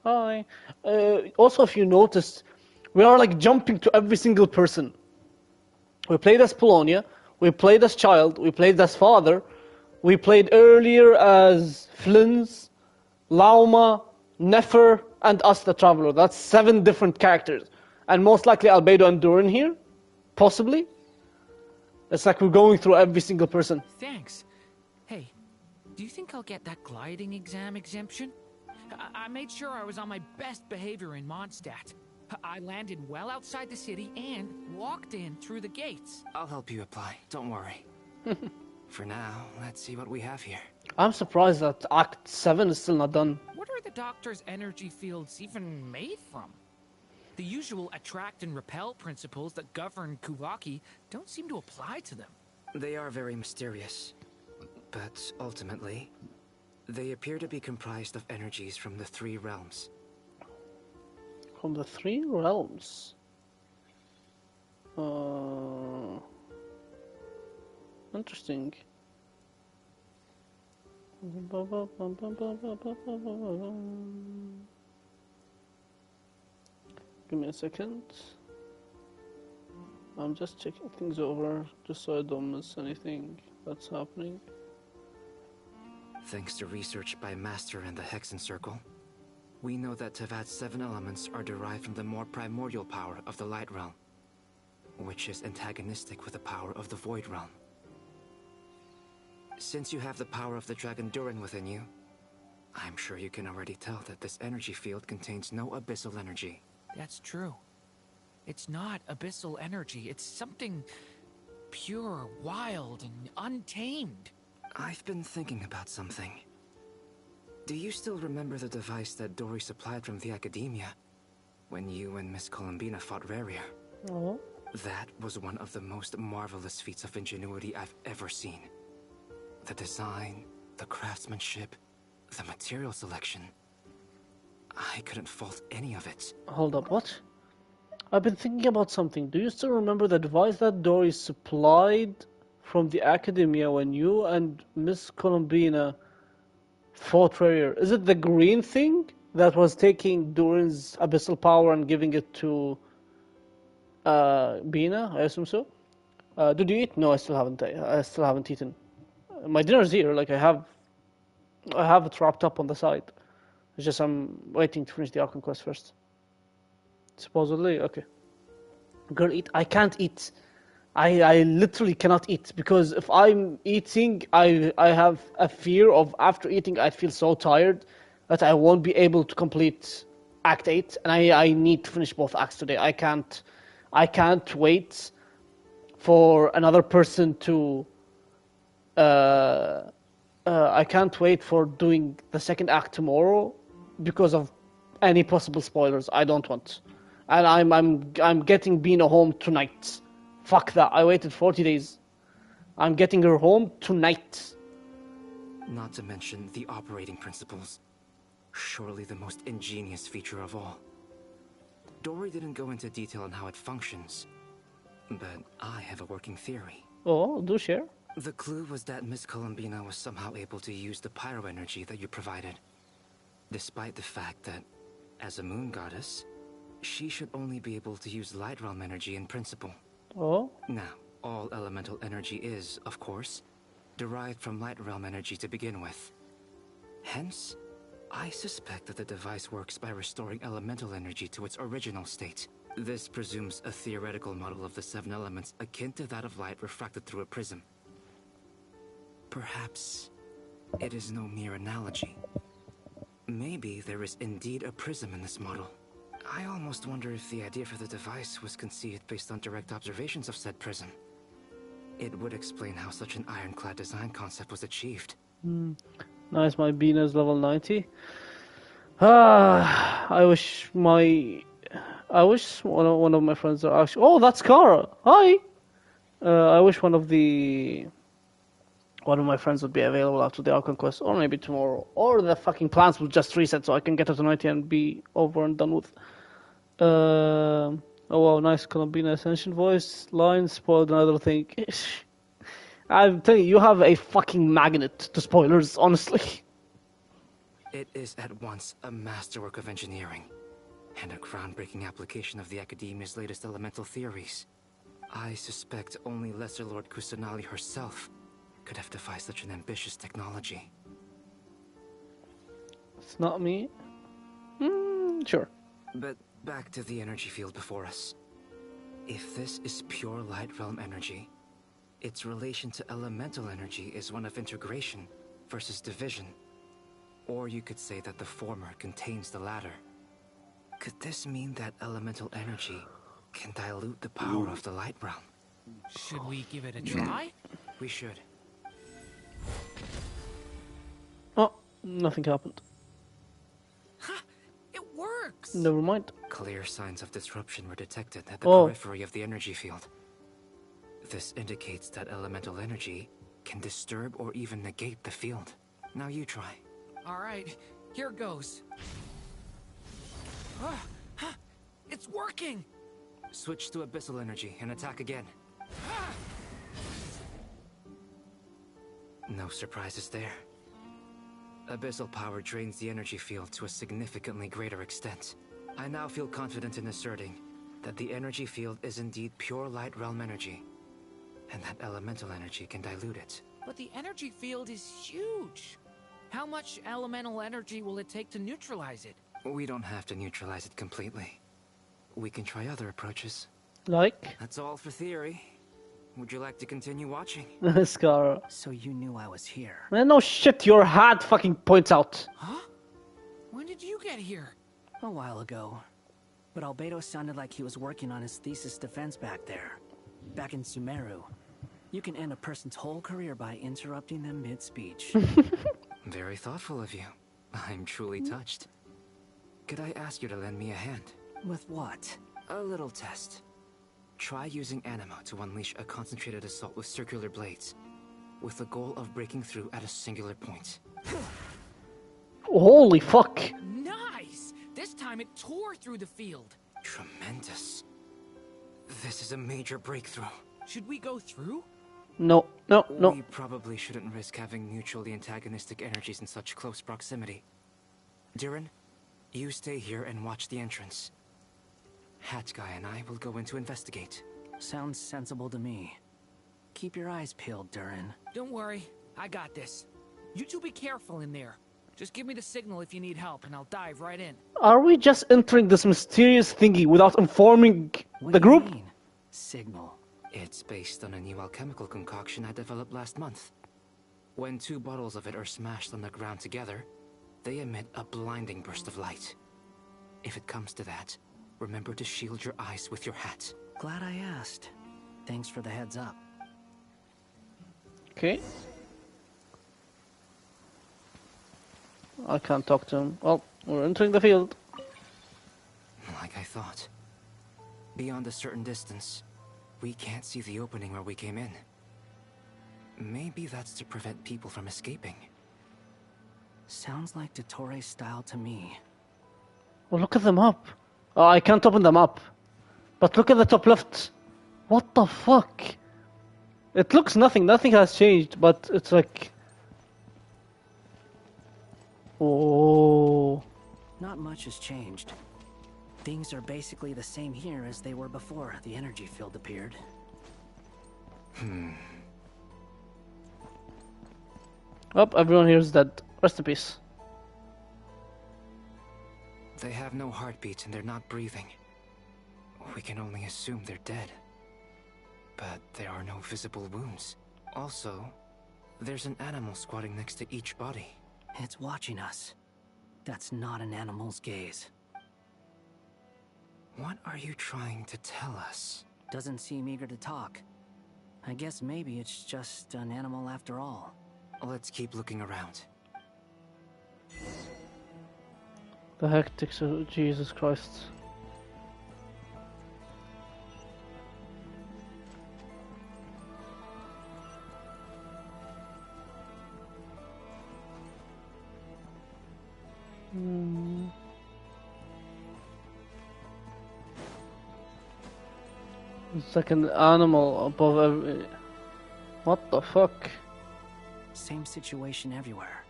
Hi. Also, if you noticed, we are like jumping to every single person. We played as Polonia, we played as Child, we played as Father, we played earlier as Flynn's, Lauma, Nefer, and us, the Traveler. That's 7 different characters. And most likely Albedo and Duran here. Possibly. It's like we're going through every single person. Thanks. Hey, do you think I'll get that gliding exam exemption? I made sure I was on my best behavior in Mondstadt. I landed well outside the city and walked in through the gates. I'll help you apply, don't worry. For now, let's see what we have here. I'm surprised that Act 7 is still not done. What are the Doctor's energy fields even made from? The usual attract and repel principles that govern Kuvaki don't seem to apply to them. They are very mysterious, but ultimately, they appear to be comprised of energies from the 3 realms. From the 3 realms? Interesting. Give me a second. I'm just checking things over, just so I don't miss anything that's happening. Thanks to research by Master and the Hexen Circle, we know that Teyvat's 7 elements are derived from the more primordial power of the Light Realm, which is antagonistic with the power of the Void Realm. Since you have the power of the Dragon Duran within you, I'm sure you can already tell that this energy field contains no abyssal energy. That's true. It's not abyssal energy. It's something pure, wild, and untamed. I've been thinking about something. Do you still remember the device that Dottore supplied from the Academia when you and Miss Columbina fought Reria? Oh. That was one of the most marvelous feats of ingenuity I've ever seen. The design, the craftsmanship, the material selection. I couldn't fault any of it. Hold up, what? I've been thinking about something. Do you still remember the device that Dottore supplied from the Academia when you and Miss Columbina fought Reria? Is it the green thing that was taking Duran's abyssal power and giving it to Bina? I assume so. Did you eat? No, I still haven't eaten. My dinner's here. Like I have it wrapped up on the side. It's just I'm waiting to finish the Archon quest first. Supposedly, okay. Girl, eat. I can't eat. I literally cannot eat because if I'm eating, I have a fear of after eating I feel so tired that I won't be able to complete Act 8, and I need to finish both acts today. I can't wait for another person to I can't wait for doing the second act tomorrow because of any possible spoilers. I don't want, and I'm getting Bina home tonight. Fuck that! I waited 40 days. I'm getting her home tonight. Not to mention the operating principles. Surely the most ingenious feature of all. Dory didn't go into detail on how it functions, but I have a working theory. Oh, do share. The clue was that Miss Columbina was somehow able to use the pyro energy that you provided, despite the fact that, as a moon goddess, she should only be able to use light realm energy in principle. Oh? Now, all elemental energy is, of course, derived from light realm energy to begin with. Hence, I suspect that the device works by restoring elemental energy to its original state. This presumes a theoretical model of the 7 elements akin to that of light refracted through a prism. Perhaps it is no mere analogy. Maybe there is indeed a prism in this model. I almost wonder if the idea for the device was conceived based on direct observations of said prism. It would explain how such an ironclad design concept was achieved. Nice, my Bina's level 90. I wish one of my friends are actually... Oh, that's Kara! Hi! I wish one of my friends would be available after the Archon quest, or maybe tomorrow. Or the fucking plans will just reset so I can get her to 90 and be over and done with. Oh wow, nice Columbina Ascension voice. Line spoiled another thing. I'm telling you, you have a fucking magnet to spoilers, honestly. It is at once a masterwork of engineering, and a groundbreaking application of the Academia's latest elemental theories. I suspect only Lesser Lord Kusanali herself could have devised such an ambitious technology. It's not me. Sure. But back to the energy field before us. If this is pure light realm energy, its relation to elemental energy is one of integration versus division. Or you could say that the former contains the latter. Could this mean that elemental energy can dilute the power of the light realm? Should we give it a try? We should. Oh, nothing happened. It works! Never mind. Clear signs of disruption were detected at the periphery of the energy field. This indicates that elemental energy can disturb or even negate the field. Now you try. Alright, here goes. It's working! Switch to abyssal energy and attack again. No surprises there. Abyssal power drains the energy field to a significantly greater extent. I now feel confident in asserting that the energy field is indeed pure light realm energy, and that elemental energy can dilute it. But the energy field is huge. How much elemental energy will it take to neutralize it? We don't have to neutralize it completely. We can try other approaches. Like? That's all for theory. Would you like to continue watching? Scar. So you knew I was here. Man, no shit, your hat fucking points out. Huh? When did you get here? A while ago. But Albedo sounded like he was working on his thesis defense back there. Back in Sumeru. You can end a person's whole career by interrupting them mid-speech. Very thoughtful of you. I'm truly touched. Could I ask you to lend me a hand? With what? A little test. Try using Animo to unleash a concentrated assault with circular blades, with the goal of breaking through at a singular point. Holy fuck! Nice! This time it tore through the field. Tremendous. This is a major breakthrough. Should we go through? No. We probably shouldn't risk having mutually antagonistic energies in such close proximity. Durin, you stay here and watch the entrance. Hat Guy and I will go in to investigate. Sounds sensible to me. Keep your eyes peeled, Durin. Don't worry, I got this. You two be careful in there. Just give me the signal if you need help, and I'll dive right in. Are we just entering this mysterious thingy without informing the group? Signal. It's based on a new alchemical concoction I developed last month. When 2 bottles of it are smashed on the ground together, they emit a blinding burst of light. If it comes to that, remember to shield your eyes with your hat. Glad I asked. Thanks for the heads up. Okay. I can't talk to him. Well, we're entering the field. Like I thought. Beyond a certain distance, we can't see the opening where we came in. Maybe that's to prevent people from escaping. Sounds like Dottore's style to me. Well, look at them up. Oh, I can't open them up. But look at the top left. What the fuck? It looks nothing. Nothing has changed, but it's like... Oh. Not much has changed. Things are basically the same here as they were before the energy field appeared. Oh, everyone here is dead. Rest in peace. They have no heartbeat and they're not breathing. We can only assume they're dead. But there are no visible wounds. Also, there's an animal squatting next to each body. It's watching us. That's not an animal's gaze. What are you trying to tell us? Doesn't seem eager to talk. I guess maybe it's just an animal after all. Let's keep looking around. The hectics of Jesus Christ. It's like an animal above every... What the fuck? Same situation everywhere.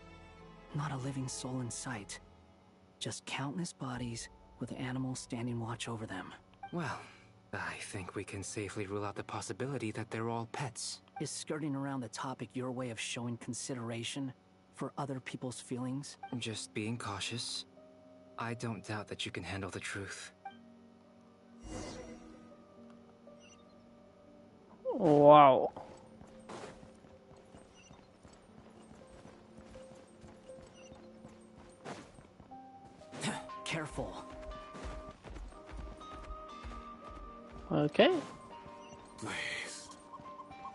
Not a living soul in sight. Just countless bodies with animals standing watch over them. Well, I think we can safely rule out the possibility that they're all pets. Is skirting around the topic your way of showing consideration for other people's feelings? Just being cautious. I don't doubt that you can handle the truth. Wow. Careful. Okay. Please.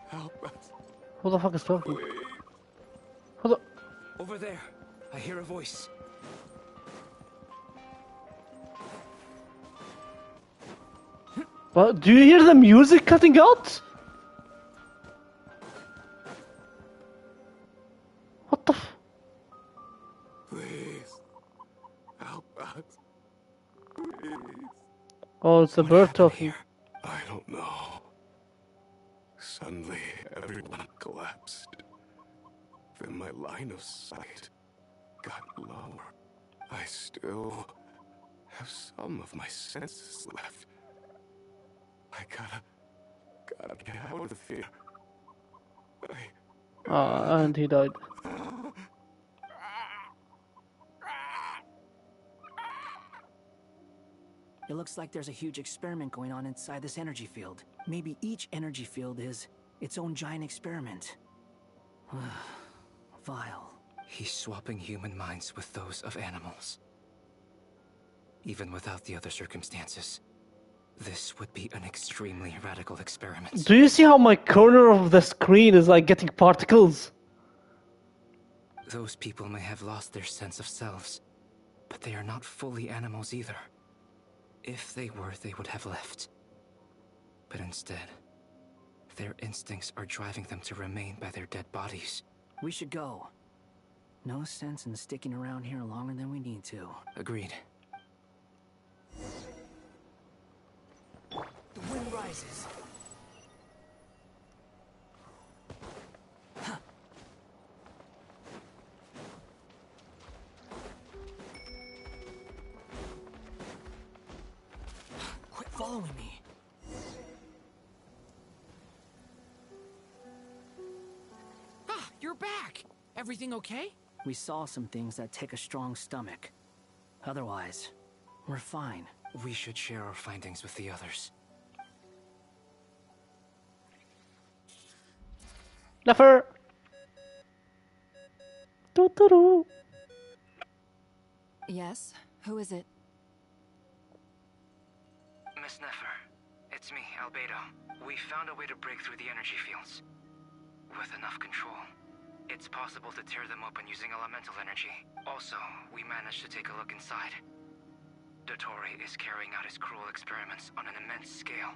Help us. Who the fuck is talking? Please. Who the... Over there. I hear a voice. What? Do you hear the music cutting out? What the f... Please. Help us. Please. Oh, it's the bird talking. I don't know. Suddenly, everyone collapsed. Then my line of sight got lower. I still have some of my senses left. I gotta get out of here. And he died. It looks like there's a huge experiment going on inside this energy field. Maybe each energy field is its own giant experiment. Vile. He's swapping human minds with those of animals. Even without the other circumstances, this would be an extremely radical experiment. Do you see how my corner of the screen is like getting particles? Those people may have lost their sense of selves, but they are not fully animals either. If they were, they would have left. But instead, their instincts are driving them to remain by their dead bodies. We should go. No sense in sticking around here longer than we need to. Agreed. The wind rises. Quit following me. Ah, you're back! Everything okay? We saw some things that take a strong stomach. Otherwise, we're fine. We should share our findings with the others. Nefer. Dottore. Yes? Who is it? Miss Nefer, it's me, Albedo. We found a way to break through the energy fields. With enough control, it's possible to tear them open using elemental energy. Also, we managed to take a look inside. Dottore is carrying out his cruel experiments on an immense scale.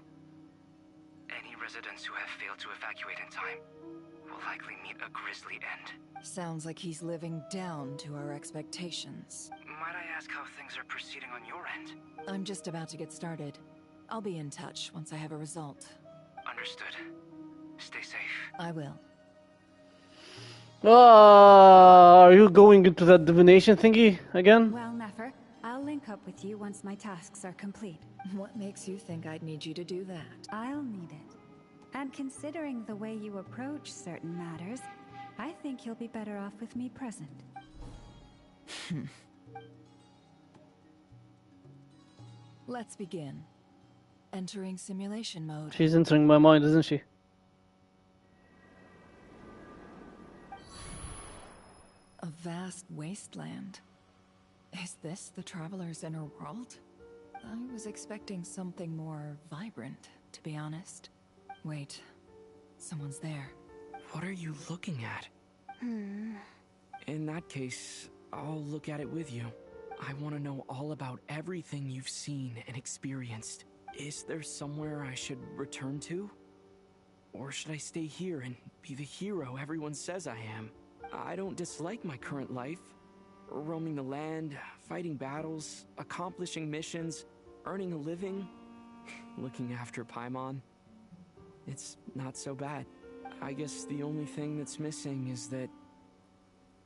Any residents who have failed to evacuate in time will likely meet a grisly end. Sounds like he's living down to our expectations. Might I ask how things are proceeding on your end? I'm just about to get started. I'll be in touch once I have a result. Understood. Stay safe. I will. Are you going into that divination thingy again? Well, Nefer, I'll link up with you once my tasks are complete. What makes you think I'd need you to do that? I'll need it. And considering the way you approach certain matters, I think you'll be better off with me present. Let's begin. Entering simulation mode. She's entering my mind, isn't she? A vast wasteland. Is this the Traveler's inner world? I was expecting something more vibrant, to be honest. Wait, someone's there. What are you looking at? In that case, I'll look at it with you. I want to know all about everything you've seen and experienced. Is there somewhere I should return to? Or should I stay here and be the hero everyone says I am? I don't dislike my current life. Roaming the land, fighting battles, accomplishing missions, earning a living, looking after Paimon. It's not so bad. I guess the only thing that's missing is that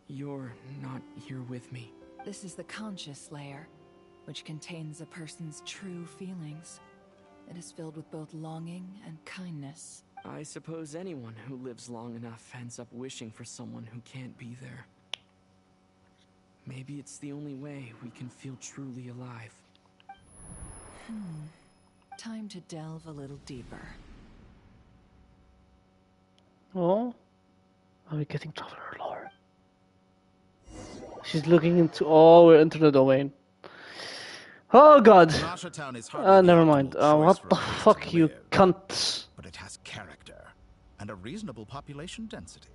you're not here with me. This is the conscious layer, which contains a person's true feelings. It is filled with both longing and kindness. I suppose anyone who lives long enough ends up wishing for someone who can't be there. Maybe it's the only way we can feel truly alive. Time to delve a little deeper. Oh? Are we getting Traveler lore? She's looking into... Oh, we're into the domain. Oh god! Never mind. What the fuck, you cunt? But it has character and a reasonable population density.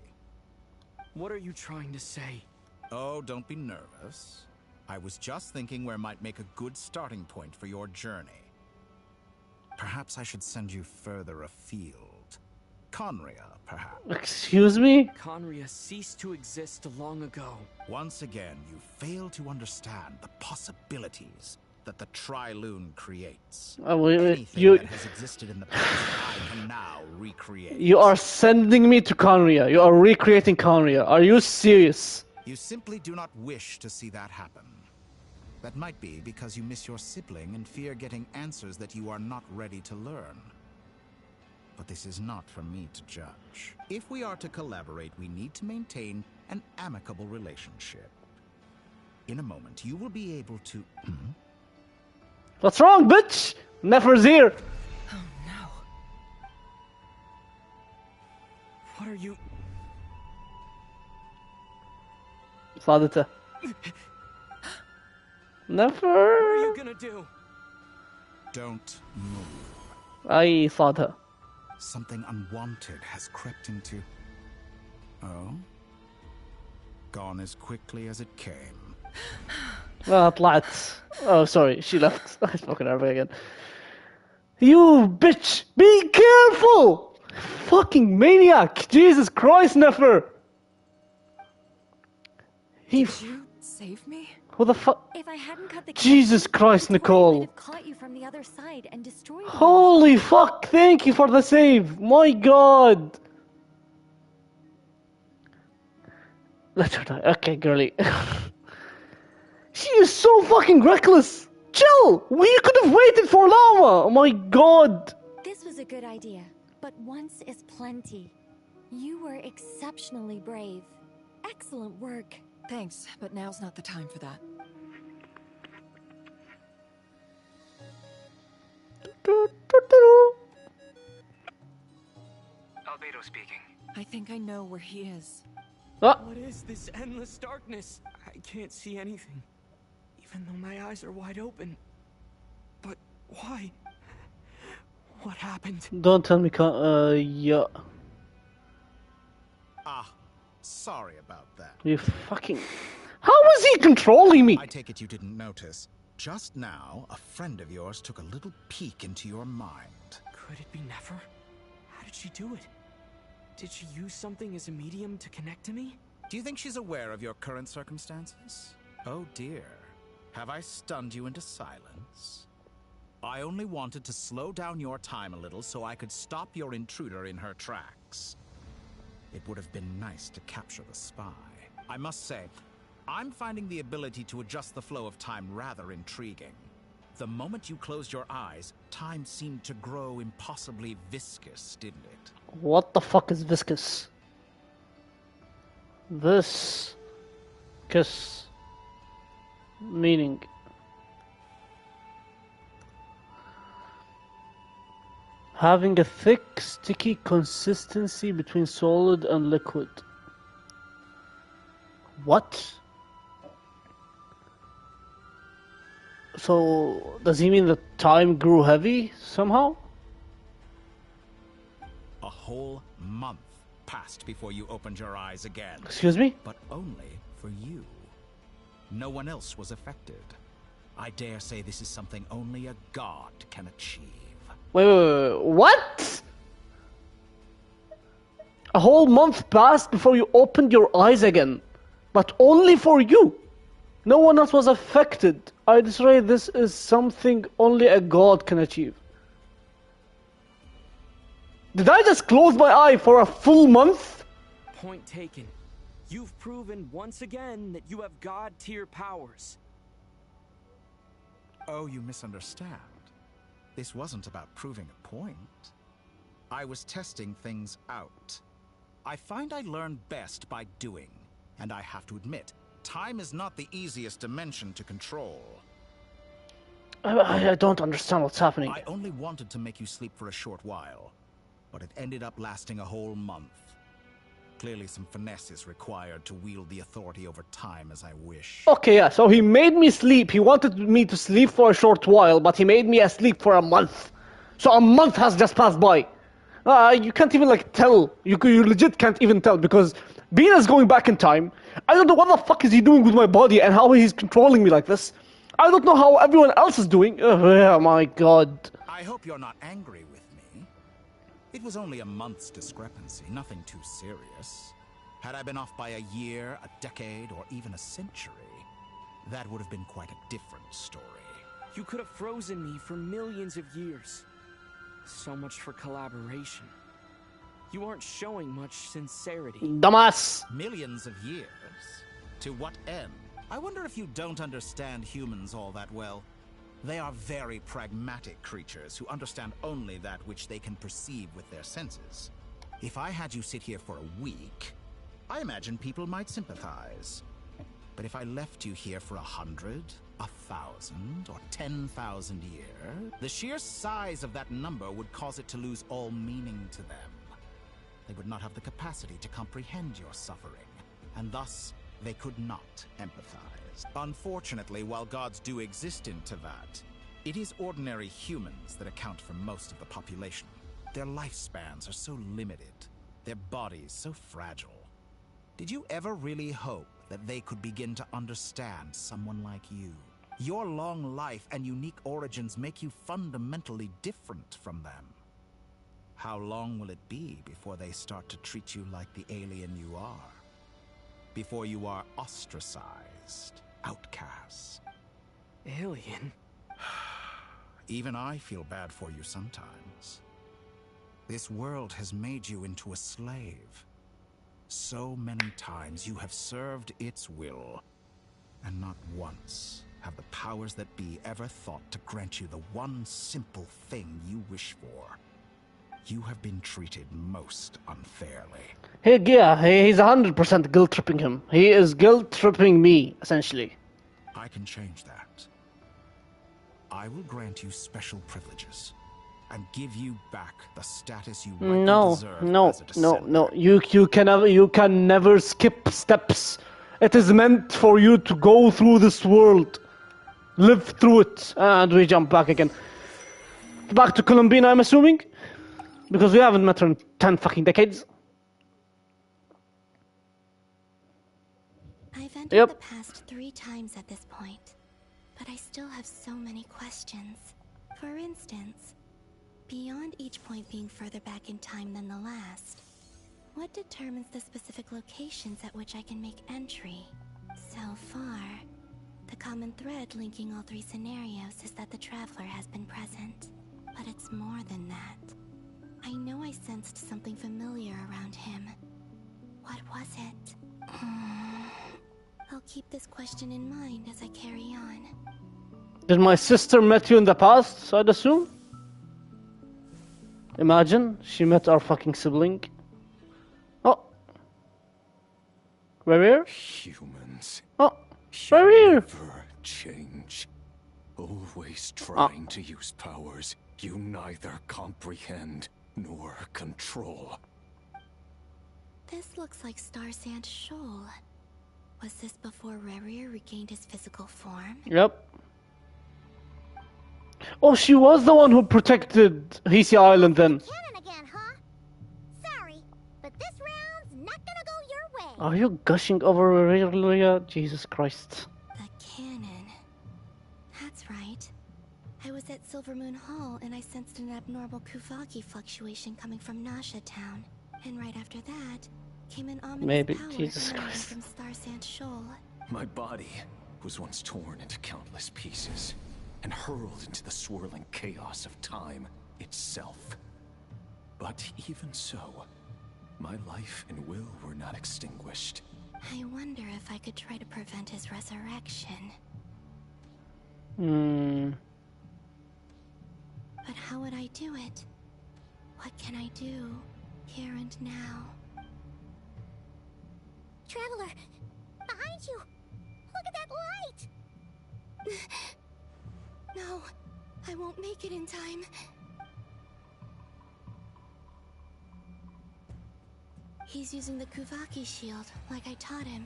What are you trying to say? Oh, don't be nervous. I was just thinking where might make a good starting point for your journey. Perhaps I should send you further afield. Conria, perhaps. Excuse me? Conria ceased to exist long ago. Once again, you fail to understand the possibilities that the Tri-Lune creates. Anything that has existed in the past, I can now recreate. You are sending me to Conria. You are recreating Conria. Are you serious? You simply do not wish to see that happen. That might be because you miss your sibling and fear getting answers that you are not ready to learn. But this is not for me to judge. If we are to collaborate, we need to maintain an amicable relationship. In a moment, you will be able to... What's wrong, bitch? Nefer's here. Oh no. What are you... صادته. Nefer. What are you gonna do? Don't move. I صادها. Something unwanted has crept into... Oh? Gone as quickly as it came. طلعت. Oh, sorry, she left. I spoke in Arabic again. You bitch! Be careful! Fucking maniac! Jesus Christ, Nefer! Did you save me? Who the fuck? If I hadn't cut the Jesus Christ, Nicole! I'd have caught you from the other side and destroyed you. Holy fuck! Thank you for the save. My God. Let her die. Okay, girly. She is so fucking reckless. Chill. We could have waited for lava. Oh my God. This was a good idea, but once is plenty. You were exceptionally brave. Excellent work. Thanks, but now's not the time for that. Albedo speaking. I think I know where he is. What is this endless darkness? I can't see anything, even though my eyes are wide open. But why? What happened? Don't tell me, yeah. Ah, sorry about that. You fucking... How was he controlling me? I take it you didn't notice. Just now, a friend of yours took a little peek into your mind. Could it be Nefer? How did she do it? Did she use something as a medium to connect to me? Do you think she's aware of your current circumstances? Oh dear. Have I stunned you into silence? I only wanted to slow down your time a little so I could stop your intruder in her tracks. It would have been nice to capture the spy. I must say, I'm finding the ability to adjust the flow of time rather intriguing. The moment you closed your eyes, time seemed to grow impossibly viscous, didn't it? What the fuck is viscous? Viscous meaning. Having a thick, sticky consistency between solid and liquid. What? So, does he mean that time grew heavy somehow? A whole month passed before you opened your eyes again. Excuse me? But only for you. No one else was affected. I dare say this is something only a god can achieve. Wait, what? A whole month passed before you opened your eyes again. But only for you. No one else was affected. I'd say this is something only a god can achieve. Did I just close my eye for a full month? Point taken. You've proven once again that you have god-tier powers. Oh, you misunderstand. This wasn't about proving a point. I was testing things out. I find I learn best by doing. And I have to admit, time is not the easiest dimension to control. I don't understand what's happening. I only wanted to make you sleep for a short while, but it ended up lasting a whole month. Clearly some finesse is required to wield the authority over time as I wish. Okay, yeah, so he made me sleep. He wanted me to sleep for a short while, but he made me asleep for a month. So a month has just passed by. You can't even, like, tell. You legit can't even tell, because Bina's going back in time. I don't know what the fuck is he doing with my body and how he's controlling me like this. I don't know how everyone else is doing. Oh my god. I hope you're not angry with me. It was only a month's discrepancy, nothing too serious. Had I been off by a year, a decade, or even a century, that would have been quite a different story. You could have frozen me for millions of years. So much for collaboration. You aren't showing much sincerity. Dumbass! Millions of years? To what end? I wonder if you don't understand humans all that well. They are very pragmatic creatures who understand only that which they can perceive with their senses. If I had you sit here for a week, I imagine people might sympathize. But if I left you here for 100, 1,000, or 10,000 years, the sheer size of that number would cause it to lose all meaning to them. They would not have the capacity to comprehend your suffering, and thus they could not empathize. Unfortunately, while gods do exist in Teyvat, it is ordinary humans that account for most of the population. Their lifespans are so limited, their bodies so fragile. Did you ever really hope that they could begin to understand someone like you? Your long life and unique origins make you fundamentally different from them. How long will it be before they start to treat you like the alien you are? Before you are ostracized, outcast? Alien? Even I feel bad for you sometimes. This world has made you into a slave. So many times you have served its will, and not once have the powers that be ever thought to grant you the one simple thing you wish for. You have been treated most unfairly. Hey, yeah, he's 100% guilt-tripping him. He is guilt-tripping me, essentially. I can change that. I will grant you special privileges. and give you back the status you No, deserve no, as a no, descendant. no. You can never skip steps. It is meant for you to go through this world, live through it, and we jump back again. Back to Columbina, I'm assuming, because we haven't met her in 10 fucking decades. I've entered the past 3 times at this point, but I still have so many questions. For instance, beyond each point being further back in time than the last, what determines the specific locations at which I can make entry? So far, the common thread linking all 3 scenarios is that the Traveler has been present. But it's more than that. I know I sensed something familiar around him. What was it? I'll keep this question in mind as I carry on. Did my sister met you in the past, I'd assume? Imagine she met our fucking sibling. Oh. We're here? Humans. Oh. We're here. Never change. Always trying to use powers you neither comprehend nor control. This looks like Star Sand Shoal. Was this before Rerir regained his physical form? Yep. Oh, she was the one who protected Hisi Island then. Cannon again, huh? Sorry, but this round's not gonna go your way. Are you gushing over Rerir? Jesus Christ. The cannon. That's right. I was at Silver Moon Hall and I sensed an abnormal Kuvaki fluctuation coming from Nasha Town. And right after that, came an ominous power Jesus emanating Christ. from Star Sand Shoal. My body was once torn into countless pieces and hurled into the swirling chaos of time itself. But even so, my life and will were not extinguished. I wonder if I could try to prevent his resurrection. But how would I do it? What can I do, here and now? Traveler, behind you! Look at that light! No, I won't make it in time. He's using the Kuvaki shield, like I taught him.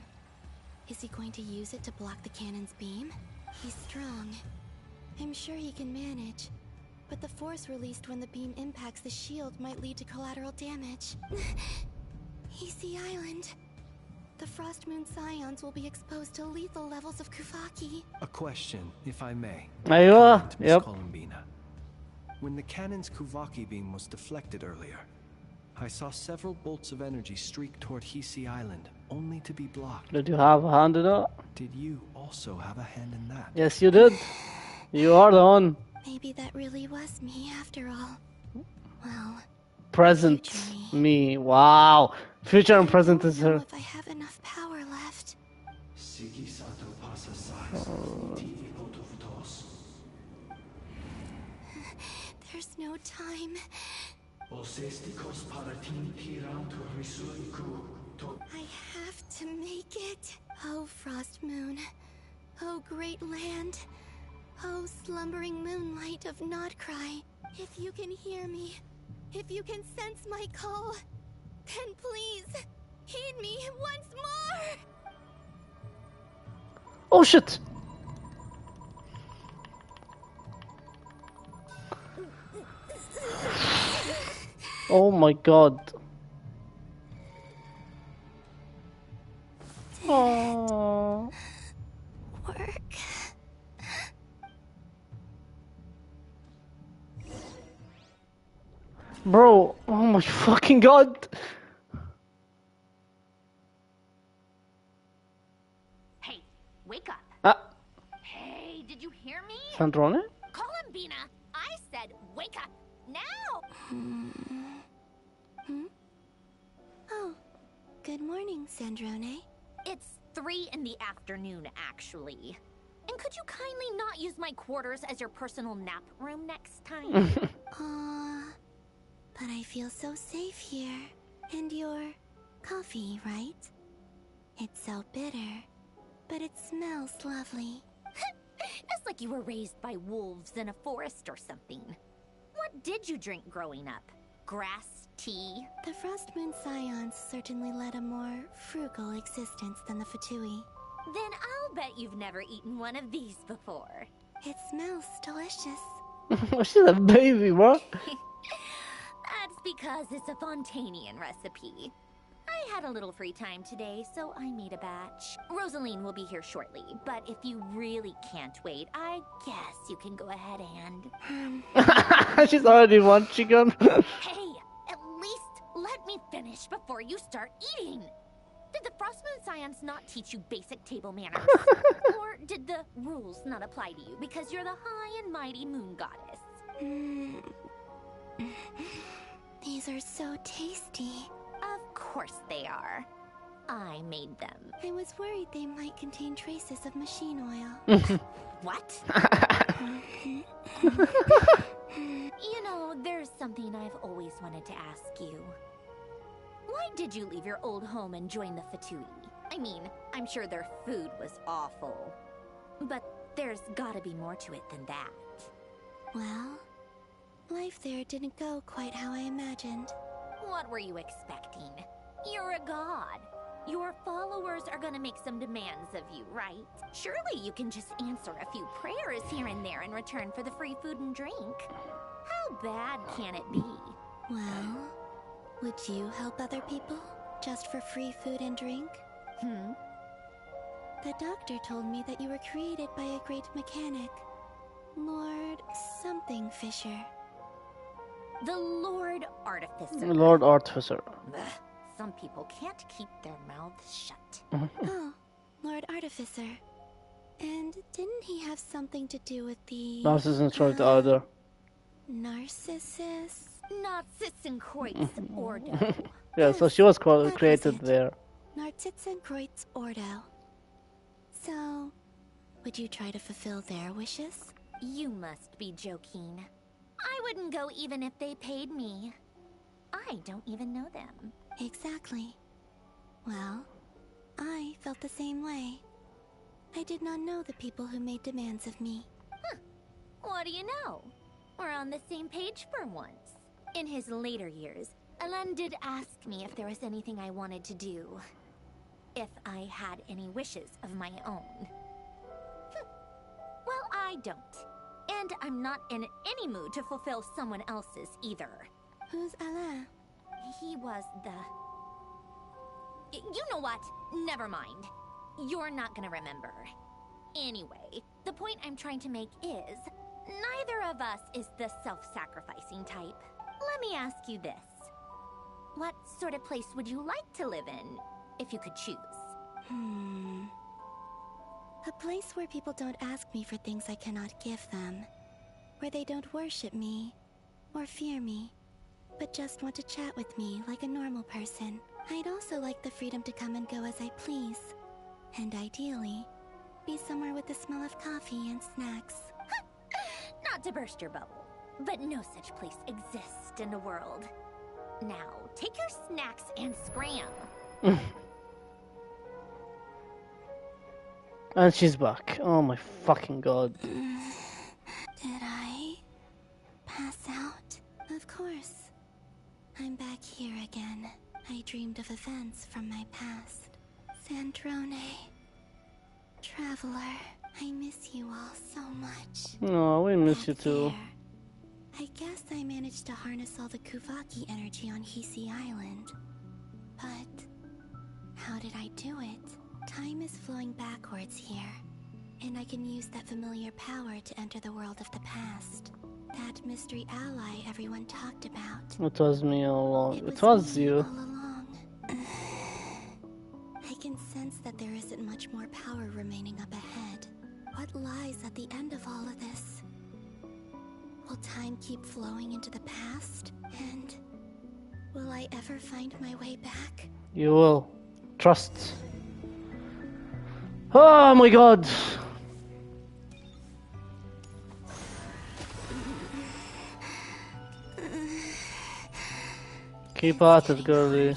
Is he going to use it to block the cannon's beam? He's strong. I'm sure he can manage. But the force released when the beam impacts the shield might lead to collateral damage. Hisi Island. The Frost Moon Scions will be exposed to lethal levels of Kuvaki. A question, if I may. Aywa, Miss yep. Columbina. When the cannon's Kuvaki beam was deflected earlier, I saw several bolts of energy streak toward Hisi Island, only to be blocked. Did you have a hand in that? Did you also have a hand in that? Yes, you did. You are the one. Maybe that really was me after all. Well, Present me. Wow. Future and present is her. if I have enough power left. There's no time. I have to make it. Oh, Frost Moon. Oh, great land. Oh, slumbering moonlight of Nodcry. If you can hear me, if you can sense my call, then please, heed me once more! Oh shit! Oh my god. Oh. Work. Bro, oh my fucking god. Hey, wake up. Ah, Hey, did you hear me? Sandrone? Columbina, I said wake up now. Oh, good morning, Sandrone. It's 3 in the afternoon, actually. And could you kindly not use my quarters as your personal nap room next time? But I feel so safe here. And your coffee, right? It's so bitter, but it smells lovely. It's like you were raised by wolves in a forest or something. What What did you drink growing up? Grass tea? The Frost Moon Scions certainly led a more frugal existence than the Fatui. Then I'll bet you've never eaten one of these before. It smells delicious. She's a baby, bro. That's because it's a Fontanian recipe. I had a little free time today, so I made a batch. Rosaline will be here shortly, but if you really can't wait, I guess you can go ahead and... She's already one chicken. Hey, at least let me finish before you start eating. Did the Frostmoon Scions not teach you basic table manners? Or did the rules not apply to you because you're the high and mighty moon goddess? These are so tasty. Of course they are. I made them. I was worried they might contain traces of machine oil. What? You know, there's something I've always wanted to ask you. Why did you leave your old home and join the Fatui? I mean, I'm sure their food was awful. But there's gotta be more to it than that. Well, life there didn't go quite how I imagined. What were you expecting? You're a god. Your followers are gonna make some demands of you, right? Surely you can just answer a few prayers here and there in return for the free food and drink. How bad can it be? Well, would you help other people just for free food and drink? The doctor told me that you were created by a great mechanic, Lord something Fisher. The Lord Artificer. Lord Artificer. Ugh, some people can't keep their mouths shut. Oh, Lord Artificer. And didn't he have something to do with the... Narcissus tried to order. Narcissus? Narcissenkreuz Ordo. Yeah, so she was created there. Narcissenkreuz Ordo. So, would you try to fulfill their wishes? You must be joking. I wouldn't go even if they paid me. I don't even know them. Exactly. Well, I felt the same way. I did not know the people who made demands of me. What do you know? We're on the same page for once. In his later years, Alan did ask me if there was anything I wanted to do. If I had any wishes of my own. Well, I don't. And I'm not in any mood to fulfill someone else's either. Who's Alain? He was the... You know what? Never mind. You're not gonna remember. Anyway, the point I'm trying to make is, neither of us is the self-sacrificing type. Let me ask you this. What sort of place would you like to live in, if you could choose? A place where people don't ask me for things I cannot give them. Where they don't worship me, or fear me, but just want to chat with me like a normal person. I'd also like the freedom to come and go as I please. And ideally, be somewhere with the smell of coffee and snacks. Not to burst your bubble, but no such place exists in the world. Now, take your snacks and scram. And she's back. Oh my fucking god. Did I pass out? Of course. I'm back here again. I dreamed of events from my past. Sandrone. Traveler. I miss you all so much. Oh, we miss you too. I guess I managed to harness all the Kuvaki energy on Hisi Island. But how did I do it? Time is flowing backwards here, and I can use that familiar power to enter the world of the past. That mystery ally everyone talked about. It was me all along. It was you. All along. I can sense that there isn't much more power remaining up ahead. What lies at the end of all of this? Will time keep flowing into the past? And will I ever find my way back? You will. Trust. Oh my god! Keep at it, girlie.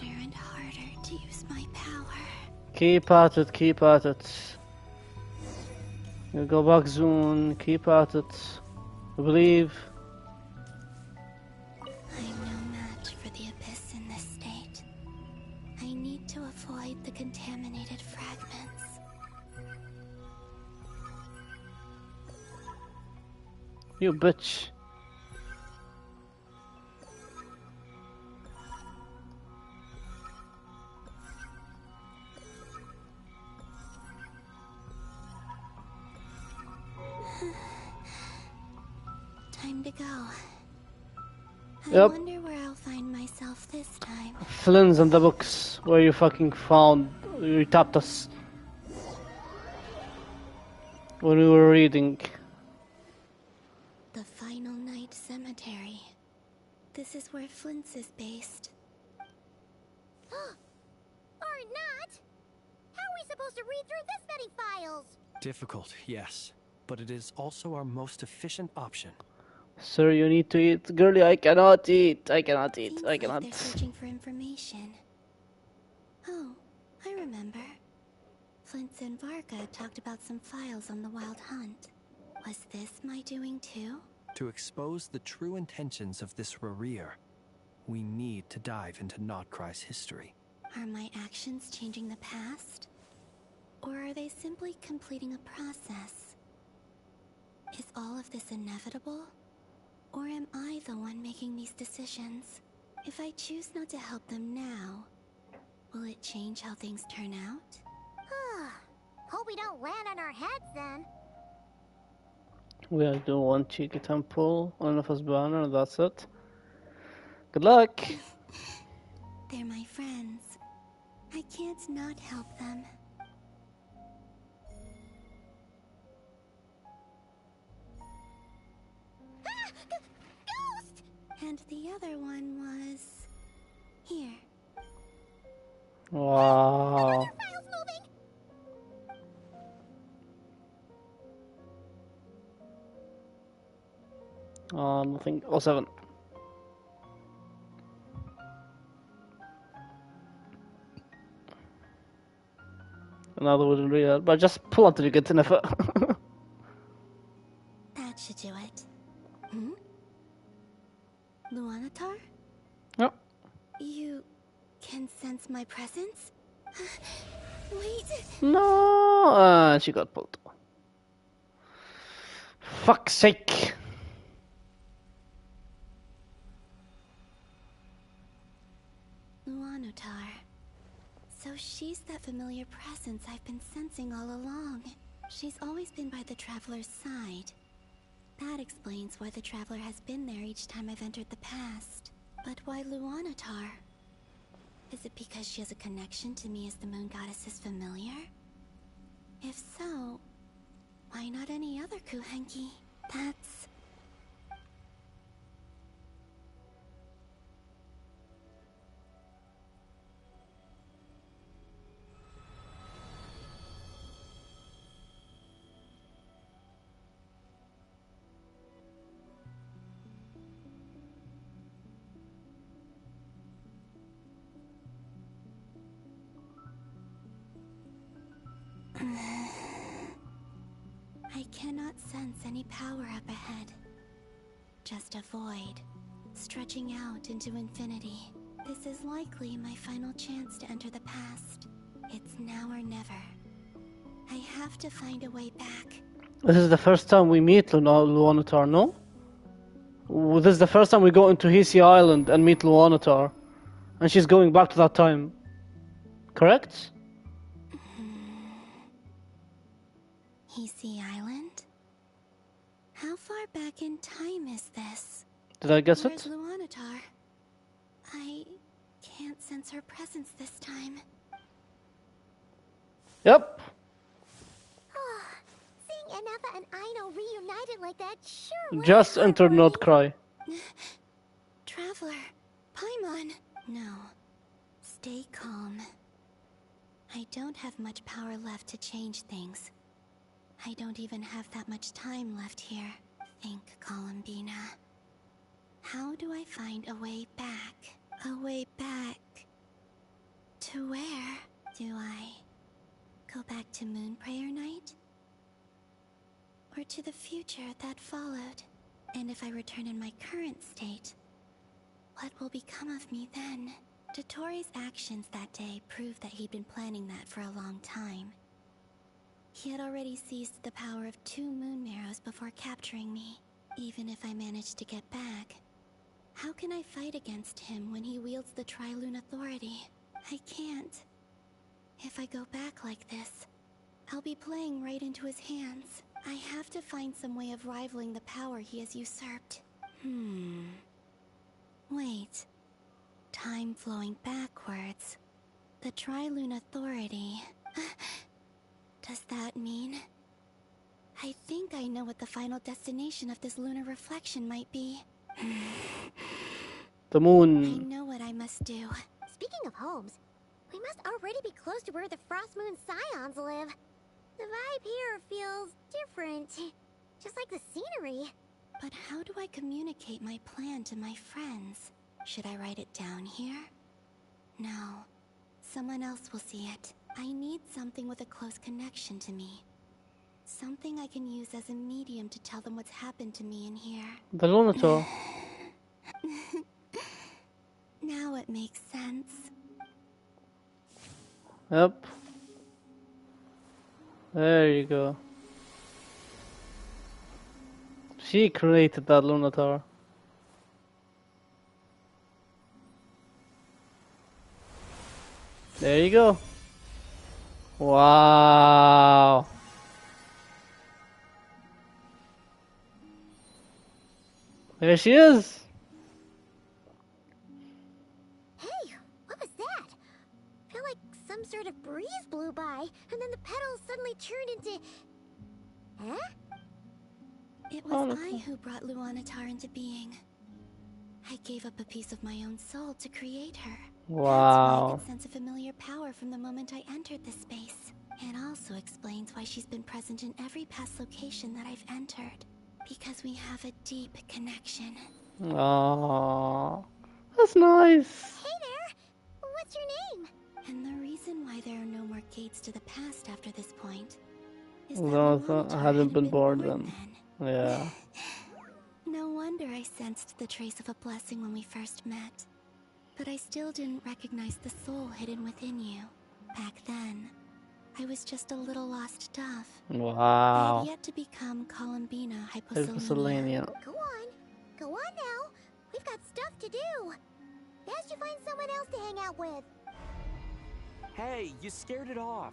Keep at it, keep at it. You go back soon, keep at it. I believe. You bitch. Time to go. I Yep. wonder where I'll find myself this time. Flynn's in the books where you fucking found. You tapped us when we were reading. The Final Night Cemetery. This is where Flint's is based. Or not! How are we supposed to read through this many files? Difficult, yes. But it is also our most efficient option. Sir, you need to eat. Girlie, I cannot eat. I cannot eat. I cannot. They're searching for information. Oh, I remember. Flint's and Varga talked about some files on the Wild Hunt. Was this my doing too? To expose the true intentions of this Rereer, we need to dive into Notcry's history. Are my actions changing the past? Or are they simply completing a process? Is all of this inevitable? Or am I the one making these decisions? If I choose not to help them now, will it change how things turn out? Hope we don't land on our heads then. We are doing one cheeky temple, one of us banner, and that's it. Good luck! They're my friends. I can't not help them. Ghost! And the other one was... here. Wow. Nothing. Oh, 7. Another wouldn't read that, but just pull until you get enough. That should do it. Hmm? Luanatar? Yep. You can sense my presence? Wait. No, she got pulled. Fuck's sake. Luanatar. So she's that familiar presence I've been sensing all along. She's always been by the Traveler's side. That explains why the Traveler has been there each time I've entered the past. But why Luanatar? Is it because she has a connection to me as the Moon Goddess's familiar? If so, why not any other Kuhenki? That's... I cannot sense any power up ahead. Just a void, stretching out into infinity. This is likely my final chance to enter the past. It's now or never. I have to find a way back. This is the first time we meet Luanatar, no? This is the first time we go into Hisi Island and meet Luanatar. And she's going back to that time. Correct? Hisi Island? How far back in time is this? Did I guess Where's it? Luanatar? I can't sense her presence this time. Yep. Seeing Enefa and Aino reunited like that sure was Just entered Notcry. Traveler, Paimon. No. Stay calm. I don't have much power left to change things. I don't even have that much time left here. Think, Columbina. How do I find a way back? A way back... to where? Do I go back to Moonprayer Night? Or to the future that followed? And if I return in my current state, what will become of me then? Dottore's actions that day proved that he'd been planning that for a long time. He had already seized the power of 2 moon marrows before capturing me. Even if I manage to get back, how can I fight against him when he wields the Tri-Lune Authority? I can't. If I go back like this, I'll be playing right into his hands. I have to find some way of rivaling the power he has usurped. Wait. Time flowing backwards. The Tri-Lune Authority. Does that mean? I think I know what the final destination of this lunar reflection might be. The moon. I know what I must do. Speaking of homes, we must already be close to where the Frost Moon Scions live. The vibe here feels different, just like the scenery. But how do I communicate my plan to my friends? Should I write it down here? No. Someone else will see it. I need something with a close connection to me. Something I can use as a medium to tell them what's happened to me in here. The Lunator. Now it makes sense. Yep. There you go. She created that Lunator. There you go. Wow. There she is. Hey, what was that? I feel like some sort of breeze blew by, and then the petals suddenly turned into... Huh? It was I who brought Luanatar into being. I gave up a piece of my own soul to create her. Wow. That's why I could sense a familiar power from the moment I entered this space. It also explains why she's been present in every past location that I've entered. Because we have a deep connection. Aww. That's nice. Hey there! What's your name? And the reason why there are no more gates to the past after this point is No, that I hadn't been born then. Yeah. No wonder I sensed the trace of a blessing when we first met. But I still didn't recognize the soul hidden within you. Back then, I was just a little lost dove. Wow. I had yet to become Columbina Hyposelenia. Go on now. We've got stuff to do. Best you find someone else to hang out with. Hey, you scared it off.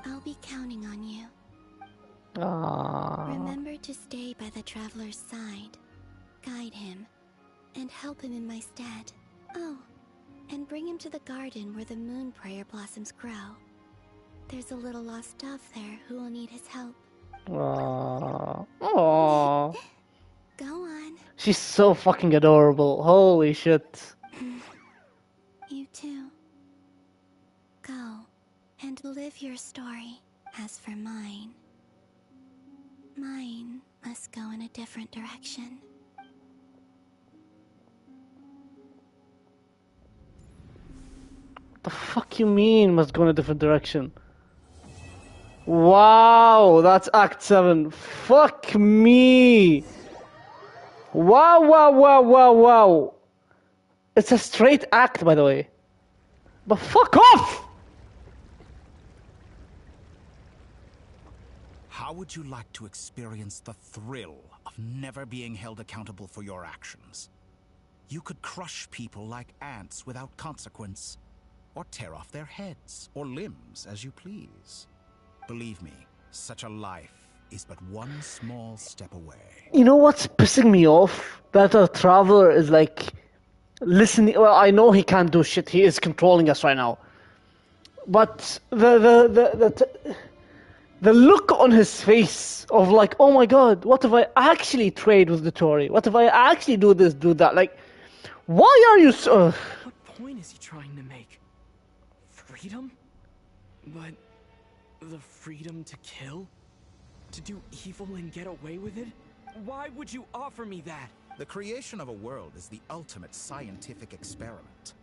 I'll be counting on you. Aww. Remember to stay by the traveler's side, guide him, and help him in my stead. Oh, and bring him to the garden where the moon prayer blossoms grow. There's a little lost dove there who will need his help. Aww. Aww. Go on. She's so fucking adorable. Holy shit. You too. Go and live your story. As for mine must go in a different direction. The fuck you mean must go in a different direction? Wow, that's Act 7. Fuck me. Wow, wow, wow, wow, wow. It's a straight act, by the way. But fuck off! How would you like to experience the thrill of never being held accountable for your actions? You could crush people like ants without consequence, or tear off their heads or limbs as you please. Believe me, such a life is but one small step away. You know what's pissing me off? That a traveler is like listening. Well, I know he can't do shit. He is controlling us right now. But the look on his face of like, oh my god, what if I actually trade with Dottore? What if I actually do this, do that? Like, why are you so... What point is he trying to make? Freedom? But the freedom to kill? To do evil and get away with it? Why would you offer me that? The creation of a world is the ultimate scientific experiment.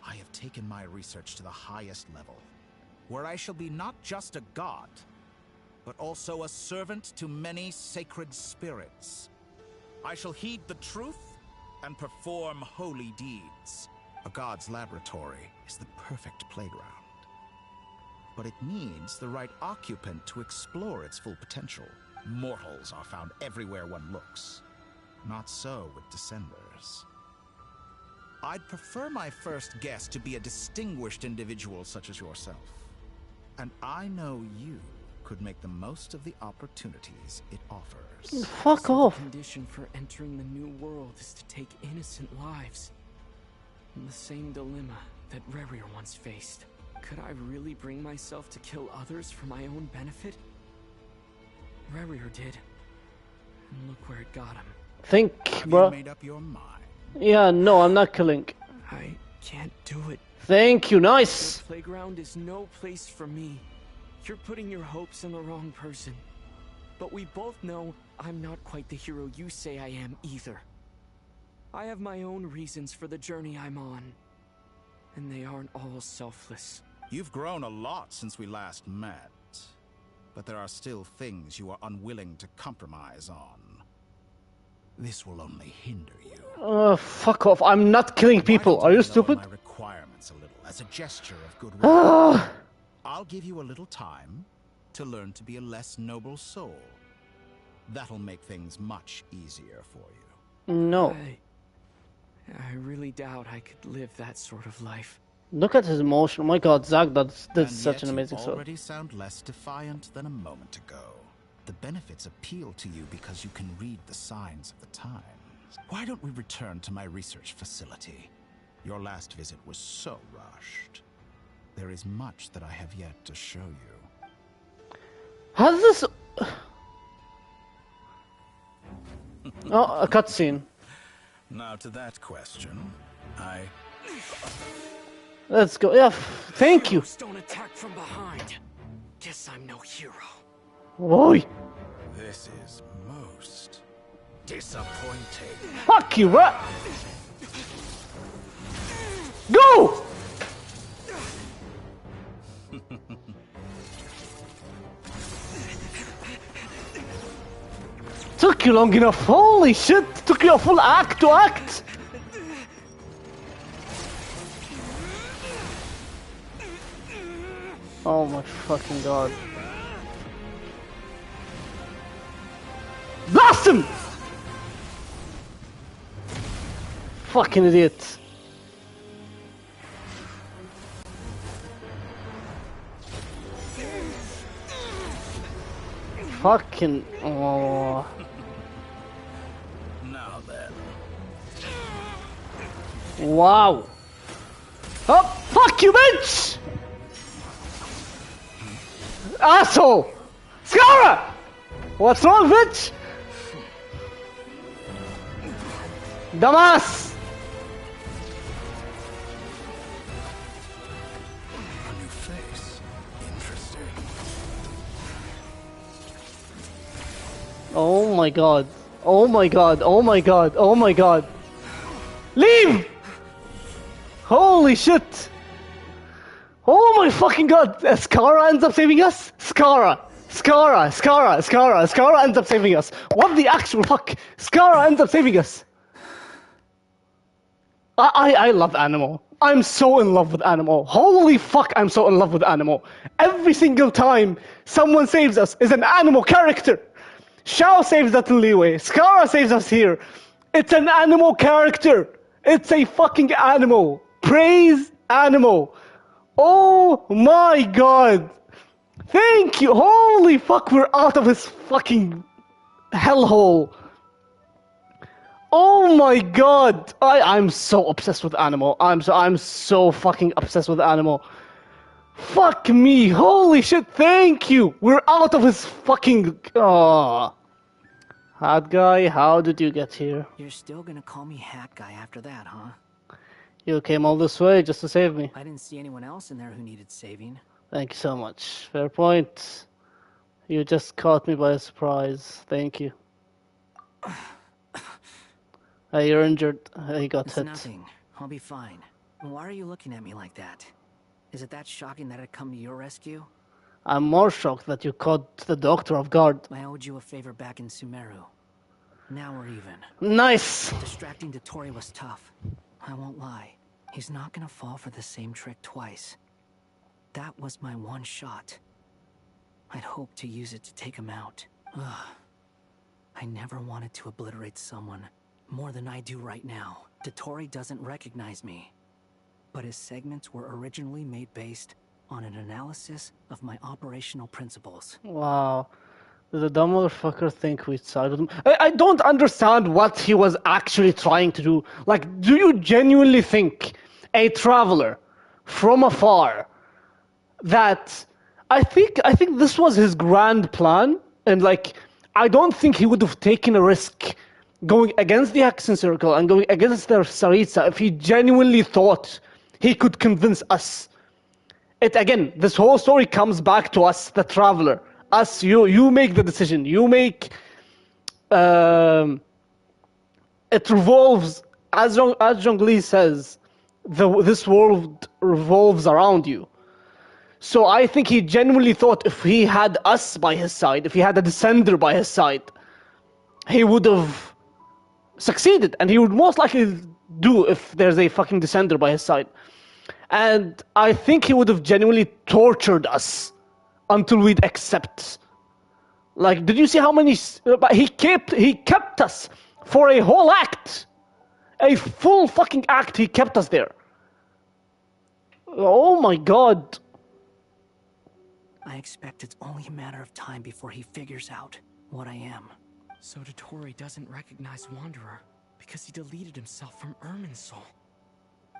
I have taken my research to the highest level, where I shall be not just a god, but also a servant to many sacred spirits. I shall heed the truth and perform holy deeds. A god's laboratory is the perfect playground. But it needs the right occupant to explore its full potential. Mortals are found everywhere one looks. Not so with Descenders. I'd prefer my first guest to be a distinguished individual such as yourself. And I know you could make the most of the opportunities it offers. Fuck So off. The condition for entering the new world is to take innocent lives. The same dilemma that Rerir once faced. Could I really bring myself to kill others for my own benefit? Rerir did. And look where it got him. Think, Have bro. you made up your mind? Yeah, no, I'm not killing. I can't do it. Thank you, nice. The playground is no place for me. You're putting your hopes on the wrong person. But we both know I'm not quite the hero you say I am either. I have my own reasons for the journey I'm on. And they aren't all selfless. You've grown a lot since we last met. But there are still things you are unwilling to compromise on. This will only hinder you. Fuck off. I'm not killing people. Are you stupid? My requirements a little as a gesture of goodwill. I'll give you a little time to learn to be a less noble soul. That'll make things much easier for you. No. I really doubt I could live that sort of life. Look at his emotion. Oh my god, Zach, that's such an amazing you story. already sound less defiant than a moment ago. The benefits appeal to you because you can read the signs of the times. Why don't we return to my research facility? Your last visit was so rushed. There is much that I have yet to show you. How's this... Oh, a cutscene. Now to that question, Let's go. Yeah, thank you. Don't attack from behind. Guess I'm no hero. Oi. This is most disappointing. Fuck you, bro. Go! Took you long enough. Holy shit! Took you a full act to act. Oh my fucking god. Blast him! Fucking idiot. Fucking... Oh. Now then. Wow. Oh, fuck you, bitch! Asshole! Scara! What's wrong, bitch? Damas! A new face. Interesting. Oh my god. Oh my god. Oh my god. Oh my god. Leave! Holy shit! Oh my fucking god! Scara ends up saving us? Scara ends up saving us. What the actual fuck? Scara ends up saving us. I love Animal. I'm so in love with Animal. Holy fuck, I'm so in love with Animal. Every single time someone saves us is an Animal character. Shao saves us in Leeway. Scara saves us here. It's an Animal character. It's a fucking Animal. Praise Animal. Oh my god. Thank you. Holy fuck, we're out of this fucking hellhole. Oh my god. I'm so obsessed with Animal. I'm so fucking obsessed with Animal. Fuck me. Holy shit. Thank you. We're out of his fucking... Oh. Hat guy, how did you get here? You're still gonna call me Hat Guy after that, huh? You came all this way just to save me. I didn't see anyone else in there who needed saving. Thank you so much. Fair point. You just caught me by surprise. Thank you. Hey, you're injured. He got It's hit. nothing. I'll be fine. Why are you looking at me like that? Is it that shocking that I'd come to your rescue? I'm more shocked that you caught the Doctor off guard. I owed you a favor back in Sumeru. Now we're even. Nice! Distracting Dottore was tough. I won't lie. He's not gonna fall for the same trick twice. That was my one shot. I'd hoped to use it to take him out. I never wanted to obliterate someone more than I do right now. Dottore doesn't recognize me, but his segments were originally made based on an analysis of my operational principles. Wow. Did the dumb motherfucker think we'd side with him? I don't understand what he was actually trying to do. Like, do you genuinely think a traveler from afar that I think this was his grand plan, and like I don't think he would have taken a risk going against the Action Circle and going against the Tsaritsa if he genuinely thought he could convince us. It again, this whole story comes back to us, the traveler. Us, you make the decision. You make. It revolves, as Zhongli says, this world revolves around you. So I think he genuinely thought if he had us by his side, if he had a descender by his side, he would have succeeded, and he would most likely do if there's a fucking descender by his side. And I think he would have genuinely tortured us until we'd accept. Like, did you see how many? But he kept us for a whole act, a full fucking act. He kept us there. Oh my god. I expect it's only a matter of time before he figures out what I am. So Dottore doesn't recognize Wanderer because he deleted himself from Irminsul.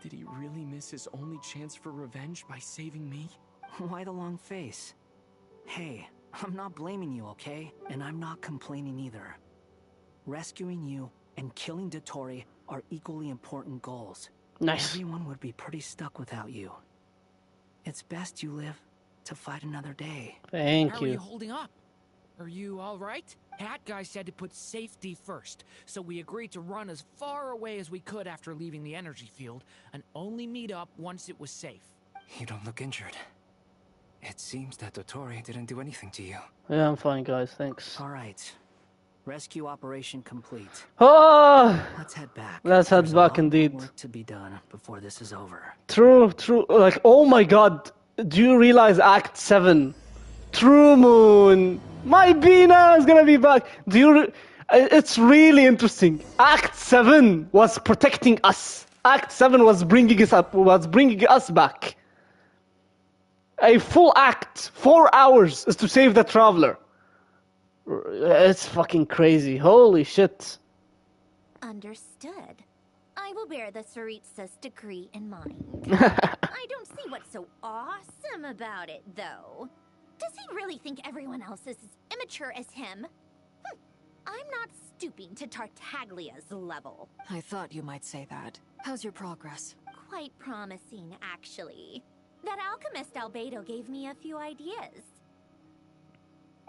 Did he really miss his only chance for revenge by saving me? Why the long face? Hey, I'm not blaming you, okay? And I'm not complaining either. Rescuing you and killing Dottore are equally important goals. Nice. Everyone would be pretty stuck without you. It's best you live to fight another day. Thank How you. are you holding up? Are you all right? Hat guy said to put safety first, so we agreed to run as far away as we could after leaving the energy field and only meet up once it was safe. You don't look injured. It seems that Dottore didn't do anything to you. Yeah, I'm fine, guys. Thanks. All right. Rescue operation complete. Ah, Let's head back. let's head There's back a lot indeed. more work to be done before this is over. True. Like, oh my god. Do you realize Act 7? True Moon. My Bina is gonna be back. It's really interesting. Act 7 was protecting us. Act 7 was bringing us back. A full act, 4 hours, is to save the traveler. It's fucking crazy. Holy shit. Understood. I will bear the Tsaritsa's decree in mind. I don't see what's so awesome about it, though. Does he really think everyone else is as immature as him? I'm not stooping to Tartaglia's level. I thought you might say that. How's your progress? Quite promising, actually. That alchemist Albedo gave me a few ideas.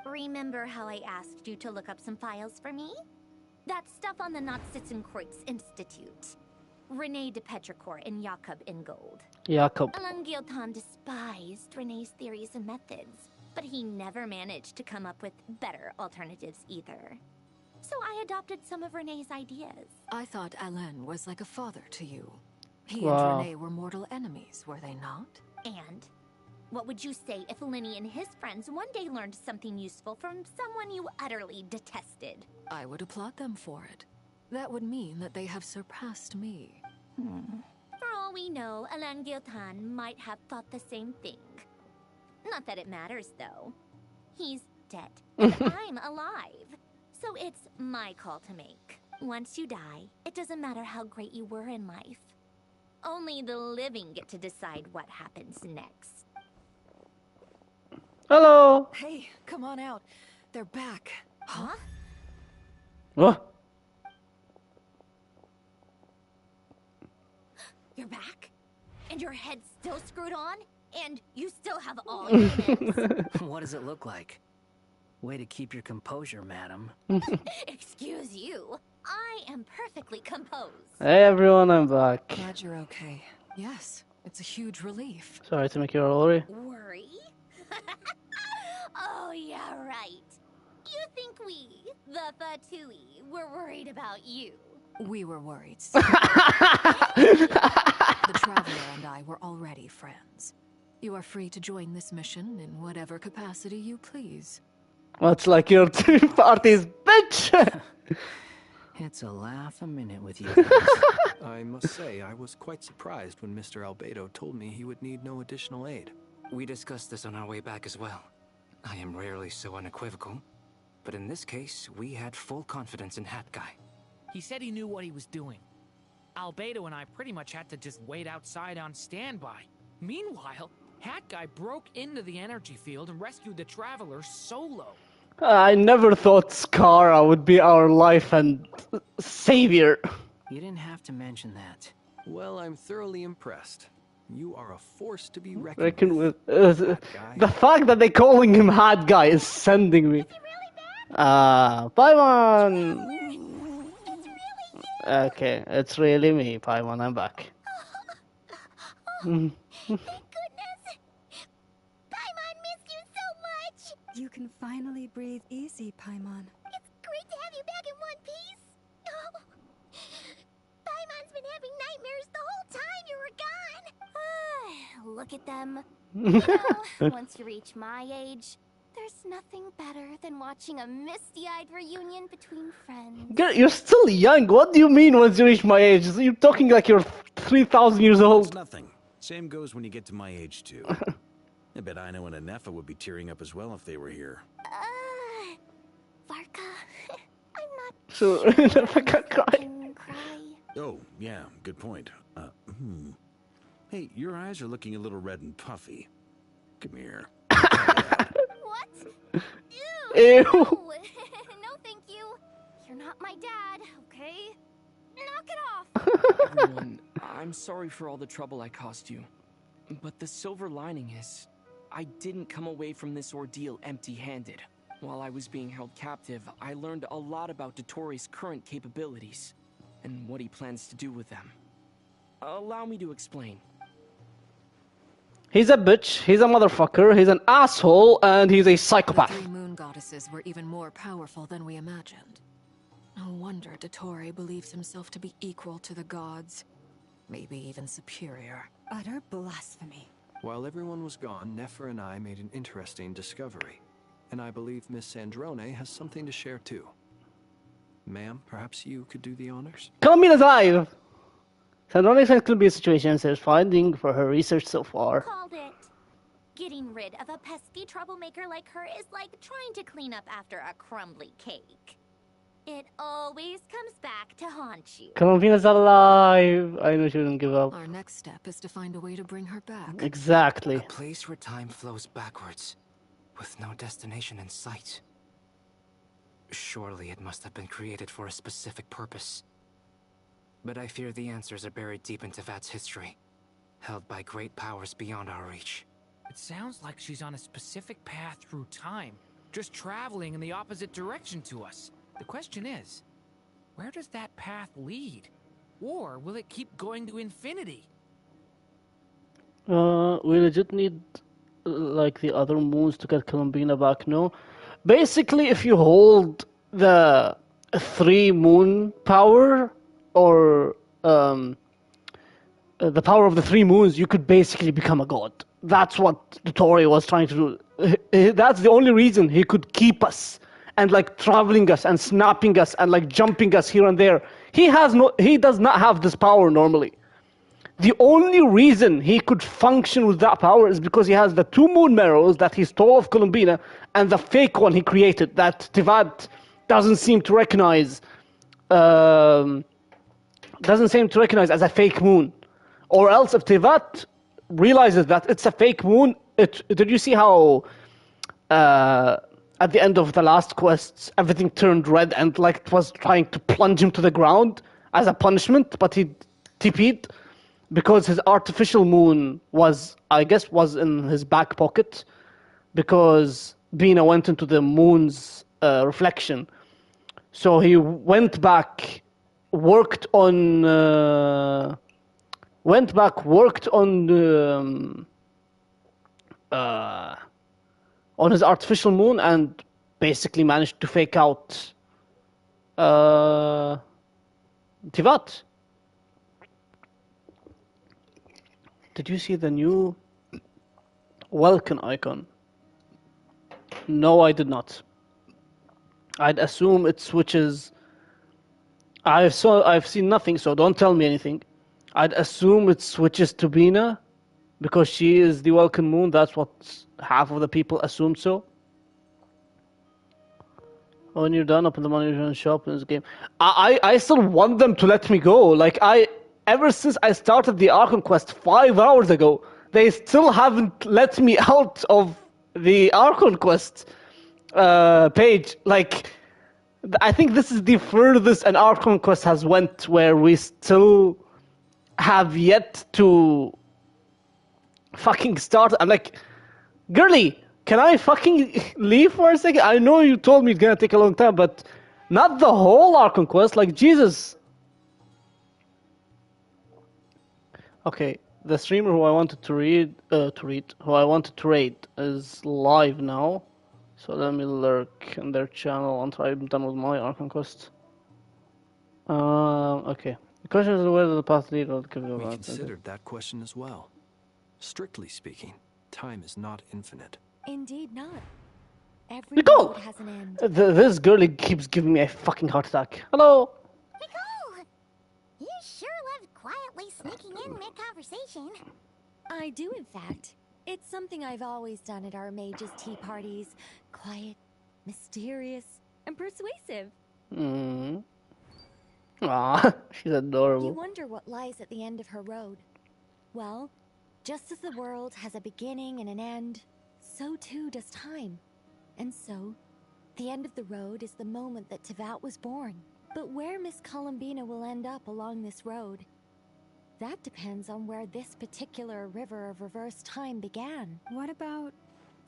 Remember how I asked you to look up some files for me? That stuff on the Nachtschützenkreuz Institute. René de Petrichor and Jakob Ingold. Jakob. Longggg despised René's theories and methods, but he never managed to come up with better alternatives either. So I adopted some of René's ideas. I thought Alain was like a father to you. He Wow. and René were mortal enemies, were they not? And what would you say if Lenny and his friends one day learned something useful from someone you utterly detested? I would applaud them for it. That would mean that they have surpassed me. For all we know, Alain Giltan might have thought the same thing. Not that it matters, though. He's dead, and I'm alive. So it's my call to make. Once you die, it doesn't matter how great you were in life. Only the living get to decide what happens next. Hello. Hey, come on out. They're back. Huh? What? You're back? And your head's still screwed on? And you still have all your limbs? What does it look like? Way to keep your composure, madam. Excuse you. I am perfectly composed. Hey everyone, I'm back. Glad you're okay. Yes, it's a huge relief. Sorry to make you all worry. Worry? Oh, yeah, right. You think we, the Fatui, were worried about you? We were worried. The Traveler and I were already friends. You are free to join this mission in whatever capacity you please. Much like your two parties, bitch! It's a laugh a minute with you. I must say, I was quite surprised when Mr. Albedo told me he would need no additional aid. We discussed this on our way back as well. I am rarely so unequivocal, but in this case, we had full confidence in Hat Guy. He said he knew what he was doing. Albedo and I pretty much had to just wait outside on standby. Meanwhile, Hat Guy broke into the energy field and rescued the traveler solo. I never thought Skara would be our life and savior. You didn't have to mention that. Well, I'm thoroughly impressed. You are a force to be reckoned with. The fact that they're calling him Hat Guy is sending me. Paimon! Okay, it's really me, Paimon. I'm back. Thank goodness! Paimon missed you so much! You can finally breathe easy, Paimon. It's great to have you back in one piece! Oh. Paimon's been having nightmares the whole time you were gone! Look at them. You know, once you reach my age, there's nothing better than watching a misty-eyed reunion between friends. Girl, you're still young. What do you mean once you reach my age? You're talking like you're 3,000 years old. It's nothing. Same goes when you get to my age, too. I bet Ino and Anefa would be tearing up as well if they were here. Varka, I'm not sure Anefa can cry. Oh, yeah, good point. Hey, your eyes are looking a little red and puffy. Come here. What? Ew. No, thank you. You're not my dad, okay? Knock it off. Everyone, I'm sorry for all the trouble I caused you. But the silver lining is, I didn't come away from this ordeal empty-handed. While I was being held captive, I learned a lot about Dottore's current capabilities, and what he plans to do with them. Allow me to explain. He's a bitch, he's a motherfucker, he's an asshole, and he's a psychopath. The three moon goddesses were even more powerful than we imagined. No wonder Dottore believes himself to be equal to the gods. Maybe even superior. Utter blasphemy. While everyone was gone, Nefer and I made an interesting discovery. And I believe Miss Sandrone has something to share too. Ma'am, perhaps you could do the honors? Columbina's alive! Sandrone says Columbia's situation is finding for her research so far. Called it. Getting rid of a pesky troublemaker like her is like trying to clean up after a crumbly cake. It always comes back to haunt you. Columbina's alive! I know she wouldn't give up. Our next step is to find a way to bring her back. Exactly. A place where time flows backwards, with no destination in sight. Surely it must have been created for a specific purpose. But I fear the answers are buried deep in Tevat's history, held by great powers beyond our reach. It sounds like she's on a specific path through time, just traveling in the opposite direction to us. The question is, where does that path lead? Or will it keep going to infinity? We legit need like the other moons to get Columbina back, no? Basically, if you hold the 3 moon power, or the power of the 3 moons, you could basically become a god. That's what Dottore was trying to do. That's the only reason he could keep us and like traveling us and snapping us and like jumping us here and there. He does not have this power normally. The only reason he could function with that power is because he has the 2 moon marrows that he stole of Columbina and the fake one he created that Tevat doesn't seem to recognize. Doesn't seem to recognize as a fake moon. Or else if Tevat realizes that it's a fake moon, did you see how at the end of the last quests everything turned red and like it was trying to plunge him to the ground as a punishment, but he TP'd because his artificial moon was in his back pocket because Bina went into the moon's reflection. So he went back, worked on his artificial moon and basically managed to fake out Tivat. Did you see the new Welkin icon? No, I did not. I'd assume it switches. I've seen nothing, so don't tell me anything. I'd assume it switches to Bina because she is the Welcome Moon. That's what half of the people assume so. When you're done, open the money return shop in this game. I still want them to let me go. Like ever since I started the Archon quest 5 hours ago, they still haven't let me out of the Archon quest page. Like, I think this is the furthest an Archon quest has went, where we still have yet to fucking start. I'm like, girly, can I fucking leave for a second? I know you told me it's gonna take a long time, but not the whole Archon quest. Like, Jesus. Okay, the streamer who I wanted to who I wanted to raid is live now. So let me lurk in their channel until I'm done with my Archon quest. Okay. The question is whether the path lead or the We considered that question as well. Strictly speaking, time is not infinite. Indeed not. Every Nicole! road has an end. This girlie keeps giving me a fucking heart attack. Hello! Nicole! You sure love quietly sneaking in mid-conversation. I do, in fact. It's something I've always done at our mages' tea parties. Quiet, mysterious, and persuasive. Aww, she's adorable. You wonder what lies at the end of her road. Well, just as the world has a beginning and an end, so too does time. And so, the end of the road is the moment that Tevat was born. But where Miss Columbina will end up along this road, that depends on where this particular river of reverse time began. What about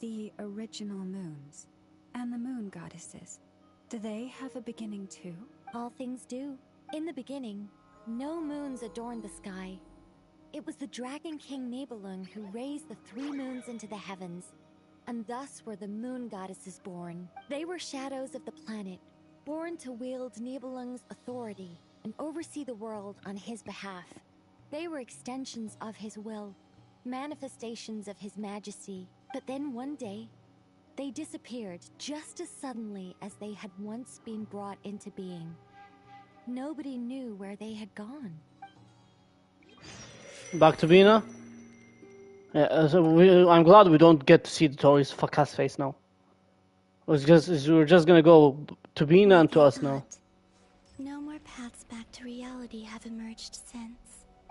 the original moons and the moon goddesses? Do they have a beginning too? All things do. In the beginning, no moons adorned the sky. It was the Dragon King Nibelung who raised the 3 moons into the heavens, and thus were the moon goddesses born. They were shadows of the planet, born to wield Nibelung's authority and oversee the world on his behalf. They were extensions of his will, manifestations of his majesty. But then one day, they disappeared just as suddenly as they had once been brought into being. Nobody knew where they had gone. Back to Bina? Yeah, so I'm glad we don't get to see Dottore fuck-ass face now. We're just gonna go to Bina and to us now. No more paths back to reality have emerged since.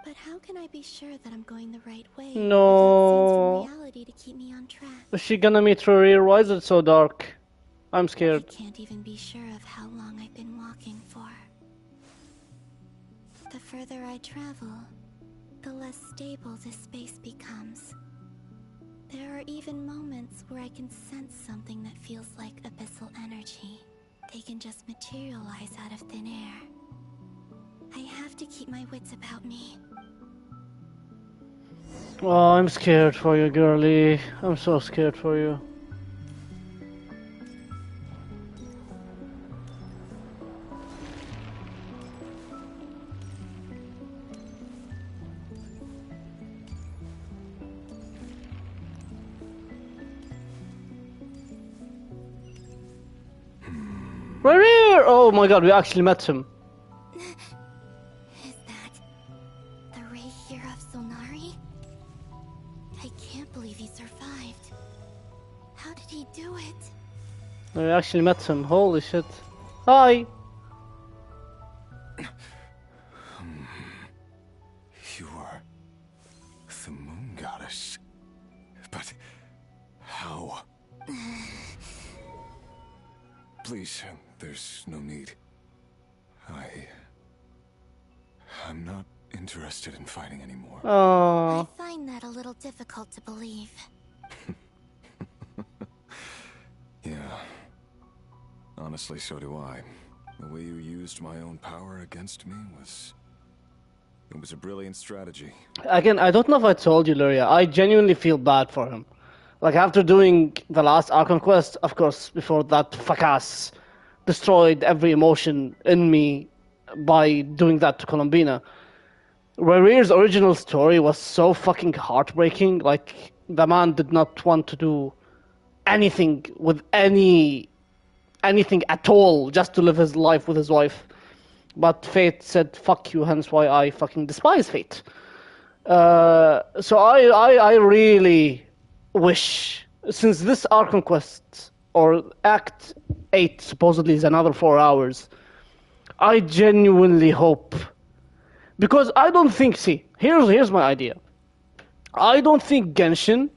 But how can I be sure that I'm going the right way? No. From reality to keep me on track. Is she gonna meet her ear? Why is it so dark? I'm scared. I can't even be sure of how long I've been walking for. The further I travel, the less stable this space becomes. There are even moments where I can sense something that feels like abyssal energy. They can just materialize out of thin air. I have to keep my wits about me. Oh, I'm scared for you, girlie. I'm so scared for you. Right here! Oh my god, we actually met him. Is that the ray here of Solnari? I can't believe he survived. How did he do it? We actually met him. Holy shit. Hi! You are the moon goddess. But how? Please, there's no need. I'm not interested in fighting anymore. I find that a little difficult to believe. Yeah. Honestly, so do I. The way you used my own power against me was... It was a brilliant strategy. Again, I don't know if I told you, Luria. I genuinely feel bad for him. Like, after doing the last Archon quest, of course, before that fuck-ass destroyed every emotion in me by doing that to Columbina. Rarir's original story was so fucking heartbreaking. Like, the man did not want to do anything with any anything at all just to live his life with his wife. But fate said, fuck you, hence why I fucking despise fate. So I really wish, since this Archon quest, or Act 8 supposedly is another 4 hours, I genuinely hope, because I don't think, see, here's my idea. I don't think Genshin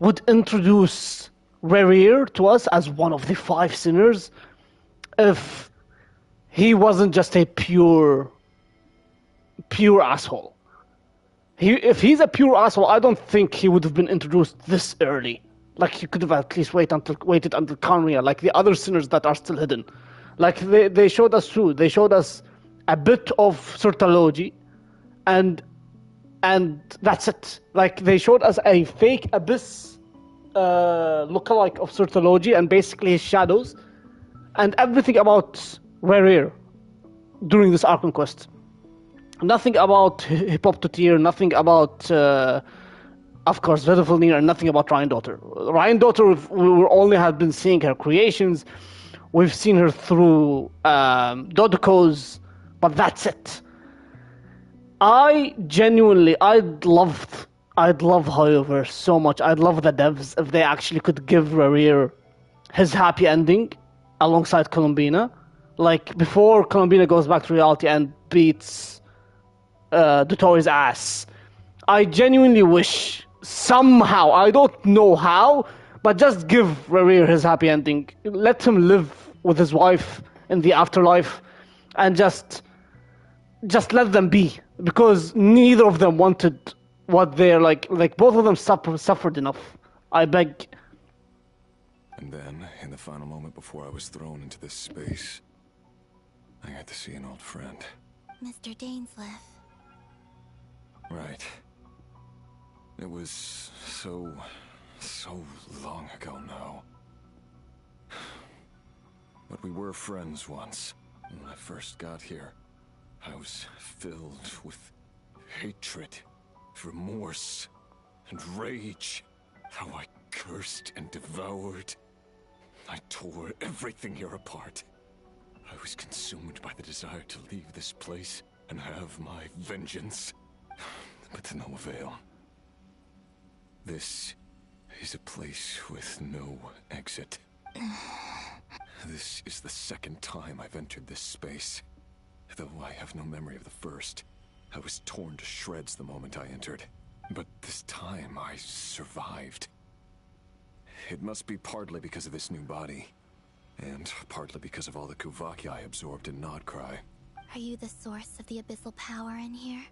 would introduce Rerir to us as one of the 5 sinners if he wasn't just a pure asshole. If he's a pure asshole, I don't think he would have been introduced this early. Like, he could have at least waited until Conria, like the other sinners that are still hidden. Like, they showed us too. They showed us a bit of Surtology, and that's it. Like, they showed us a fake Abyss lookalike of Surtology, and basically his shadows, and everything about Rerir during this Archon quest. Nothing about Hippoptotir, nothing about, of course, Vedalfnir, and nothing about Ryan-Daughter. Ryan-Daughter, we only had been seeing her creations. We've seen her through Dodecos, but that's it. I'd love however, so much. I'd love the devs if they actually could give Rerir his happy ending alongside Columbina. Like, before Columbina goes back to reality and beats Dottore's ass. I genuinely wish, somehow, I don't know how, but just give Rerir his happy ending. Let him live with his wife in the afterlife, and just let them be. Because neither of them wanted what they're like both of them suffered enough. I beg. And then, in the final moment before I was thrown into this space, I got to see an old friend. Mr. Dainsleif. Right. It was so long ago now. But we were friends once. When I first got here, I was filled with hatred, remorse, and rage. How I cursed and devoured. I tore everything here apart. I was consumed by the desire to leave this place and have my vengeance. But to no avail. This is a place with no exit. This is the second time I've entered this space. Though I have no memory of the first. I was torn to shreds the moment I entered. But this time I survived. It must be partly because of this new body. And partly because of all the Kuvaki I absorbed in Nodcry. Are you the source of the abyssal power in here?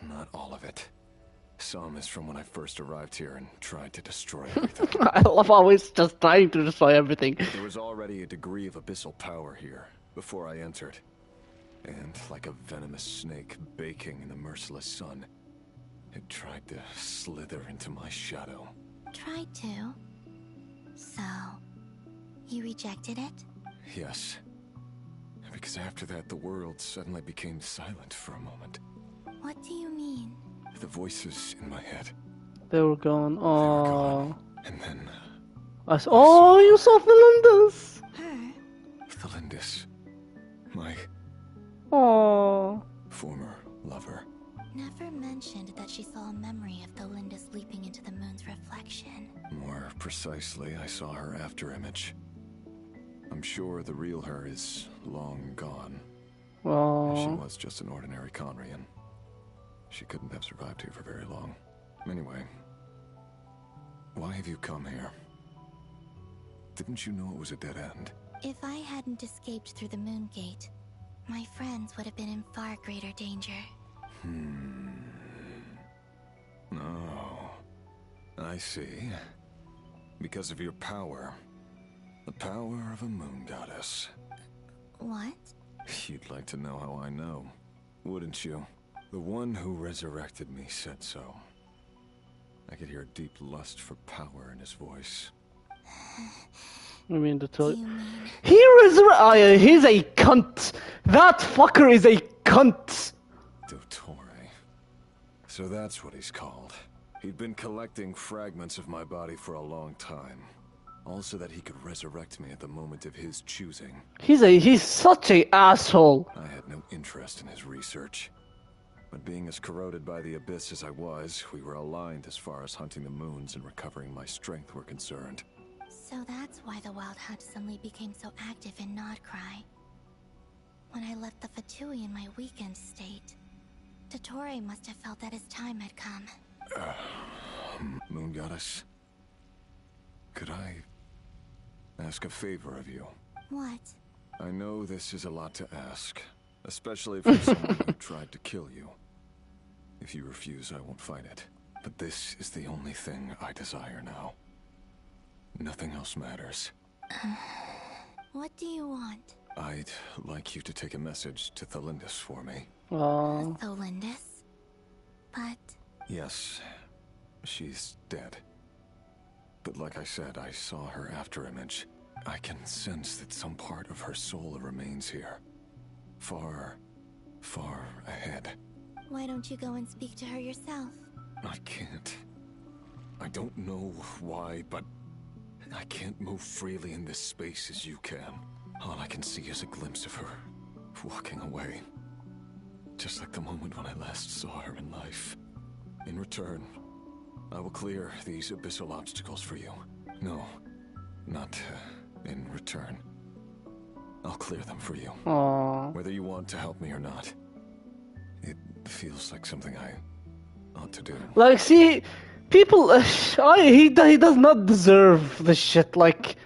Not all of it. Some is from when I first arrived here and tried to destroy everything. I love always just trying to destroy everything. There was already a degree of abyssal power here before I entered. And like a venomous snake baking in the merciless sun, it tried to slither into my shadow. Tried to? So, you rejected it? Yes. Because after that, the world suddenly became silent for a moment. What do you mean? The voices in my head. They were gone. Oh. And then... Oh, you saw Thelindis! Thelindis. My... Oh. former lover. Never mentioned that she saw a memory of Thelindis leaping into the moon's reflection. More precisely, I saw her after-image. I'm sure the real her is long gone. Oh. She was just an ordinary Conrian. She couldn't have survived here for very long. Anyway, why have you come here? Didn't you know it was a dead end? If I hadn't escaped through the moon gate, my friends would have been in far greater danger. Oh, I see. Because of your power. The power of a moon goddess. What? You'd like to know how I know, wouldn't you? The one who resurrected me said so. I could hear deep lust for power in his voice. I mean, he's a cunt. That fucker is a cunt. Dottore. So that's what he's called. He'd been collecting fragments of my body for a long time. Also that he could resurrect me at the moment of his choosing. He's such a asshole. I had no interest in his research. But being as corroded by the Abyss as I was, we were aligned as far as hunting the moons and recovering my strength were concerned. So that's why the Wild Hunt suddenly became so active in Nodcry. When I left the Fatui in my weakened state, Dottore must have felt that his time had come. Moon Goddess, could I ask a favor of you? What? I know this is a lot to ask, especially from someone who tried to kill you. If you refuse, I won't fight it. But this is the only thing I desire now. Nothing else matters. What do you want? I'd like you to take a message to Thelindis for me. Thelindis? But... Yes, she's dead. But like I said, I saw her afterimage. I can sense that some part of her soul remains here. Far, far ahead. Why don't you go and speak to her yourself? I can't. I don't know why, but I can't move freely in this space as you can. All I can see is a glimpse of her, walking away. Just like the moment when I last saw her in life. In return, I will clear these abyssal obstacles for you. No, not in return. I'll clear them for you. Aww. Whether you want to help me or not. It feels like something I ought to do. Like, see, people, he does not deserve this shit. Like,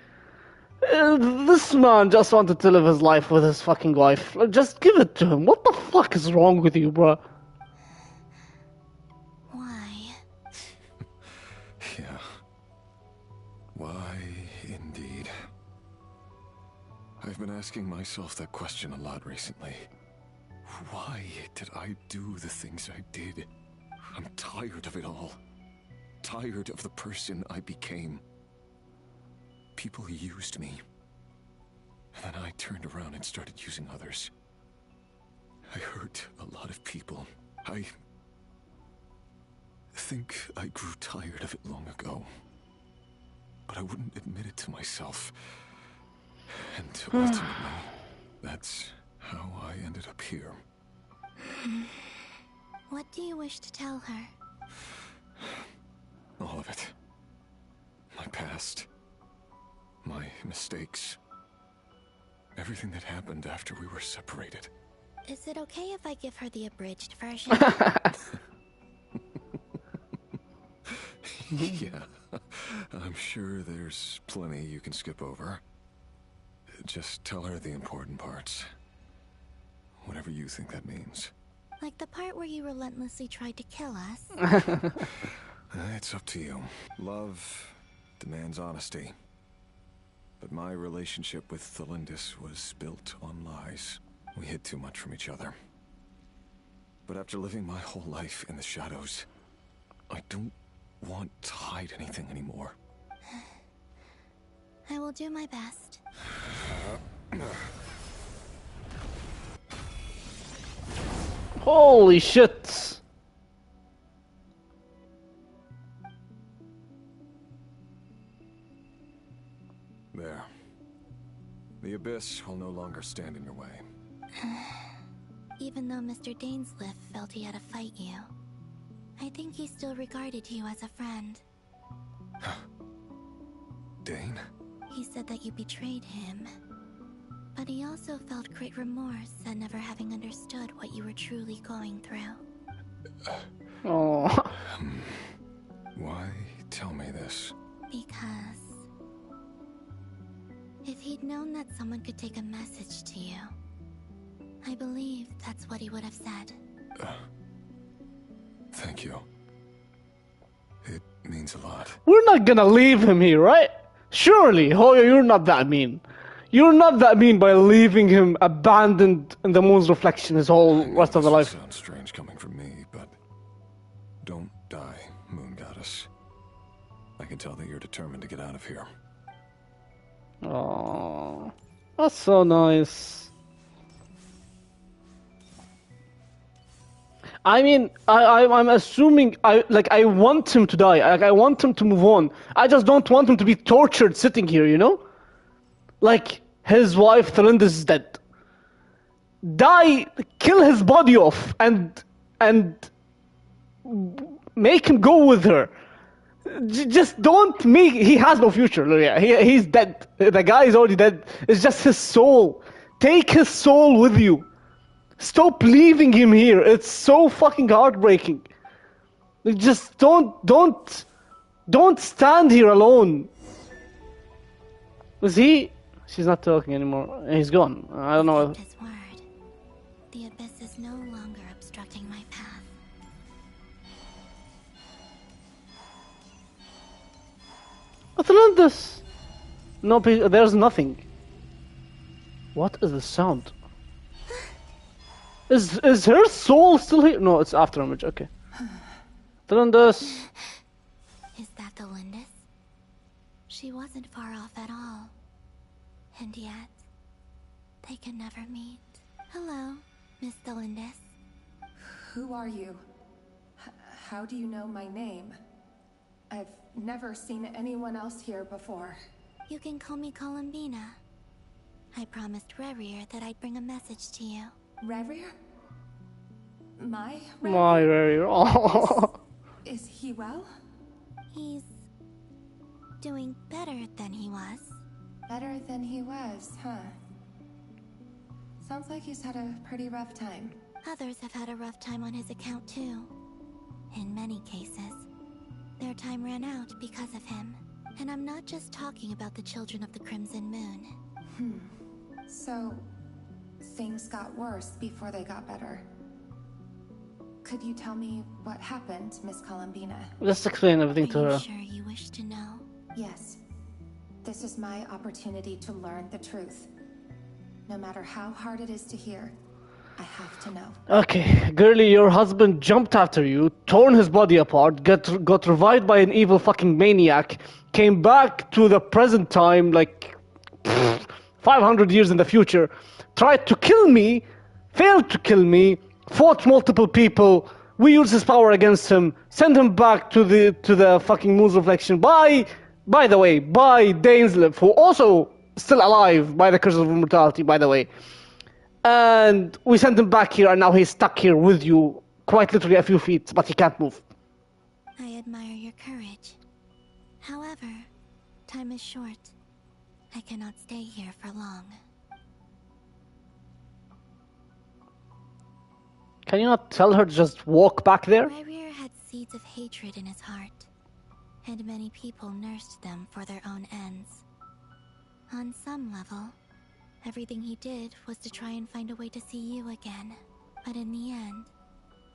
this man just wanted to live his life with his fucking wife. Like, just give it to him. What the fuck is wrong with you, bro? Why? Yeah. Why, indeed. I've been asking myself that question a lot recently. Why did I do the things I did? I'm tired of it all. Tired of the person I became. People used me. And then I turned around and started using others. I hurt a lot of people. I think I grew tired of it long ago. But I wouldn't admit it to myself. And ultimately, that's how I ended up here. What do you wish to tell her? All of it. My past. My mistakes. Everything that happened after we were separated. Is it okay if I give her the abridged version? Yeah. I'm sure there's plenty you can skip over. Just tell her the important parts. Whatever you think that means. Like the part where you relentlessly tried to kill us? It's up to you. Love demands honesty. But my relationship with Thelindis was built on lies. We hid too much from each other. But after living my whole life in the shadows, I don't want to hide anything anymore. I will do my best. Holy shit! There. The Abyss will no longer stand in your way. Even though Mr. Dainsliff felt he had to fight you, I think he still regarded you as a friend. Dane? He said that you betrayed him. But he also felt great remorse at never having understood what you were truly going through. Oh. Why tell me this? Because if he'd known that someone could take a message to you, I believe that's what he would have said. Thank you. It means a lot. We're not gonna leave him here, right? Surely, Hoyo, you're not that mean. You're not that mean by leaving him abandoned in the moon's reflection his whole rest of the life. Sounds strange coming from me, but don't die, Moon Goddess. I can tell that you're determined to get out of here. Oh, that's so nice. I mean, I'm assuming I want him to die. Like I want him to move on. I just don't want him to be tortured sitting here, you know? Like his wife Thalindis is dead. Die, kill his body off, and make him go with her. Just don't make. He has no future. Yeah, he's dead. The guy is already dead. It's just his soul. Take his soul with you. Stop leaving him here. It's so fucking heartbreaking. Just don't stand here alone. Was he? She's not talking anymore. He's gone. I don't know. His word. The abyss is no longer obstructing my path. Atlantis. No, there's nothing. What is the sound? Is her soul still here? No, it's after image. Okay. Atlantis. Is that the Lindis? She wasn't far off at all. And yet, they can never meet. Hello, Miss Delindis. Who are you? How do you know my name? I've never seen anyone else here before. You can call me Columbina. I promised Rerir that I'd bring a message to you. Rerir? My Rerir? My Rerir. Oh. Is he well? He's doing better than he was. Better than he was, huh? Sounds like he's had a pretty rough time. Others have had a rough time on his account too. In many cases, their time ran out because of him. And I'm not just talking about the children of the Crimson Moon. So, things got worse before they got better. Could you tell me what happened, Miss Columbina? Let's explain everything to her. Are you sure you wish to know? Yes. This is my opportunity to learn the truth. No matter how hard it is to hear, I have to know. Okay, girlie, your husband jumped after you, torn his body apart, got revived by an evil fucking maniac, came back to the present time, like 500 years in the future, tried to kill me, failed to kill me, fought multiple people. We used his power against him, sent him back to the fucking moon's reflection. By the way, by Dainsleif, who also still alive by the curse of immortality, by the way. And we sent him back here, and now he's stuck here with you, quite literally a few feet, but he can't move. I admire your courage. However, time is short. I cannot stay here for long. Can you not tell her to just walk back there? Rerir had seeds of hatred in his heart, and many people nursed them for their own ends. On some level, everything he did was to try and find a way to see you again. But in the end,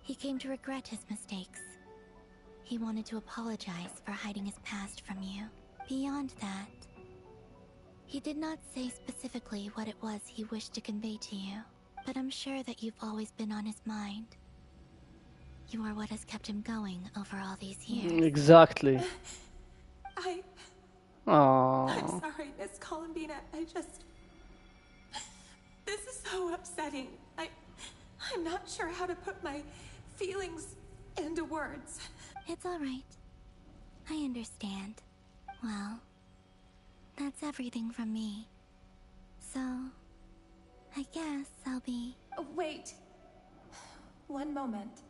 he came to regret his mistakes. He wanted to apologize for hiding his past from you. Beyond that, he did not say specifically what it was he wished to convey to you, but I'm sure that you've always been on his mind. You are what has kept him going over all these years. Exactly. I'm sorry, Miss Columbina. This is so upsetting. I'm not sure how to put my feelings into words. It's all right. I understand. Well, that's everything from me. So, I guess I'll be... Oh, wait. One moment.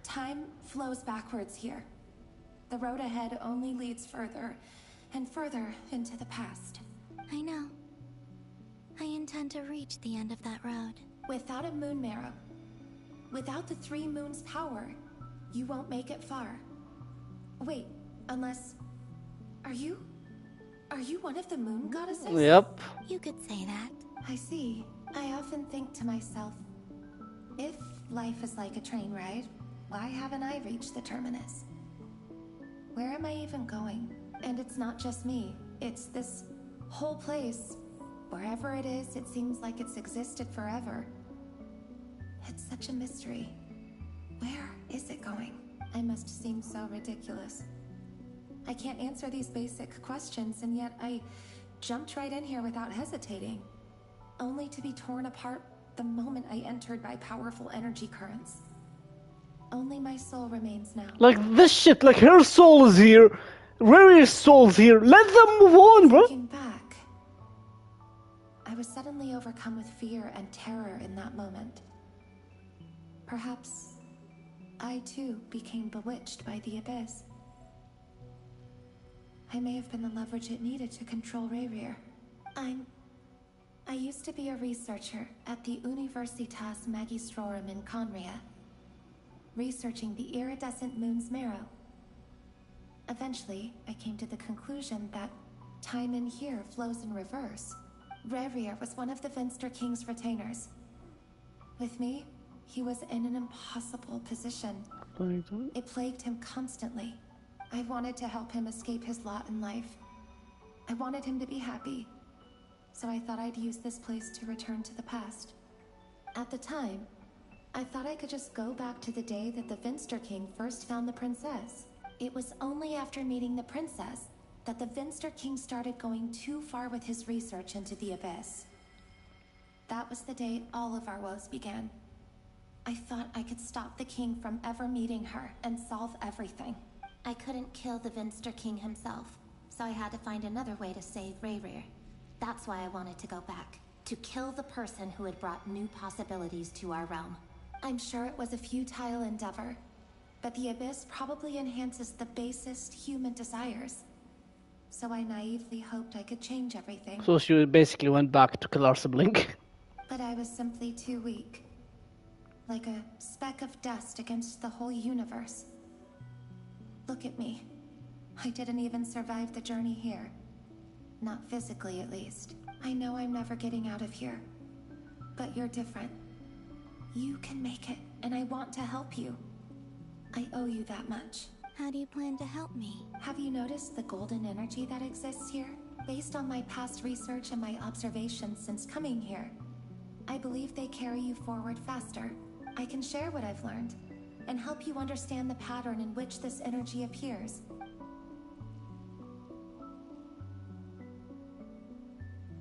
Time flows backwards here. The road ahead only leads further and further into the past. I know. I intend to reach the end of that road. Without a moon marrow, without the 3 moons' power, you won't make it far. Wait, unless... Are you one of the moon goddesses? Yep. You could say that. I see. I often think to myself, if life is like a train ride, why haven't I reached the terminus? Where am I even going? And it's not just me. It's this whole place. Wherever it is, it seems like it's existed forever. It's such a mystery. Where is it going? I must seem so ridiculous. I can't answer these basic questions, and yet I jumped right in here without hesitating, only to be torn apart the moment I entered by powerful energy currents. Only my soul remains now. Like this shit, like her soul is here, Raria's soul's here. Let them move on, bro. Looking back, I was suddenly overcome with fear and terror in that moment. Perhaps I too became bewitched by the abyss. I may have been the leverage it needed to control Rayrir. I used to be a researcher at the Universitas Magistrorum in Conria, researching the iridescent moon's marrow. Eventually, I came to the conclusion that time in here flows in reverse. Rayrir was one of the Finster King's retainers. With me, he was in an impossible position. It plagued him constantly. I wanted to help him escape his lot in life. I wanted him to be happy. So I thought I'd use this place to return to the past. At the time, I thought I could just go back to the day that the Finster King first found the princess. It was only after meeting the princess that the Finster King started going too far with his research into the abyss. That was the day all of our woes began. I thought I could stop the king from ever meeting her and solve everything. I couldn't kill the Finster King himself, so I had to find another way to save Rayrir. That's why I wanted to go back, to kill the person who had brought new possibilities to our realm. I'm sure it was a futile endeavor, but the abyss probably enhances the basest human desires. So I naively hoped I could change everything. So she basically went back to kill our sibling. But I was simply too weak. Like a speck of dust against the whole universe. Look at me. I didn't even survive the journey here. Not physically, at least. I know I'm never getting out of here. But you're different. You can make it, and I want to help you. I owe you that much. How do you plan to help me? Have you noticed the golden energy that exists here? Based on my past research and my observations since coming here, I believe they carry you forward faster. I can share what I've learned, and help you understand the pattern in which this energy appears.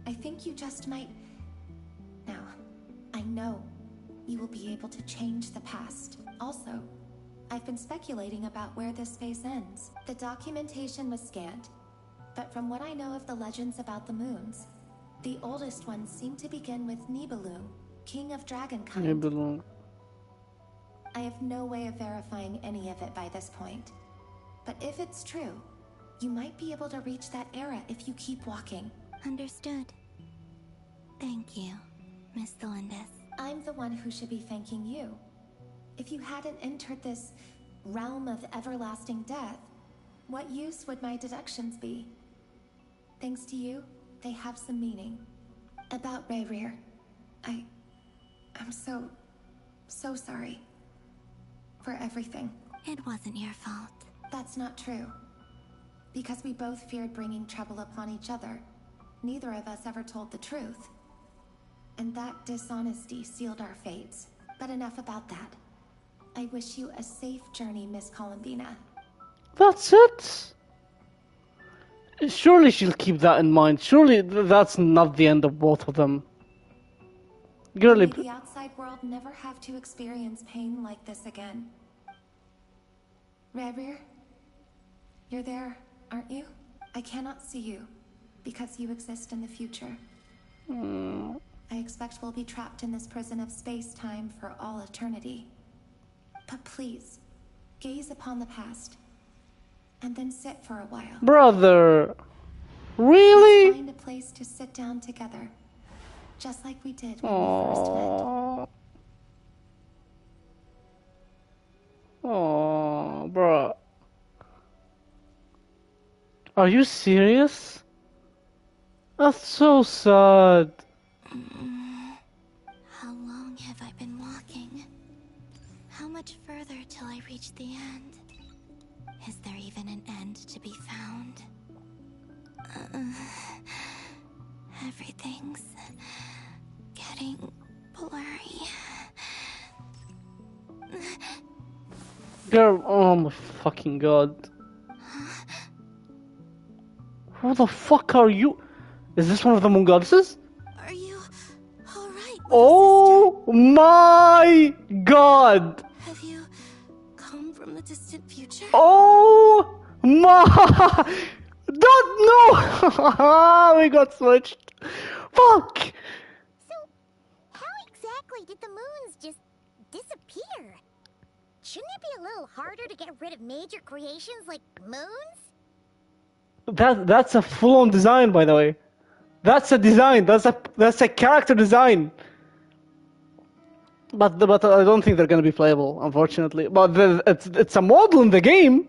I think you just might... Now, I know you will be able to change the past. Also, I've been speculating about where this phase ends. The documentation was scanned, but from what I know of the legends about the moons, the oldest ones seem to begin with Nibelung, king of Dragonkind. Nibelung. I have no way of verifying any of it by this point. But if it's true, you might be able to reach that era if you keep walking. Understood. Thank you, Miss Delindis. I'm the one who should be thanking you. If you hadn't entered this realm of everlasting death, what use would my deductions be? Thanks to you, they have some meaning. About Rayrir, I'm so sorry. For everything. It wasn't your fault. That's not true. Because we both feared bringing trouble upon each other, neither of us ever told the truth. And that dishonesty sealed our fates. But enough about that. I wish you a safe journey, Miss Columbina. That's it? Surely she'll keep that in mind. Surely that's not the end of both of them. Girly. May the outside world never have to experience pain like this again. Rayrir, you're there, aren't you? I cannot see you, because you exist in the future. I expect we'll be trapped in this prison of space-time for all eternity. But please, gaze upon the past, and then sit for a while. Brother, really? Let's find a place to sit down together, just like we did when we first met. Oh, bro. Are you serious? That's so sad. How long have I been walking? How much further till I reach the end? Is there even an end to be found? Everything's getting blurry. Girl, oh my fucking god. Who the fuck are you? Is this one of the moon goddesses? Are you alright, Oh my god! Have you come from the distant future? Oh my! Don't know! We got switched. Fuck! So, how exactly did the moons just disappear? Shouldn't it be a little harder to get rid of major creations like moons? That's a full-on design, by the way. That's a design. That's a character design. But I don't think they're gonna be playable, unfortunately. But it's a model in the game.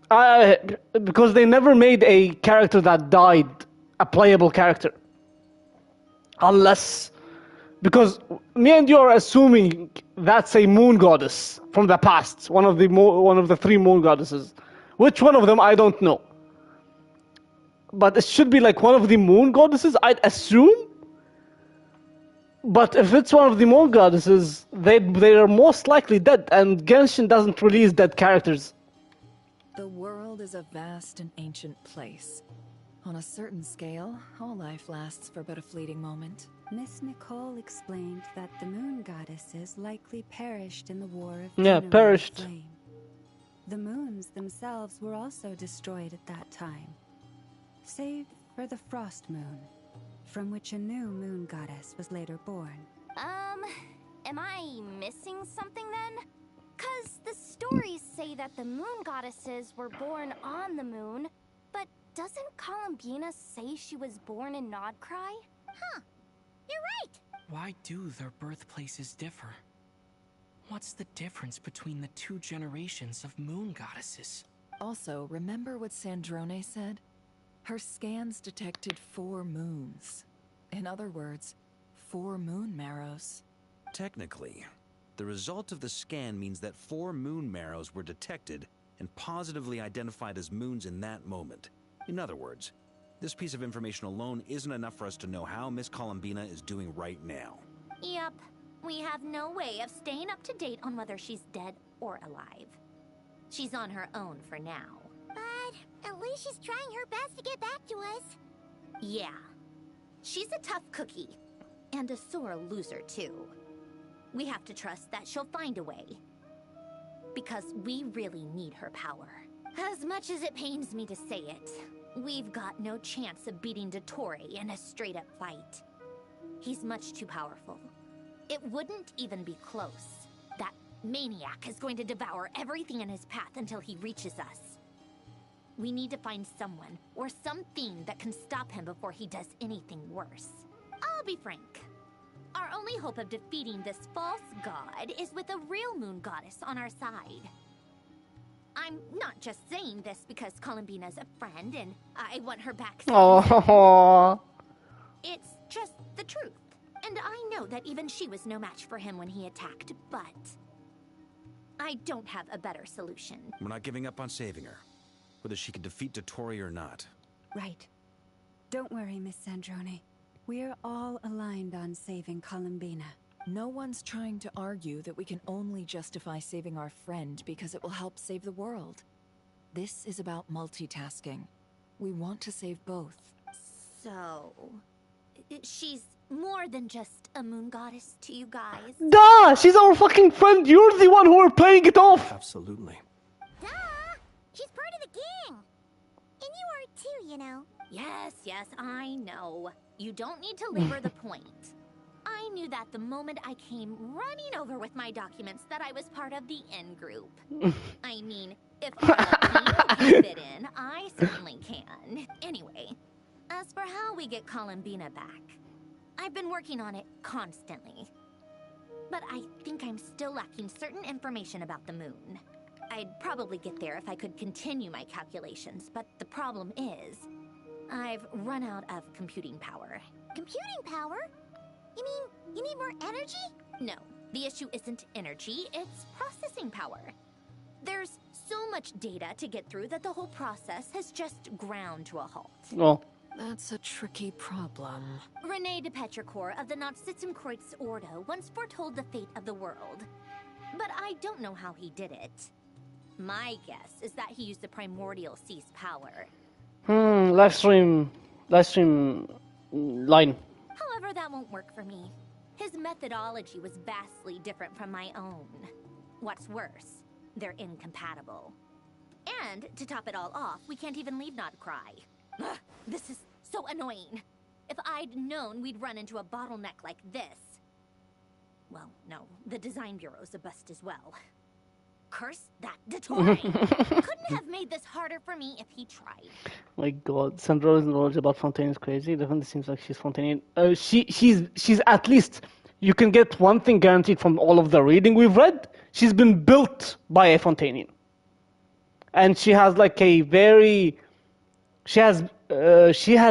Because they never made a character that died a playable character. Unless, because me and you are assuming that's a moon goddess from the past, one of the three moon goddesses. Which one of them I don't know. But it should be like one of the moon goddesses, I'd assume. But if it's one of the moon goddesses, they are most likely dead, and Genshin doesn't release dead characters. The world is a vast and ancient place. On a certain scale, all life lasts for but a fleeting moment. Miss Nicole explained that the moon goddesses likely perished in the War of perished. Flame. The moons themselves were also destroyed at that time, save for the Frost Moon, from which a new moon goddess was later born. Am I missing something then? 'Cause the stories say that the moon goddesses were born on the moon, but doesn't Columbina say she was born in Nodcry? Huh, you're right! Why do their birthplaces differ? What's the difference between the two generations of moon goddesses? Also, remember what Sandrone said? Her scans detected 4 moons. In other words, 4 moon marrows. Technically, the result of the scan means that 4 moon marrows were detected and positively identified as moons in that moment. In other words, this piece of information alone isn't enough for us to know how Miss Columbina is doing right now. Yep. We have no way of staying up to date on whether she's dead or alive. She's on her own for now. But at least she's trying her best to get back to us. Yeah. She's a tough cookie. And a sore loser, too. We have to trust that she'll find a way. Because we really need her power. As much as it pains me to say it, we've got no chance of beating Dottore in a straight-up fight. He's much too powerful. It wouldn't even be close. That maniac is going to devour everything in his path until he reaches us. We need to find someone or something that can stop him before he does anything worse. I'll be frank. Our only hope of defeating this false god is with a real moon goddess on our side. I'm not just saying this because Columbina's a friend and I want her back. Oh. It's just the truth. And I know that even she was no match for him when he attacked, but I don't have a better solution. We're not giving up on saving her, whether she can defeat Dottore or not. Right. Don't worry, Miss Sandrone. We're all aligned on saving Columbina. No one's trying to argue that we can only justify saving our friend because it will help save the world. This is about multitasking. We want to save both. So, she's more than just a moon goddess to you guys? Duh! She's our fucking friend! You're the one who are playing it off! Absolutely. Duh! She's part of the gang! And you are too, you know. Yes, I know. You don't need to labor the point. I knew that the moment I came running over with my documents that I was part of the in-group. I mean, if I can fit in, I certainly can. Anyway, as for how we get Columbina back, I've been working on it constantly. But I think I'm still lacking certain information about the moon. I'd probably get there if I could continue my calculations, but the problem is, I've run out of computing power. Computing power? You mean, you need more energy? No, the issue isn't energy, it's processing power. There's so much data to get through that the whole process has just ground to a halt. Oh. That's a tricky problem. Rene de Petrichor of the Nazissenkreuz Ordo once foretold the fate of the world. But I don't know how he did it. My guess is that he used the primordial sea's power. Live stream line. However, that won't work for me. His methodology was vastly different from my own. What's worse, they're incompatible. And, to top it all off, we can't even leave Nodcry. Ugh, this is so annoying. If I'd known we'd run into a bottleneck like this... Well, no, the design bureau's a bust as well. Curse that Dottore! Couldn't have made this harder for me if he tried. My God, Sandra's knowledge about Fontaine is crazy. It definitely seems like she's Fontaine. She's at least, you can get one thing guaranteed from all of the reading we've read. She's been built by a Fontainian. And she has like a very, she has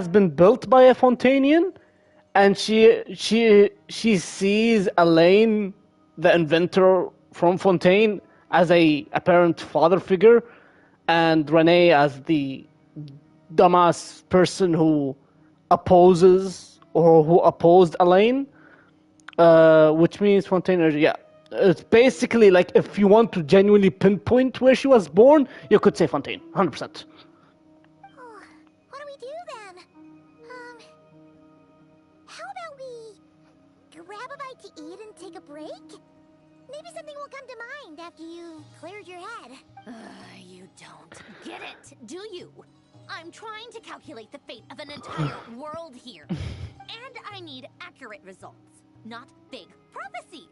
been built by a Fontainian, and she sees Elaine, the inventor from Fontaine, as a apparent father figure, and Renee as the dumbass person who opposes or who opposed Elaine, which means Fontaine. Yeah, it's basically like if you want to genuinely pinpoint where she was born, you could say Fontaine, 100%. What do we do then? How about we grab a bite to eat and take a break? Maybe something will come to mind after you cleared your head. You don't get it, do you? I'm trying to calculate the fate of an entire world here. And I need accurate results, not big prophecies.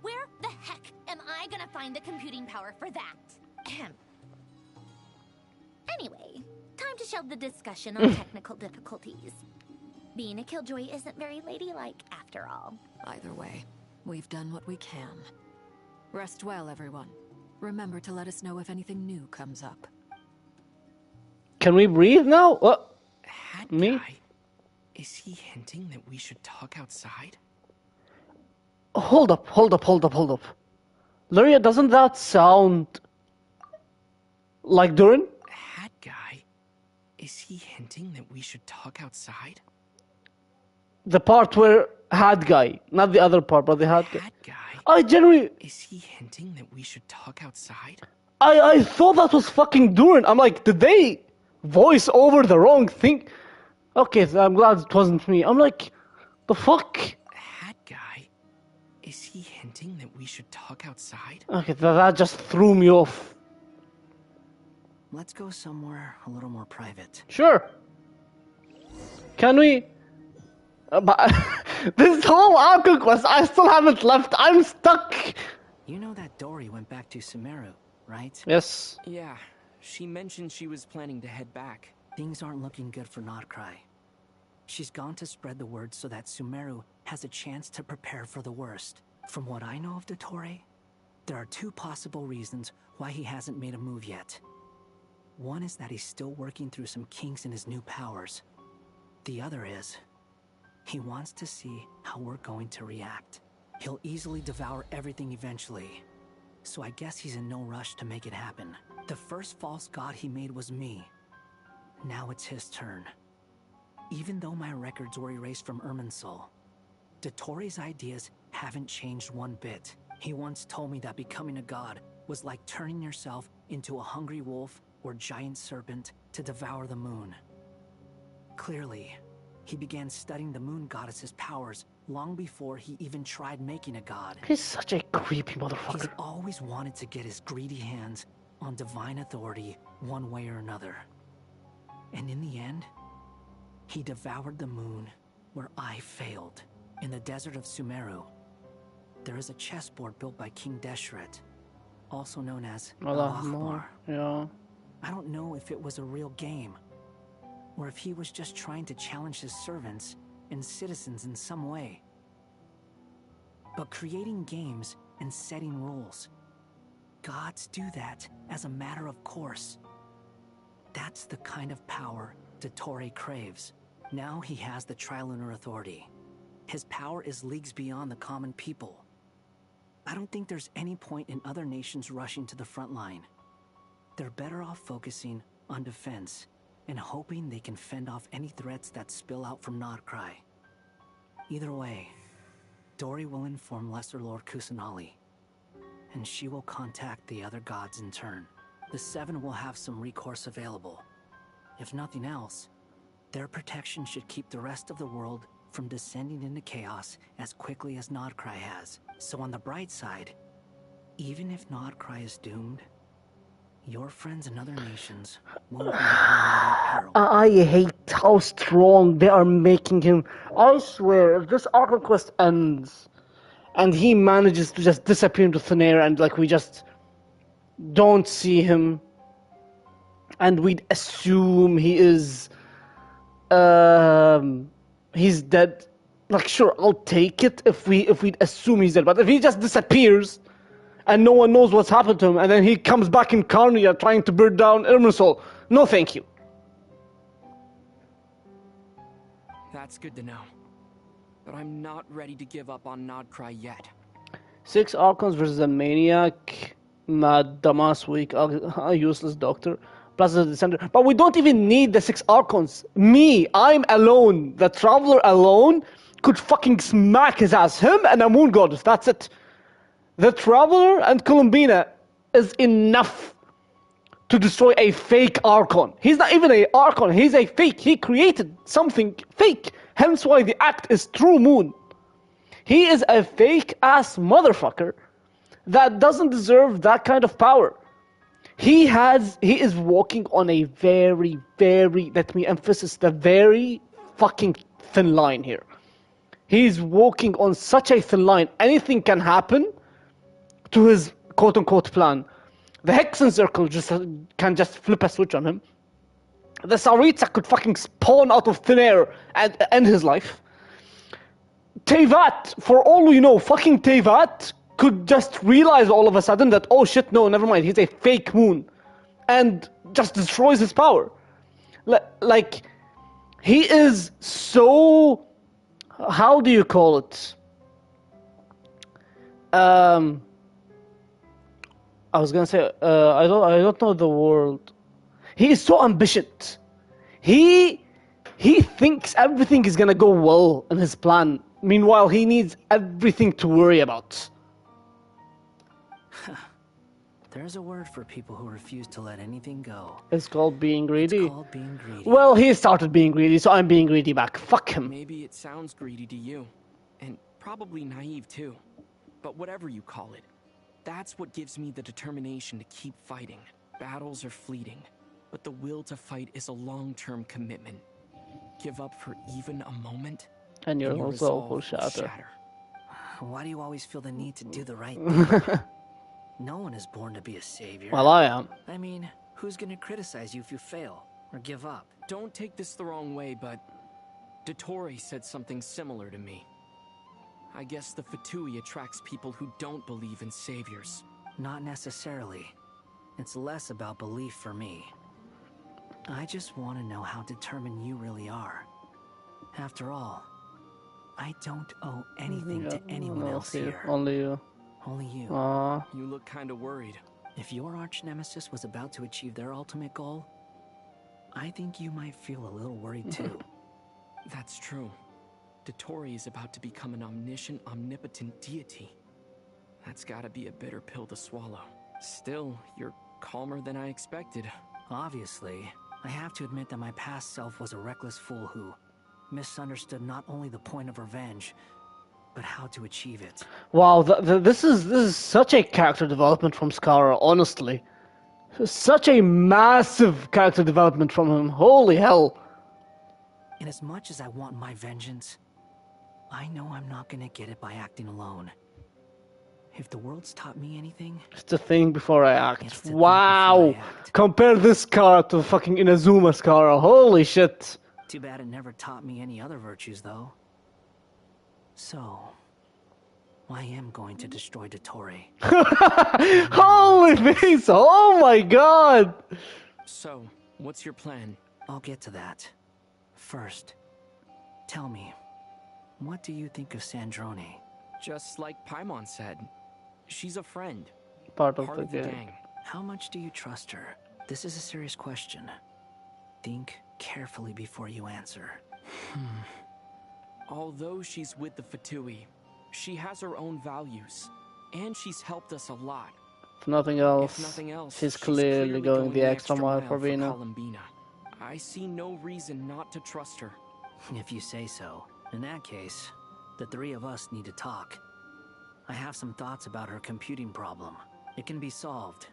Where the heck am I gonna find the computing power for that? Anyway, time to shelve the discussion on technical difficulties. Being a killjoy isn't very ladylike after all. Either way, we've done what we can. Rest well, everyone. Remember to let us know if anything new comes up. Can we breathe now? What? Me? Is he hinting that we should talk outside? Hold up. Luria, doesn't that sound like Durin? Hat guy? Is he hinting that we should talk outside? The part where Had Guy, not the other part, but the Had Guy. I generally... Is he hinting that we should talk outside? I thought that was fucking Durin. I'm like, did they voice over the wrong thing? Okay, so I'm glad it wasn't me. I'm like, the fuck? Hat guy? Is he hinting that we should talk outside? Okay, that just threw me off. Let's go somewhere a little more private. Sure. Can we... But this whole Archon quest, I still haven't left. I'm stuck. You know that Dory went back to Sumeru, right? Yes. Yeah, she mentioned she was planning to head back. Things aren't looking good for Nodcry. She's gone to spread the word so that Sumeru has a chance to prepare for the worst. From what I know of Dottore, there are two possible reasons why he hasn't made a move yet. One is that he's still working through some kinks in his new powers. The other is... he wants to see how we're going to react. He'll easily devour everything eventually. So I guess he's in no rush to make it happen. The first false god he made was me. Now it's his turn. Even though my records were erased from Irminsul, Dottore's ideas haven't changed one bit. He once told me that becoming a god was like turning yourself into a hungry wolf or giant serpent to devour the moon. Clearly, he began studying the moon goddess's powers long before he even tried making a god. He's such a creepy motherfucker. He's always wanted to get his greedy hands on divine authority one way or another. And in the end, he devoured the moon where I failed. In the desert of Sumeru, there is a chessboard built by King Deshret, also known as Al-Ahmar. Yeah. I don't know if it was a real game, or if he was just trying to challenge his servants and citizens in some way. But creating games and setting rules, gods do that as a matter of course. That's the kind of power Dottore craves. Now he has the Trilunar Authority. His power is leagues beyond the common people. I don't think there's any point in other nations rushing to the front line. They're better off focusing on defense and hoping they can fend off any threats that spill out from Nodcry. Either way, Dory will inform Lesser Lord Kusanali, and she will contact the other gods in turn. The Seven will have some recourse available. If nothing else, their protection should keep the rest of the world from descending into chaos as quickly as Nodcry has. So on the bright side, even if Nodcry is doomed, your friends in other nations won't be in immediate peril. I hate how strong they are making him. I swear, if this Archon quest ends and he manages to just disappear into thin air and like we just don't see him and we'd assume he is he's dead, like sure, I'll take it if we'd assume he's dead. But if he just disappears and no one knows what's happened to him, and then he comes back in Carnia trying to burn down Irminsul, no thank you. That's good to know. But I'm not ready to give up on Nodcry yet. 6 Archons versus a maniac, mad, dumbass, weak, a useless doctor, plus the descender. But we don't even need the 6 Archons. I'm alone. The Traveler alone could fucking smack his ass. Him and a Moon Goddess, that's it. The Traveler and Columbina is enough to destroy a fake Archon. He's not even an Archon, he's a fake. He created something fake. Hence why the act is True Moon. He is a fake-ass motherfucker that doesn't deserve that kind of power. He is walking on a very, very, let me emphasize, the very fucking thin line here. He's walking on such a thin line. Anything can happen to his quote-unquote plan. The Hexen Circle can just flip a switch on him. The Tsaritsa could fucking spawn out of thin air and end his life. Teyvat, for all we know, fucking Teyvat could just realize all of a sudden that, oh shit, no, never mind, he's a fake moon. And just destroys his power. Like, he is so... How do you call it? I was gonna say, I don't know the word. He is so ambitious. He thinks everything is gonna go well in his plan. Meanwhile, he needs everything to worry about. There's a word for people who refuse to let anything go. It's called being greedy. It's called being greedy. Well, he started being greedy, so I'm being greedy back. Fuck him. Maybe it sounds greedy to you, and probably naive too. But whatever you call it, that's what gives me the determination to keep fighting. Battles are fleeting, but the will to fight is a long-term commitment. Give up for even a moment, and your resolve will shatter. Why do you always feel the need to do the right thing? No one is born to be a savior. Well, I am. I mean, who's gonna criticize you if you fail or give up? Don't take this the wrong way, but Dottore said something similar to me. I guess the Fatui attracts people who don't believe in saviors. Not necessarily. It's less about belief for me. I just want to know how determined you really are. After all, I don't owe anything to anyone else here. Only you. Only you. You look kind of worried. If your arch-nemesis was about to achieve their ultimate goal, I think you might feel a little worried too. That's true. Dottore is about to become an omniscient, omnipotent deity. That's gotta be a bitter pill to swallow. Still, you're calmer than I expected. Obviously, I have to admit that my past self was a reckless fool who misunderstood not only the point of revenge, but how to achieve it. Wow, this is such a character development from Skara, honestly. Such a massive character development from him. Holy hell. And as much as I want my vengeance, I know I'm not gonna get it by acting alone. If the world's taught me anything... It's the thing before I act. Wow! Compare this Skara to fucking Inazuma Skara. Holy shit. Too bad it never taught me any other virtues, though. So, I am going to destroy Dottore. Holy face! Oh my god! So, what's your plan? I'll get to that. First, tell me, what do you think of Sandrone? Just like Paimon said, she's a friend. Part of the gang. How much do you trust her? This is a serious question. Think carefully before you answer. Although she's with the Fatui, she has her own values, and she's helped us a lot. If nothing else, she's clearly going the extra mile for Vina. Columbina. I see no reason not to trust her. If you say so. In that case, the three of us need to talk. I have some thoughts about her computing problem. It can be solved,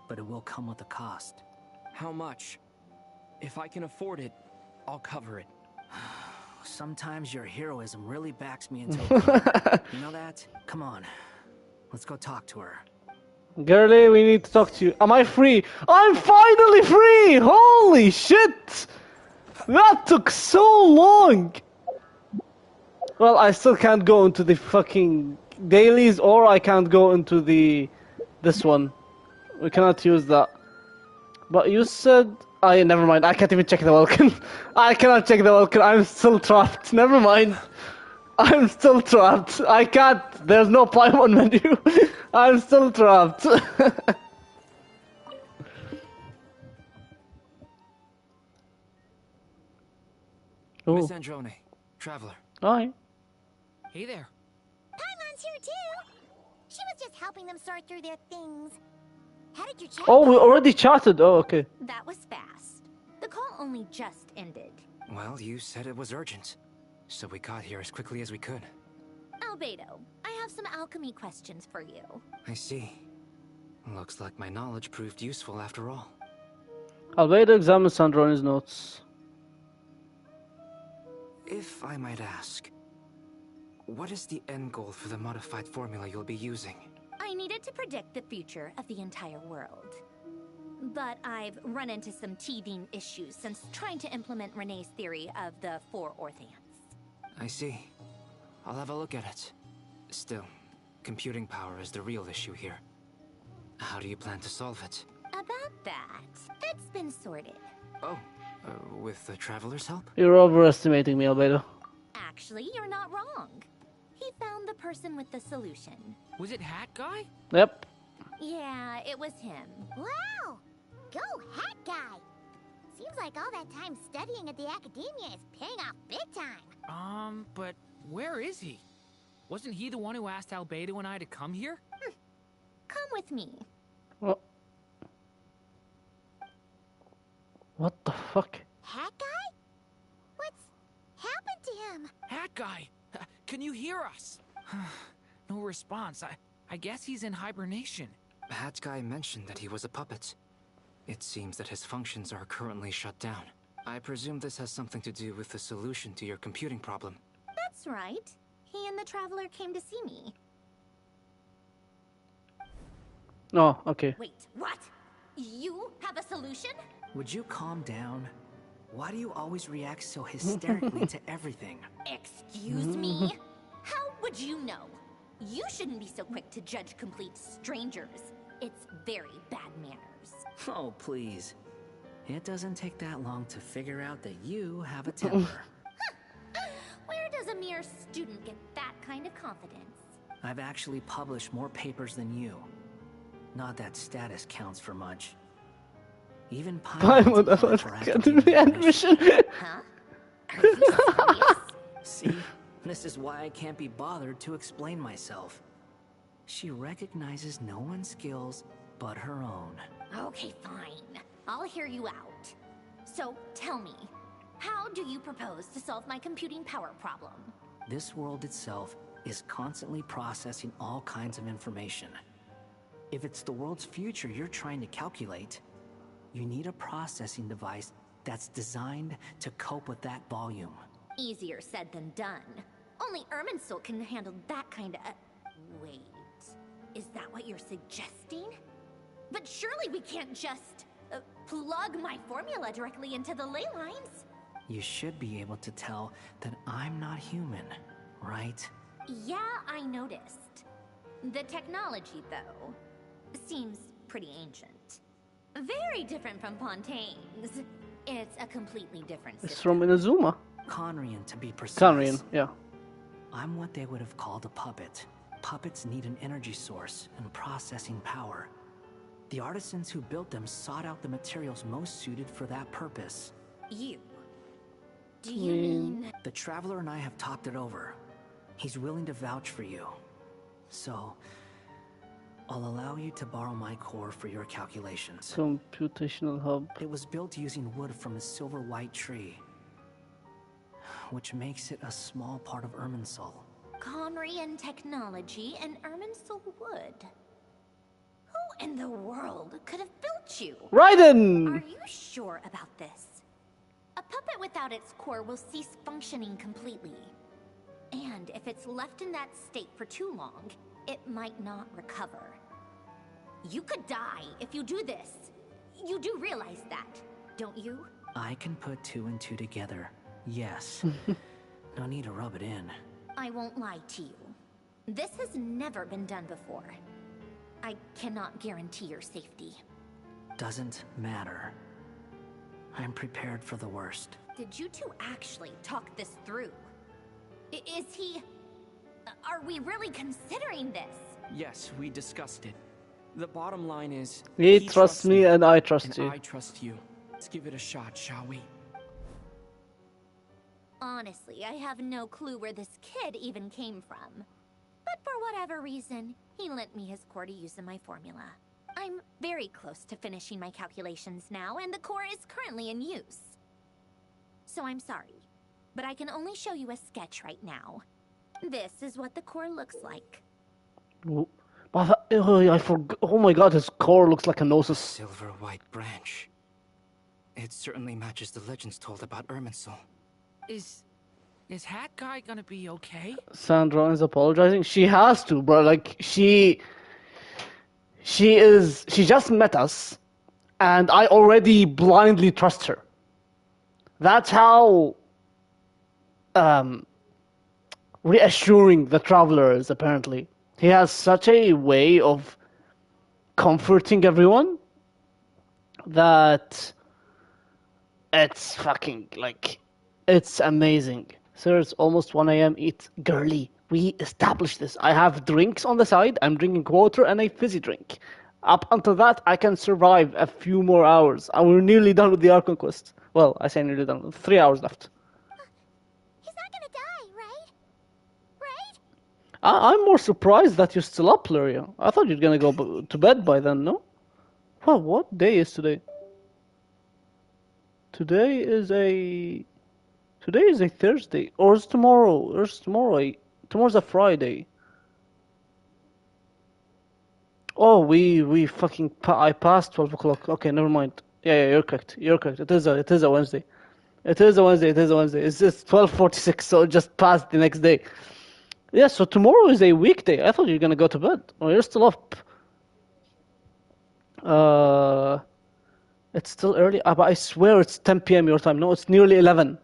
but it will come with a cost. How much? If I can afford it, I'll cover it. Sometimes your heroism really backs me into a corner. You know that? Come on. Let's go talk to her. Girlie, we need to talk to you. Am I free? I'm finally free! Holy shit! That took so long! Well, I still can't go into the fucking dailies, or I can't go into this one. We cannot use that. But you said... never mind. I can't even check the welcome. I cannot check the welcome. I'm still trapped. Never mind. I'm still trapped. I can't. There's no Paimon menu. I'm still trapped. Miss Androne, traveler. Hi. Hey there. Paimon's here too. She was just helping them sort through their things. How did your chat? Oh, we already chatted. Oh, okay. That was fast. The call only just ended. Well, you said it was urgent, so we got here as quickly as we could. Albedo, I have some alchemy questions for you. I see. Looks like my knowledge proved useful after all. Albedo examines Sandroni's notes. If I might ask, what is the end goal for the modified formula you'll be using? I needed to predict the future of the entire world. But I've run into some teething issues since trying to implement Renee's theory of the 4 Orthants. I see. I'll have a look at it. Still, computing power is the real issue here. How do you plan to solve it? About that, it's been sorted. Oh, with the Traveler's help? You're overestimating me, Albedo. Actually, you're not wrong. He found the person with the solution. Was it Hat Guy? Yep. Yeah, it was him. Wow! Go Hat Guy! Seems like all that time studying at the academia is paying off big time. But where is he? Wasn't he the one who asked Albedo and I to come here? Come with me. What the fuck? Hat Guy? What's happened to him? Hat Guy! Can you hear us? No response. I guess he's in hibernation. Hat Guy mentioned that he was a puppet. It seems that his functions are currently shut down. I presume this has something to do with the solution to your computing problem. That's right. He and the Traveler came to see me. Oh, okay. Wait, what? You have a solution? Would you calm down? Why do you always react so hysterically to everything? Excuse me? How would you know? You shouldn't be so quick to judge complete strangers. It's very bad manners. Oh, please. It doesn't take that long to figure out that you have a temper. Where does a mere student get that kind of confidence? I've actually published more papers than you. Not that status counts for much. Even Paimon Academy admission. Huh? Are you serious? See? This is why I can't be bothered to explain myself. She recognizes no one's skills but her own. Okay, fine. I'll hear you out. So, tell me, how do you propose to solve my computing power problem? This world itself is constantly processing all kinds of information. If it's the world's future you're trying to calculate, you need a processing device that's designed to cope with that volume. Easier said than done. Only Irminsul can handle that kind of... Wait, is that what you're suggesting? But surely we can't just... plug my formula directly into the ley lines. You should be able to tell that I'm not human, right? Yeah, I noticed. The technology, though, seems pretty ancient. Very different from Pontaine's. It's a completely different system. It's from Inazuma. Conrian, to be precise. Conrian, yeah. I'm what they would have called a puppet. Puppets need an energy source and processing power. The artisans who built them sought out the materials most suited for that purpose. You? Do you mean... The Traveler and I have talked it over. He's willing to vouch for you. So, I'll allow you to borrow my core for your calculations. Computational hub. It was built using wood from a silver white tree. which makes it a small part of Irminsul. Conrian technology and Irminsul wood. Who in the world could have built you? Raiden! Are you sure about this? A puppet without its core will cease functioning completely. And if it's left in that state for too long, it might not recover. You could die if you do this. You do realize that, don't you? I can put 2 and 2 together. Yes. No need to rub it in. I won't lie to you. This has never been done before. I cannot guarantee your safety. Doesn't matter. I'm prepared for the worst. Did you two actually talk this through? Is he... Are we really considering this? Yes, we discussed it. The bottom line is... He trusts me and I trust you. I trust you. Let's give it a shot, shall we? Honestly, I have no clue where this kid even came from. But for whatever reason, he lent me his core to use in my formula. I'm very close to finishing my calculations now, and the core is currently in use. So I'm sorry, but I can only show you a sketch right now. This is what the core looks like. I forgot. Oh my god, his core looks like a Gnosis. Silver white branch. It certainly matches the legends told about Irminsul. Is Hat Guy gonna be okay? Sandra is apologizing. She has to, bro. Like, she just met us, and I already blindly trust her. That's how reassuring the Traveler is, apparently. He has such a way of comforting everyone that it's fucking, like, it's amazing. Sir, it's almost 1 a.m. Eat girly. We established this. I have drinks on the side. I'm drinking water and a fizzy drink. Up until that, I can survive a few more hours. And we're nearly done with the Archon quest. Well, I say nearly done. 3 hours left. He's not gonna die, right? Right? I'm more surprised that you're still up, Luria. I thought you're gonna go to bed by then, no? Well, what day is today? Today is a Thursday. Or is tomorrow? Tomorrow's a Friday. Oh, I passed 12 o'clock. Okay, never mind. Yeah, you're correct. It is a Wednesday. It is a Wednesday. It's just 12:46, so it just passed the next day. Yeah, so tomorrow is a weekday. I thought you were gonna go to bed. Oh, you're still up. It's still early. But I swear it's 10 p.m. your time. No, it's nearly 11.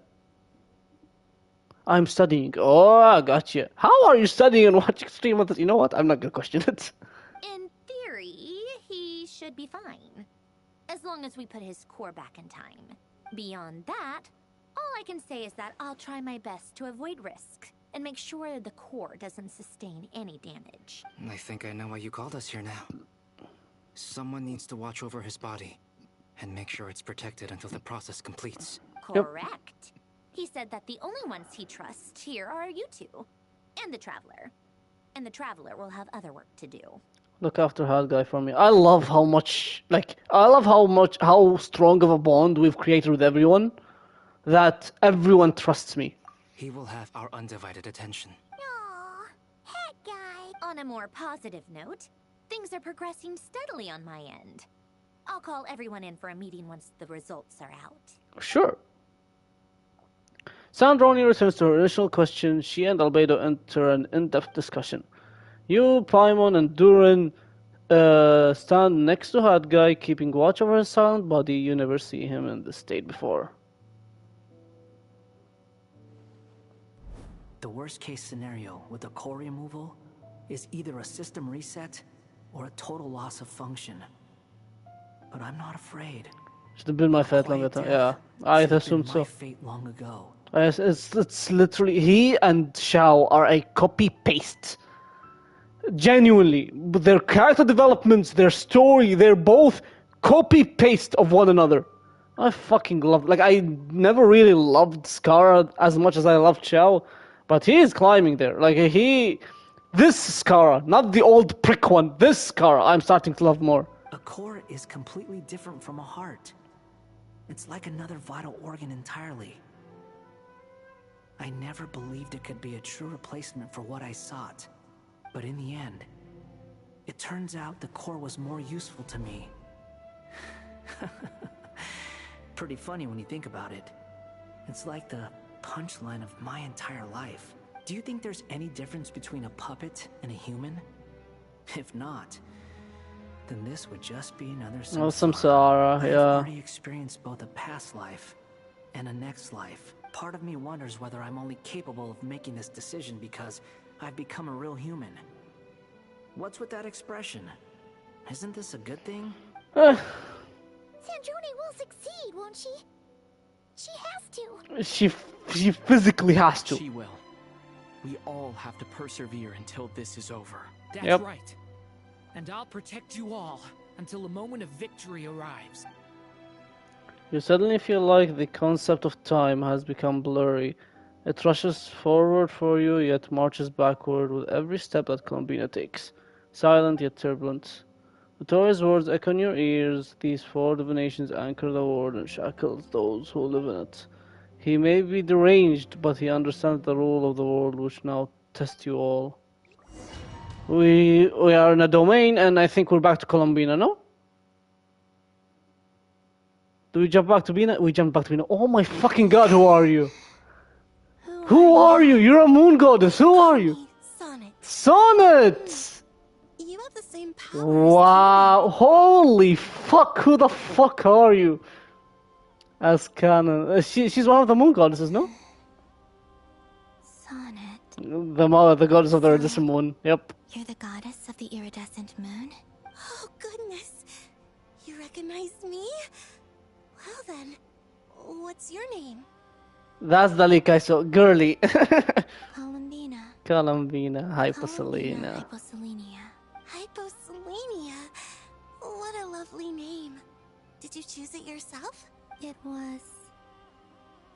I'm studying. Oh, I got you. How are you studying and watching stream of this? You know what? I'm not gonna question it. In theory, he should be fine. As long as we put his core back in time. Beyond that, all I can say is that I'll try my best to avoid risk and make sure the core doesn't sustain any damage. I think I know why you called us here now. Someone needs to watch over his body and make sure it's protected until the process completes. Correct. He said that the only ones he trusts here are you two, and the Traveler. And the Traveler will have other work to do. Look after Hard Guy for me. I love how strong of a bond we've created with everyone, that everyone trusts me. He will have our undivided attention. Aww, Hat Guy. On a more positive note, things are progressing steadily on my end. I'll call everyone in for a meeting once the results are out. Sure. Sandroni returns to her initial question. She and Albedo enter an in-depth discussion. You, Paimon, and Durin stand next to Hard Guy, keeping watch over his silent body. You never see him in this state before. The worst-case scenario with the core removal is either a system reset or a total loss of function. But I'm not afraid. Should have been my fate longer time. Yeah, I assumed so. My fate long ago. It's literally he and Xiao are a copy-paste. Genuinely, their character developments, their story, they're both copy-paste of one another. I fucking love. Like, I never really loved Skara as much as I loved Xiao, but he is climbing there. Like, this Skara, not the old prick one. This Skara, I'm starting to love more. A core is completely different from a heart. It's like another vital organ entirely. I never believed it could be a true replacement for what I sought. But in the end, it turns out the core was more useful to me. Pretty funny when you think about it. It's like the punchline of my entire life. Do you think there's any difference between a puppet and a human? If not, then this would just be another samsara. Oh, samsara, yeah. I've already experienced both a past life and a next life. Part of me wonders whether I'm only capable of making this decision because I've become a real human. What's with that expression? Isn't this a good thing? Sanjoni will succeed, won't she? She has to. She physically has to. She will. We all have to persevere until this is over. That's right. And I'll protect you all until a moment of victory arrives. You suddenly feel like the concept of time has become blurry. It rushes forward for you, yet marches backward with every step that Columbina takes. Silent yet turbulent. Dottore's words echo in your ears. These four divinations anchor the world and shackles those who live in it. He may be deranged, but he understands the rule of the world which now tests you all. We are in a domain, and I think we're back to Columbina, no? Do we jump back to Bina? We jump back to Bina. Oh my fucking god, who are you? Who are you? You're a moon goddess. Who are you? Sonnet! You have the same powers. Wow, holy fuck, who the fuck are you? As canon. She's one of the moon goddesses, no? Sonnet. The goddess of the iridescent moon, yep. You're the goddess of the iridescent moon? Oh, goodness. You recognize me? Well then, what's your name? That's the leak I saw. Girly. Columbina. Columbina. Hyposelena. Hyposelenia. Hyposelenia. What a lovely name. Did you choose it yourself? It was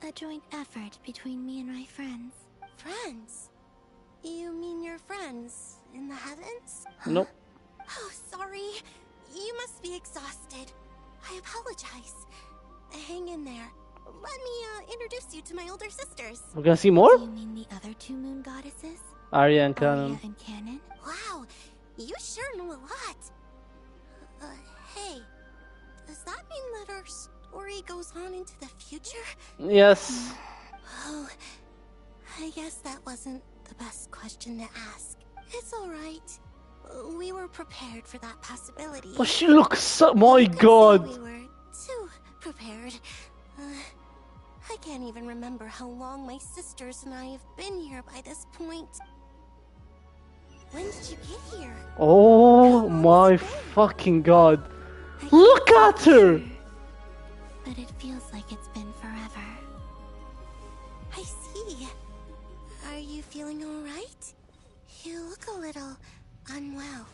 a joint effort between me and my friends. Friends? You mean your friends in the heavens? Nope. Oh, sorry. You must be exhausted. I apologize. Hang in there. Let me introduce you to my older sisters. We're gonna see more? Do you mean the other two moon goddesses? Arya and Canon. Arya and Canon? Wow, you sure know a lot. Hey, does that mean that our story goes on into the future? Yes. Oh, I guess that wasn't the best question to ask. It's alright. We were prepared for that possibility. But she looks so... My god. We were too prepared. I can't even remember how long my sisters and I have been here by this point. When did you get here? Oh my fucking god. Look at her! But it feels like it's been forever. I see. Are you feeling alright? You look a little unwell.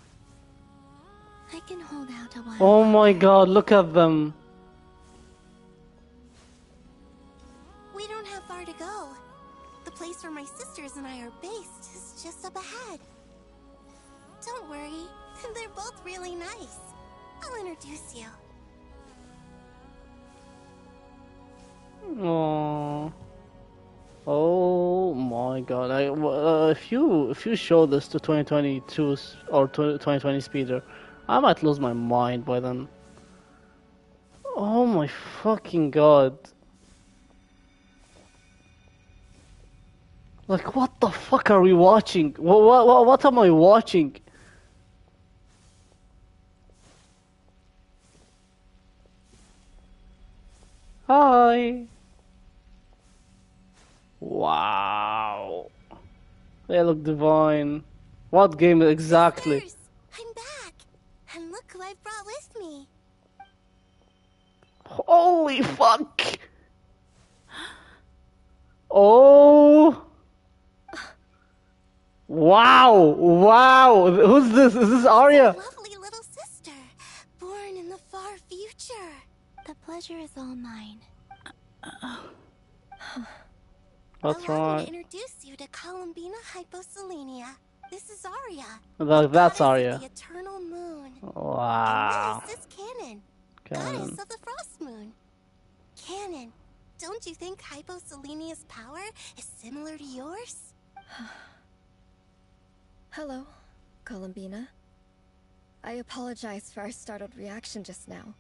I can hold out a while. Oh my god, look at them. We don't have far to go. The place where my sisters and I are based is just up ahead. Don't worry, they're both really nice. I'll introduce you. Aww. Oh my god. If you show this to 2022 or 2020 speeder, I might lose my mind by then. Oh my fucking god. Like, what the fuck are we watching? What am I watching? Hi. Wow. They look divine. What game exactly? Sisters, I'm back. And look who I've brought with me. Holy fuck. Oh. Wow. Wow. Who's this? Is this Arya? Lovely little sister, born in the far future. The pleasure is all mine. That's Allow me right. to introduce you to Columbina Hyposelenia. This is Arya. That's Arya. The eternal moon. Wow. And this is Canon. Canon. Goddess of the frost moon. Canon, Don't you think Hyposelenia's power is similar to yours? Hello, Columbina. I apologize for our startled reaction just now.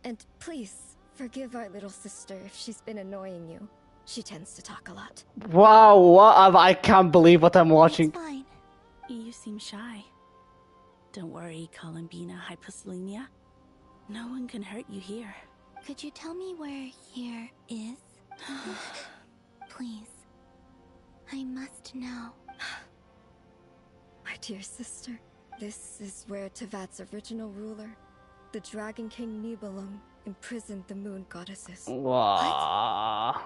And please, forgive our little sister if she's been annoying you. She tends to talk a lot. Wow, what? I can't believe what I'm watching. It's fine. You seem shy. Don't worry, Columbina Hyposelenia. No one can hurt you here. Could you tell me where here is? Please. I must know. My dear sister, this is where Tevat's original ruler, the Dragon King Nibelung, imprisoned the moon goddesses. Wow.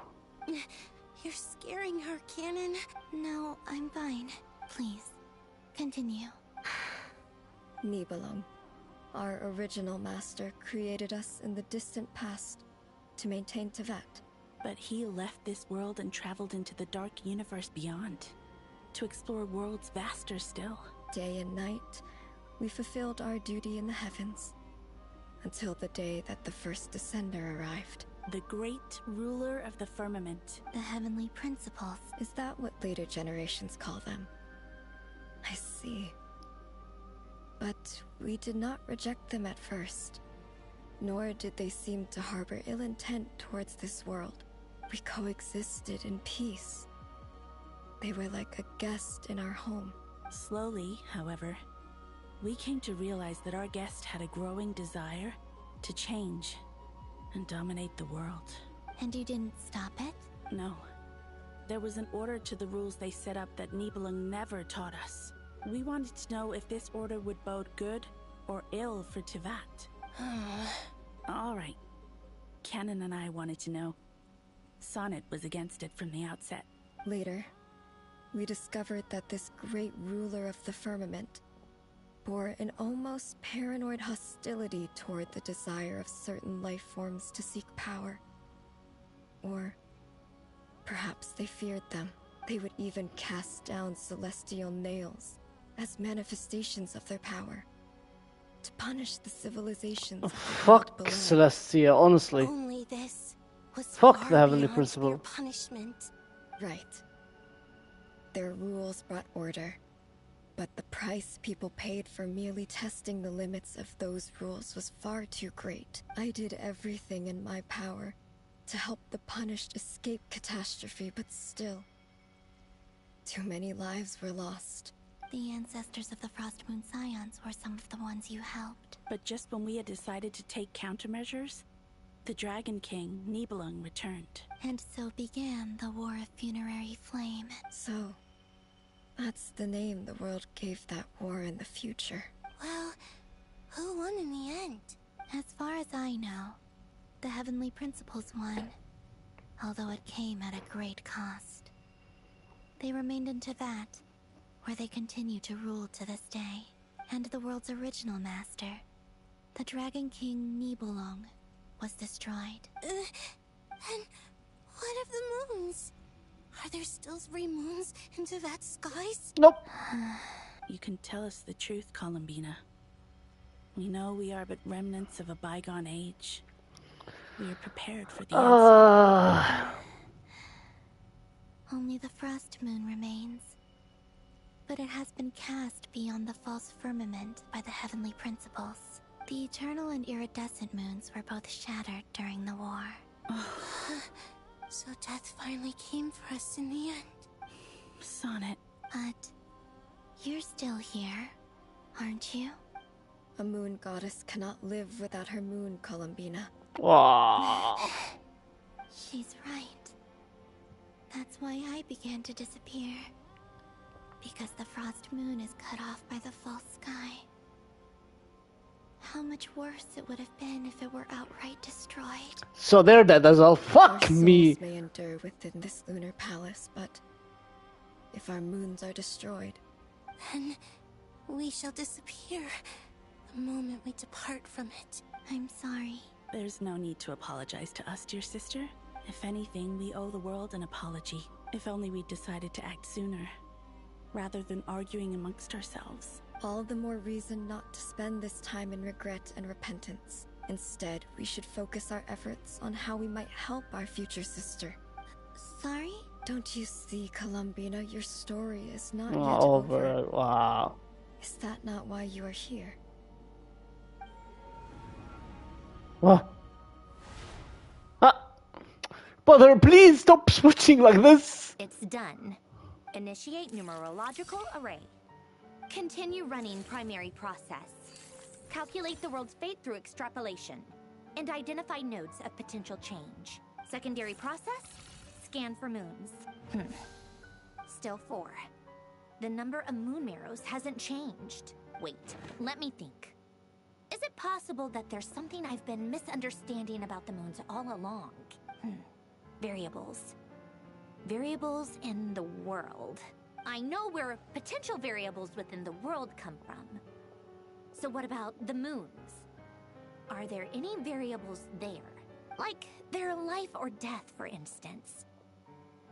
You're scaring her, Canon. No, I'm fine. Please, continue. Nibelung, our original master, created us in the distant past to maintain Tevat. But he left this world and traveled into the dark universe beyond, to explore worlds vaster still. Day and night, we fulfilled our duty in the heavens, until the day that the first Descender arrived. The great ruler of the firmament. The heavenly principles. Is that what later generations call them? I see. But we did not reject them at first, nor did they seem to harbor ill intent towards this world. We coexisted in peace. They were like a guest in our home. Slowly, however, we came to realize that our guest had a growing desire to change and dominate the world. And you didn't stop it? No. There was an order to the rules they set up that Nibelung never taught us. We wanted to know if this order would bode good or ill for Tevat. All right. Canon and I wanted to know. Sonnet was against it from the outset. Later, we discovered that this great ruler of the firmament bore an almost paranoid hostility toward the desire of certain life forms to seek power. Or perhaps they feared them. They would even cast down celestial nails as manifestations of their power, to punish the civilizations of the Fuck below. Celestia, honestly. Only this was Fuck far the heavenly beyond principle. their punishment. Right. Their rules brought order, but the price people paid for merely testing the limits of those rules was far too great. I did everything in my power to help the punished escape catastrophe, but still, too many lives were lost. The ancestors of the Frost Moon Scions were some of the ones you helped. But just when we had decided to take countermeasures, the Dragon King, Nibelung, returned. And so began the War of Funerary Flame. So, that's the name the world gave that war in the future. Well, who won in the end? As far as I know, the Heavenly Principles won, although it came at a great cost. They remained in Tevat, where they continue to rule to this day. And the world's original master, the Dragon King Nibelung, was destroyed. And what of the moons? Are there still 3 moons in Tevat's skies? Nope. You can tell us the truth, Columbina. We know we are but remnants of a bygone age. We are prepared for the answer. Only the Frost Moon remains. But it has been cast beyond the false firmament by the Heavenly Principles. The eternal and iridescent moons were both shattered during the war. So death finally came for us in the end. Sonnet. But you're still here, aren't you? A moon goddess cannot live without her moon, Columbina. Wow. She's right. That's why I began to disappear. Because the Frost Moon is cut off by the false sky. How much worse it would have been if it were outright destroyed. So they're dead as well. Fuck our me. souls may endure within this lunar palace, but if our moons are destroyed, then we shall disappear the moment we depart from it. I'm sorry. There's no need to apologize to us, dear sister. If anything, we owe the world an apology. If only we'd decided to act sooner, rather than arguing amongst ourselves. all the more reason not to spend this time in regret and repentance. Instead, we should focus our efforts on how we might help our future sister. Sorry? Don't you see, Columbina, your story is not yet Over. Wow. Is that not why you are here? What? Brother, please stop switching like this. It's done. Initiate numerological array. Continue running primary process. Calculate the world's fate through extrapolation. And identify nodes of potential change. Secondary process? Scan for moons. Still 4. The number of moon marrows hasn't changed. Wait, let me think. Is it possible that there's something I've been misunderstanding about the moons all along? Variables. Variables in the world. I know where potential variables within the world come from. So what about the moons? Are there any variables there? Like their life or death, for instance.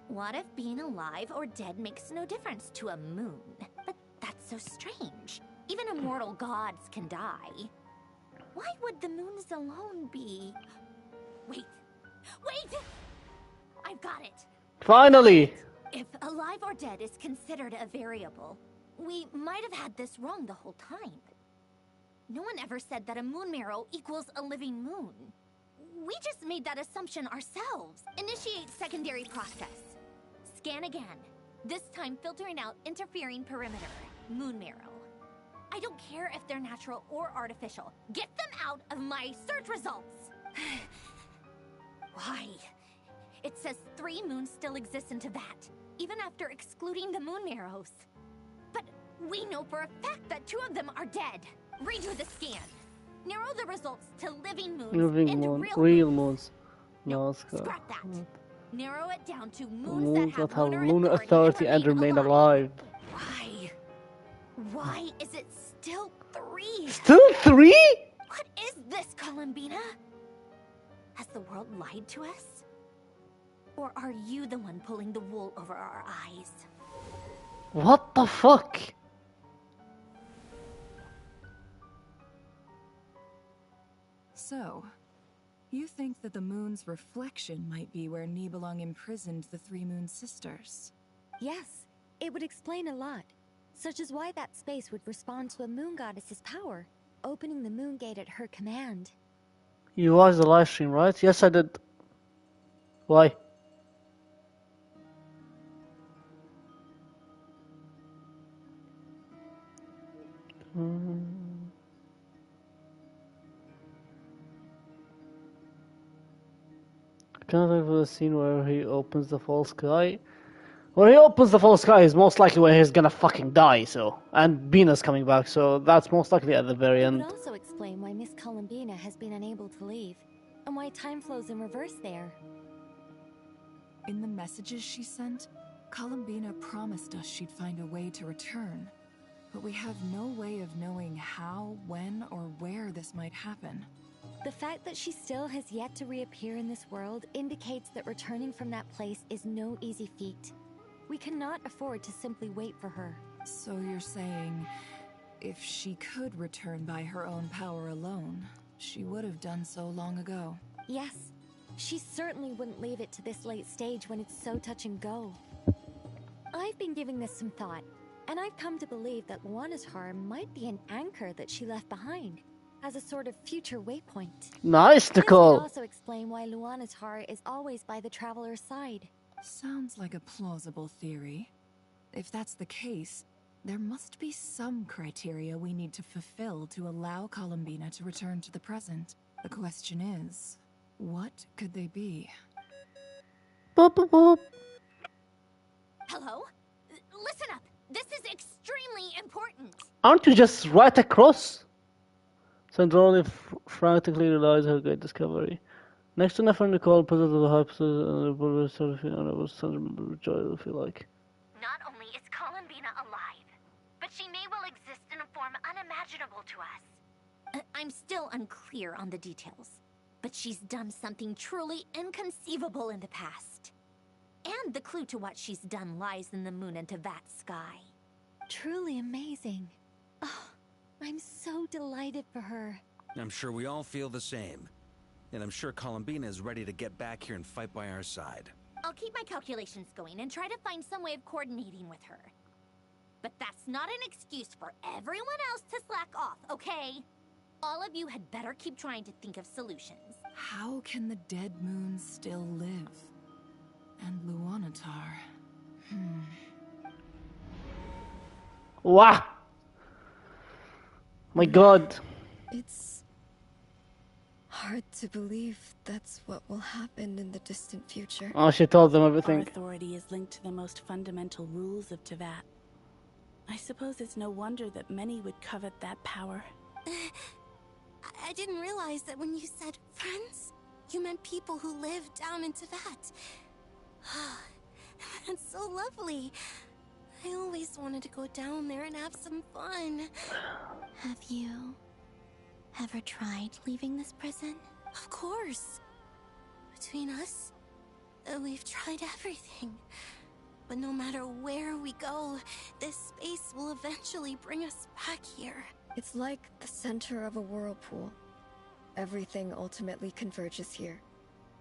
What if being alive or dead makes no difference to a moon? But that's so strange. Even immortal gods can die. Why would the moons alone be... Wait! I've got it! Finally! If alive or dead is considered a variable, we might have had this wrong the whole time. No one ever said that a moon marrow equals a living moon. We just made that assumption ourselves. Initiate secondary process. Scan again. This time filtering out interfering perimeter. Moon marrow. I don't care if they're natural or artificial. Get them out of my search results! Why? It says 3 moons still exist in Teyvat, even after excluding the moon marrows. But we know for a fact that 2 of them are dead. Redo the scan. Narrow the results to living moons and real moons. No, scrap that. Narrow it down to moons moons that have lunar authority and remain alive. Why? Why is it still 3? Still 3? What is this, Columbina? Has the world lied to us? Or are you the one pulling the wool over our eyes? What the fuck? So, you think that the moon's reflection might be where Nibelung imprisoned the 3 moon sisters? Yes, it would explain a lot. Such as why that space would respond to a moon goddess's power, opening the moon gate at her command. You watched the live stream, right? Yes, I did. Why? Can't wait for the scene where he opens the false sky. Where he opens the false sky is most likely where he's gonna fucking die, so. And Bina's coming back, so that's most likely at the very end. It would also explain why Miss Columbina has been unable to leave, and why time flows in reverse there. In the messages she sent, Columbina promised us she'd find a way to return. But we have no way of knowing how, when, or where this might happen. The fact that she still has yet to reappear in this world indicates that returning from that place is no easy feat. We cannot afford to simply wait for her. So you're saying, if she could return by her own power alone, she would have done so long ago? Yes. She certainly wouldn't leave it to this late stage when it's so touch and go. I've been giving this some thought, and I've come to believe that Luana's heart might be an anchor that she left behind, as a sort of future waypoint. Nice, This Nicole. would also explain why Luana's heart is always by the traveler's side. Sounds like a plausible theory. If that's the case, there must be some criteria we need to fulfill to allow Columbina to return to the present. The question is, what could they be? Boop, boop, boop. Hello? Listen up! This is extremely important! Aren't you just right across? Sandrone frantically realized her great discovery. Next to Nefer Nicole, president of the hypothesis, and the Buddha started feeling unable to remember what joy it would feel like. Not only is Columbina alive, but she may well exist in a form unimaginable to us. I'm still unclear on the details, but she's done something truly inconceivable in the past. And the clue to what she's done lies in the moon and Teyvat sky. Truly amazing. Oh, I'm so delighted for her. I'm sure we all feel the same. And I'm sure Columbina is ready to get back here and fight by our side. I'll keep my calculations going and try to find some way of coordinating with her. But that's not an excuse for everyone else to slack off, okay? All of you had better keep trying to think of solutions. How can the dead moon still live? And Luanatar? Wow. My god. It's hard to believe that's what will happen in the distant future. Oh, she told them Our everything. authority is linked to the most fundamental rules of Teyvat. I suppose it's no wonder that many would covet that power. I didn't realize that when you said friends, you meant people who live down in Teyvat. That's so lovely. I always wanted to go down there and have some fun. Have you ever tried leaving this prison? Of course. Between us, we've tried everything. But no matter where we go, this space will eventually bring us back here. It's like the center of a whirlpool. Everything ultimately converges here,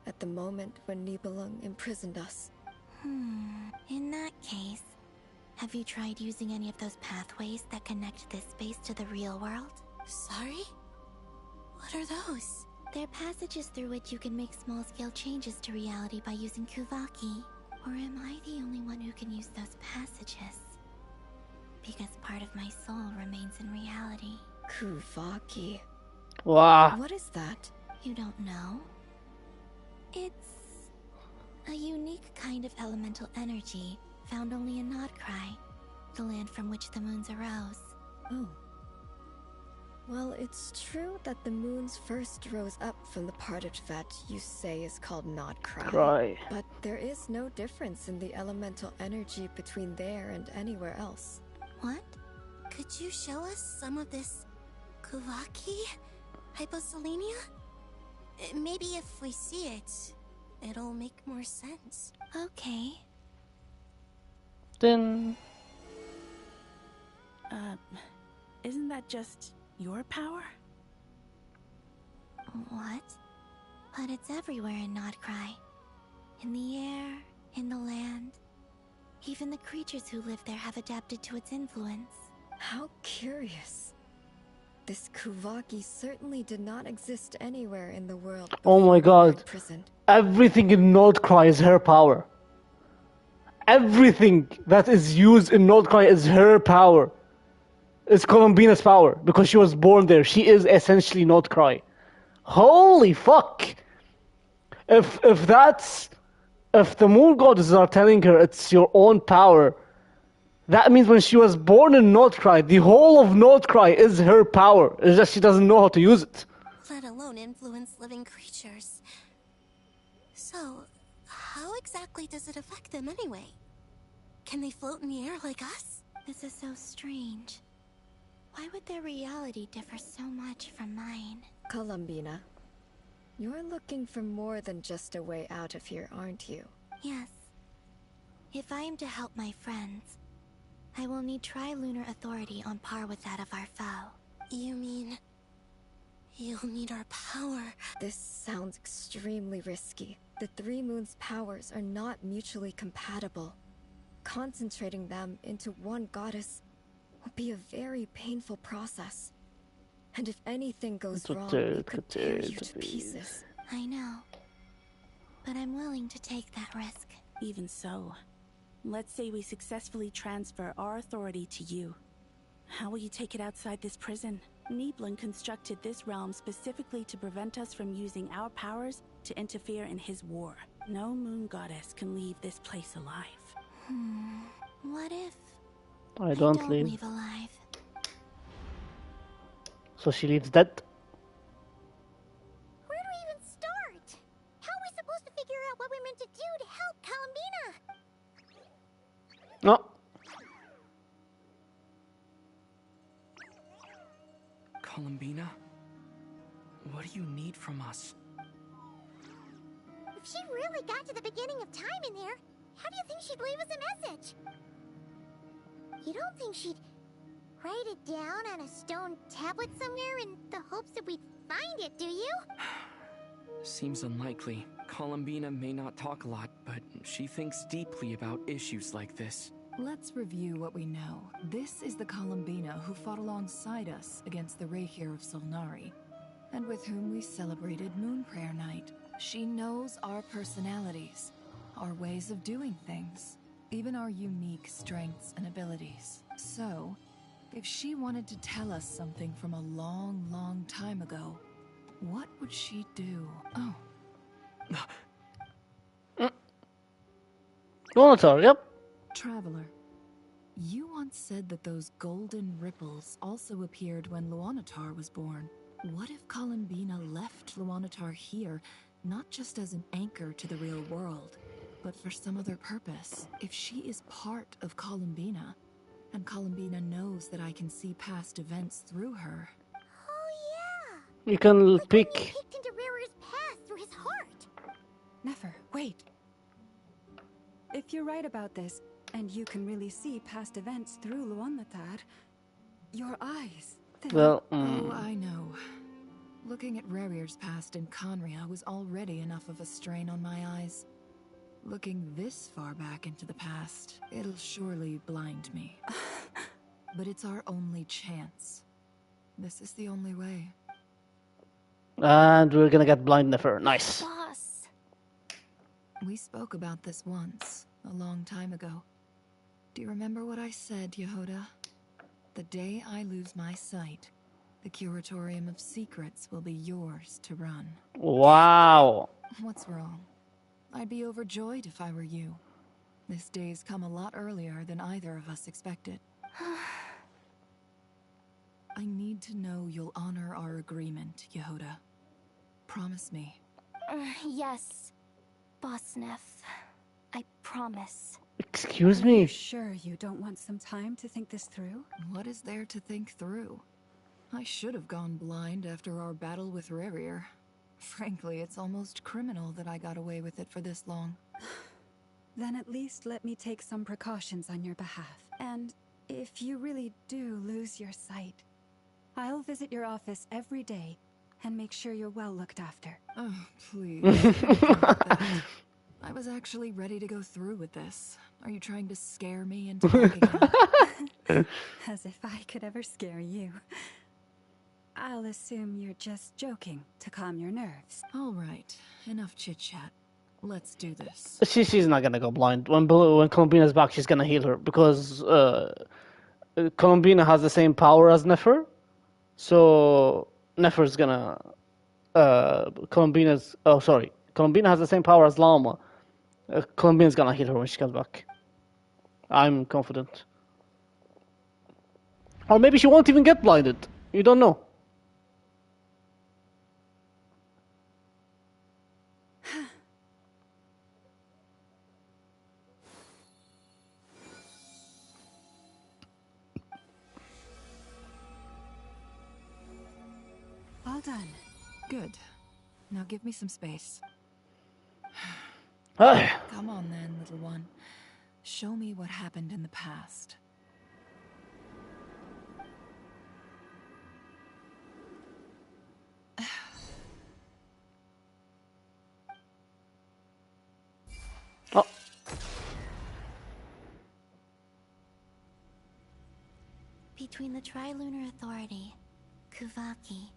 at the moment when Nibelung imprisoned us. In that case, have you tried using any of those pathways that connect this space to the real world? Sorry? What are those? They're passages through which you can make small-scale changes to reality by using Kuvaki. Or am I the only one who can use those passages? Because part of my soul remains in reality. Kuvaki. Wow. What is that? You don't know? It's a unique kind of elemental energy found only in Nodcry, the land from which the moons arose. Oh. Well, it's true that the moons first rose up from the part of Teyvat you say is called Nodcry. But there is no difference in the elemental energy between there and anywhere else. What? Could you show us some of this Kuvaki? Hyposelenia? Maybe if we see it, it'll make more sense. Okay. Then... Isn't that just your power? What? But it's everywhere in Nodcry. In the air, in the land. Even the creatures who live there have adapted to its influence. How curious. This Kuvaki certainly did not exist anywhere in the world. Oh my god. Everything in Nodcry is her power. Everything that is used in Nodcry is her power. It's Columbina's power because she was born there. She is essentially Nodcry. Holy fuck! If the moon goddesses are telling her it's your own power, that means when she was born in Nodcry, the whole of Nodcry is her power. It's just she doesn't know how to use it. Let alone influence living creatures. So, how exactly does it affect them anyway? Can they float in the air like us? This is so strange. Why would their reality differ so much from mine? Columbina, you're looking for more than just a way out of here, aren't you? Yes. If I am to help my friends, I will need tri-lunar authority on par with that of our foe. You mean... you'll need our power? This sounds extremely risky. The three moons' powers are not mutually compatible. Concentrating them into one goddess will be a very painful process. And if anything goes wrong, it could tear you to pieces. I know. But I'm willing to take that risk. Even so, let's say we successfully transfer our authority to you. How will you take it outside this prison? Nibelung constructed this realm specifically to prevent us from using our powers to interfere in his war. No moon goddess can leave this place alive. What if I don't leave. leave alive? So she leaves dead? Where do we even start? How are we supposed to figure out what we're meant to do to help Columbina? No. Columbina? What do you need from us? If she really got to the beginning of time in there, how do you think she'd leave us a message? You don't think she'd write it down on a stone tablet somewhere in the hopes that we'd find it, do you? Seems unlikely. Columbina may not talk a lot, but she thinks deeply about issues like this. Let's review what we know. This is the Columbina who fought alongside us against the Reikir of Solnari, and with whom we celebrated Moon Prayer Night. She knows our personalities, our ways of doing things, even our unique strengths and abilities. So, if she wanted to tell us something from a long, long time ago, what would she do? Oh. Dottore, yep. Traveler, you once said that those golden ripples also appeared when Luanatar was born. What if Columbina left Luanatar here, not just as an anchor to the real world, but for some other purpose? If she is part of Columbina, and Columbina knows that I can see past events through her. Oh yeah! You can Like pick. when you peeked into Rarer's past through his heart. Nefer, wait. If you're right about this, and you can really see past events through Luanatar, your eyes... Well, Oh, I know. Looking at Rerir's past in Conria was already enough of a strain on my eyes. Looking this far back into the past, it'll surely blind me. But it's our only chance. This is the only way. And we're gonna get blind Nefer. Nice. Boss. We spoke about this once, a long time ago. Do you remember what I said, Yehoda? The day I lose my sight, the Curatorium of Secrets will be yours to run. Wow. What's wrong? I'd be overjoyed if I were you. This day's come a lot earlier than either of us expected. I need to know you'll honor our agreement, Yehoda. Promise me. Yes, Boss Neff. I promise. Excuse Are me? you sure you don't want some time to think this through? What is there to think through? I should have gone blind after our battle with Rerir. Frankly, it's almost criminal that I got away with it for this long. Then at least let me take some precautions on your behalf. And if you really do lose your sight, I'll visit your office every day and make sure you're well looked after. Oh, please. Don't think about that. I was actually ready to go through with this. Are you trying to scare me into backing out? As if I could ever scare you. I'll assume you're just joking to calm your nerves. All right, enough chit-chat. Let's do this. She's not gonna go blind. When Columbina's back, she's gonna heal her because Columbina has the same power as Nefer. So Nefer's gonna Columbina has the same power as Lama. Columbina's gonna heal her when she comes back. I'm confident. Or maybe she won't even get blinded. You don't know. All done. Good. Now give me some space. Come on then, little one. Show me what happened in the past. Oh. Between the Trilunar Authority, Kuvaki,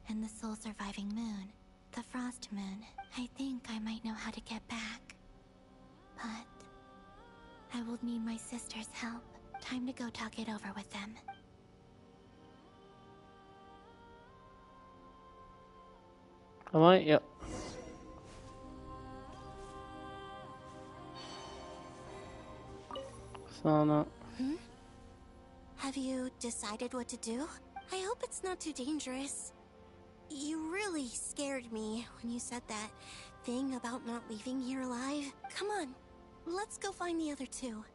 and the soul-surviving moon, the Frost Moon, I think I might know how to get back. But I will need my sister's help. Time to go talk it over with them. Am I? Yep. Sana. Have you decided what to do? I hope it's not too dangerous. You really scared me when you said that thing about not leaving here alive. Come on, let's go find the other two.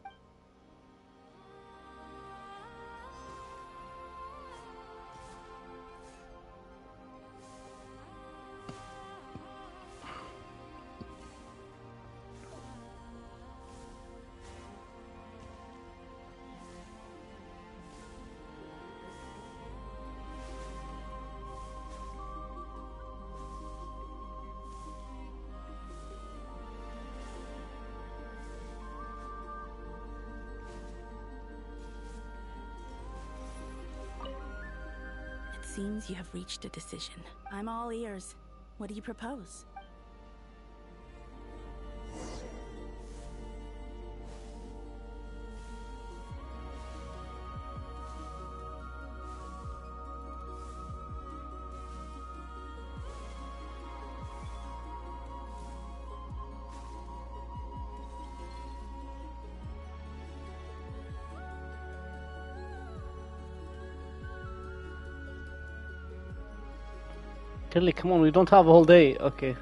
seems you have reached a decision. I'm all ears. What do you propose? Kelly, come on, we don't have a whole day. Okay.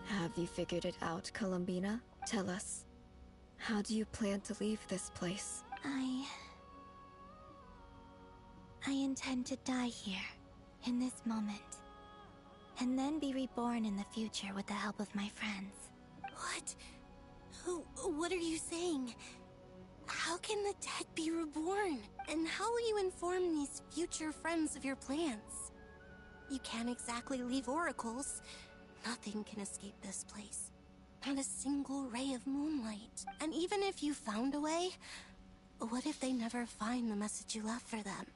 Have you figured it out, Columbina? Tell us. How do you plan to leave this place? I intend to die here, in this moment, and then be reborn in the future with the help of my friends. What? What are you saying? How can the dead be reborn? And how will you inform these future friends of your plans? You can't exactly leave oracles. Nothing can escape this place. Not a single ray of moonlight. And even if you found a way, what if they never find the message you left for them?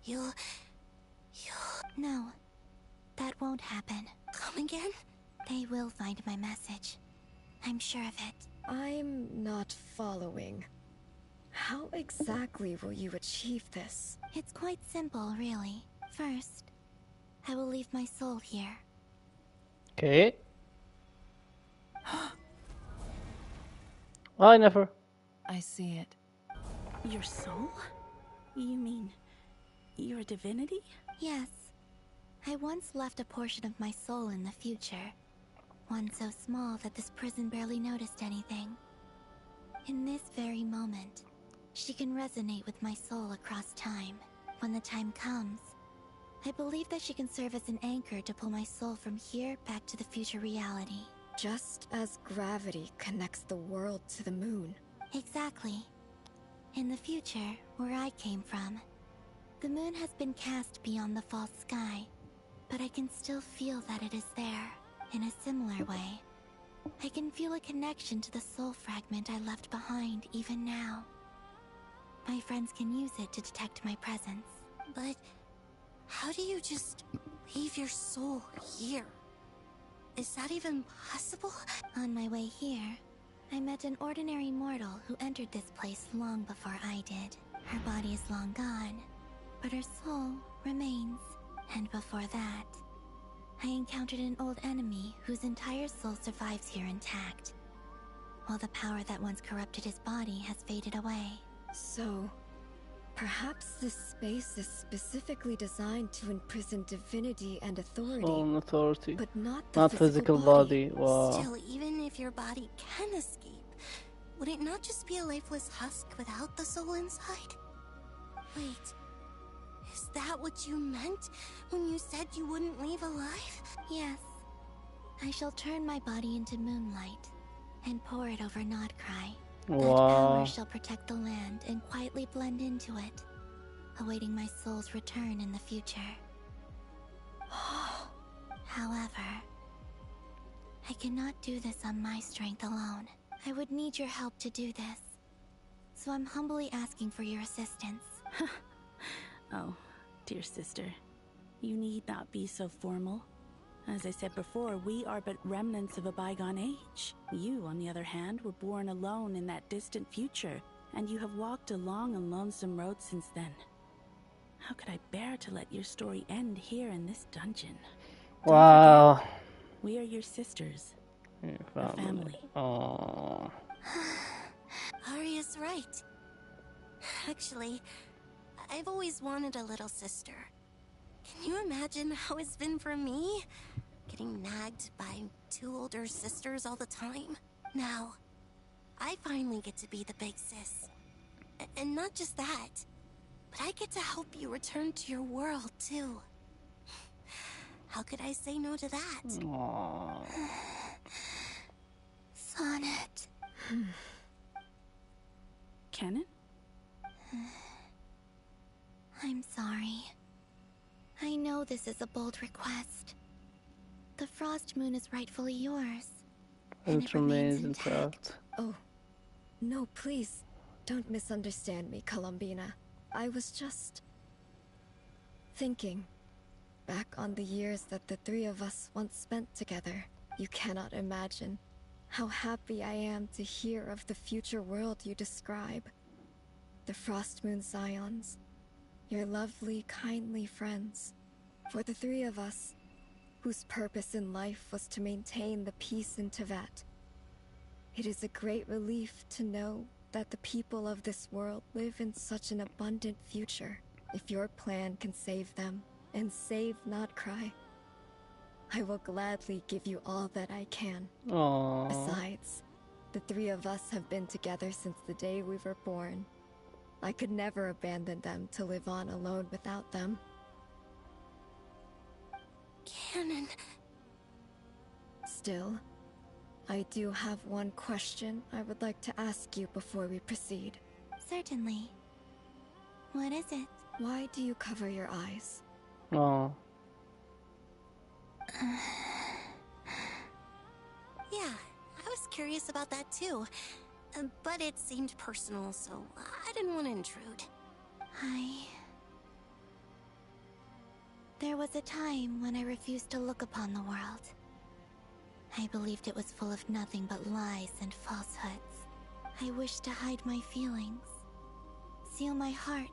You'll... No, that won't happen. Come again? They will find my message. I'm sure of it. I'm not following. How exactly will you achieve this? It's quite simple, really. First, I will leave my soul here. Okay. I never. I see it. Your soul? You mean you're a divinity? Yes. I once left a portion of my soul in the future. One so small that this prison barely noticed anything. In this very moment, she can resonate with my soul across time. When the time comes, I believe that she can serve as an anchor to pull my soul from here back to the future reality. Just as gravity connects the world to the moon. Exactly. In the future, where I came from, the moon has been cast beyond the false sky, but I can still feel that it is there. In a similar way, I can feel a connection to the soul fragment I left behind even now. My friends can use it to detect my presence. But how do you just leave your soul here? Is that even possible? On my way here, I met an ordinary mortal who entered this place long before I did. Her body is long gone, but her soul remains. And before that, I encountered an old enemy whose entire soul survives here intact, while the power that once corrupted his body has faded away. So, perhaps this space is specifically designed to imprison divinity and authority. Soul and authority. But not the physical body. Wow. Still, even if your body can escape, would it not just be a lifeless husk without the soul inside? Wait, is that what you meant when you said you wouldn't leave alive? Yes. I shall turn my body into moonlight and pour it over Nodcry. That power shall protect the land and quietly blend into it, awaiting my soul's return in the future. However, I cannot do this on my strength alone. I would need your help to do this. So I'm humbly asking for your assistance. Oh, dear sister, you need not be so formal. As I said before, we are but remnants of a bygone age. You, on the other hand, were born alone in that distant future, and you have walked a long and lonesome road since then. How could I bear to let your story end here in this dungeon? Wow. We are your sisters. Your a family. Aww. Arya's right. Actually, I've always wanted a little sister. Can you imagine how it's been for me? Getting nagged by two older sisters all the time. Now, I finally get to be the big sis. And not just that, but I get to help you return to your world, too. How could I say no to that? Aww. Sonnet. Kennen? I'm sorry. I know this is a bold request, The Frost Moon is rightfully yours. And it remains intact. Oh, no, please. Don't misunderstand me, Columbina. I was just thinking back on the years that the three of us once spent together. You cannot imagine how happy I am to hear of the future world you describe. The Frost Moon Scions, your lovely, kindly friends. For the three of us, whose purpose in life was to maintain the peace in Teyvat, it is a great relief to know that the people of this world live in such an abundant future. If your plan can save them, and save Notcry, I will gladly give you all that I can. Aww. Besides, the three of us have been together since the day we were born. I could never abandon them to live on alone without them. Canon. Still, I do have one question I would like to ask you before we proceed. Certainly. What is it? Why do you cover your eyes? Oh. Yeah, I was curious about that too. But it seemed personal, so I didn't want to intrude. There was a time when I refused to look upon the world. I believed it was full of nothing but lies and falsehoods. I wished to hide my feelings, seal my heart,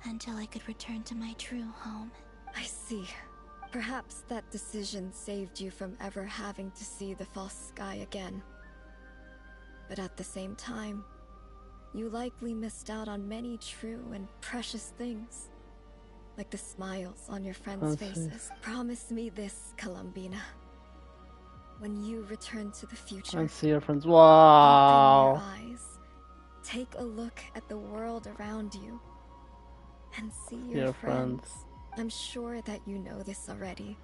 until I could return to my true home. I see. Perhaps that decision saved you from ever having to see the false sky again. But at the same time, you likely missed out on many true and precious things. Like the smiles on your friends' faces. Promise me this, Columbina. When you return to the future, I see your friends. Wow. open your eyes, take a look at the world around you, and see your friends. I'm sure that you know this already,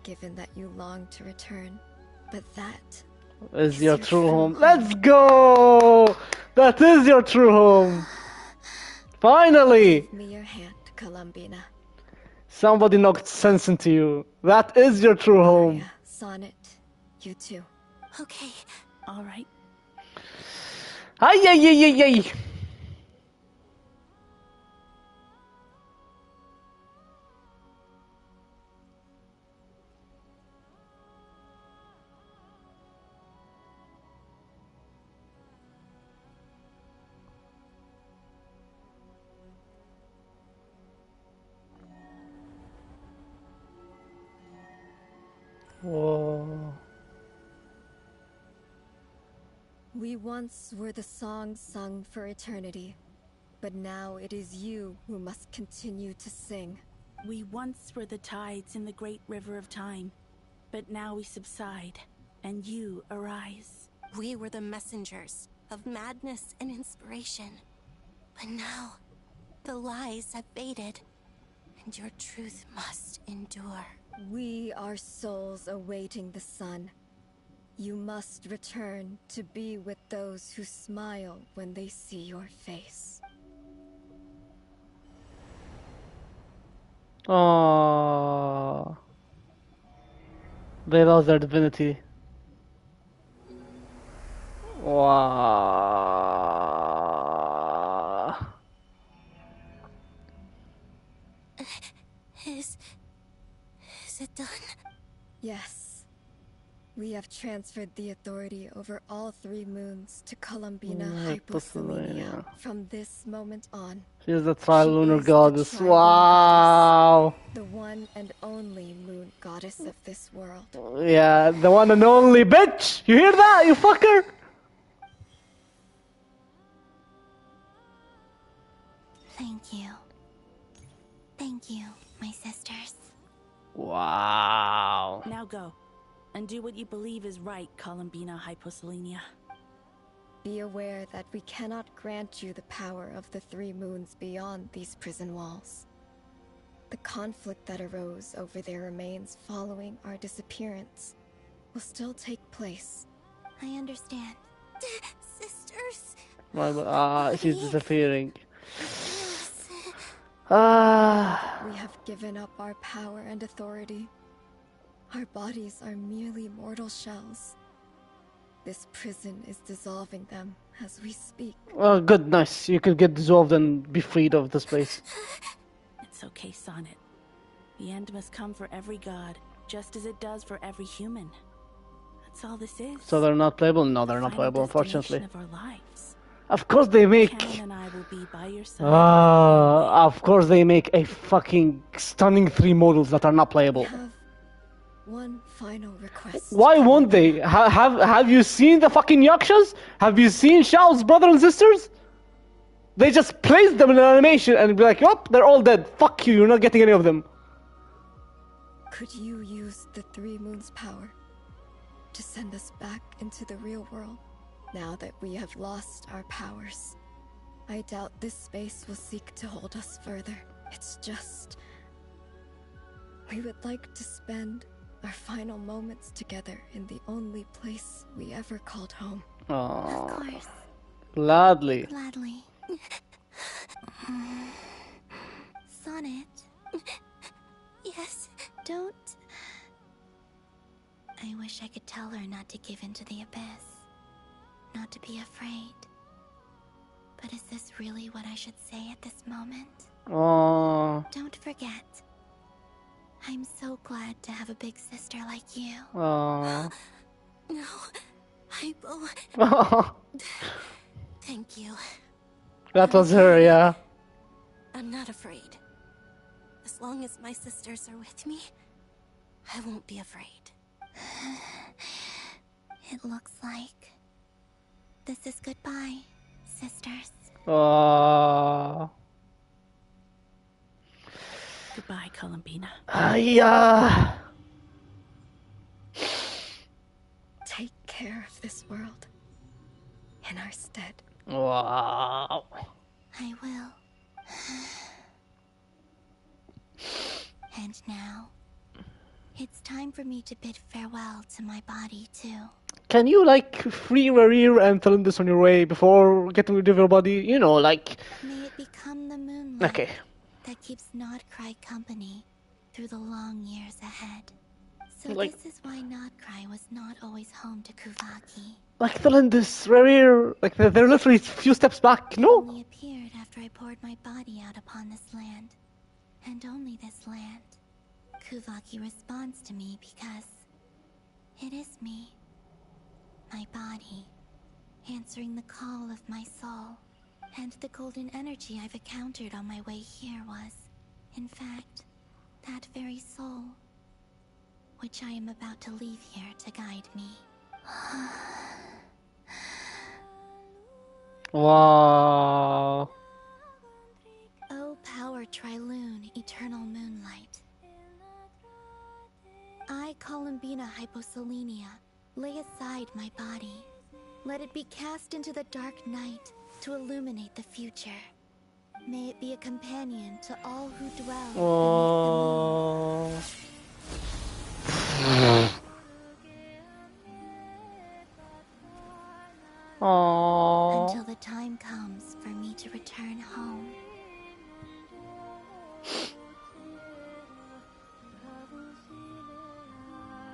given that you long to return. But that is your true home. Let's go! That is your true home. Finally! Give me your hand, Columbina. Somebody knocked sense into you. That is your true home. Sonnet, you too. Okay. All right. Ay, ay, ay, ay, ay. Whoa. We once were the songs sung for eternity, but now it is you who must continue to sing. We once were the tides in the great river of time, but now we subside, and you arise. We were the messengers of madness and inspiration. But now, the lies have faded, and your truth must endure. We are souls awaiting the sun. You must return to be with those who smile when they see your face. Aww. They lost their divinity. Wow. Is it done? Yes. We have transferred the authority over all three moons to Columbina Hyposelenia. From this moment on, She is the tri-lunar goddess. Wow. the one and only moon goddess of this world. Yeah, the one and only bitch. You hear that, you fucker? Thank you. Thank you, my sisters. Wow. Now go, and do what you believe is right, Columbina Hyposelenia. Be aware that we cannot grant you the power of the three moons beyond these prison walls. The conflict that arose over their remains following our disappearance will still take place. I understand. Sisters. She's disappearing. We have given up our power and authority. Our bodies are merely mortal shells. This prison is dissolving them as we speak. Oh, good, nice. You could get dissolved and be freed of this place. It's okay, Sonnet. The end must come for every god, just as it does for every human. That's all this is. So they're not playable? No, they're not Final playable, unfortunately. destination of our lives. Of course they make... Canon and I will be by your side. Of course they make a fucking stunning 3 models that are not playable. One final request. Why won't they? Have you seen the fucking Yakshas? Have you seen Shao's brother and sisters? They just place them in an animation and be like, yup, they're all dead. Fuck you, you're not getting any of them. Could you use the 3 moons' power to send us back into the real world? Now that we have lost our powers, I doubt this space will seek to hold us further. It's just... we would like to spend our final moments together in the only place we ever called home. Aww. Of course. Gladly. Gladly. Sonnet. Yes. Don't... I wish I could tell her not to give in to the abyss. Not to be afraid. But is this really what I should say at this moment? Aww. Don't forget. I'm so glad to have a big sister like you. Aww. No, I won't. Thank you. That was her, yeah. I'm not afraid. As long as my sisters are with me, I won't be afraid. It looks like this is goodbye, sisters. Aww. Goodbye, Columbina. Yeah. Take care of this world in our stead. Wow. I will. And now, it's time for me to bid farewell to my body, too. Can you, like, free Rarir and tell him this on your way before getting rid of your body? You know, like... May it become the moonlight Okay. that keeps Nodcry company through the long years ahead. So Like- this is why Nodcry was not always home to Kuvaki. Like, Thelindis, Rarir, like, they're literally a few steps back, no? Only appeared after I poured my body out upon this land. And only this land. Kuvaki responds to me because it is me. My body, answering the call of my soul. And the golden energy I've encountered on my way here was, in fact, that very soul, which I am about to leave here to guide me. Wow. O power Triloon, eternal moonlight. I, Columbina Hyposelenia, lay aside my body. Let it be cast into the dark night to illuminate the future. May it be a companion to all who dwell beneath the moon. Aww. Until the time comes for me to return home.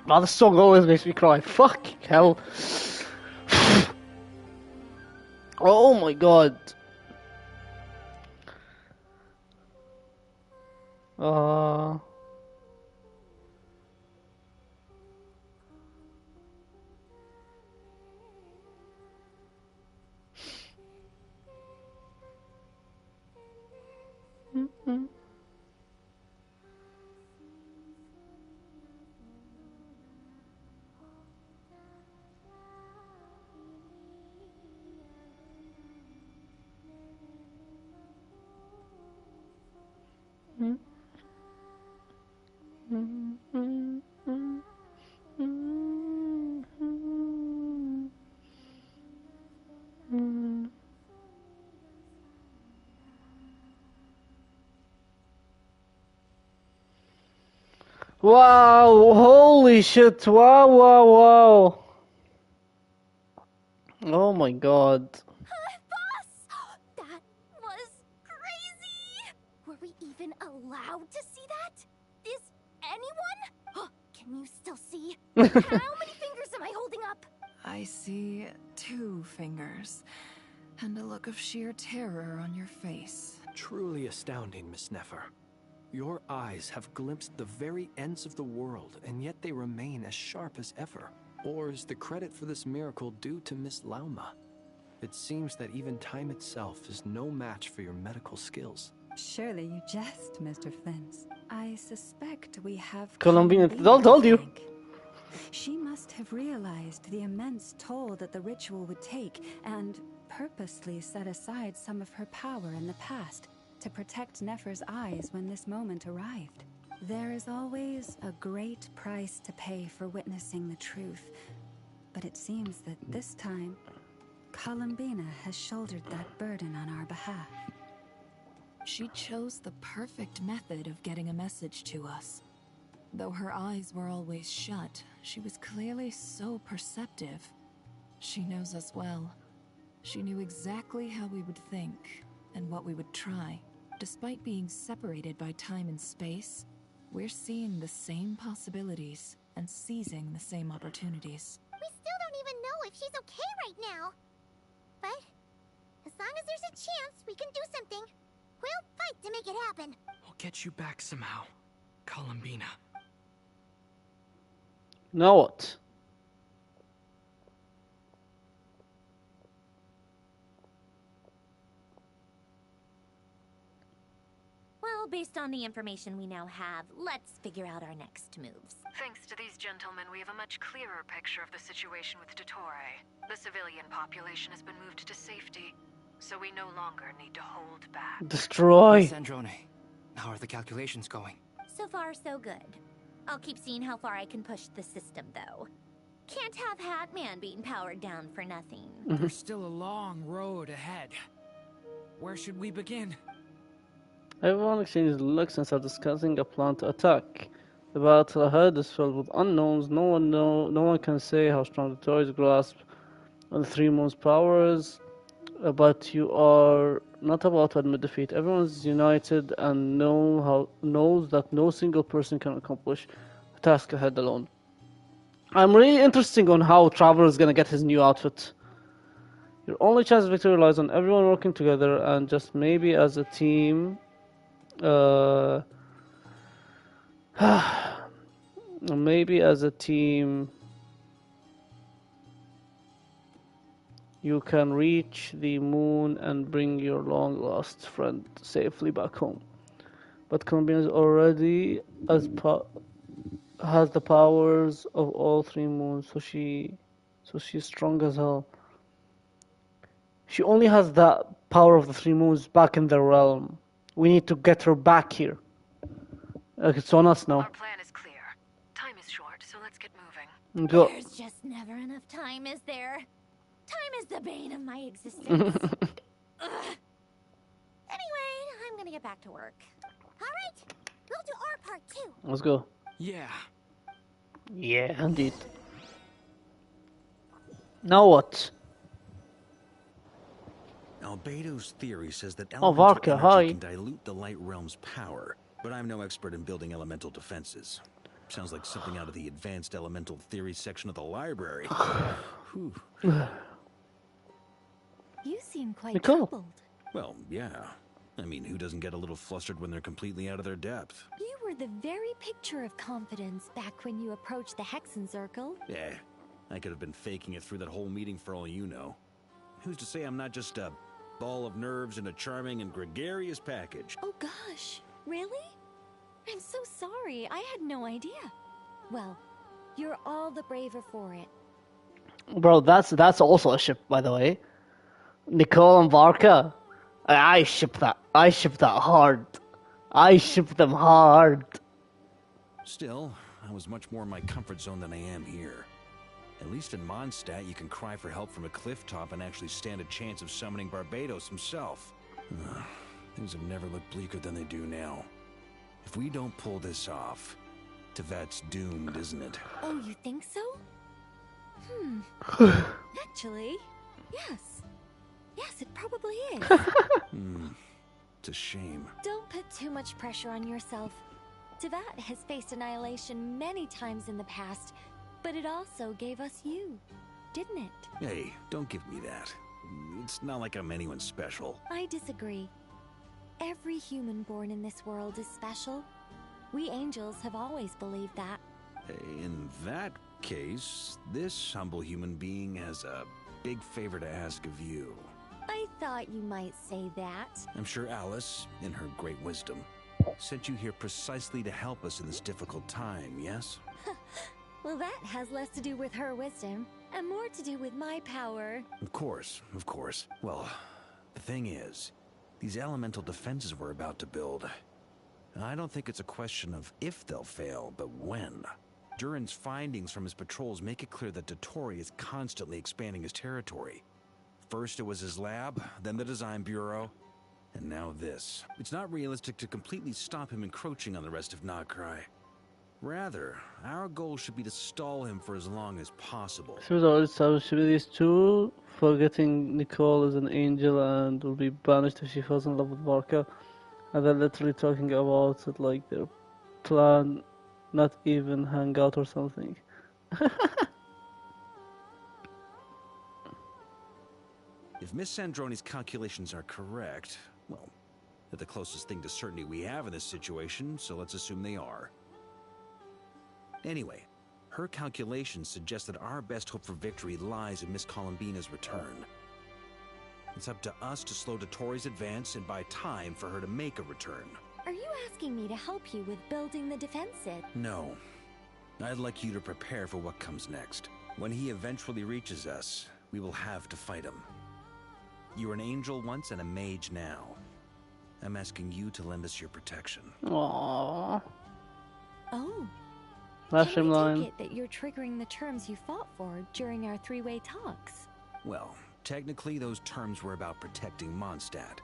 Oh, this song always makes me cry. Fuck hell. Oh my god. Wow, holy shit, wow, wow, wow. Oh my god. That was crazy! Were we even allowed to see that? Is anyone? Can Can you still see? How many fingers am I holding up? I see 2 fingers, and a look of sheer terror on your face. Truly astounding, Miss Nefer. Your eyes have glimpsed the very ends of the world, and yet they remain as sharp as ever. Or is the credit for this miracle due to Miss Lauma? It seems that even time itself is no match for your medical skills. Surely you jest, Mr. Flint. I suspect we have Columbina, Columbina told to you. thank. She must have realized the immense toll that the ritual would take and purposely set aside some of her power in the past to protect Nefer's eyes when this moment arrived. There is always a great price to pay for witnessing the truth, but it seems that this time, Columbina has shouldered that burden on our behalf. She chose the perfect method of getting a message to us. Though her eyes were always shut, she was clearly so perceptive. She knows us well. She knew exactly how we would think and what we would try. Despite being separated by time and space, we're seeing the same possibilities and seizing the same opportunities. We still don't even know if she's okay right now. But as long as there's a chance we can do something, we'll fight to make it happen. We'll get you back somehow, Columbina. Now what? Well, based on the information we now have, let's figure out our next moves. Thanks to these gentlemen, we have a much clearer picture of the situation with Dottore. The civilian population has been moved to safety, so we no longer need to hold back. Destroy! Miss Androne, how are the calculations going? So far, so good. I'll keep seeing how far I can push the system, though. Can't have Hatman being powered down for nothing. There's still a long road ahead. Where should we begin? Everyone exchanges looks and starts discussing a plan to attack. The battle ahead is filled with unknowns. No one can say how strong the Dottores grasp on the Three Moons' powers, but you are not about to admit defeat. Everyone's united and knows that no single person can accomplish the task ahead alone. I'm really interested on how Traveler is gonna get his new outfit. Your only chance of victory lies on everyone working together and just maybe as a team. Maybe as a team you can reach the moon and bring your long lost friend safely back home. But Columbina already has the powers of all 3 moons, so she's strong as hell. She only has the power of the 3 moons back in the realm. We need to get her back here. It's on us now. Our plan is clear. Time is short, so let's get moving. Go. There's just never enough time, is there? Time is the bane of my existence. Ugh. Anyway, I'm gonna get back to work. Alright, we'll do our part too. Let's go. Yeah. Yeah, indeed. Now what? Albedo's theory says that Oh, elemental Varka, energy hi. can dilute the light realm's power, but I'm no expert in building elemental defenses. Sounds like something out of the advanced elemental theory section of the library. Whew. You seem quite Nicole. troubled. Well, yeah. I mean, who doesn't get a little flustered when they're completely out of their depth? You were the very picture of confidence back when you approached the Hexen Circle. Yeah, I could have been faking it through that whole meeting for all you know. Who's to say I'm not just a ball of nerves in a charming and gregarious package? Oh gosh, really? I'm so sorry, I had no idea. Well, you're all the braver for it. Bro, that's also a ship, by the way. Nicole and Varka. I ship that. I ship that hard. I ship them hard. Still, I was much more in my comfort zone than I am here. At least in Mondstadt, you can cry for help from a cliff top and actually stand a chance of summoning Barbados himself. Things have never looked bleaker than they do now. If we don't pull this off, Tevat's doomed, isn't it? Oh, you think so? Actually, yes. Yes, it probably is. It's a shame. Don't put too much pressure on yourself. Tivat has faced annihilation many times in the past, but it also gave us you, didn't it? Hey, don't give me that. It's not like I'm anyone special. I disagree. Every human born in this world is special. We angels have always believed that. In that case, this humble human being has a big favor to ask of you. I thought you might say that. I'm sure Alice, in her great wisdom, sent you here precisely to help us in this difficult time, yes? Well, that has less to do with her wisdom and more to do with my power. Of course, of course. Well, the thing is, these elemental defenses we're about to build, I don't think it's a question of if they'll fail, but when. Durin's findings from his patrols make it clear that Dottore is constantly expanding his territory. First it was his lab, then the design bureau, and now this. It's not realistic to completely stop him encroaching on the rest of Nagcry. Rather, our goal should be to stall him for as long as possible. So we already established these two, forgetting Nicole is an angel and will be banished if she falls in love with Varka. And they're literally talking about it like their plan, not even hang out or something. If Miss Sandroni's calculations are correct, well, they're the closest thing to certainty we have in this situation, so let's assume they are. Anyway, her calculations suggest that our best hope for victory lies in Miss Columbina's return. It's up to us to slow Dottore's advance and buy time for her to make a return. Are you asking me to help you with building the defensive? No. I'd like you to prepare for what comes next. When he eventually reaches us, we will have to fight him. You were an angel once and a mage now. I'm asking you to lend us your protection. Aww. Oh. Last Can I line. take it that you're triggering the terms you fought for during our three-way talks? Well, technically those terms were about protecting Mondstadt.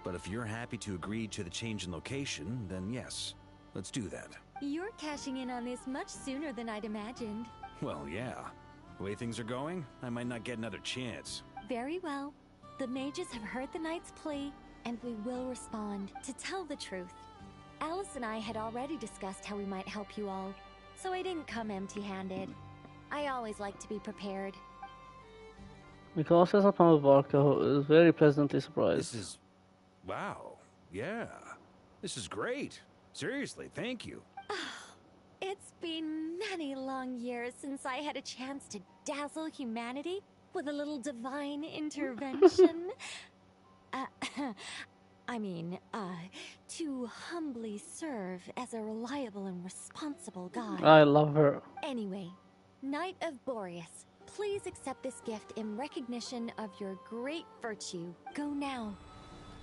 But if you're happy to agree to the change in location, then yes, let's do that. You're cashing in on this much sooner than I'd imagined. Well, yeah. The way things are going, I might not get another chance. Very well. The mages have heard the knight's plea, and we will respond. To tell the truth, Alice and I had already discussed how we might help you all, so I didn't come empty-handed. I always like to be prepared. Nicole says upon Varka, who is very pleasantly surprised. This is... wow. Yeah. This is great. Seriously, thank you. It's been many long years since I had a chance to dazzle humanity with a little divine intervention. To humbly serve as a reliable and responsible guide. I love her. Anyway, Knight of Boreas, please accept this gift in recognition of your great virtue. Go now.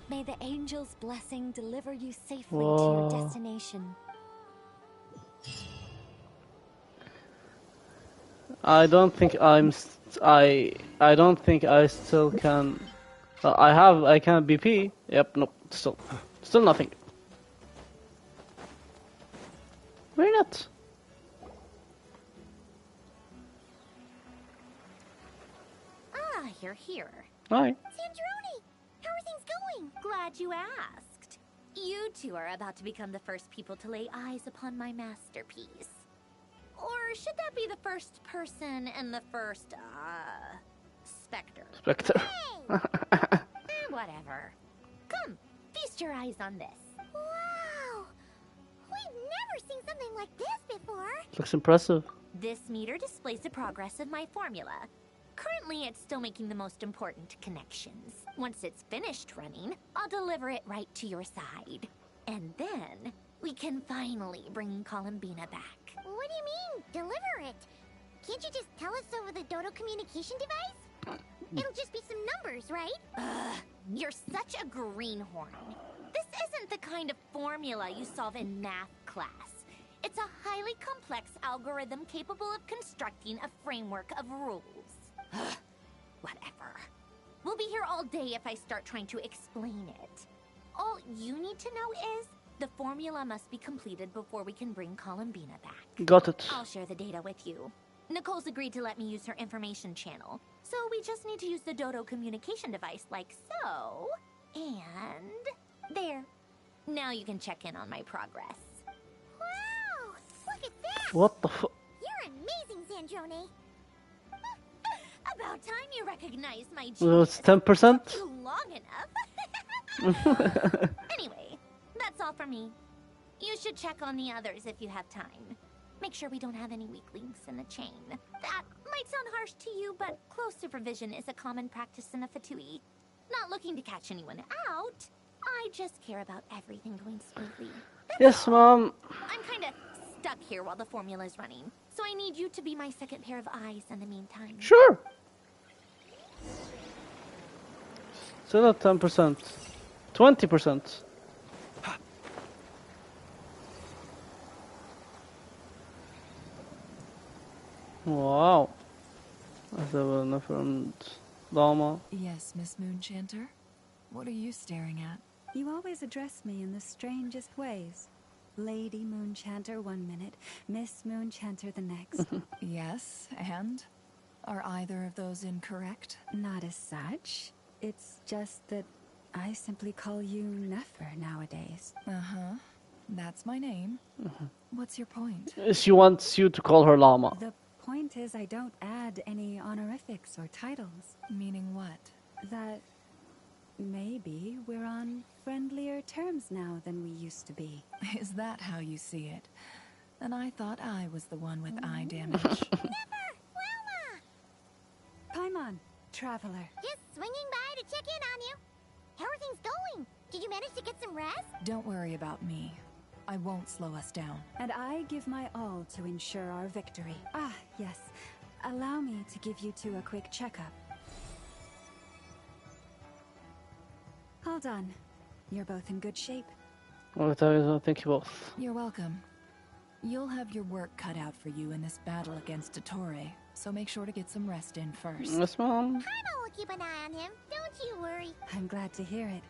May the angel's blessing deliver you safely to your destination. I don't think I don't think I still can. I can BP. Yep, nope. Still nothing. Why not? Ah, you're here. Hi. Sandroni, how are things going? Glad you asked. You two are about to become the first people to lay eyes upon my masterpiece. Or should that be the first person and the first, specter? Spectre. Whatever. Come, feast your eyes on this. Wow! We've never seen something like this before. Looks impressive. This meter displays the progress of my formula. Currently, it's still making the most important connections. Once it's finished running, I'll deliver it right to your side. And then, we can finally bring Columbina back. What do you mean, deliver it? Can't you just tell us over the Dodo communication device? It'll just be some numbers, right? Ugh, you're such a greenhorn. This isn't the kind of formula you solve in math class. It's a highly complex algorithm capable of constructing a framework of rules. Ugh, whatever. We'll be here all day if I start trying to explain it. All you need to know is the formula must be completed before we can bring Columbina back. Got it. I'll share the data with you. Nicole's agreed to let me use her information channel, so we just need to use the Dodo communication device like so. And there. Now you can check in on my progress. What the fuck? You're amazing, Sandrone. About time you recognized my genius. Well, it's 10%? Took you long enough. Anyway, that's all for me. You should check on the others if you have time. Make sure we don't have any weak links in the chain. That might sound harsh to you, but close supervision is a common practice in a Fatui. Not looking to catch anyone out. I just care about everything going smoothly. Yes, Mom. I'm kind of stuck here while the formula's running, so I need you to be my second pair of eyes in the meantime. Sure. Still at 10%. 20%. Wow. That's a different llama. Yes, Miss Moonchanter? What are you staring at? You always address me in the strangest ways. Lady Moonchanter 1 minute, Miss Moonchanter the next. Yes, and? Are either of those incorrect? Not as such. It's just that I simply call you Nefer nowadays. Uh-huh. That's my name. What's your point? She wants you to call her llama. The point is I don't add any honorifics or titles. Meaning what? That maybe we're on friendlier terms now than we used to be. Is that how you see it? And I thought I was the one with eye damage. Paimon, traveler. Just swinging by to check in on you. How are things going? Did you manage to get some rest? Don't worry about me. I won't slow us down. And I give my all to ensure our victory. Ah, yes. Allow me to give you two a quick checkup. Hold on. You're both in good shape. Well, thank you both. You're welcome. You'll have your work cut out for you in this battle against Dottore, so make sure to get some rest in first. Yes, Mom. Paimon will keep an eye on him. Don't you worry. I'm glad to hear it.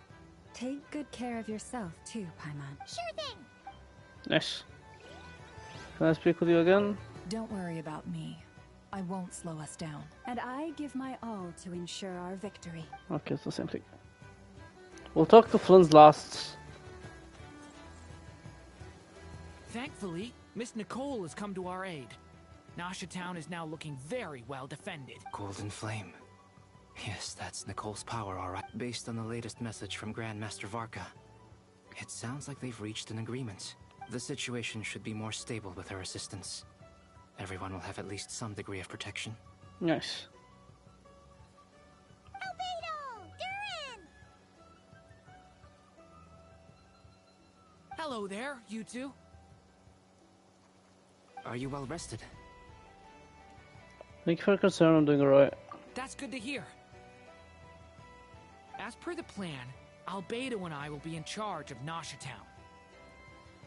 Take good care of yourself, too, Paimon. Sure thing. Nice. Can I speak with you again? Don't worry about me. I won't slow us down. And I give my all to ensure our victory. Okay, it's the same thing. We'll talk to Flynn's last. Thankfully, Miss Nicole has come to our aid. Nasha Town is now looking very well defended. Golden Flame. Yes, that's Nicole's power, alright. Based on the latest message from Grandmaster Varka, it sounds like they've reached an agreement. The situation should be more stable with her assistance. Everyone will have at least some degree of protection. Nice. Hello there, you two. Are you well rested? Thank you for your concern. I'm doing alright. That's good to hear. As per the plan, Albedo and I will be in charge of Nasha Town.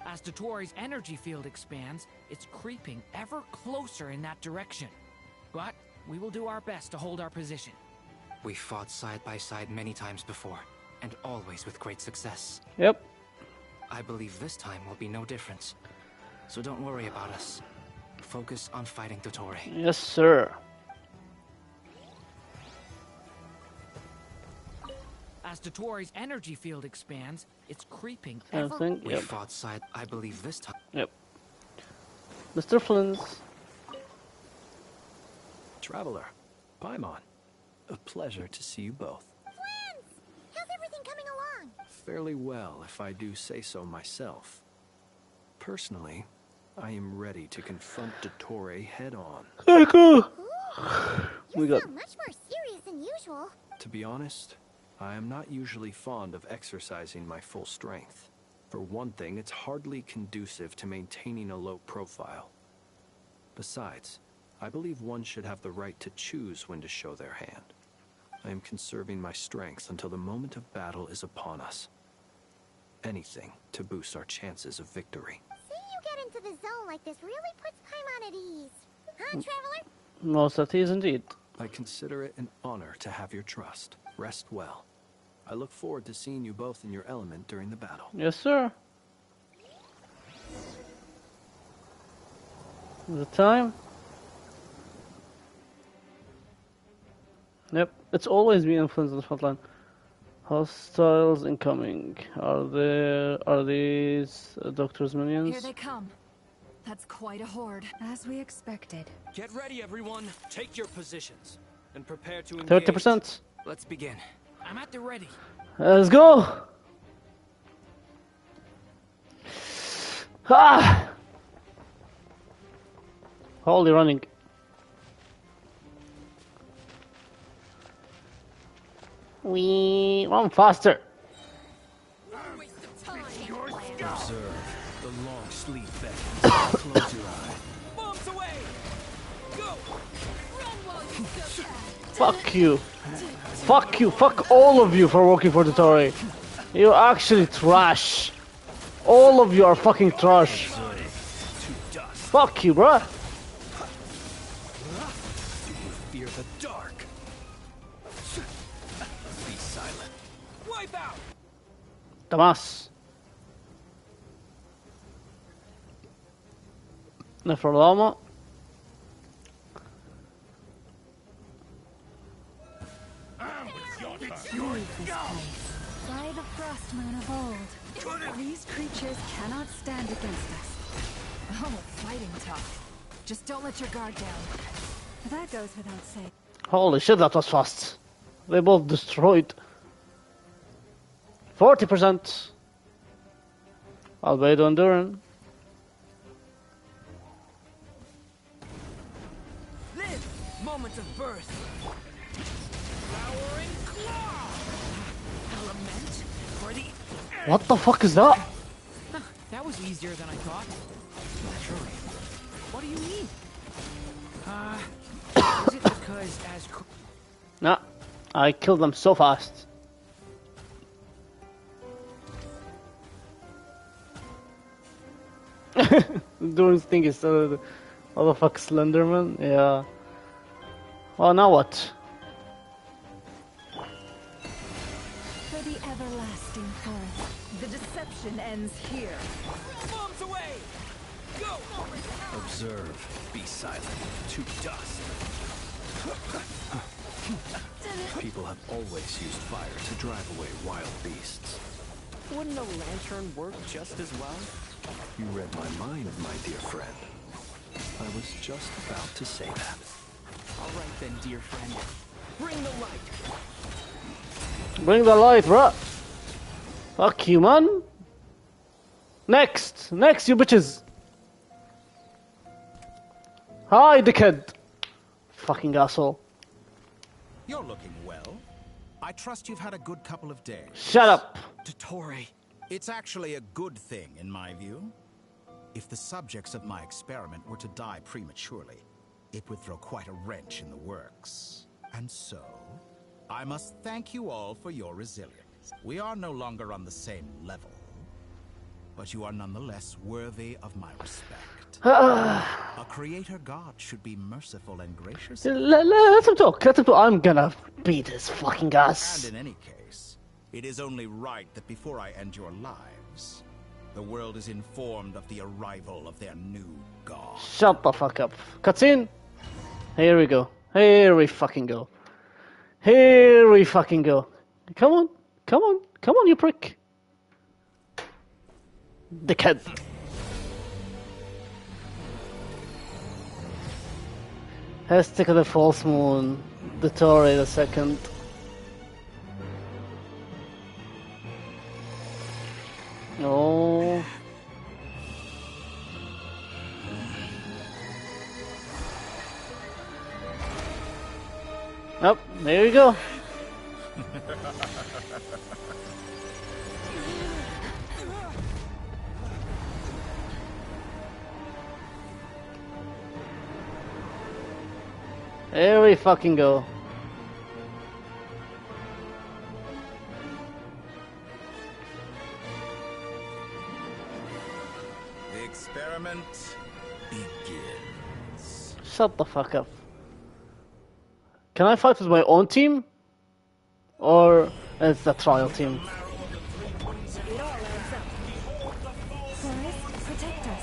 As Dottore's energy field expands, it's creeping ever closer in that direction. But we will do our best to hold our position. We fought side by side many times before, and always with great success. Yep. I believe this time will be no different. So don't worry about us. Focus on fighting Dottore. Yes, sir. As Dottore's energy field expands, it's creeping I ever... think, We yep. fought side, I believe this time. Yep. Mr. Flynn's. Traveler, Paimon, a pleasure to see you both. Friends! How's everything coming along? Fairly well, if I do say so myself. Personally, I am ready to confront Dottore head-on. Echo! You sound much more serious than usual. To be honest, I am not usually fond of exercising my full strength. For one thing, it's hardly conducive to maintaining a low profile. Besides, I believe one should have the right to choose when to show their hand. I am conserving my strength until the moment of battle is upon us. Anything to boost our chances of victory. Seeing you get into the zone like this really puts Paimon at ease. Huh, Traveler? Most at ease indeed. I consider it an honor to have your trust. Rest well. I look forward to seeing you both in your element during the battle. Yes, sir. The time? Yep, it's always been influenced on the front line. Hostiles incoming. Are these Doctor's minions? Here they come. That's quite a horde. As we expected. Get ready, everyone. Take your positions and prepare to engage. 30%. Let's begin. I'm at the ready. Let's go. Ah! Holy running. We run faster. Observe the long sleep beckons. Close your eye. Bombs away! Go! Fuck you. Fuck you. Fuck all of you for working for Dottore. You're actually trash. All of you are fucking trash. Fuck you, bruh. Do you fear the dark? Be silent. Wipe out! Damas. Nefrolama. By the frost moon of old, these creatures cannot stand against us. Oh, fighting talk. Just don't let your guard down. That goes without saying. Holy shit, that was fast. They both destroyed. 40%. Albedo and Duran. Live! Moment of birth. Flowering claw! Element for the... What the fuck is that? That was easier than I thought. Naturally. What do you mean? Is it because as... Nah, I killed them so fast. Duran's thing is what the fuck, Slenderman? Yeah. Well, now what? For the everlasting forest, the deception ends here. Bombs away! Go! Observe. Be silent. To dust. People have always used fire to drive away wild beasts. Wouldn't a lantern work just as well? You read my mind, my dear friend. I was just about to say that. All right then, dear friend. Bring the light. Bring the light, bruh. Fuck you, man. Next, you bitches. Hi, dickhead. Fucking asshole. You're looking well. I trust you've had a good couple of days. Shut up. Dottore. It's actually a good thing, in my view. If the subjects of my experiment were to die prematurely, it would throw quite a wrench in the works. And so, I must thank you all for your resilience. We are no longer on the same level, but you are nonetheless worthy of my respect. A creator god should be merciful and gracious. Let him talk. I'm gonna beat his fucking ass. And in any case, it is only right that before I end your lives, the world is informed of the arrival of their new god. Shut the fuck up. Cutscene. Here we go. Here we fucking go. Here we fucking go. Come on. Come on. Come on, you prick. Dickhead. Hashtag of the false moon. Dottore the second. Oh. Oh, there you go. There we fucking go. The experiment begins. Shut the fuck up. Can I fight with my own team? Or it's the trial team? Forest, protect us.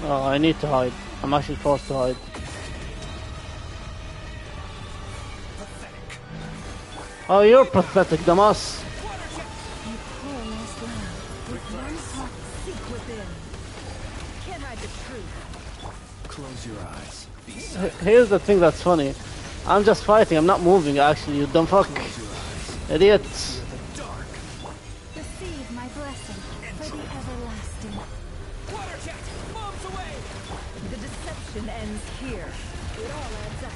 Oh, I need to hide. I'm actually forced to hide. Oh, you're pathetic, Damas. You poor lost lamb. With Seek within. Can't hide the truth. Close your eyes. Be Here's the thing that's funny. I'm just fighting, I'm not moving actually, you dumb fuck. Idiots. Receive my blessing for the everlasting. Water jet! Bombs away! The deception ends here. It all adds up.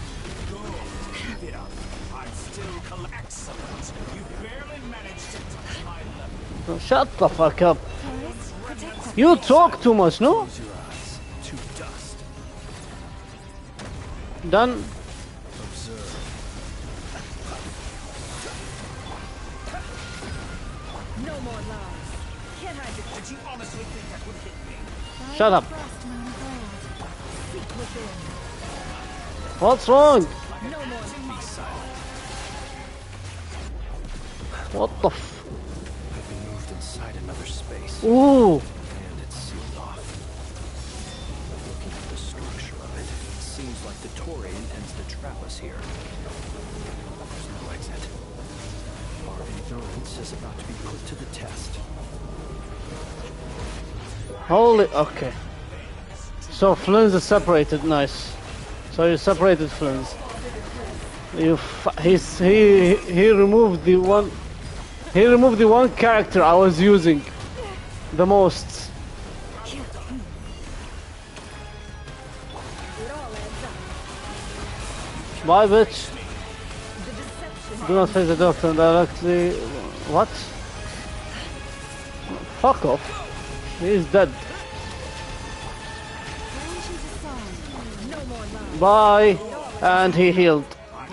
Keep it up. I'm still excellent. You barely managed to touch my level. Shut the fuck up. You talk too much, no? Close your eyes. To dust. Done. Observe. No more lies. Can't hide the Did you honestly think that would hit me? Shut up. Seek within. What's wrong? No more Be silent. What the f... I've been moved inside another space. Ooh. And it's sealed off. Looking at the structure of it, it seems like Dottore intends to trap us here. There's no exit. Our endurance is about to be put to the test. Holy... Okay. So Flynn's is separated, nice. So you separated Flynn's. He removed the one... He removed the one character I was using the most. Bye, bitch. Do not face the doctor directly. What? Fuck off. He is dead. Bye. And he healed.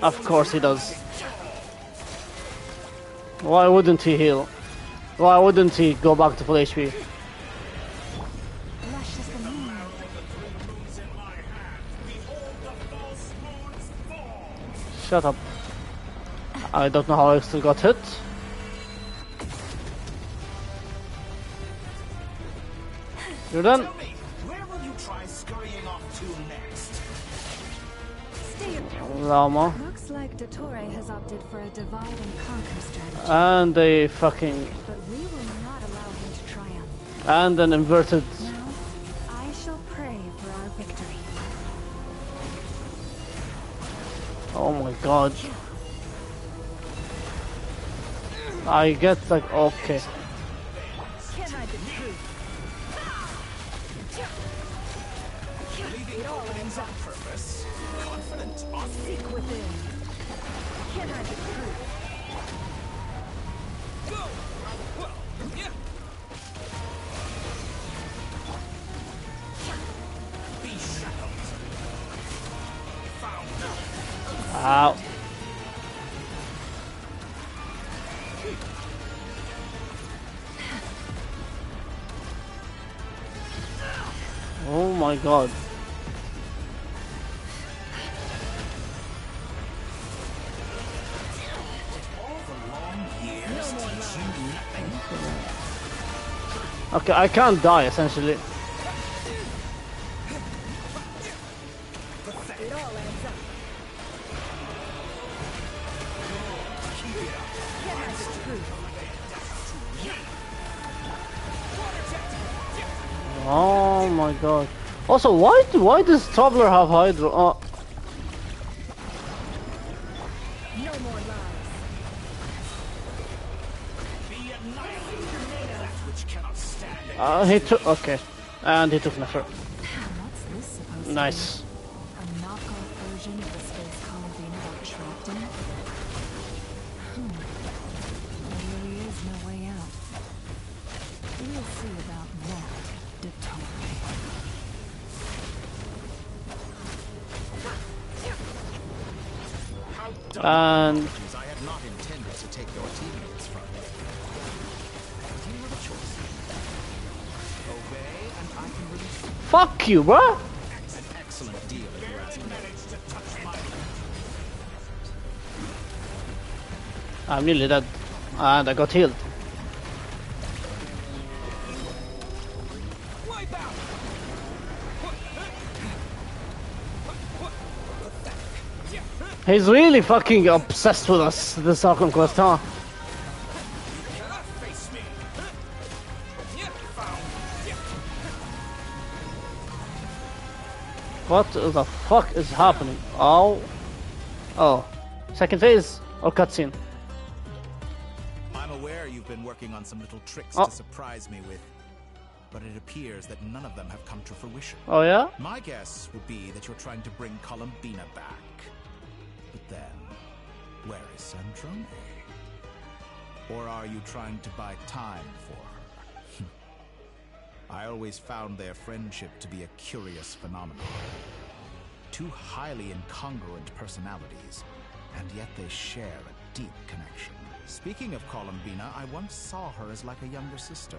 Of course he does. Why wouldn't he heal? Why wouldn't he go back to full HP? Shut up. I don't know how I still got hit. You're done. Where will you try scurrying off to next? Llama. Looks like Dottore has opted for a divide and conquer strategy. And a fucking... But we will not allow him to triumph. And an inverted... Now, I shall pray for our victory. Oh my god. I get like... Okay. Can't hide the truth. Leaving all ends on purpose. Confident on Seek within. Can't hide the truth. be shackled. Found. Ow. Oh my god. Okay, I can't die essentially. It all adds up. Can't hide the truth. Oh my god. Also, why does Traveler have Hydro? No more lies. He took... Okay. And he took Nefer. What's this supposed to Nice. be? A knockoff version of the space Columbina got trapped in? There really is no way out. We'll see about that, Dottore. And... I had not intended to take your teammates from you. You have a choice. Obey, and I can release you. Fuck you, bro! An excellent deal if you ask me. I'm nearly dead. And I got healed. He's really fucking obsessed with us, this Archon quest, huh? What the fuck is happening? Oh. Oh. Second phase or cutscene? I'm aware you've been working on some little tricks Oh. to surprise me with, but it appears that none of them have come to fruition. Oh, yeah? My guess would be that you're trying to bring Columbina back. But then, where is Sandrone? Or are you trying to buy time for her? I always found their friendship to be a curious phenomenon. Two highly incongruent personalities, and yet they share a deep connection. Speaking of Columbina, I once saw her as like a younger sister.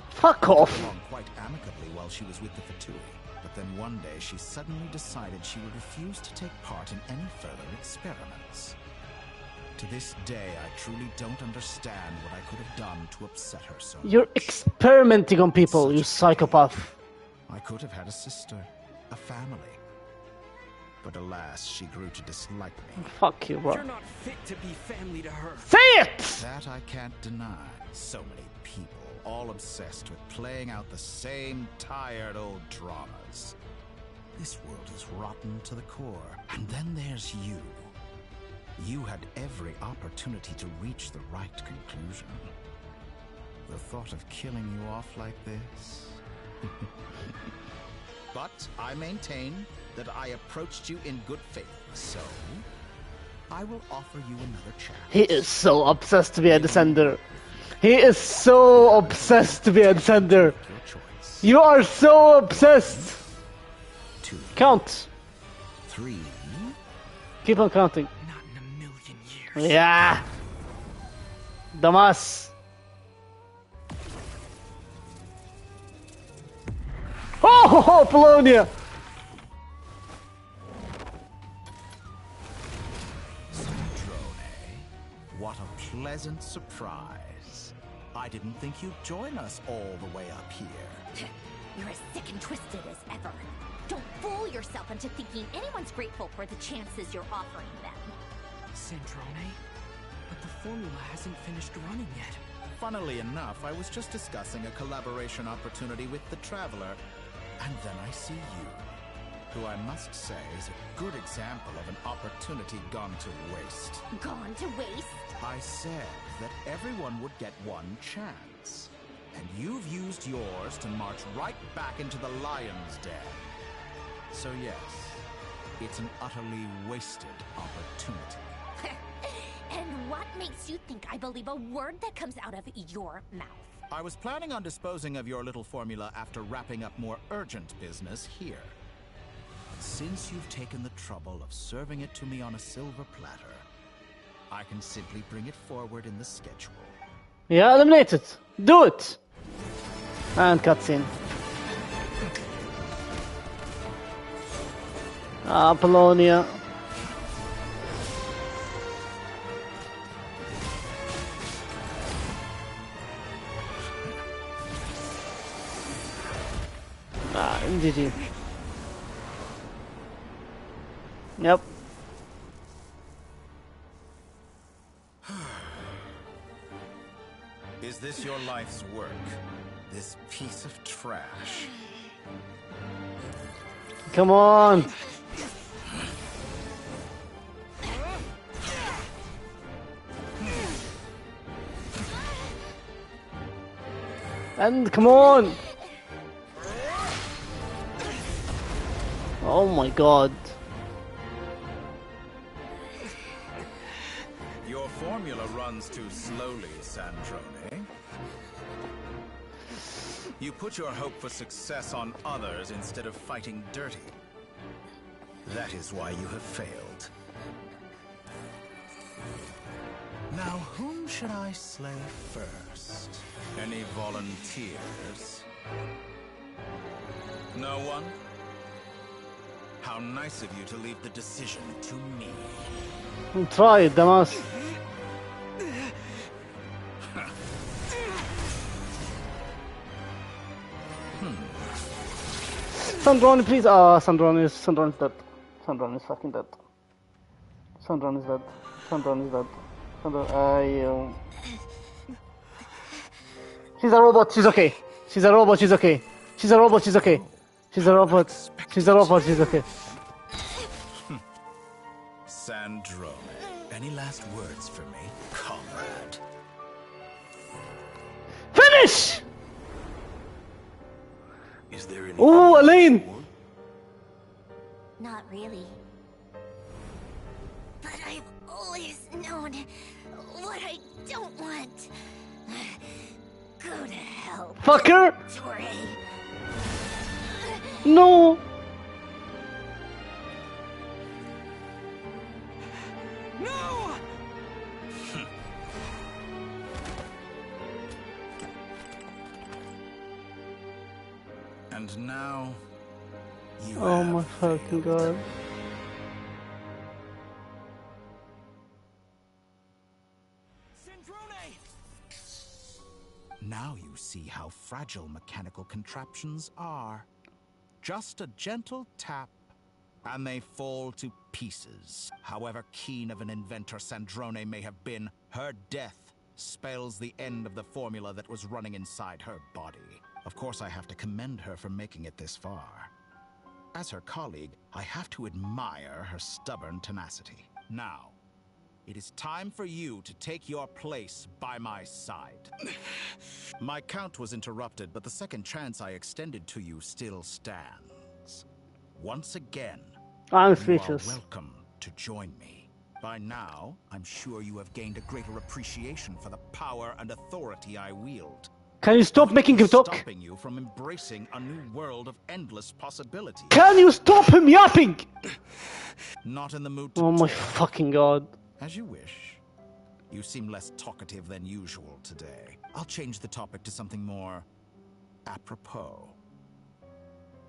Fuck off! We got along quite amicably while she was with the Fatui. But then one day she suddenly decided she would refuse to take part in any further experiments. To this day, I truly don't understand what I could have done to upset her so much. You're experimenting on people, you psychopath. I could have had a sister, a family. But alas, she grew to dislike me. Fuck you, bro. You're not fit to be family to her. Say it! That I can't deny. So many people, all obsessed with playing out the same tired old dramas. This world is rotten to the core. And then there's you. You had every opportunity to reach the right conclusion. The thought of killing you off like this? But I maintain that I approached you in good faith, so I will offer you another chance. He is so obsessed to be a descender. He is so obsessed to be a descender. You are so obsessed. 2. Count. 3. Keep on counting. Yeah. Damas. Oh, Polonia. What a pleasant surprise. I didn't think you'd join us all the way up here. You're as sick and twisted as ever. Don't fool yourself into thinking anyone's grateful for the chances you're offering them. Sandrone? But the formula hasn't finished running yet. Funnily enough, I was just discussing a collaboration opportunity with the Traveler, and then I see you, who I must say is a good example of an opportunity gone to waste. Gone to waste? I said that everyone would get one chance, and you've used yours to march right back into the lion's den. So yes, it's an utterly wasted opportunity. And what makes you think I believe a word that comes out of your mouth? I was planning on disposing of your little formula after wrapping up more urgent business here. But since you've taken the trouble of serving it to me on a silver platter, I can simply bring it forward in the schedule. Yeah, eliminate it. Do it. And cutscene. Apollonia. GG. Yep. Is this your life's work? This piece of trash? Come on. And come on. Oh my god. Your formula runs too slowly, Sandrone. You put your hope for success on others instead of fighting dirty. That is why you have failed. Now, whom should I slay first? Any volunteers? No one? How nice of you to leave the decision to me. Try it, Damas. Sandrone, please. Sandrone is dead. Sandrone is fucking dead. Sandrone is dead. Sandrone is dead. Sandrone, She's a robot, she's okay. She's a robot, she's okay. She's a robot, she's okay. She's a robot. She's a robot. She's okay. Sandrone, any last words for me, comrade? Finish! Is there any? Oh, Elaine! Not really. But I've always known what I don't want. Go to hell. Fucker! Dottore. No! No! And now, you Oh have my fucking god. Now you see how fragile mechanical contraptions are. Just a gentle tap, and they fall to pieces. However keen of an inventor Sandrone may have been, her death spells the end of the formula that was running inside her body. Of course, I have to commend her for making it this far. As her colleague, I have to admire her stubborn tenacity. Now, it is time for you to take your place by my side. My count was interrupted, but the second chance I extended to you still stands. Once again, I'm you speechless. are welcome to join me. By now, I'm sure you have gained a greater appreciation for the power and authority I wield. Can you stop making him talk? Stopping you from embracing a new world of endless possibilities. Can you stop him yapping? Not in the mood to Oh my talk. fucking god. As you wish. You seem less talkative than usual today. I'll change the topic to something more apropos.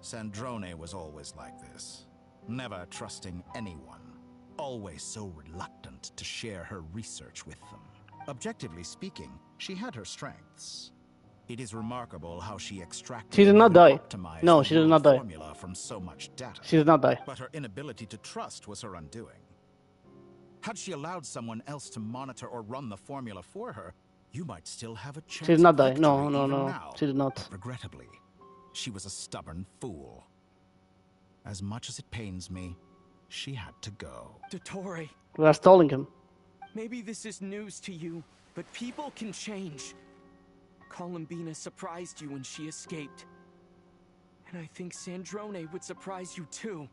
Sandrone was always like this, never trusting anyone, always so reluctant to share her research with them. Objectively speaking, she had her strengths. It is remarkable how she extracted She did not and die. optimized No, the she did raw not die. formula from so much data. She did not die. But her inability to trust was her undoing. Had she allowed someone else to monitor or run the formula for her, you might still have a chance. She did not of die. victory No, even no. now. She did not. Regrettably, she was a stubborn fool. As much as it pains me, she had to go. Dottore, We are stalling him. maybe this is news to you, but people can change. Columbina surprised you when she escaped. And I think Sandrone would surprise you too.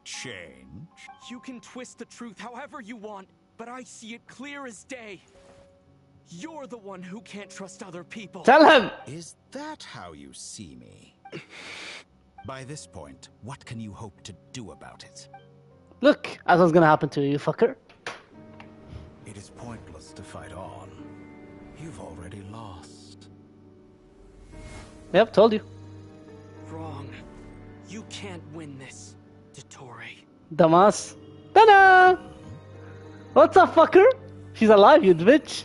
Change? You can twist the truth however you want, but I see it clear as day. You're the one who can't trust other people. Tell him! Is that how you see me? By this point, what can you hope to do about it? Look, that's what's gonna happen to you, fucker. It is pointless to fight on. You've already lost. Yep, told you. Wrong. You can't win this, Dottore. Damas. Ta-da! What's up, fucker? She's alive, you bitch.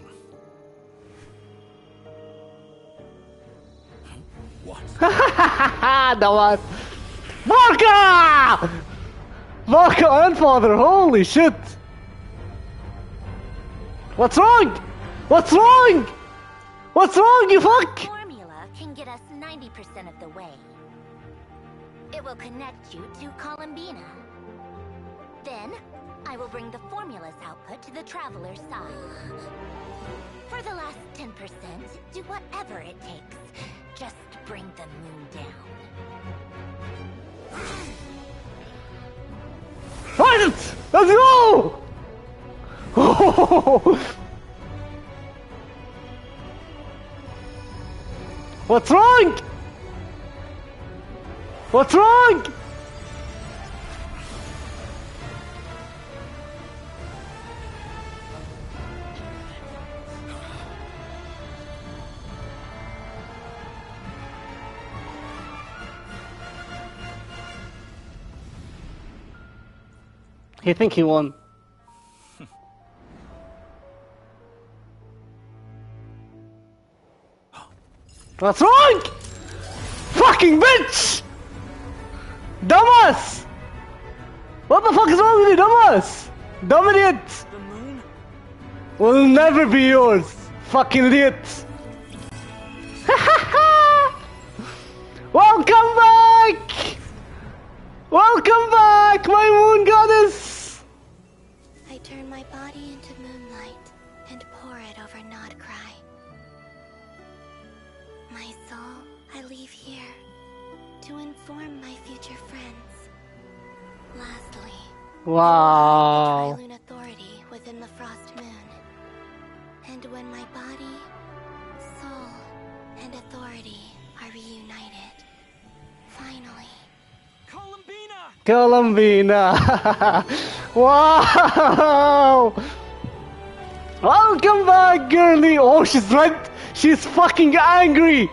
What? Damas. Marka! Marka and father, holy shit! What's wrong? What's wrong? What's wrong, you fuck? Formula can get us 90% of the way. It will connect you to Columbina. Then, I will bring the formula's output to the Traveler's side. For the last 10%, do whatever it takes. Just bring the moon down. Fight it! Let's go! What's wrong? What's wrong? He think he won. What's wrong? Fucking bitch! Dumbass! What the fuck is wrong with you, dumbass? Dumb idiot! The moon? Will never be yours, fucking idiot! Welcome back! to inform my future friends. Lastly, Wow. the Trilune Authority within the Frost Moon. And when my body, soul, and authority are reunited, finally. Columbina. Wow. Welcome back, girlie. Oh, she's red. She's fucking angry.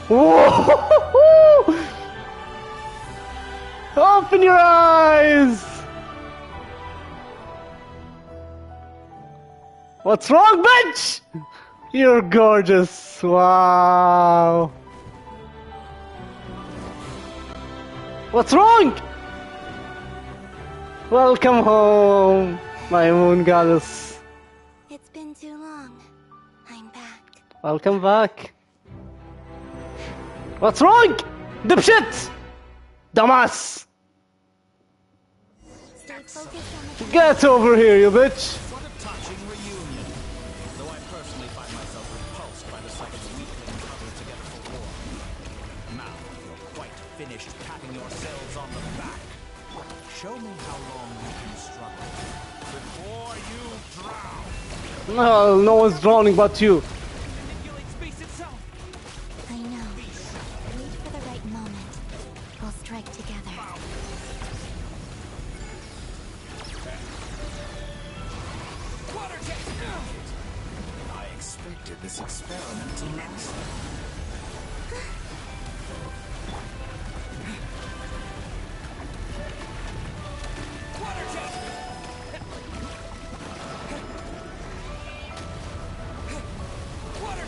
Whoa. Open your eyes. What's wrong, bitch? You're gorgeous. Wow. What's wrong? Welcome home, my moon goddess. It's been too long. I'm back. Welcome back. What's wrong? Dipshit! Dumbass! Stay focused on the Get over here, you bitch! What a touching reunion. Though I personally find myself repulsed by the sight of weaklings huddled together for war. Now you're quite finished patting yourselves on the back. Show me how long you can struggle before you drown. No, no one's drowning but you. I know. Wait for the right moment. We'll strike together. I expected this experiment to last.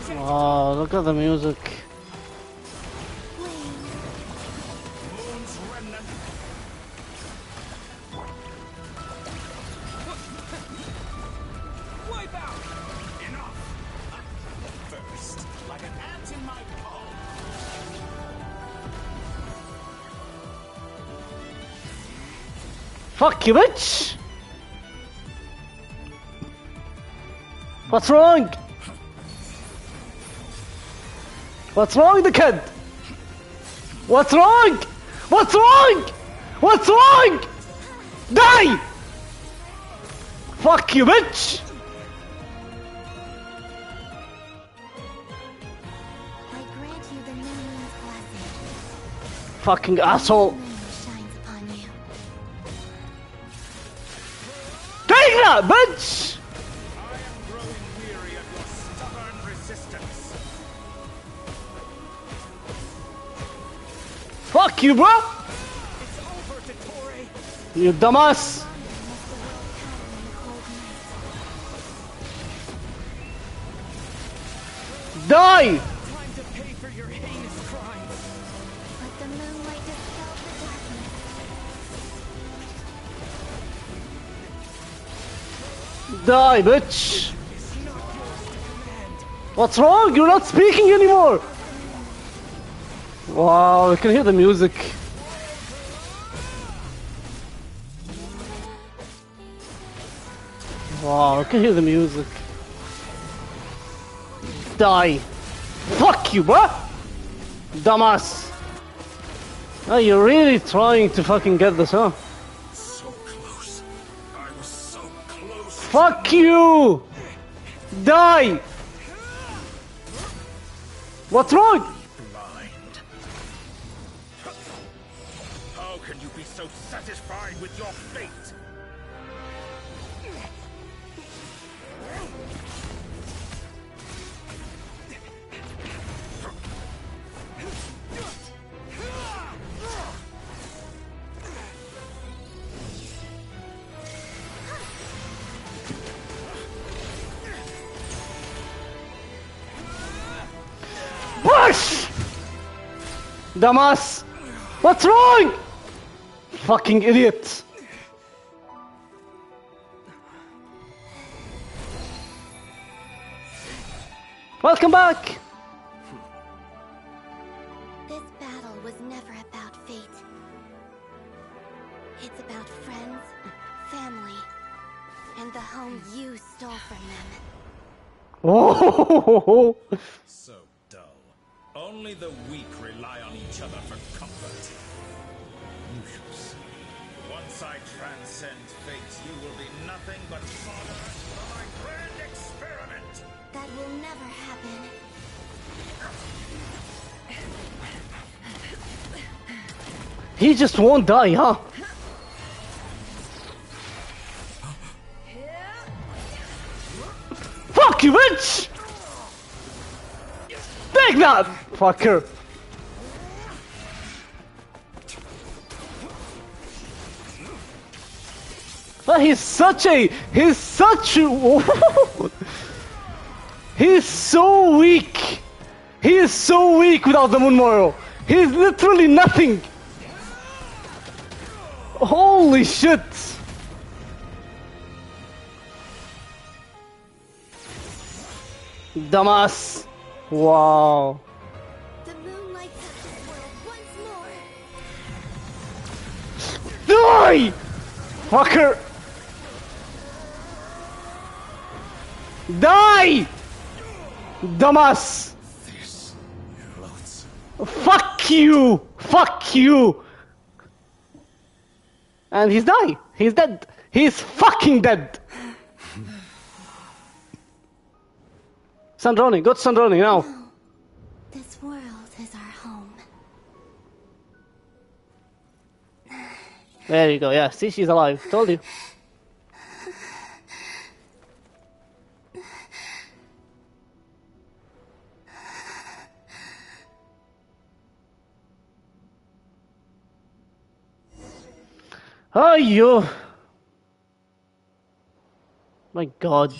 Wow, look at the music. Moon's remnant. Wipe out! Enough! First, like an ant in my palm. Fuck you, bitch! What's wrong? What's wrong with the kid? What's wrong? What's wrong? What's wrong? Die! Fuck you, bitch! I grant you the new moon's blessing. Fucking asshole! The moon shines upon you. Take that, bitch! I am growing weary of your stubborn resistance. Fuck you, bro! It's over, Dottore. You dumbass! Die! Time to pay for your heinous crimes. Let the moonlight dispel the darkness. Die, bitch! What's wrong? You're not speaking anymore! Wow, I can hear the music. Wow, I can hear the music. Die! Fuck you, bro! Dumbass! Oh, you're really trying to fucking get this, huh? So close. I was so close. Fuck you! Die! What's wrong? Blind. How can you be so satisfied with your fate? Bush! Dumbass! What's wrong? Fucking idiot! Welcome back! This battle was never about fate. It's about friends, family, and the home you stole from them. Oh! So dull. Only the weak rely on each other for comfort. You shall see. Once I transcend fate, you will be nothing but fodder for my grand experiment. That will never happen. He just won't die, huh? Fuck you, bitch! Take that, fucker! But he's so weak. He is so weak without the Moon Morrow. He's literally nothing. Holy shit. Damas. Wow. The moon lights up this world once more. Die! Fucker! Die! Damas! Fuck you! Fuck you! And he's died. He's dead. He's fucking dead. Sandroni, go to Sandroni now. This world is our home. There you go, yeah. See, she's alive. Told you. Oh, you. My god.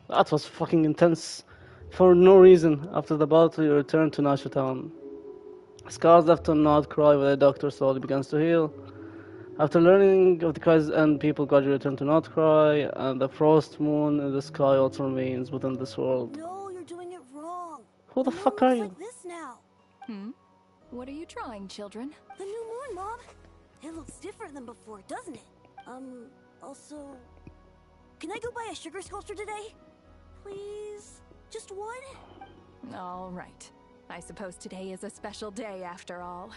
That was fucking intense. For no reason. After the battle, you return to Nasha Town. Scars left on Nod cry when the doctor slowly begins to heal. After learning of the crisis end, people gradually return to Nod cry, and the frost moon in the sky also remains within this world. No, you're doing it wrong. Who the fuck are you? Like this now. What are you trying, children? The new moon, Mom. It looks different than before, doesn't it? Also, can I go buy a sugar sculpture today? Please? Just one? All right. I suppose today is a special day after all.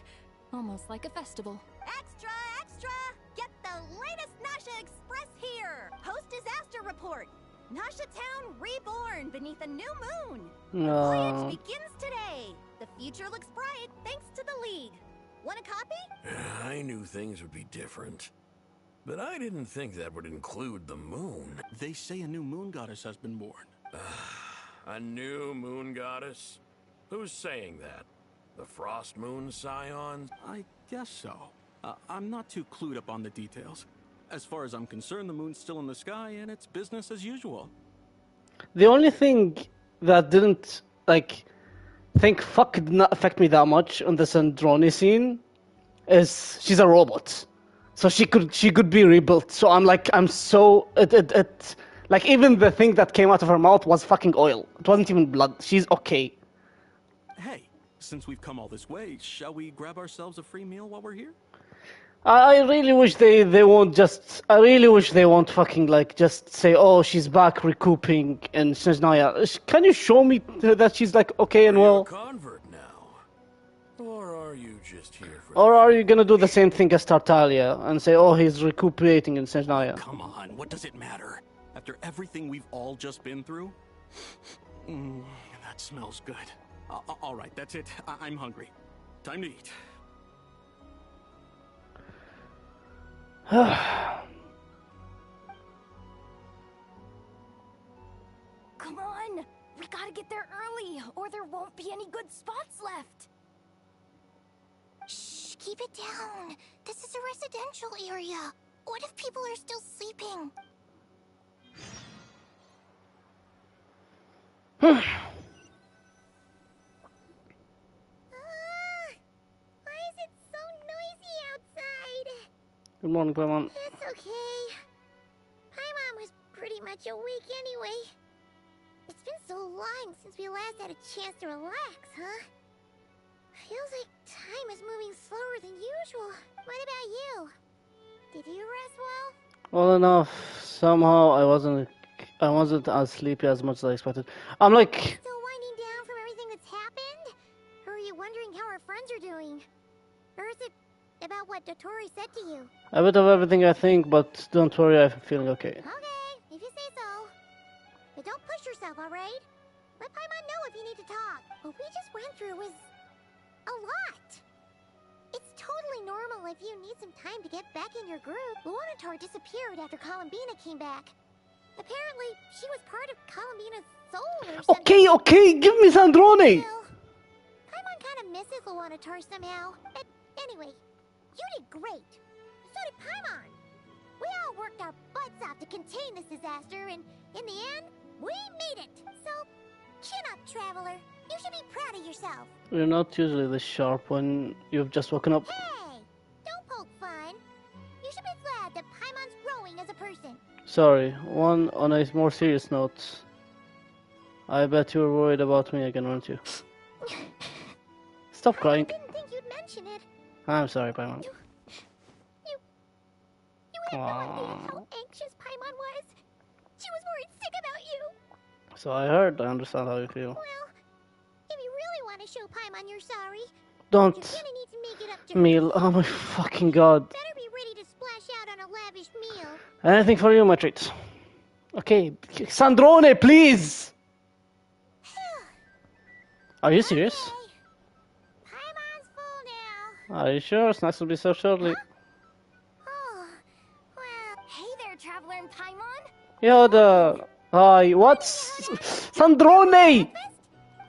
Almost like a festival. Extra, extra! Get the latest Nasha Express here! Post-disaster report! Nasha Town reborn beneath a new moon! The voyage begins today! The future looks bright thanks to the League. Want a copy? I knew things would be different. But I didn't think that would include the moon. They say a new moon goddess has been born. A new moon goddess? Who's saying that? The Frost Moon Scions? I guess so. I'm not too clued up on the details. As far as I'm concerned, the moon's still in the sky and it's business as usual. The only thing that didn't, fuck did not affect me that much on the Sandroni scene is she's a robot. So she could be rebuilt. So even the thing that came out of her mouth was fucking oil. It wasn't even blood. She's okay. Hey, since we've come all this way, shall we grab ourselves a free meal while we're here? I really wish they won't just... I really wish they won't fucking, just say, oh, she's back recouping in Snezhnaya. Can you show me that she's, okay and well? Are you a convert now? Or are you just here for... Or are you gonna do the same thing as Tartaglia and say, oh, he's recuperating in Snezhnaya? Come on, what does it matter? After everything we've all just been through? That smells good. All right, that's it. I'm hungry. Time to eat. Come on! We gotta get there early, or there won't be any good spots left! Shh, keep it down. This is a residential area. What if people are still sleeping? Why is it so noisy outside? Good morning, Paimon. It's okay. Paimon was pretty much awake anyway. It's been so long since we last had a chance to relax, huh? Feels like time is moving slower than usual. What about you? Did you rest well? Well enough. Somehow I wasn't as sleepy as much as I expected. I'm Still winding down from everything that's happened? Or you wondering how our friends are doing? Or is it about what Dottore said to you? A bit of everything, I think, but don't worry, I'm feeling okay. Okay, if you say so. But don't push yourself, alright? Let Paimon know if you need to talk. What we just went through was a lot. It's totally normal if you need some time to get back in your group. Dottore disappeared after Columbina came back. Apparently, she was part of Columbina's soul or something. Okay, give me Sandrone! Well, Paimon kind of misses Dottore somehow. But anyway, you did great. So did Paimon. We all worked our butts off to contain this disaster, and in the end, we made it. So, chin up, Traveler. You should be proud of yourself. You're not usually this sharp when you've just woken up. Hey, don't poke fun. You should be glad that Paimon's growing as a person. Sorry, on a more serious note. I bet you were worried about me again, weren't you? Stop crying. I didn't think you'd mention it. I'm sorry, Paimon. You had no idea how anxious Paimon was. She was worried sick about you. So I heard, I understand how you feel. Well, if you really want to show Paimon you're sorry, Don't. you're gonna need to make it up to her. Meal, oh my fucking god. Better be ready to splash out on a lavish meal. Anything for you, my treat. Okay, Sandrone, please! Are you serious? Paimon's full now. Are you sure? Snacks will be served shortly. Oh, well. Hey there, Traveler and Paimon. Yoda! Hi, what's... Sandrone!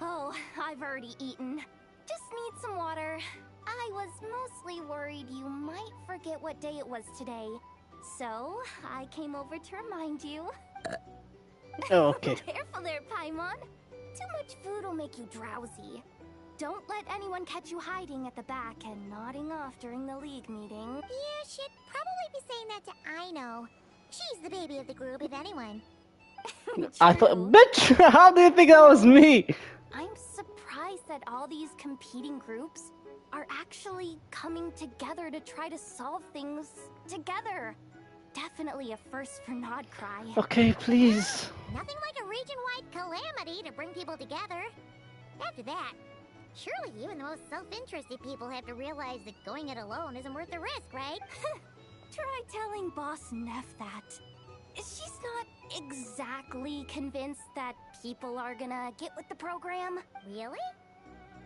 Oh, I've already eaten. Just need some water. I was mostly worried you might forget what day it was today. So, I came over to remind you. Oh, okay. Careful there, Paimon. Too much food will make you drowsy. Don't let anyone catch you hiding at the back and nodding off during the League meeting. Yeah, she'd probably be saying that to Aino. She's the baby of the group, if anyone. I thought, bitch! How do you think that was me? I'm surprised that all these competing groups are actually coming together to try to solve things together. Definitely a first for Nodcry. Okay, please. Nothing like a region-wide calamity to bring people together. After that, surely even the most self-interested people have to realize that going it alone isn't worth the risk, right? Try telling Boss Neff that. She's not exactly convinced that people are gonna get with the program. Really?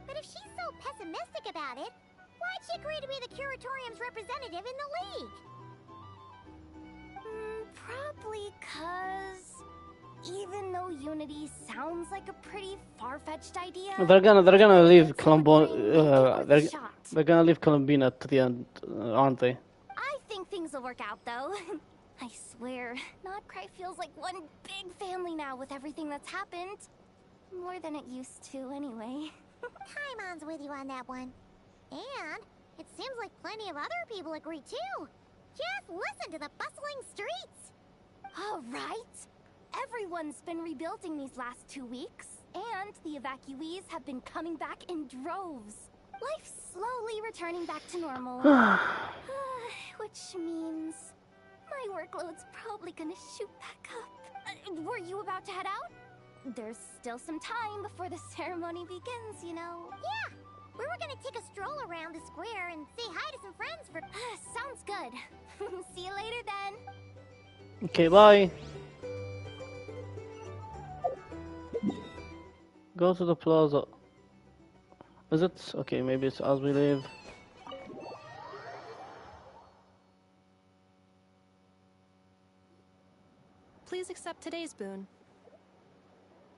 But if she's so pessimistic about it, why'd she agree to be the Curatorium's representative in the League? Probably 'cause even though unity sounds like a pretty far-fetched idea, They're gonna leave they're gonna leave Columbina to the end, aren't they? I think things will work out, though. I swear, Nodcry feels like one big family now with everything that's happened. More than it used to, anyway. Paimon's with you on that one. And it seems like plenty of other people agree, too. Just listen to the bustling streets. All right. Everyone's been rebuilding these last 2 weeks, and the evacuees have been coming back in droves. Life's slowly returning back to normal. Which means my workload's probably gonna shoot back up. Were you about to head out? There's still some time before the ceremony begins, you know. Yeah, we were gonna take a stroll around the square and say hi to some friends for... Sounds good. See you later then. Okay, bye. Go to the plaza. Is it? Okay, maybe it's as we leave. Please accept today's boon.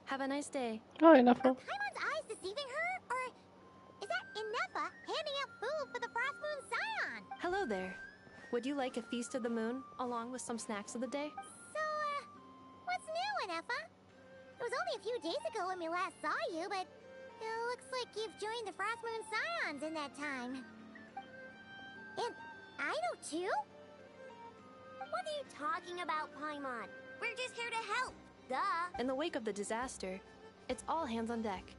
Have a nice day. Hi, Nefa. Are Paimon's eyes deceiving her? Or is that Inefa handing out food for the Frost Moon Scion? Hello there. Would you like a feast of the moon, along with some snacks of the day? So, what's new, Inefa? It was only a few days ago when we last saw you, but it looks like you've joined the Frost Moon Scions in that time. And Aino too? What are you talking about, Paimon? We're just here to help. Duh. In the wake of the disaster, it's all hands on deck.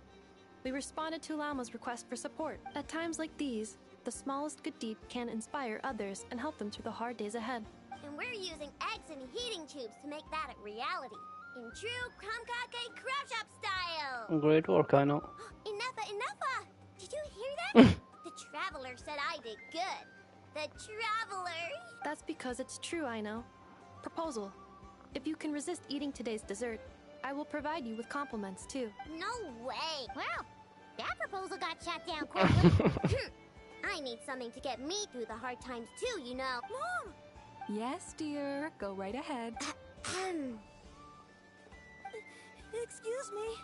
We responded to Lama's request for support. At times like these, the smallest good deed can inspire others and help them through the hard days ahead. And we're using eggs and heating tubes to make that a reality. In true Kromkake Crab Shop style! Great work, I know. Inefa! Did you hear that? The Traveler said I did good. The Traveler! That's because it's true, I know. Proposal. If you can resist eating today's dessert, I will provide you with compliments, too. No way! Well, that proposal got shot down quickly. I need something to get me through the hard times, too, you know. Mom! Yes, dear. Go right ahead. Excuse me.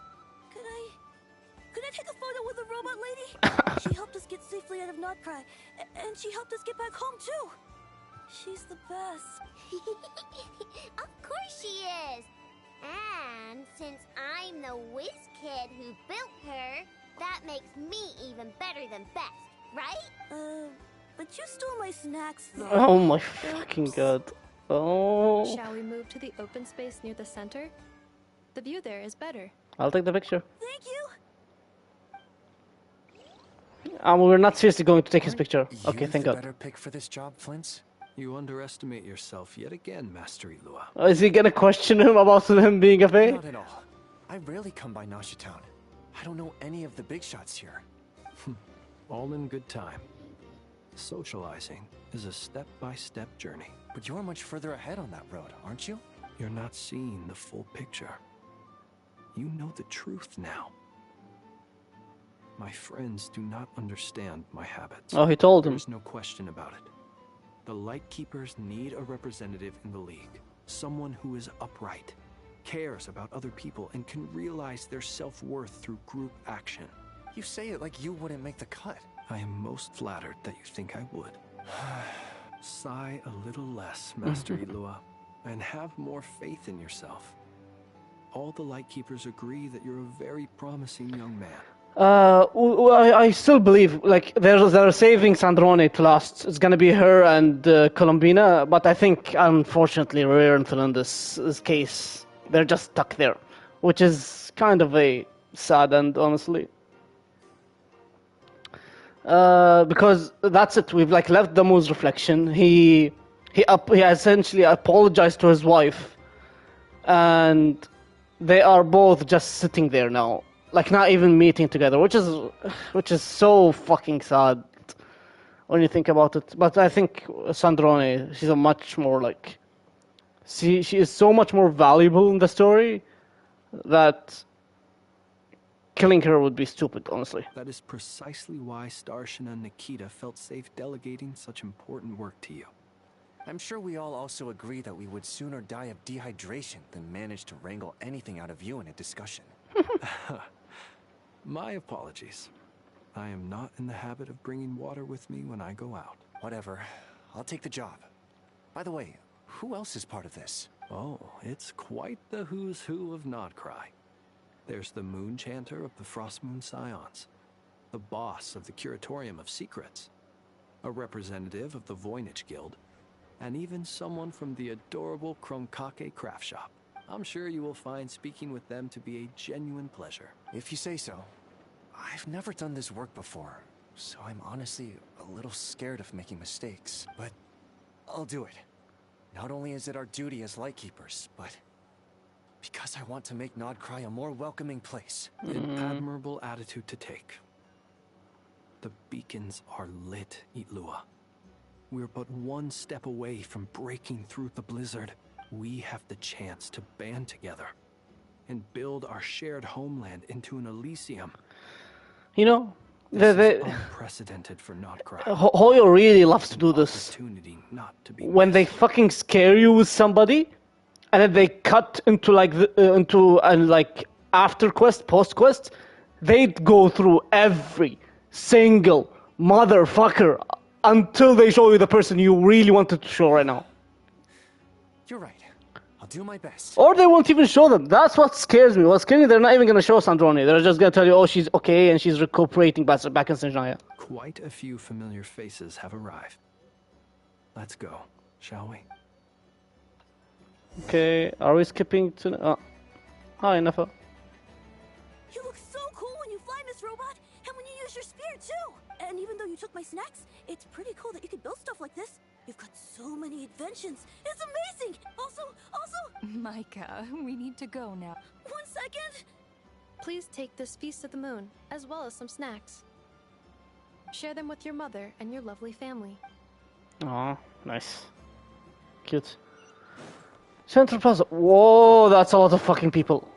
Could I take a photo with the robot lady? She helped us get safely out of Notcry, and she helped us get back home too. She's the best. Of course she is. And since I'm the whiz kid who built her, that makes me even better than best, right? But you stole my snacks though. Oh my fucking god. Oh. Shall we move to the open space near the center? The view there is better. I'll take the picture. Thank you. We're not seriously going to take his picture. Okay, You thank the God. better pick for this job, Flint? You underestimate yourself yet again, Master Ilua. Is he gonna question him about him being a Fae? Not at all. I rarely come by Nasha Town. I don't know any of the big shots here. All in good time. Socializing is a step-by-step journey. But you're much further ahead on that road, aren't you? You're not seeing the full picture. You know the truth now. My friends do not understand my habits. Oh, he told him. There's no question about it. The Lightkeepers need a representative in the League. Someone who is upright, cares about other people, and can realize their self-worth through group action. You say it like you wouldn't make the cut. I am most flattered that you think I would. Sigh a little less, Master Ilua, and have more faith in yourself. All the Lightkeepers agree that you're a very promising young man. I still believe, like, they're saving Sandrone to last. It's gonna be her and Columbina, but I think, unfortunately, Rare and Phil in this case, they're just stuck there, which is kind of a sad end, honestly. Because that's it. We've like left the moon's reflection. He essentially apologized to his wife, and they are both just sitting there now, like not even meeting together, which is so fucking sad when you think about it. But I think Sandrone, she's a much more like she is so much more valuable in the story that killing her would be stupid, honestly. That is precisely why Starshin and Nikita felt safe delegating such important work to you. I'm sure we all also agree that we would sooner die of dehydration than manage to wrangle anything out of you in a discussion. My apologies. I am not in the habit of bringing water with me when I go out. Whatever. I'll take the job. By the way, who else is part of this? Oh, it's quite the who's who of Notcry. There's the Moon Chanter of the Frostmoon Scions, the boss of the Curatorium of Secrets, a representative of the Voynich Guild, and even someone from the adorable Kromkake craft shop. I'm sure you will find speaking with them to be a genuine pleasure. If you say so. I've never done this work before, so I'm honestly a little scared of making mistakes, but I'll do it. Not only is it our duty as Lightkeepers, but because I want to make Notcry a more welcoming place. An admirable attitude to take. The beacons are lit, Ilua. We're but one step away from breaking through the blizzard. We have the chance to band together and build our shared homeland into an Elysium. You know, This is unprecedented for Notcry. Hoyo really loves to do this. Opportunity not to be When they fucking scare you with somebody, and then they cut into like like after quest, post quest, they go through every single motherfucker until they show you the person you really wanted to show right now. You're right. I'll do my best. Or they won't even show them. That's what scares me. What's scares me, they're not even going to show Sandrone. They're just going to tell you, oh, she's okay and she's recuperating back in Sinjaya. Quite a few familiar faces have arrived. Let's go, shall we? Okay, are we skipping to... Hi, Nafa. You look so cool when you fly, Miss Robot, and when you use your spear, too! And even though you took my snacks, it's pretty cool that you could build stuff like this. You've got so many inventions. It's amazing! Also... Micah, we need to go now. 1 second! Please take this Feast of the Moon, as well as some snacks. Share them with your mother and your lovely family. Aw, nice. Cute. Central Plaza. Whoa, that's a lot of fucking people.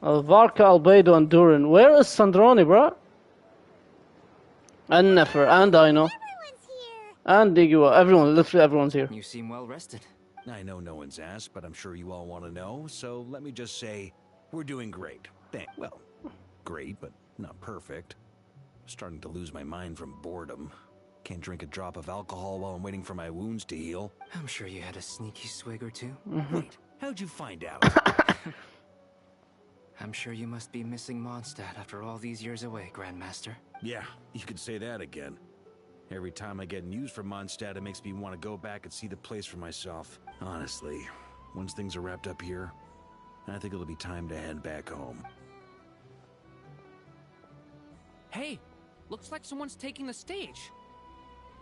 Varka, Albedo, and Durin. Where is Sandroni, bro? And Nefer, and Dino. And Digua. Everyone, literally everyone's here. You seem well rested. I know no one's asked, but I'm sure you all want to know, so let me just say, we're doing great. Well, great, but not perfect. Starting to lose my mind from boredom. Can't drink a drop of alcohol while I'm waiting for my wounds to heal. I'm sure you had a sneaky swig or two. Wait, how'd you find out? I'm sure you must be missing Mondstadt after all these years away, Grandmaster. Yeah, you could say that again. Every time I get news from Mondstadt, it makes me want to go back and see the place for myself. Honestly, once things are wrapped up here, I think it'll be time to head back home. Hey, looks like someone's taking the stage.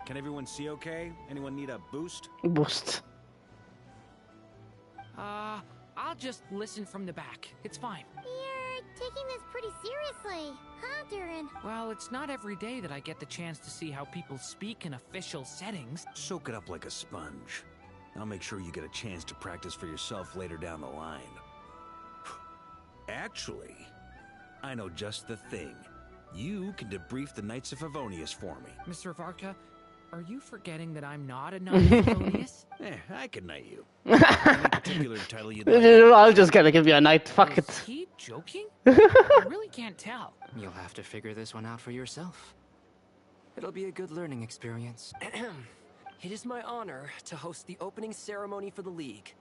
Can everyone see okay? Anyone need a boost? Boost. I'll just listen from the back. It's fine. You're taking this pretty seriously, huh, Durin? Well, it's not every day that I get the chance to see how people speak in official settings. Soak it up like a sponge. I'll make sure you get a chance to practice for yourself later down the line. Actually, I know just the thing. You can debrief the Knights of Favonius for me. Mr. Varka, are you forgetting that I'm not a Knight of Favonius? I can knight you. Any particular title you'd like? I'll just gotta give you a knight. Fuck it. Is he joking? I really can't tell. You'll have to figure this one out for yourself. It'll be a good learning experience. It is my honor to host the opening ceremony for the League,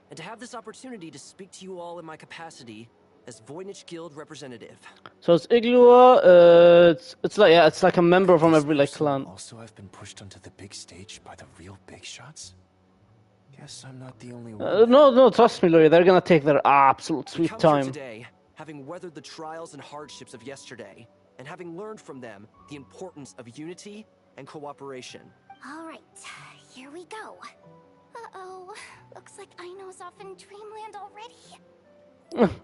and to have this opportunity to speak to you all in my capacity as Voynich Guild representative. So it's Iglua, it's like a member from every clan. Also, I've been pushed onto the big stage by the real big shots. Guess I'm not the only one. No, trust me, Louis. They're gonna take their absolute sweet We come here time. today, having weathered the trials and hardships of yesterday, and having learned from them the importance of unity and cooperation. All right, here we go. Uh-oh, looks like Aino's off in Dreamland already.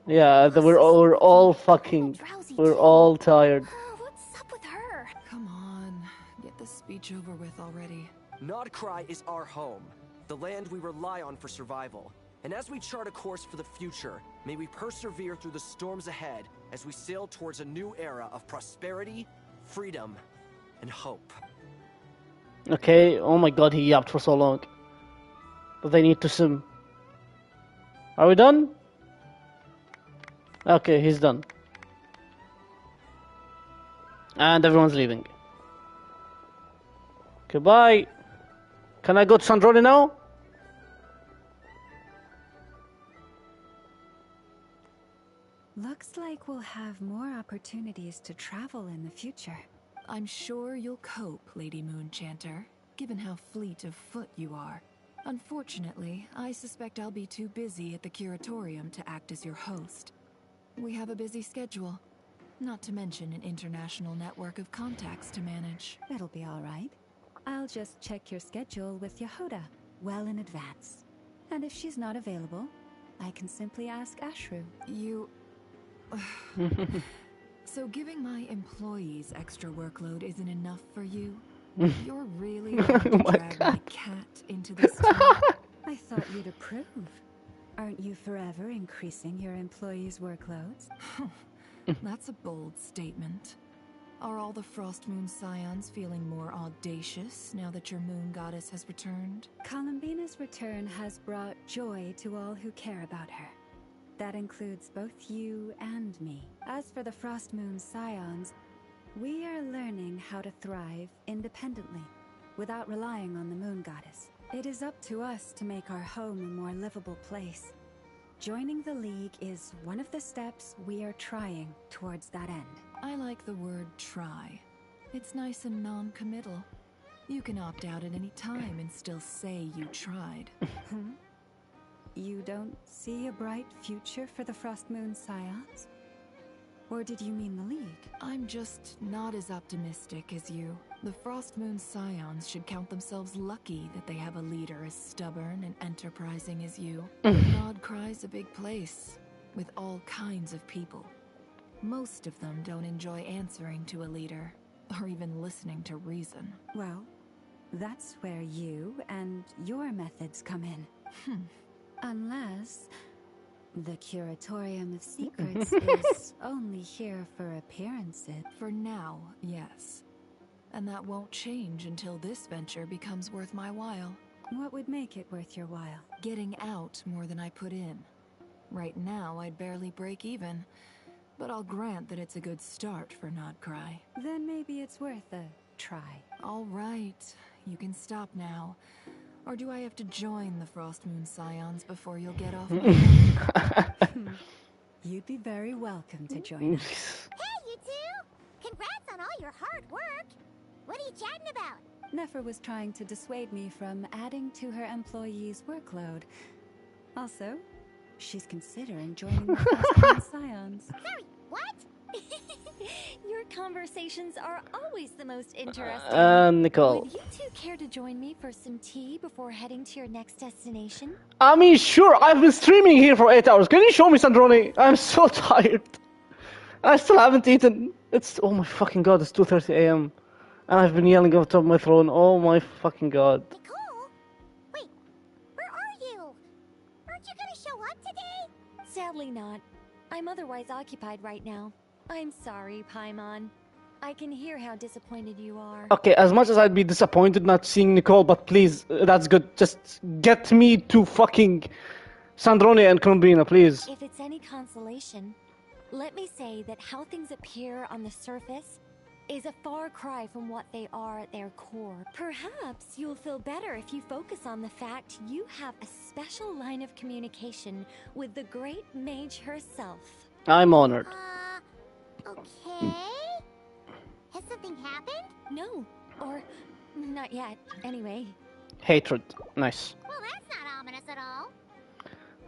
Yeah, we're all fucking. We're all tired. What's up with her? Come on, get this speech over with already. Nodcry is our home, the land we rely on for survival. And as we chart a course for the future, may we persevere through the storms ahead as we sail towards a new era of prosperity, freedom, and hope. Okay, oh my god, he yapped for so long. But they need to sim. Are we done? Okay, he's done. And everyone's leaving. Goodbye. Can I go to Sandroni now? Looks like we'll have more opportunities to travel in the future. I'm sure you'll cope, Lady Moonchanter, given how fleet of foot you are. Unfortunately, I suspect I'll be too busy at the Curatorium to act as your host. We have a busy schedule, not to mention an international network of contacts to manage. It'll be all right. I'll just check your schedule with Yehuda well in advance. And if she's not available, I can simply ask Ashru. You... So giving my employees extra workload isn't enough for you? You're really going to drag my cat into this too? I thought you'd approve. Aren't you forever increasing your employees' workloads? That's a bold statement. Are all the Frost Moon Scions feeling more audacious now that your moon goddess has returned? Columbina's return has brought joy to all who care about her. That includes both you and me. As for the Frost Moon Scions, we are learning how to thrive independently, without relying on the moon goddess. It is up to us to make our home a more livable place. Joining the League is one of the steps we are trying towards that end. I like the word try. It's nice and non-committal. You can opt out at any time and still say you tried. You don't see a bright future for the Frost Moon Scions? Or did you mean the League? I'm just not as optimistic as you. The Frost Moon Scions should count themselves lucky that they have a leader as stubborn and enterprising as you. Nodcry's a big place, with all kinds of people. Most of them don't enjoy answering to a leader, or even listening to reason. Well, that's where you and your methods come in. Unless the Curatorium of Secrets is only here for appearances. For now, yes. And that won't change until this venture becomes worth my while. What would make it worth your while? Getting out more than I put in. Right now, I'd barely break even. But I'll grant that it's a good start for Nodcry. Then maybe it's worth a try. All right, you can stop now. Or do I have to join the Frost Moon Scions before you'll get off my back? You'd be very welcome to join us. Hey, you two! Congrats on all your hard work! What are you chatting about? Nefer was trying to dissuade me from adding to her employees' workload. Also, she's considering joining the Frost Moon Scions. Sorry, what? Your conversations are always the most interesting. Nicole. Would you two care to join me for some tea before heading to your next destination? I mean, sure, I've been streaming here for 8 hours. Can you show me, Sandrone? I'm so tired. I still haven't eaten. It's, oh my fucking god, it's 2:30 a.m. And I've been yelling off the top of my throne. Oh my fucking god. Nicole? Wait, where are you? Aren't you gonna show up today? Sadly not. I'm otherwise occupied right now. I'm sorry, Paimon. I can hear how disappointed you are. Okay, as much as I'd be disappointed not seeing Nicole, but please, that's good. Just get me to fucking Sandrone and Columbina, please. If it's any consolation, let me say that how things appear on the surface is a far cry from what they are at their core. Perhaps you'll feel better if you focus on the fact you have a special line of communication with the great mage herself. I'm honored. Okay. Has something happened? No, or not yet, anyway. Hatred. Nice. Well, that's not ominous at all.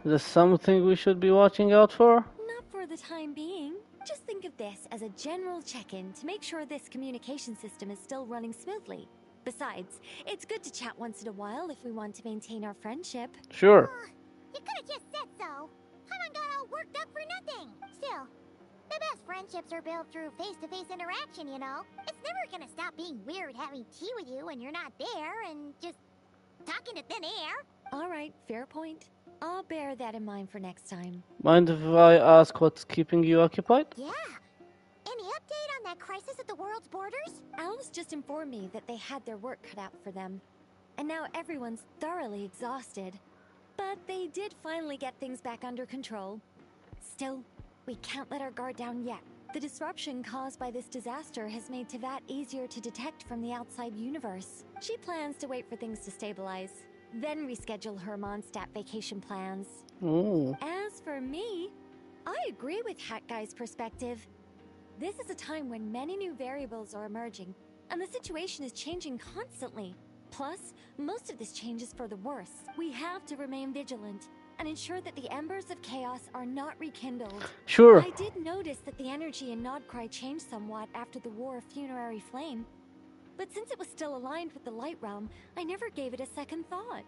Is there something we should be watching out for? Not for the time being. Just think of this as a general check-in to make sure this communication system is still running smoothly. Besides, it's good to chat once in a while if we want to maintain our friendship. Sure. You could have just said so. Paimon got all worked up for nothing. Still, the best friendships are built through face-to-face interaction, you know? It's never gonna stop being weird having tea with you when you're not there and just talking to thin air. All right, fair point. I'll bear that in mind for next time. Mind if I ask what's keeping you occupied? Yeah. Any update on that crisis at the world's borders? Alice just informed me that they had their work cut out for them. And now everyone's thoroughly exhausted. But they did finally get things back under control. Still, we can't let our guard down yet. The disruption caused by this disaster has made Tevat easier to detect from the outside universe. She plans to wait for things to stabilize, then reschedule her Mondstadt vacation plans. Ooh. As for me, I agree with Hat Guy's perspective. This is a time when many new variables are emerging, and the situation is changing constantly. Plus, most of this change is for the worse. We have to remain vigilant and ensure that the embers of chaos are not rekindled. Sure. I did notice that the energy in Nodcry changed somewhat after the War of Funerary Flame. But since it was still aligned with the Light Realm, I never gave it a second thought.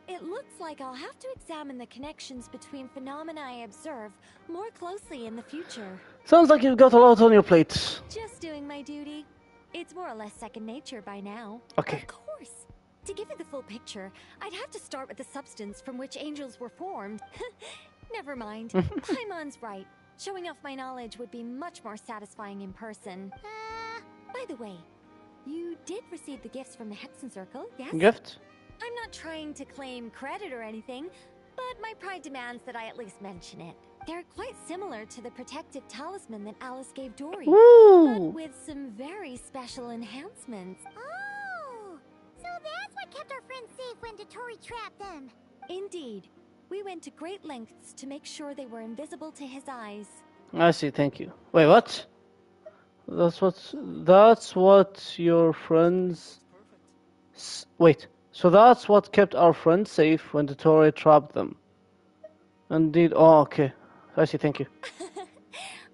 It looks like I'll have to examine the connections between phenomena I observe more closely in the future. Sounds like you've got a lot on your plate. Just doing my duty. It's more or less second nature by now. Okay. Of course. To give you the full picture, I'd have to start with the substance from which angels were formed. Never mind. Paimon's right. Showing off my knowledge would be much more satisfying in person. By the way, you did receive the gifts from the Hexen Circle, yes? Gift? I'm not trying to claim credit or anything, but my pride demands that I at least mention it. They're quite similar to the protective talisman that Alice gave Dory, but with some very special enhancements. Oh, so that's what kept our friends safe when Dottore trapped them. Indeed. We went to great lengths to make sure they were invisible to his eyes. I see, thank you. Wait, what? That's what your friends... Wait, so that's what kept our friends safe when Dottore trapped them. Indeed, oh, okay. I see, thank you.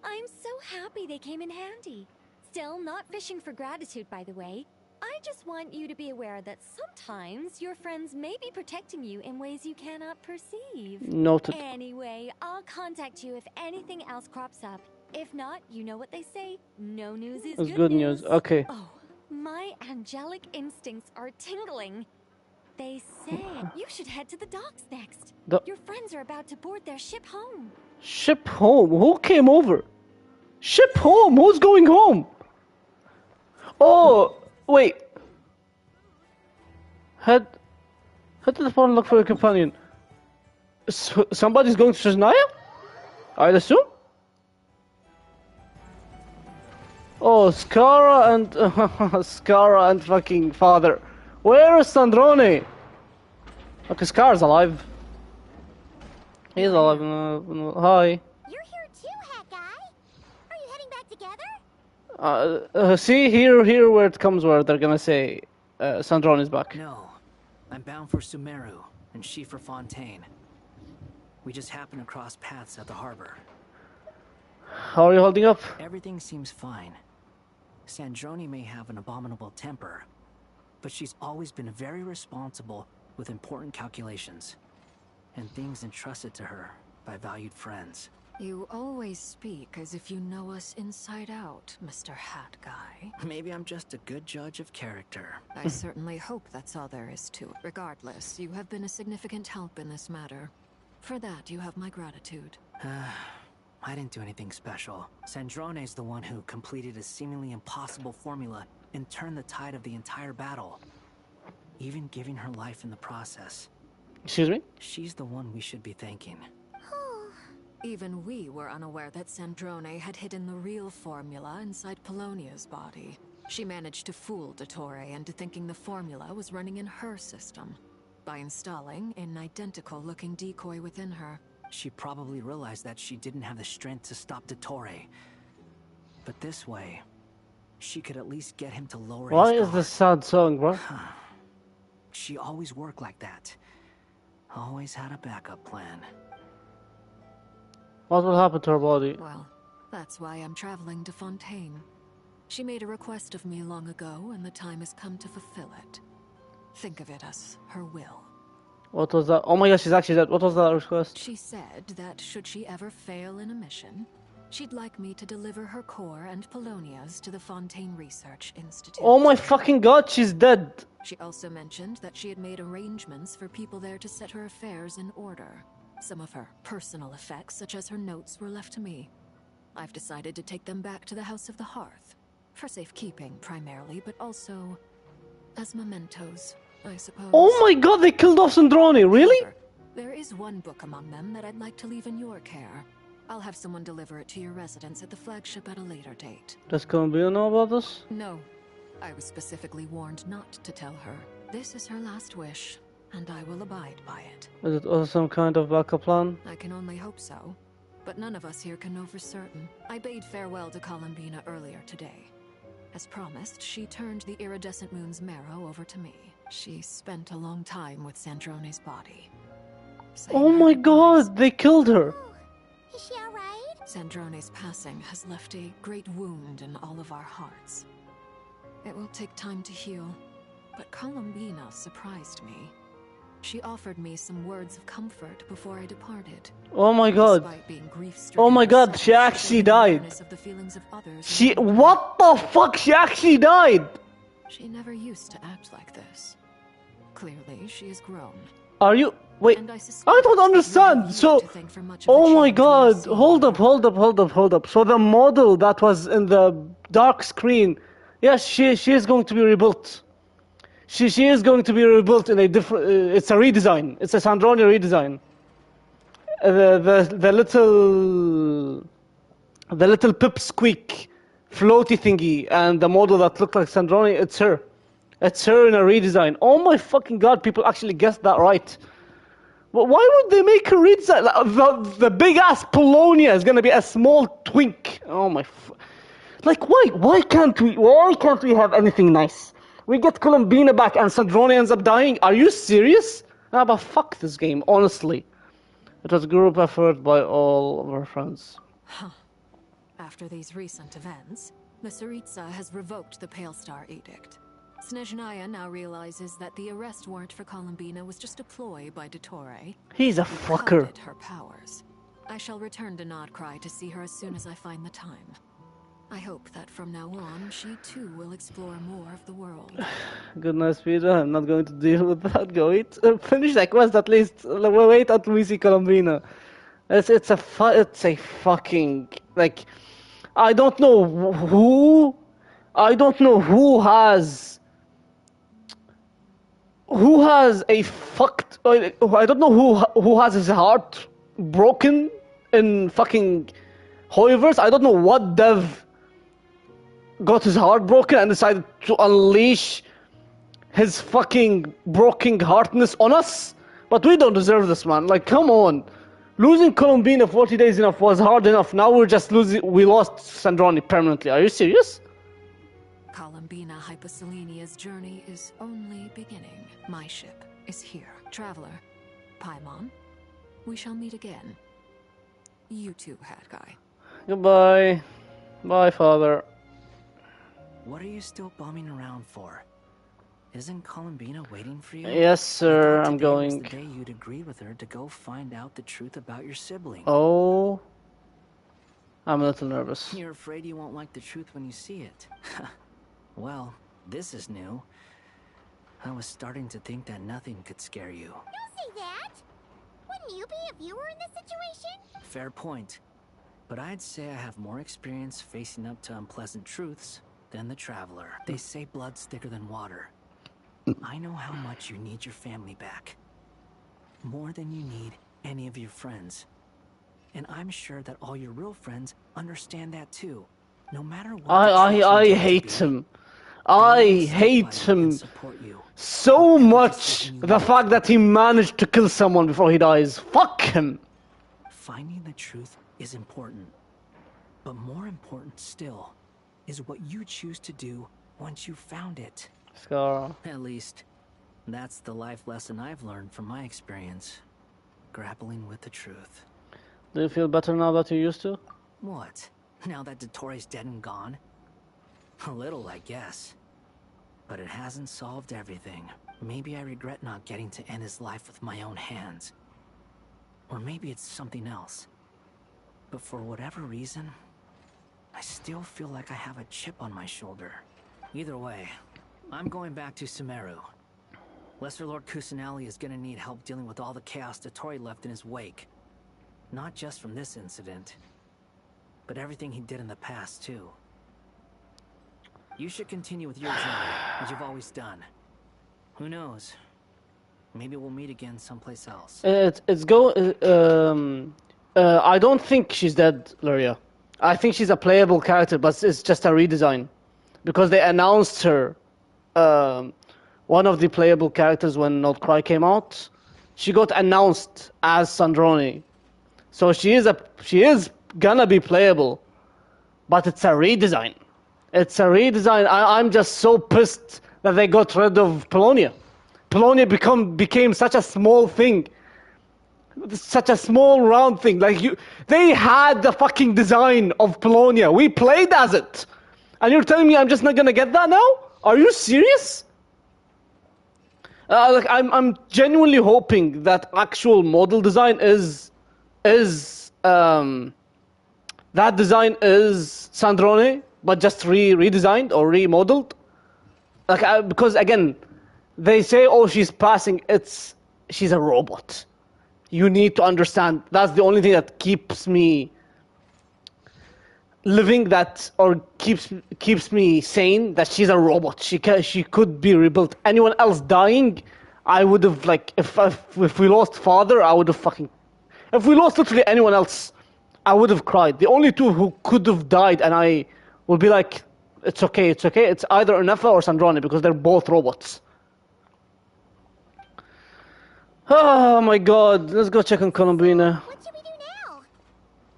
I'm so happy they came in handy. Still, not fishing for gratitude, by the way. I just want you to be aware that sometimes your friends may be protecting you in ways you cannot perceive. Noted. Anyway, I'll contact you if anything else crops up. If not, you know what they say, no news is It's good news. Okay. Oh, my angelic instincts are tingling. They say you should head to the docks next. Your friends are about to board their ship home. Ship home? Who came over? Ship home? Who's going home? Oh, wait. Head to the phone and look for a companion. Somebody's going to Snezhnaya? I'd assume? Oh, Skara and... Skara and fucking father. Where is Sandrone? Okay, Skara's alive. He's alive. Hi. You're here too, Hat Guy. Are you heading back together? See, here where it comes where they're gonna say Sandrone is back. No. I'm bound for Sumeru, and she for Fontaine. We just happened to cross paths at the harbor. How are you holding up? Everything seems fine. Sandrone may have an abominable temper, but she's always been very responsible with important calculations, and things entrusted to her by valued friends. You always speak as if you know us inside out, Mr. Hat Guy. Maybe I'm just a good judge of character. I certainly hope that's all there is to it. Regardless, you have been a significant help in this matter. For that, you have my gratitude. I didn't do anything special. Sandrone's the one who completed a seemingly impossible formula and turned the tide of the entire battle, even giving her life in the process. Excuse me? She's the one we should be thanking. Even we were unaware that Sandrone had hidden the real formula inside Polonia's body. She managed to fool Dottore into thinking the formula was running in her system by installing an identical-looking decoy within her. She probably realized that she didn't have the strength to stop Dottore. But this way, she could at least get him to lower Why his is this sad song, bro? She always worked like that. Always had a backup plan. What will happen to her body? Well, that's why I'm traveling to Fontaine. She made a request of me long ago, and the time has come to fulfill it. Think of it as her will. What was that? Oh my gosh, she's actually dead. What was that request? She said that should she ever fail in a mission, she'd like me to deliver her core and Polonia's to the Fontaine Research Institute. Oh my fucking god, she's dead. She also mentioned that she had made arrangements for people there to set her affairs in order. Some of her personal effects, such as her notes, were left to me. I've decided to take them back to the House of the Hearth. For safekeeping, primarily, but also as mementos, I suppose. Oh my god, they killed off Sandrone, really? There is one book among them that I'd like to leave in your care. I'll have someone deliver it to your residence at the flagship at a later date. Does Columbina know about this? No. I was specifically warned not to tell her. This is her last wish, and I will abide by it. Is it also some kind of backup plan? I can only hope so. But none of us here can know for certain. I bade farewell to Columbina earlier today. As promised, she turned the iridescent moon's marrow over to me. She spent a long time with Sandrone's body. Oh my god, they killed her. Is she alright? Sandrone's passing has left a great wound in all of our hearts. It will take time to heal, but Columbina surprised me. She offered me some words of comfort before I departed. Oh my god. Oh my god, she actually died. What the fuck? She actually died. She never used to act like this. Clearly, she has grown. Are you... Wait, I don't understand. So, oh my god, hold up. So the model that was in the dark screen, yes, she is going to be rebuilt. She is going to be rebuilt in a different... it's a redesign. It's a Sandrone redesign. The little pipsqueak floaty thingy and the model that looked like Sandrone, it's her. It's her in a redesign. Oh my fucking god, people actually guessed that right. But why would they make her redesign? The big ass Polonia is gonna be a small twink. Oh my... Like, why can't we have anything nice? We get Columbina back and Sandrone ends up dying? Are you serious? Nah, but fuck this game, honestly. It was a group effort by all of our friends. Huh. After these recent events, the Tsaritsa has revoked the Pale Star Edict. Snezhnaya now realizes that the arrest warrant for Columbina was just a ploy by Dottore. He's a fucker. Her powers. I shall return to Nodcry to see her as soon as I find the time. I hope that from now on, she too will explore more of the world. Good night, Peter. I'm not going to deal with that. Go eat. Finish that quest at least. Wait until we see Columbina. It's a fucking like I don't know who has a fucked I don't know who has his heart broken in fucking Hoyoverse. I don't know what dev got his heart broken and decided to unleash his fucking broken heartness on us, but we don't deserve this, man. Like, come on. Losing Columbina 40 days enough was hard enough. Now we lost Sandroni permanently. Are you serious? Columbina Hyposelenia's journey is only beginning. My ship is here. Traveler, Paimon, we shall meet again. You too, Hat Guy. Goodbye. Bye, father. What are you still bumming around for? Isn't Columbina waiting for you? Yes, sir, I'm today going. was the day you'd agree with her to go find out the truth about your sibling. Oh. I'm a little nervous. You're afraid you won't like the truth when you see it. Well, this is new. I was starting to think that nothing could scare you. Don't say that! Wouldn't you be a viewer in this situation? Fair point. But I'd say I have more experience facing up to unpleasant truths than the Traveler. They say blood's thicker than water. I know how much you need your family back. More than you need any of your friends. And I'm sure that all your real friends understand that too. No matter what. I hate him. I hate him so much. The fact that he managed to kill someone before he dies. Fuck him. Finding the truth is important. But more important still is what you choose to do once you've found it. Scar. At least, that's the life lesson I've learned from my experience. Grappling with the truth. Do you feel better now that you used to? What? Now that Dottore's dead and gone? A little, I guess. But it hasn't solved everything. Maybe I regret not getting to end his life with my own hands. Or maybe it's something else. But for whatever reason, I still feel like I have a chip on my shoulder. Either way, I'm going back to Sumeru. Lesser Lord Kusanali is gonna need help dealing with all the chaos Dottore left in his wake. Not just from this incident, but everything he did in the past, too. You should continue with your journey, as you've always done. Who knows? Maybe we'll meet again someplace else. I don't think she's dead, Luria. I think she's a playable character, but it's just a redesign. Because they announced her, one of the playable characters when Nodcry came out. She got announced as Sandroni. So she is gonna be playable, but it's a redesign. It's a redesign. I'm just so pissed that they got rid of Polonia. Polonia became such a small thing, such a small round thing. Like they had the fucking design of Polonia. We played as it, and you're telling me I'm just not gonna get that now? Are you serious? I'm genuinely hoping that actual model design is that design is Sandrone, but just redesigned or remodeled. Because again, they say, oh, she's passing. She's a robot. You need to understand. That's the only thing that keeps me living, or keeps me sane. That she's a robot. She could be rebuilt. Anyone else dying, I would have if we lost father, I would have fucking. If we lost literally anyone else, I would have cried. The only two who could have died, and I would be like, it's okay. It's either Unefa or Sandrone, because they're both robots. Oh my god, let's go check on Columbina. What should we do now?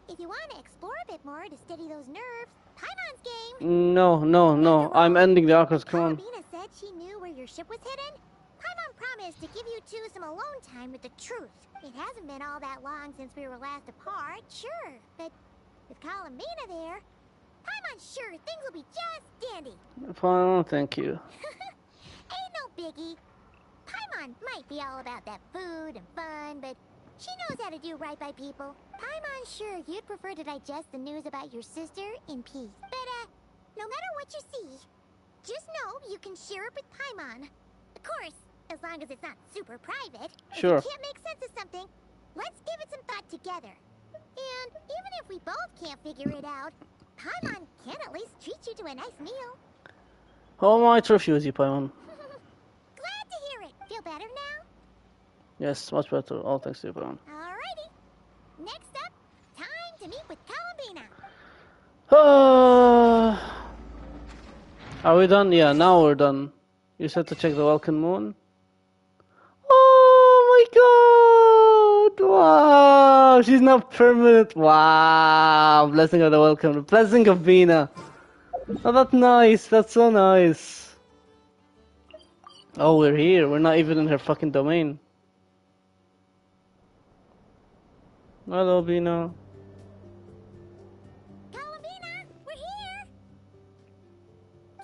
If you want to explore a bit more to steady those nerves, Paimon's game. No. I'm ending the Archon. Come on. Columbina said she knew where your ship was hidden. Paimon promised to give you two some alone time with the truth. It hasn't been all that long since we were last apart, sure. But with Columbina there, Paimon's sure things will be just dandy. Fine, thank you. Ain't no biggie. Paimon might be all about that food and fun, but she knows how to do right by people. Paimon sure you'd prefer to digest the news about your sister in peace. But, no matter what you see, just know you can share it with Paimon. Of course, as long as it's not super private. Sure. If you can't make sense of something, let's give it some thought together. And even if we both can't figure it out, Paimon can at least treat you to a nice meal. How am I to refuse you, Paimon? Glad to hear it. Feel better now? Yes, much better. All thanks to you, Paimon. Alrighty. Next up, time to meet with Columbina. Are we done? Yeah, now we're done. You said to check the Welcome Moon. Oh my god! Wow! She's not permanent. Wow! Blessing of the Welcome. Blessing of Bina. Oh, that's nice. That's so nice. Oh, we're here. We're not even in her fucking domain. Hello, Bina. Columbina, we're here!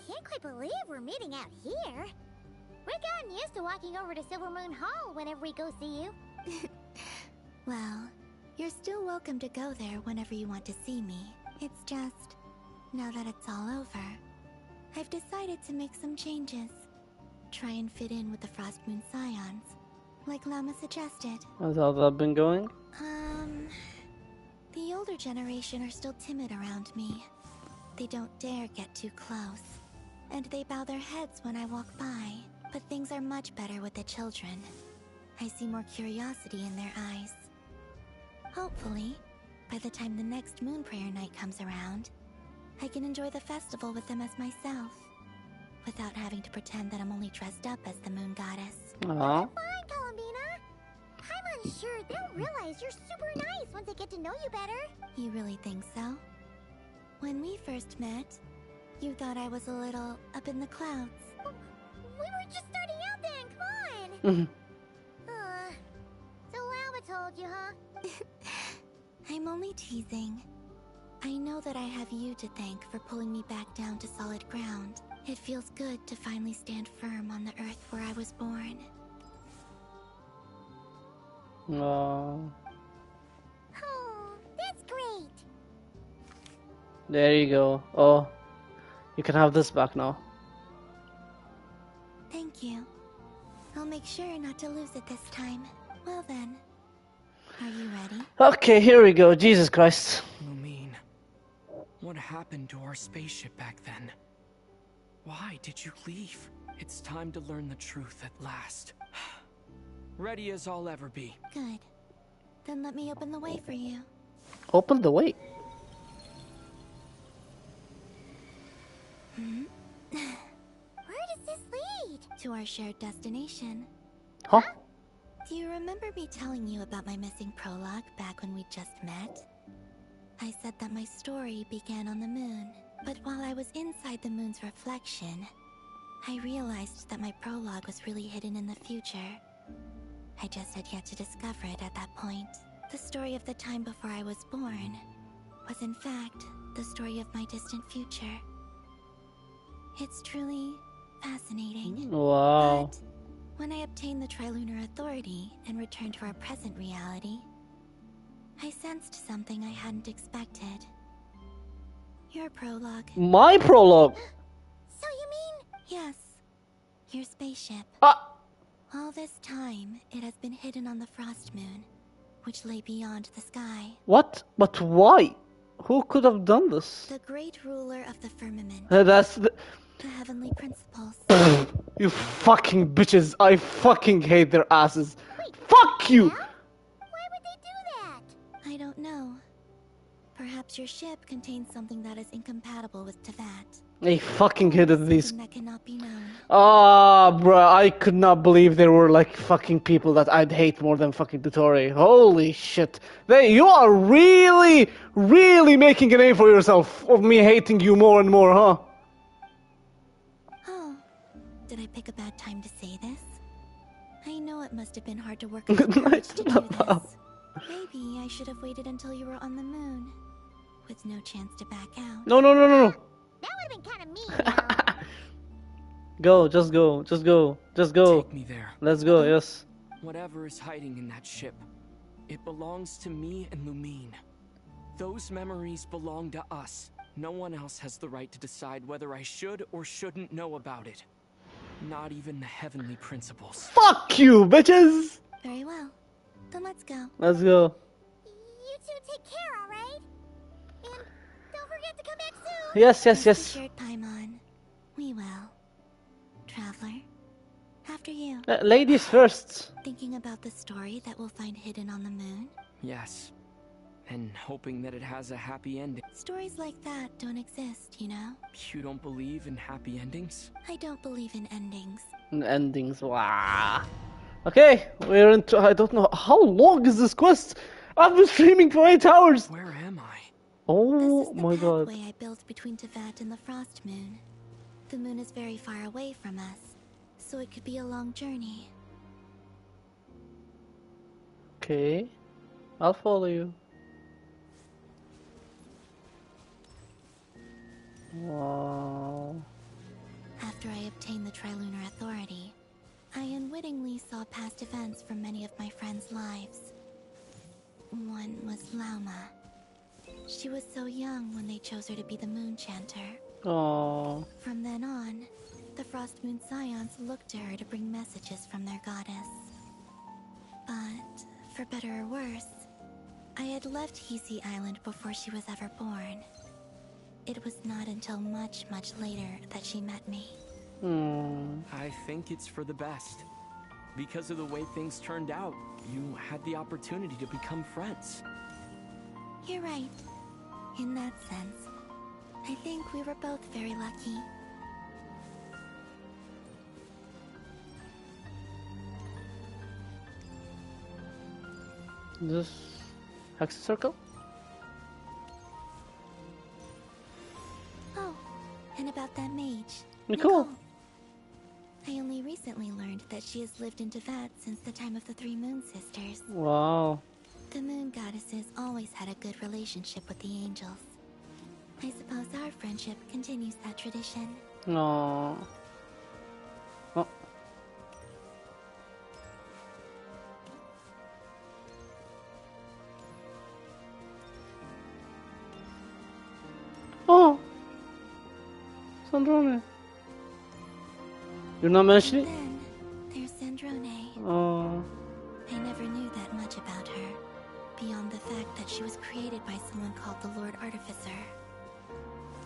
Can't quite believe we're meeting out here. We've gotten used to walking over to Silver Moon Hall whenever we go see you. Well, you're still welcome to go there whenever you want to see me. It's just, now that it's all over, I've decided to make some changes. Try and fit in with the Frost Moon Scions, like Lama suggested. How's that been going? The older generation are still timid around me. They don't dare get too close, and they bow their heads when I walk by. But things are much better with the children. I see more curiosity in their eyes. Hopefully, by the time the next Moon Prayer night comes around, I can enjoy the festival with them as myself, without having to pretend that I'm only dressed up as the Moon Goddess. Aww. Fine, Columbina. I'm sure they'll realize you're super nice once they get to know you better. You really think so? When we first met, you thought I was a little up in the clouds. We were just starting out then, come on! So Lama told you, huh? I'm only teasing. I know that I have you to thank for pulling me back down to solid ground. It feels good to finally stand firm on the earth where I was born. Aww. Oh, that's great! There you go. Oh, you can have this back now. Thank you. I'll make sure not to lose it this time. Well then, are you ready? Okay, here we go. Jesus Christ. Lumine, what happened to our spaceship back then? Why did you leave? It's time to learn the truth at last. Ready as I'll ever be. Good. Then let me open the way for you. Open the way? Where does this lead? To our shared destination. Huh? Do you remember me telling you about my missing prologue back when we just met? I said that my story began on the moon, but while I was inside the moon's reflection, I realized that my prologue was really hidden in the future. I just had yet to discover it at that point. The story of the time before I was born was in fact the story of my distant future. It's truly fascinating. Wow. But when I obtained the Trilunar Authority and returned to our present reality, I sensed something I hadn't expected. Your prologue. My prologue? So you mean... Yes. Your spaceship. All this time, it has been hidden on the Frost Moon, which lay beyond the sky. What? But why? Who could have done this? The great ruler of the firmament. That's the... The heavenly principles. You fucking bitches. I fucking hate their asses. Fuck you! Why would they do that? I don't know. Perhaps your ship contains something that is incompatible with Tevat. I fucking hated these. Something that cannot be known. Ah, bruh, I could not believe there were like fucking people that I'd hate more than fucking Dottore. Holy shit. You are really, really making a name for yourself of me hating you more and more, huh? Oh, did I pick a bad time to say this? I know it must have been hard to work up the courage to do this. Maybe I should have waited until you were on the moon, with no chance to back out. No. That would have been kind of mean. Go, just go, just go, just go. Take me there. Let's go, yes. Whatever is hiding in that ship, it belongs to me and Lumine. Those memories belong to us. No one else has the right to decide whether I should or shouldn't know about it. Not even the heavenly principles. Fuck you, bitches! Very well. Then let's go. Let's go. You two take care, alright? And don't forget to come back soon! Yes, yes, Rest yes. assured, Paimon. We will. Traveler, after you. Ladies first. Thinking about the story that we'll find hidden on the moon? Yes. And hoping that it has a happy ending. Stories like that don't exist, you know? You don't believe in happy endings? I don't believe in endings. Endings, wow. Okay, we're into. I don't know. How long is this quest? I've been streaming for 8 hours! Where am I? Oh my god. This is the pathway I built between Teyvat and the Frost Moon. The moon is very far away from us, so it could be a long journey. Okay, I'll follow you. Wow. After I obtained the Trilunar Authority, I unwittingly saw past events from many of my friends' lives. One was Lauma. She was so young when they chose her to be the Moon Chanter. Oh. From then on, the Frost Moon Scions looked to her to bring messages from their goddess. But, for better or worse, I had left Hisi Island before she was ever born. It was not until much, much later that she met me. I think it's for the best. Because of the way things turned out, you had the opportunity to become friends. You're right. In that sense, I think we were both very lucky. This Hex Circle? Oh, and about that mage. Cool. I only recently learned that she has lived in Teyvat since the time of the Three Moon Sisters. Wow. The moon goddesses always had a good relationship with the angels. I suppose our friendship continues that tradition. No. Oh. Oh. Sandrone. You're not mentioning? Then there's Sandrone. Oh. I never knew that much about her, beyond the fact that she was created by someone called the Lord Artificer.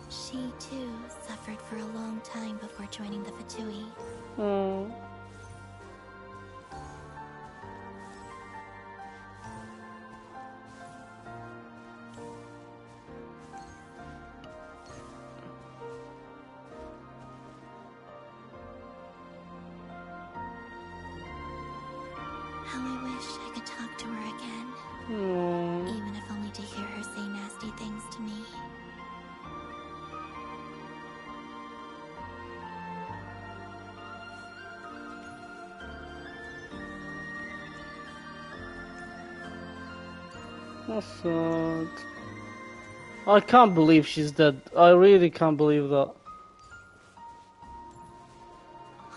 She, too, suffered for a long time before joining the Fatui. Oh. How I wish I could talk to her again. Oh. Even if only to hear her say nasty things to me. That's sad. I can't believe she's dead. I really can't believe that.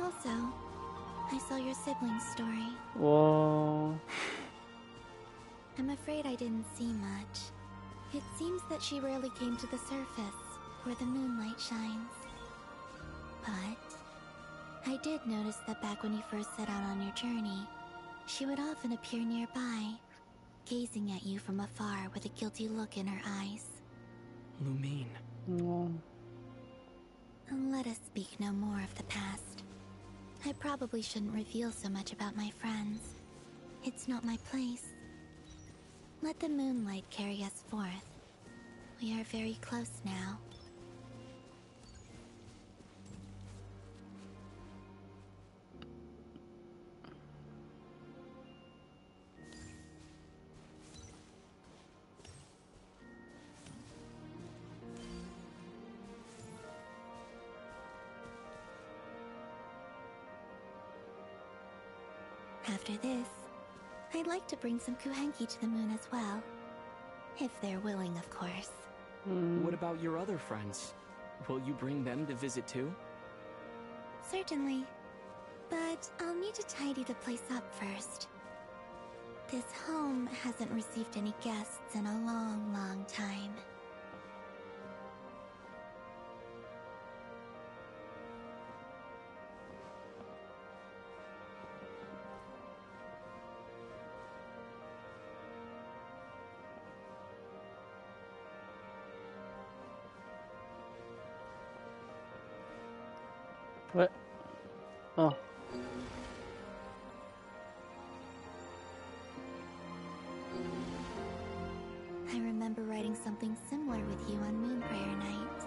Also, I saw your siblings' story. Wow. I'm afraid I didn't see much. It seems that she rarely came to the surface, where the moonlight shines. But I did notice that back when you first set out on your journey, she would often appear nearby, gazing at you from afar with a guilty look in her eyes. Lumine. No. Let us speak no more of the past. I probably shouldn't reveal so much about my friends. It's not my place. Let the moonlight carry us forth. We are very close now. After this, I'd like to bring some Kuhenki to the moon as well. If they're willing, of course. What about your other friends? Will you bring them to visit too? Certainly. But I'll need to tidy the place up first. This home hasn't received any guests in a long, long time. What? Oh. I remember writing something similar with you on Moonprayer Night.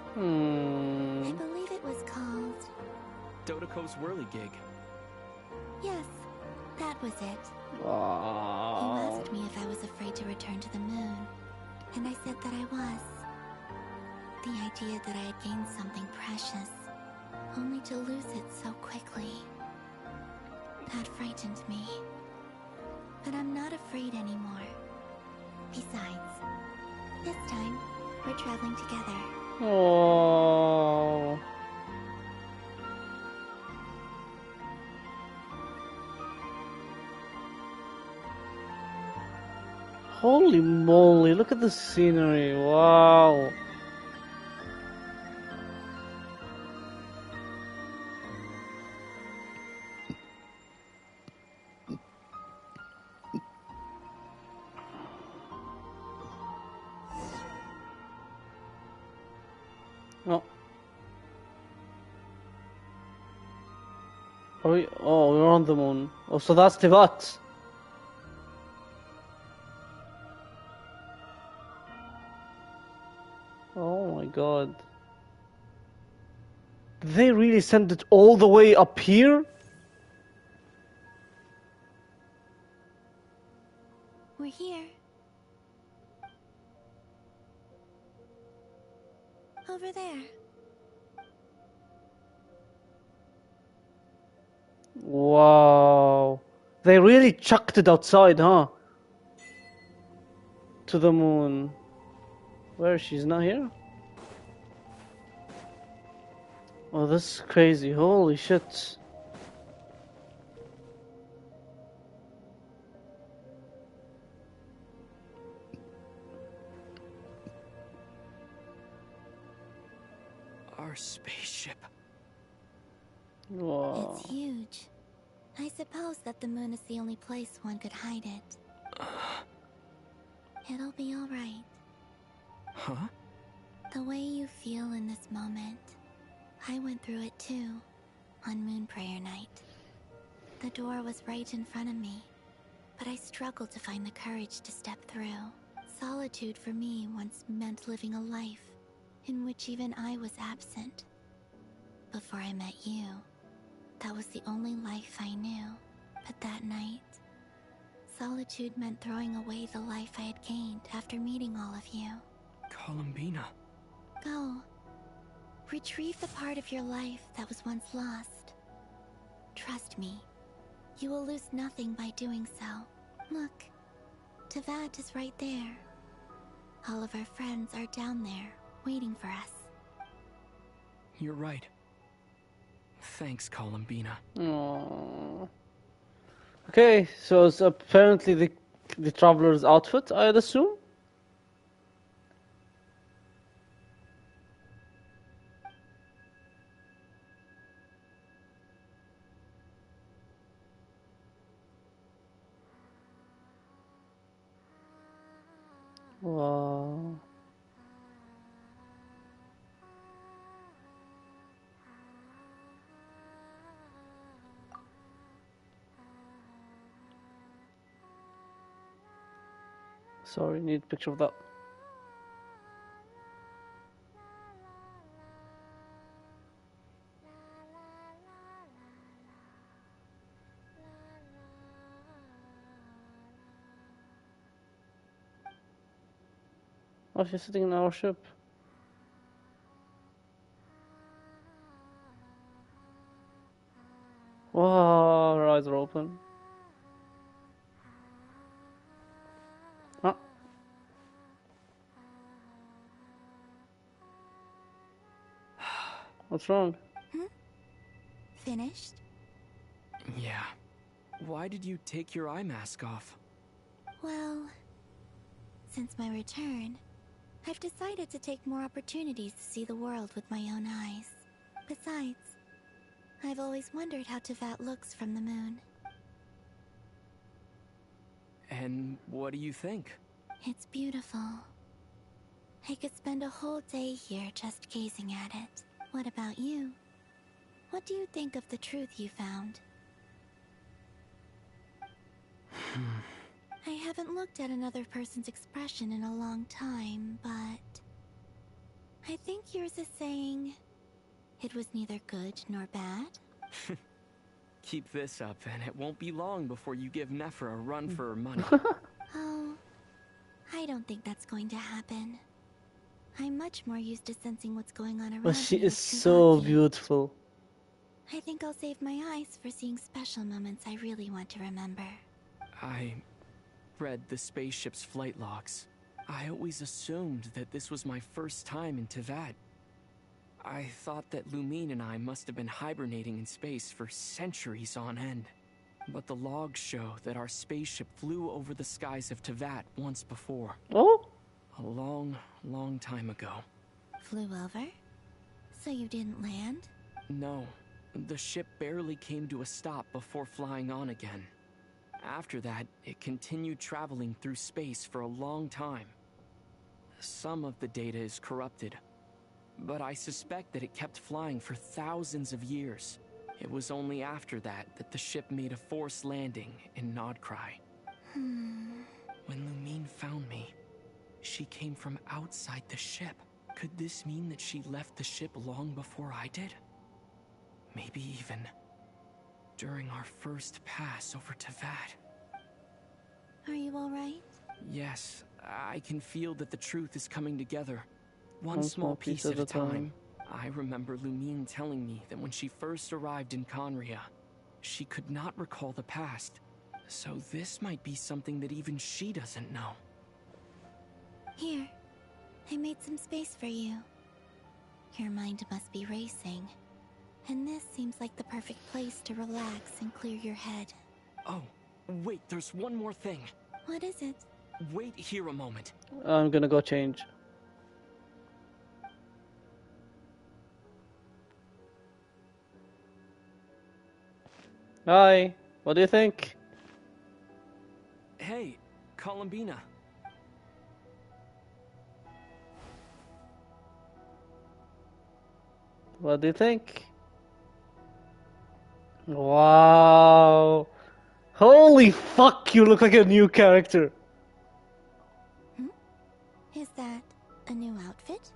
I believe it was called... Dotoko's Whirligig. Yes, that was it. Wow. You asked me if I was afraid to return to the moon, and I said that I was. The idea that I had gained something precious, only to lose it so quickly. That frightened me. But I'm not afraid anymore. Besides, this time, we're traveling together. Oh. Holy moly, look at the scenery. Wow. Oh. Oh, we're on the moon. Oh, so that's Tivat. Oh my god. Did they really send it all the way up here? We're here. Over there. Wow. They really chucked it outside, huh? To the moon. Where is she? She's not here? Oh, this is crazy. Holy shit. Our spaceship. Wow. It's huge. I suppose that the moon is the only place one could hide it. It'll be alright. Huh? The way you feel in this moment, I went through it too, on Moonprayer Night. The door was right in front of me, but I struggled to find the courage to step through. Solitude for me once meant living a life in which even I was absent. Before I met you, that was the only life I knew. But that night, solitude meant throwing away the life I had gained after meeting all of you. Columbina. Go. Retrieve the part of your life that was once lost. Trust me, you will lose nothing by doing so. Look, Tivat is right there. All of our friends are down there, waiting for us. You're right. Thanks, Columbina. Aww. Okay, so it's apparently the traveler's outfit, I'd assume? Wow. Sorry, need a picture of that. Oh, she's sitting in our ship. Wow, her eyes are open. Huh? What's wrong? Finished? Yeah. Why did you take your eye mask off? Well, since my return, I've decided to take more opportunities to see the world with my own eyes. Besides, I've always wondered how Tevat looks from the moon. And what do you think? It's beautiful. I could spend a whole day here just gazing at it. What about you? What do you think of the truth you found? I haven't looked at another person's expression in a long time, but I think yours is saying it was neither good nor bad. Keep this up, and it won't be long before you give Nephra a run for her money. Oh, I don't think that's going to happen. I'm much more used to sensing what's going on around But she me is with so Kavaki. beautiful. I think I'll save my eyes for seeing special moments I really want to remember. I read the spaceship's flight logs. I always assumed that this was my first time in Tevat. I thought that Lumine and I must have been hibernating in space for centuries on end. But the logs show that our spaceship flew over the skies of Tevat once before. Oh? A long, long time ago. Flew over? So you didn't land? No, the ship barely came to a stop before flying on again. After that, it continued traveling through space for a long time. Some of the data is corrupted, but I suspect that it kept flying for thousands of years. It was only after that that the ship made a forced landing in Nodcry. When Lumine found me, she came from outside the ship. Could this mean that she left the ship long before I did? Maybe even during our first pass over Tevat. Are you alright? Yes, I can feel that the truth is coming together. One small piece at a time. I remember Lumine telling me that when she first arrived in Conria, she could not recall the past. So this might be something that even she doesn't know. Here, I made some space for you. Your mind must be racing, and this seems like the perfect place to relax and clear your head. Oh, wait, there's one more thing. What is it? Wait here a moment. I'm gonna go change. Hi, what do you think? Hey, Columbina. What do you think? Wow. Holy fuck, you look like a new character. Is that a new outfit?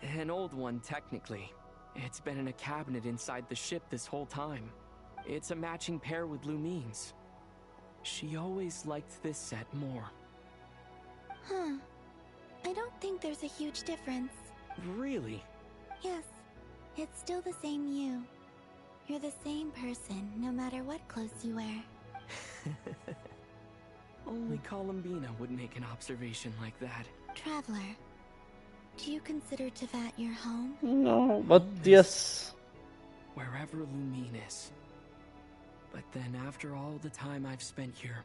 An old one, technically. It's been in a cabinet inside the ship this whole time. It's a matching pair with Lumine's. She always liked this set more. Huh. I don't think there's a huge difference. Really? Yes, it's still the same you. You're the same person, no matter what clothes you wear. Only Columbina would make an observation like that. Traveler, do you consider Tevat your home? No, but yes. Wherever Lumine is. But then after all the time I've spent here,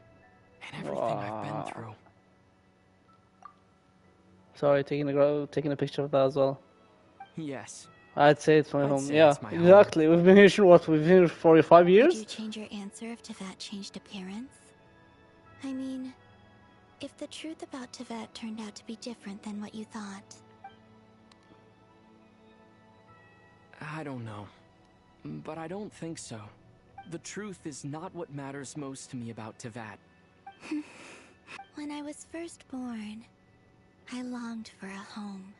and everything I've been through. Sorry, taking a picture of that as well. Yes. I'd say it's my home. say Yeah, it's my home. exactly. We've been here, what? We've been here for 5 Would years? you change your answer if Tevat changed appearance? I mean, if the truth about Tevat turned out to be different than what you thought. I don't know. But I don't think so. The truth is not what matters most to me about Tevat. When I was first born, I longed for a home.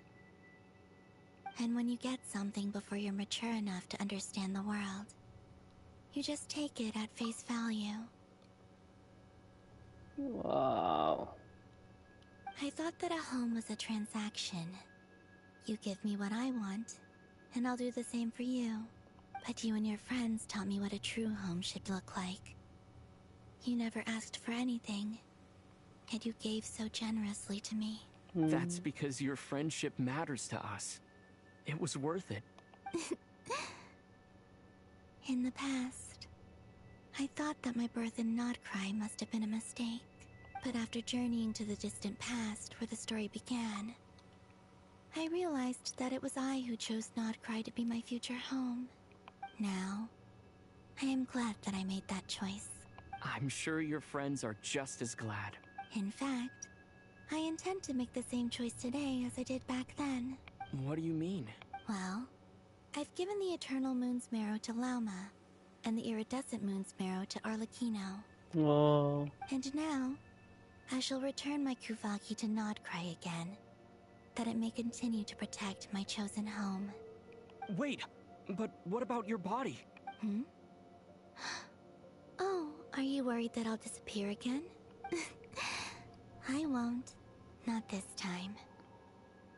And when you get something before you're mature enough to understand the world, you just take it at face value. Wow. I thought that a home was a transaction. You give me what I want, and I'll do the same for you. But you and your friends taught me what a true home should look like. You never asked for anything, yet you gave so generously to me. That's because your friendship matters to us. It was worth it. In the past, I thought that my birth in Nodcry must have been a mistake. But after journeying to the distant past where the story began, I realized that it was I who chose Nodcry to be my future home. Now, I am glad that I made that choice. I'm sure your friends are just as glad. In fact, I intend to make the same choice today as I did back then. What do you mean? Well, I've given the Eternal Moon's Marrow to Lauma, and the Iridescent Moon's Marrow to Arlecchino. Oh. And now, I shall return my Kuvagi to Nodcry again, that it may continue to protect my chosen home. Wait, but what about your body? Hmm? Oh, are you worried that I'll disappear again? I won't. Not this time.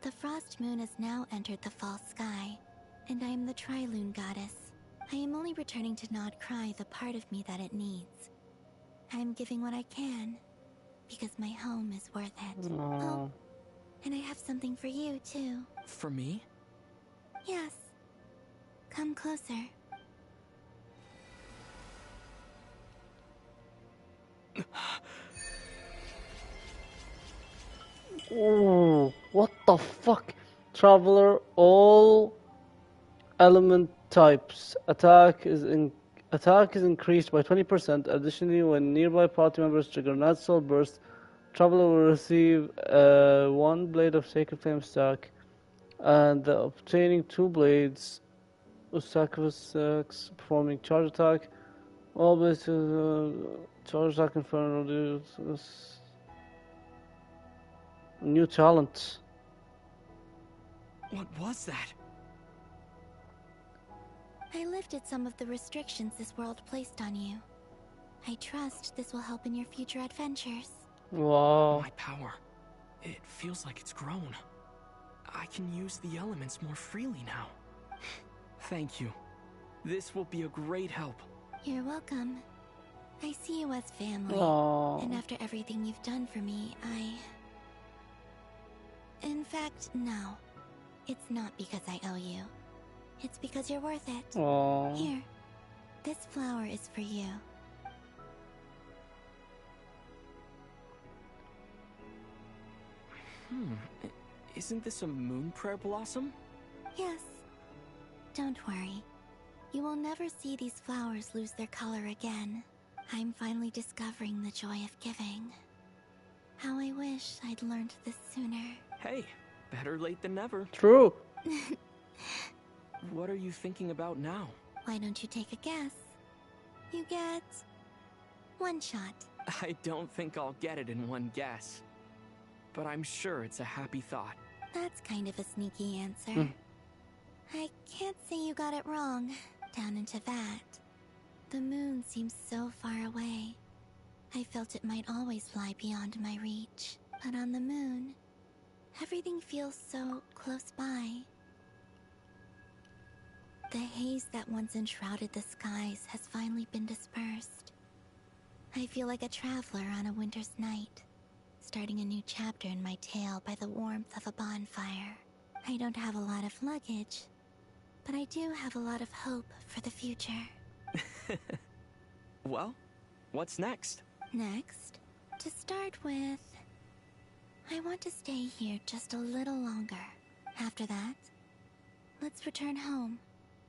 The Frost Moon has now entered the fall sky, and I am the Tri-Lune Goddess. I am only returning to Nodcry the part of me that it needs. I am giving what I can, because my home is worth it. Aww. Oh, and I have something for you, too. For me? Yes. Come closer. Ooh, what the fuck? Traveler, all element types. Attack is increased by 20%. Additionally, when nearby party members trigger Natural Burst, Traveler will receive one blade of Sacred Flame stack, and obtaining 2 blades of sacrifice performing charge attack. All blades charge attack inferno. New talent. What was that? I lifted some of the restrictions this world placed on you. I trust this will help in your future adventures. Wow. My power. It feels like it's grown. I can use the elements more freely now. Thank you. This will be a great help. You're welcome. I see you as family. Aww. And after everything you've done for me, In fact, no. It's not because I owe you. It's because you're worth it. Aww. Here. This flower is for you. Isn't this a moon prayer blossom? Yes. Don't worry. You will never see these flowers lose their color again. I'm finally discovering the joy of giving. How I wish I'd learned this sooner. Hey, better late than never. True. What are you thinking about now? Why don't you take a guess? You get 1 shot. I don't think I'll get it in one guess. But I'm sure it's a happy thought. That's kind of a sneaky answer. I can't say you got it wrong. Down into that. The moon seems so far away. I felt it might always lie beyond my reach. But on the moon, everything feels so close by. The haze that once enshrouded the skies has finally been dispersed. I feel like a traveler on a winter's night, starting a new chapter in my tale by the warmth of a bonfire. I don't have a lot of luggage, but I do have a lot of hope for the future. Well, what's next? Next, to start with, I want to stay here just a little longer. After that, let's return home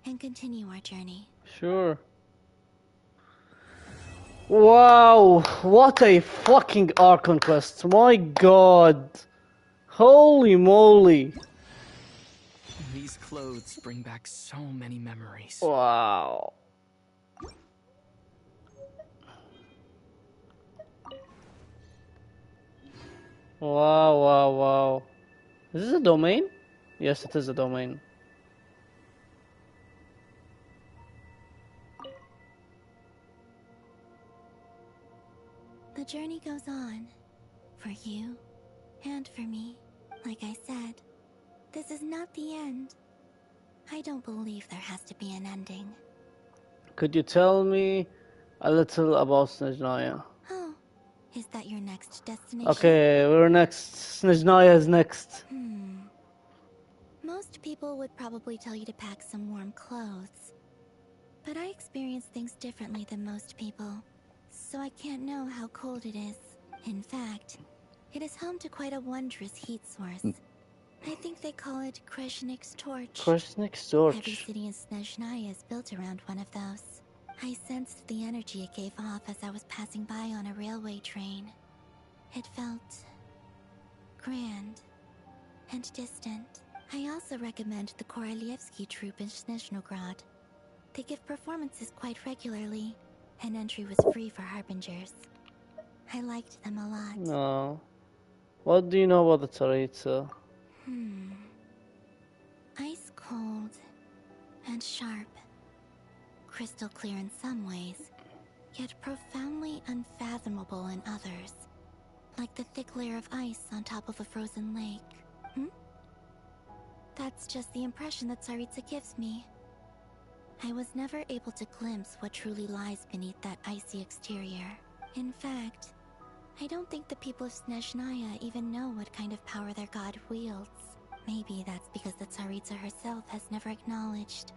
and continue our journey. Sure. Wow, what a fucking Archon quest. My god. Holy moly. These clothes bring back so many memories. Wow. Wow, wow, wow. Is this a domain? Yes, it is a domain. The journey goes on. For you, and for me. Like I said, this is not the end. I don't believe there has to be an ending. Could you tell me a little about Snezhnaya? Oh, is that your next destination? Okay, we're next. Snezhnaya is next. Most people would probably tell you to pack some warm clothes. But I experience things differently than most people, so I can't know how cold it is. In fact, it is home to quite a wondrous heat source. I think they call it Kreshnik's torch. Kreshnik's torch. Every city in Snezhnaya is built around one of those. I sensed the energy it gave off as I was passing by on a railway train. It felt grand and distant. I also recommend the Korolievsky troupe in Snezhnograd. They give performances quite regularly, and entry was free for harbingers. I liked them a lot. No. What do you know about the Tsaritsa? Ice cold and sharp. Crystal clear in some ways, yet profoundly unfathomable in others. Like the thick layer of ice on top of a frozen lake. That's just the impression that Tsaritsa gives me. I was never able to glimpse what truly lies beneath that icy exterior. In fact, I don't think the people of Snezhnaya even know what kind of power their god wields. Maybe that's because the Tsaritsa herself has never acknowledged,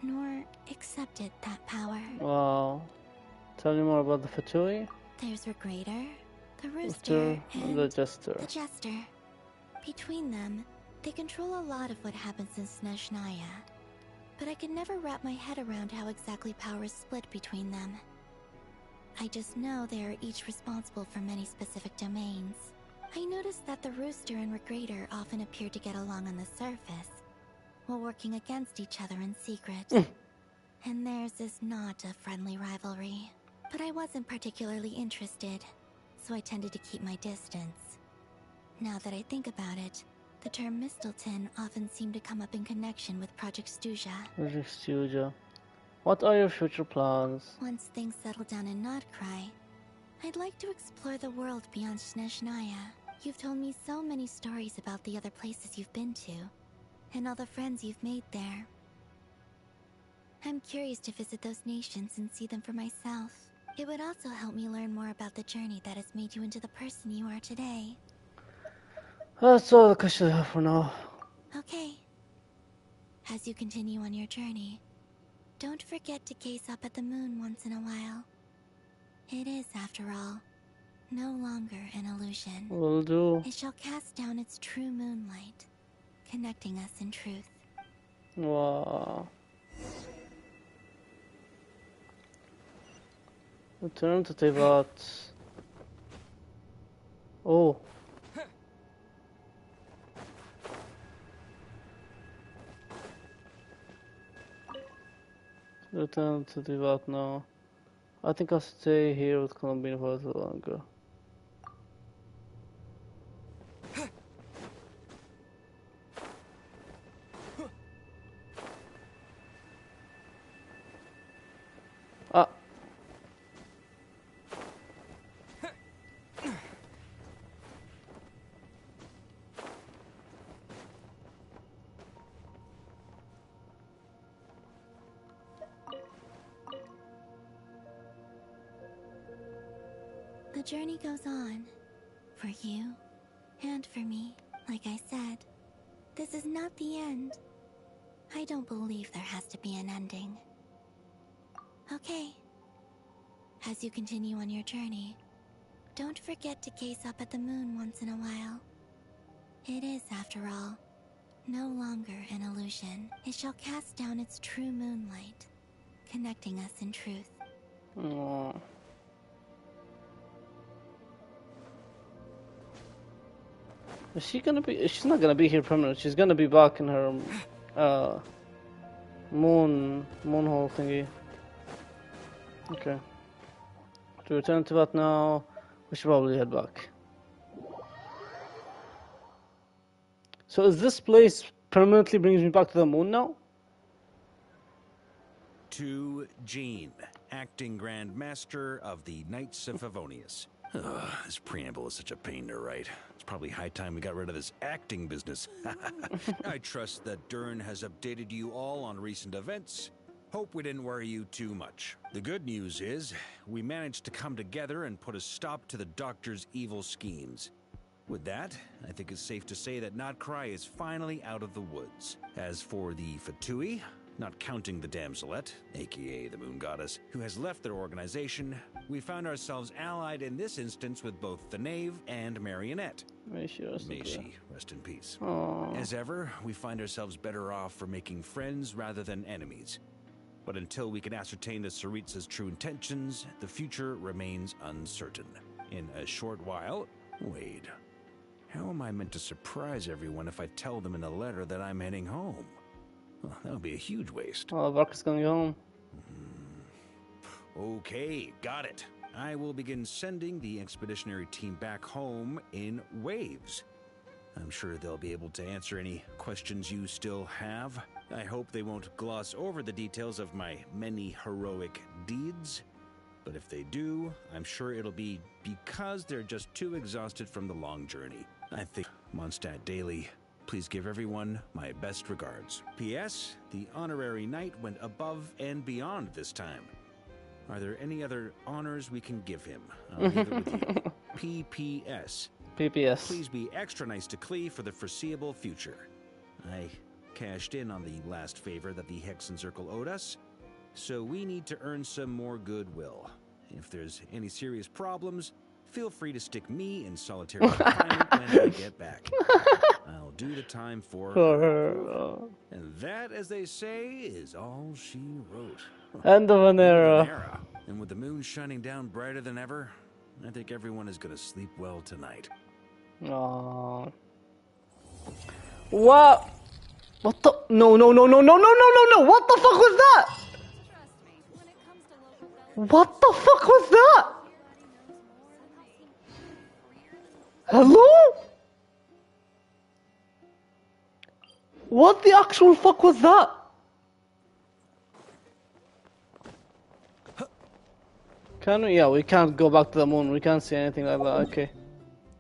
nor accepted that power. Wow. Tell me more about the Fatui? There's Regrator, the Rooster, and the Jester. The Jester. Between them, they control a lot of what happens in Snezhnaya. But I could never wrap my head around how exactly power is split between them. I just know they are each responsible for many specific domains. I noticed that the Rooster and Regrator often appear to get along on the surface, while working against each other in secret. And theirs is not a friendly rivalry. But I wasn't particularly interested, so I tended to keep my distance. Now that I think about it, the term Mistelton often seemed to come up in connection with Project Stuja. Project Stuja. What are your future plans? Once things settle down in Notcry, I'd like to explore the world beyond Snezhnaya. You've told me so many stories about the other places you've been to, and all the friends you've made there. I'm curious to visit those nations and see them for myself. It would also help me learn more about the journey that has made you into the person you are today. That's all the questions I have for now. Okay. As you continue on your journey, don't forget to gaze up at the moon once in a while. It is, after all, no longer an illusion. Will do. It shall cast down its true moonlight, connecting us in truth. Wow. Return to Tevat. Oh. Return to Tevat now. I think I'll stay here with Columbina for a little longer. Ah. The journey goes on, for you and for me. Like I said, this is not the end. I don't believe there has to be an ending. Okay. As you continue on your journey, don't forget to gaze up at the moon once in a while. It is, after all, no longer an illusion. It shall cast down its true moonlight, connecting us in truth. Aww. Is she gonna be? She's not gonna be here permanently. She's gonna be back in her moon hole thingy. Okay. To return to that now, we should probably head back. So is this place permanently brings me back to the moon now? To Jean, acting Grand Master of the Knights of Favonius. This preamble is such a pain to write. It's probably high time we got rid of this acting business. I trust that Dern has updated you all on recent events. Hope we didn't worry you too much. The good news is, we managed to come together and put a stop to the Doctor's evil schemes. With that, I think it's safe to say that Notcry is finally out of the woods. As for the Fatui, not counting the damselette, aka the Moon Goddess, who has left their organization, we found ourselves allied in this instance with both the Knave and Marionette. May she rest in peace. Aww. As ever, we find ourselves better off for making friends rather than enemies. But until we can ascertain the Tsaritsa's true intentions, the future remains uncertain. In a short while... Wait. How am I meant to surprise everyone if I tell them in a letter that I'm heading home? Well, that would be a huge waste. Oh, Barker's gonna go home. Okay, got it. I will begin sending the expeditionary team back home in waves. I'm sure they'll be able to answer any questions you still have. I hope they won't gloss over the details of my many heroic deeds. But if they do, I'm sure it'll be because they're just too exhausted from the long journey. I think Mondstadt Daily, please give everyone my best regards. P.S. The honorary knight went above and beyond this time. Are there any other honors we can give him? I'll leave it with you. P.P.S. P.P.S. Please be extra nice to Klee for the foreseeable future. I cashed in on the last favor that the Hexen Circle owed us, so we need to earn some more goodwill. If there's any serious problems, feel free to stick me in solitary confinement when I get back. I'll do the time for her. And that, as they say, is all she wrote. End of an era. And with the moon shining down brighter than ever, I think everyone is going to sleep well tonight. Aww. What? What the? No, no, no, no, no, no, no, no, no! What the fuck was that? What the fuck was that? Hello? What the actual fuck was that? Can we? Yeah, we can't go back to the moon. We can't see anything like that. Okay.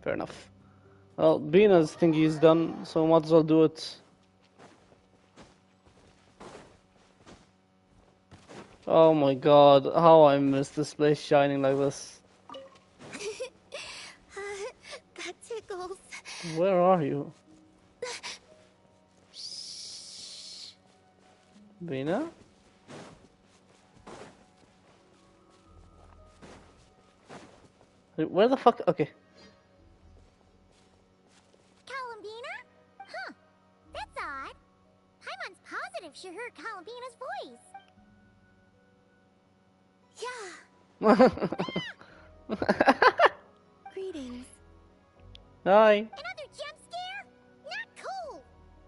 Fair enough. Well, Bina's thingy is done, so might as well do it. Oh my god, how I miss this place shining like this. That tickles. Where are you? Bina? Where the fuck? Okay. Columbina? Huh. That's odd. Paimon's positive she heard Columbina's voice. Yeah. Greetings. Hi. Another jump scare? Not cool.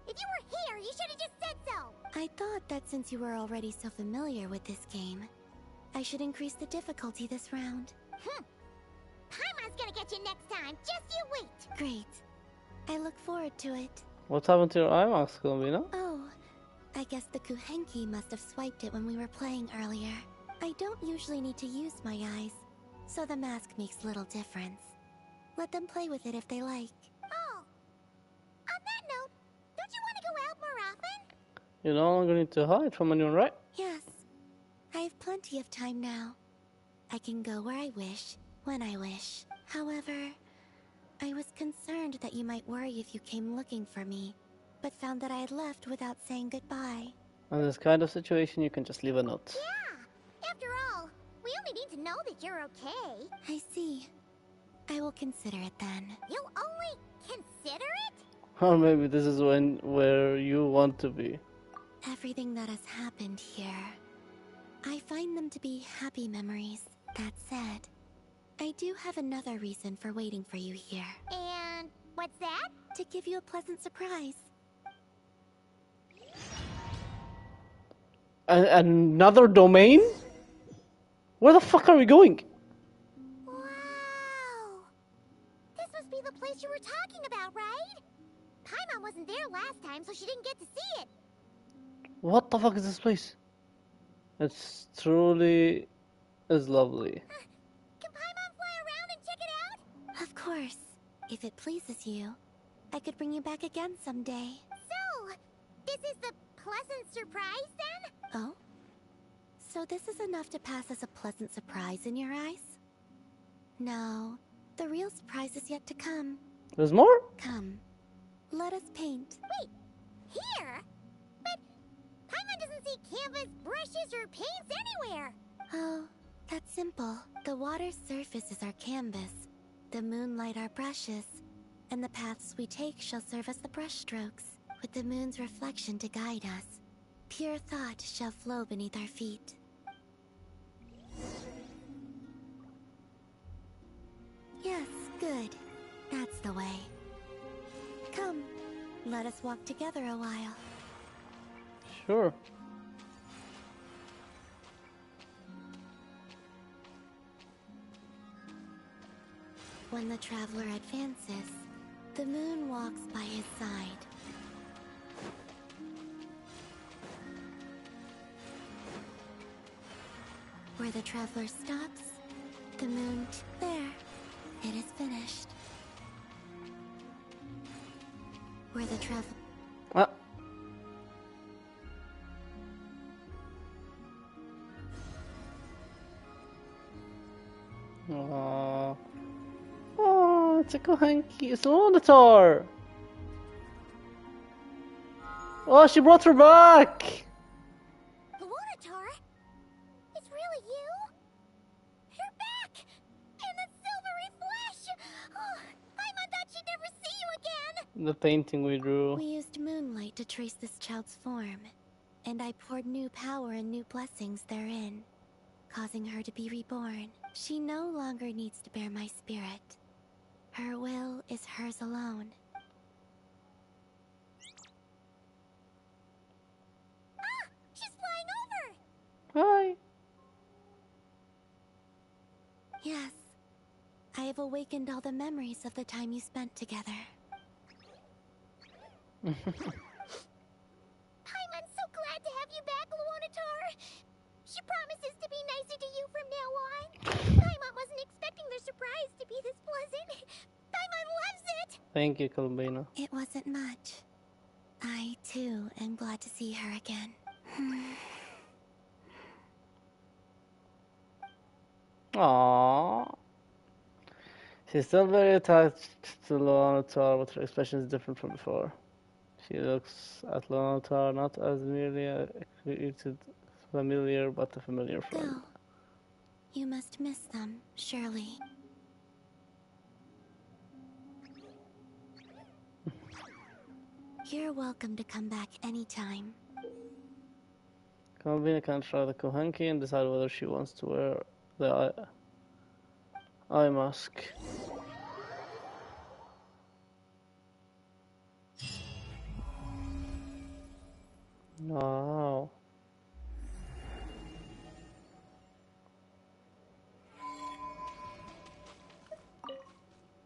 If you were here, you should have just said so. I thought that since you were already so familiar with this game, I should increase the difficulty this round. Paimon's gonna get you next time. Just you wait. Great. I look forward to it. What happened to your IMAX, Columbina? Oh, I guess the Kuhenki must have swiped it when we were playing earlier. I don't usually need to use my eyes, so the mask makes little difference. Let them play with it if they like. Oh, on that note, don't you want to go out more often? You no longer need to hide from anyone, right? Yes. I have plenty of time now. I can go where I wish, when I wish. However, I was concerned that you might worry if you came looking for me, but found that I had left without saying goodbye. In this kind of situation, you can just leave a note. Yeah! After all, we only need to know that you're okay. I see. I will consider it then. You'll only consider it? Or maybe this is where you want to be. Everything that has happened here, I find them to be happy memories. That said, I do have another reason for waiting for you here. And what's that? To give you a pleasant surprise. Another domain? Where the fuck are we going? Wow! This must be the place you were talking about, right? Paimon wasn't there last time, so she didn't get to see it. What the fuck is this place? It's truly is lovely. Can Paimon fly around and check it out? Of course. If it pleases you, I could bring you back again someday. So, this is the pleasant surprise then? Oh? So this is enough to pass as a pleasant surprise in your eyes? No, the real surprise is yet to come. There's more? Come, let us paint. Wait, here? But Paimon doesn't see canvas, brushes, or paints anywhere. Oh, that's simple. The water's surface is our canvas, the moonlight our brushes, and the paths we take shall serve as the brushstrokes, with the moon's reflection to guide us. Pure thought shall flow beneath our feet. Yes, good. That's the way. Come, let us walk together a while. Sure. When the traveler advances, the moon walks by his side. Where the traveler stops, the moon... There. It is finished. Where the traveler... Ah. Aww. Oh, it's a Kohanki. It's a Dottore. Oh, she brought her back. Dottore? It's really you? You're back! In the silvery flesh! Oh, I thought she'd never see you again! The painting we drew. We used moonlight to trace this child's form, and I poured new power and new blessings therein, causing her to be reborn. She no longer needs to bear my spirit. Her will is hers alone. Ah! She's flying over! Hi. Yes. I have awakened all the memories of the time you spent together. I'm so glad to have you back, Dottore. She promises to be nicer to you from now on. Paimon wasn't expecting the surprise to be this pleasant. Paimon loves it! Thank you, Columbina. It wasn't much. I, too, am glad to see her again. Aww. She's still very attached to Dottore, but her expression is different from before. She looks at Dottore not as merely a created familiar, but a familiar friend. Go. You must miss them, surely. You're welcome to come back anytime. Columbina can try the Kohanki and decide whether she wants to wear the eye mask. Wow.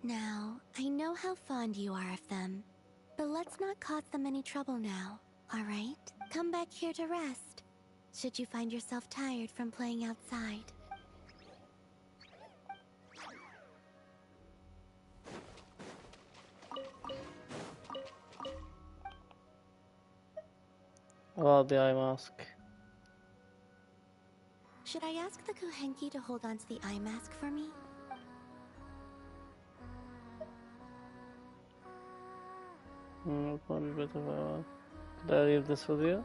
Now, I know how fond you are of them, but let's not cause them any trouble now, alright? Come back here to rest, should you find yourself tired from playing outside. About the eye mask. Should I ask the Kohenki to hold on to the eye mask for me? One bit of a... Could I leave this with you?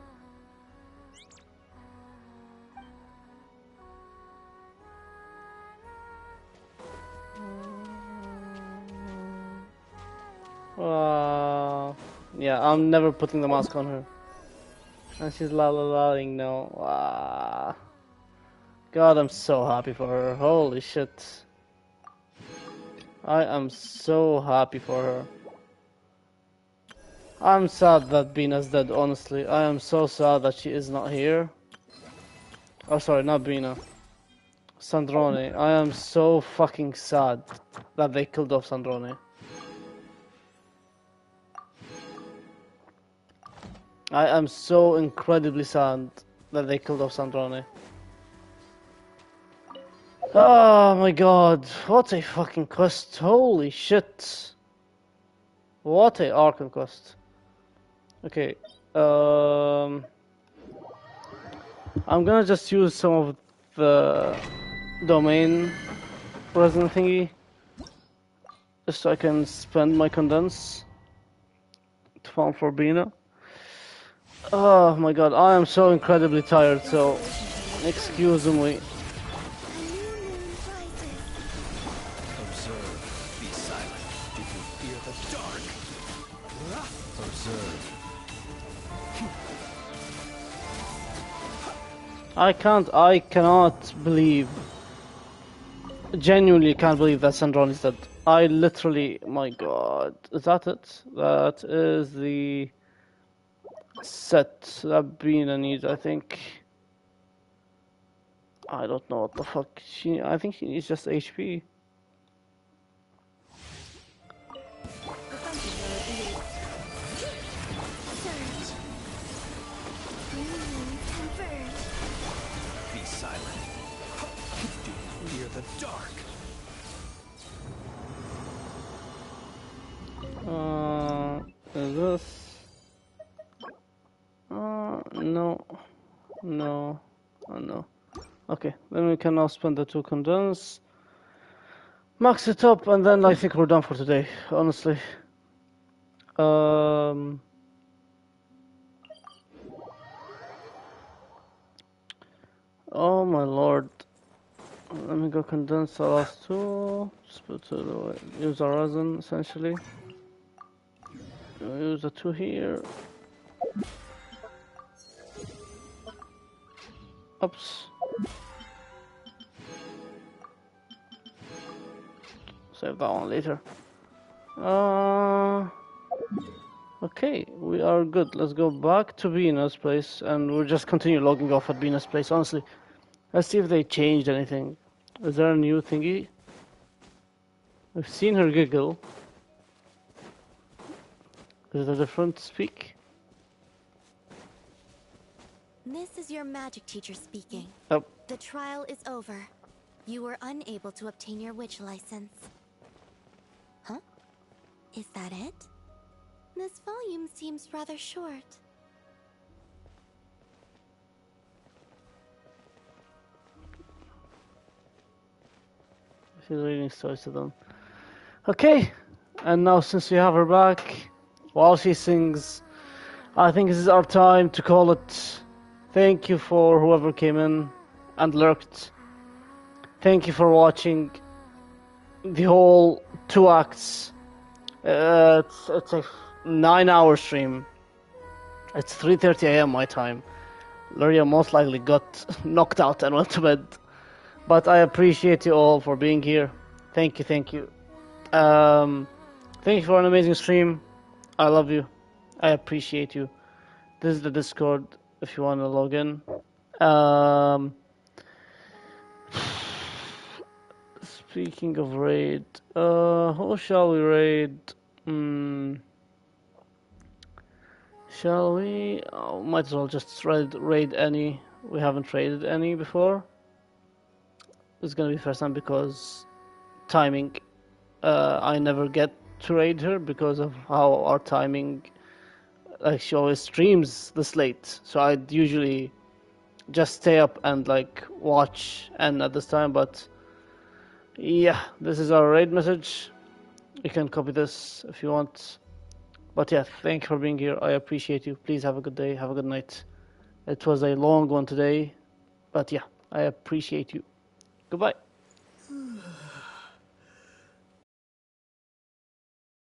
Wow. Yeah, I'm never putting the mask on her. And she's la-la-la-ing now. Wow. God, I'm so happy for her. Holy shit. I am so happy for her. I'm sad that Bina's dead, honestly. I am so sad that she is not here. Oh, sorry, not Bina. Sandrone. I am so fucking sad that they killed off Sandrone. I am so incredibly sad that they killed off Sandrone. Oh my god, what a fucking quest. Holy shit. What a Archon quest. Okay, I'm gonna just use some of the domain resin thingy just so I can spend my condense to farm for Bina. Oh my god, I am so incredibly tired, so excuse me. Observe. Be silent. Did you fear the dark? Observe. I cannot believe, genuinely can't believe that Sandron is dead. I literally, my god, is that it? That is the set that Brina needs, I think. I don't know what the fuck I think she needs just HP. Be silent. Do you fear the dark? Is this? No. No. No. Okay, then we can now spend the 2 condense. Max it up, and then I think we're done for today, honestly. Oh my lord. Let me go condense the last 2. Just put use our resin, essentially. Use the 2 here. Oops. Save that one later. Okay, we are good. Let's go back to Bina's place, and we'll just continue logging off at Bina's place, honestly. Let's see if they changed anything. Is there a new thingy? I've seen her giggle. Is it a different speak? This is your magic teacher speaking. Oh. The trial is over. You were unable to obtain your witch license. Huh? Is that it? This volume seems rather short. She's reading stories to them. Okay, and now since we have her back, while she sings, I think this is our time to call it. Thank you for whoever came in and lurked. Thank you for watching the whole 2 acts. It's a 9-hour stream. It's 3:30 a.m. my time. Luria most likely got knocked out and went to bed. But I appreciate you all for being here. Thank you, thank you. Thank you for an amazing stream. I love you. I appreciate you. This is the Discord if you want to log in. Speaking of raid, who shall we raid? Shall we? Oh, might as well just raid any. We haven't raided any before. It's gonna be the first time because timing. I never get to raid her because of how our timing. Like she always streams this late, so I'd usually just stay up and like watch and at this time. But yeah, this is our raid message. You can copy this if you want. But yeah, thank you for being here. I appreciate you. Please have a good day. Have a good night. It was a long one today, but yeah, I appreciate you. Goodbye.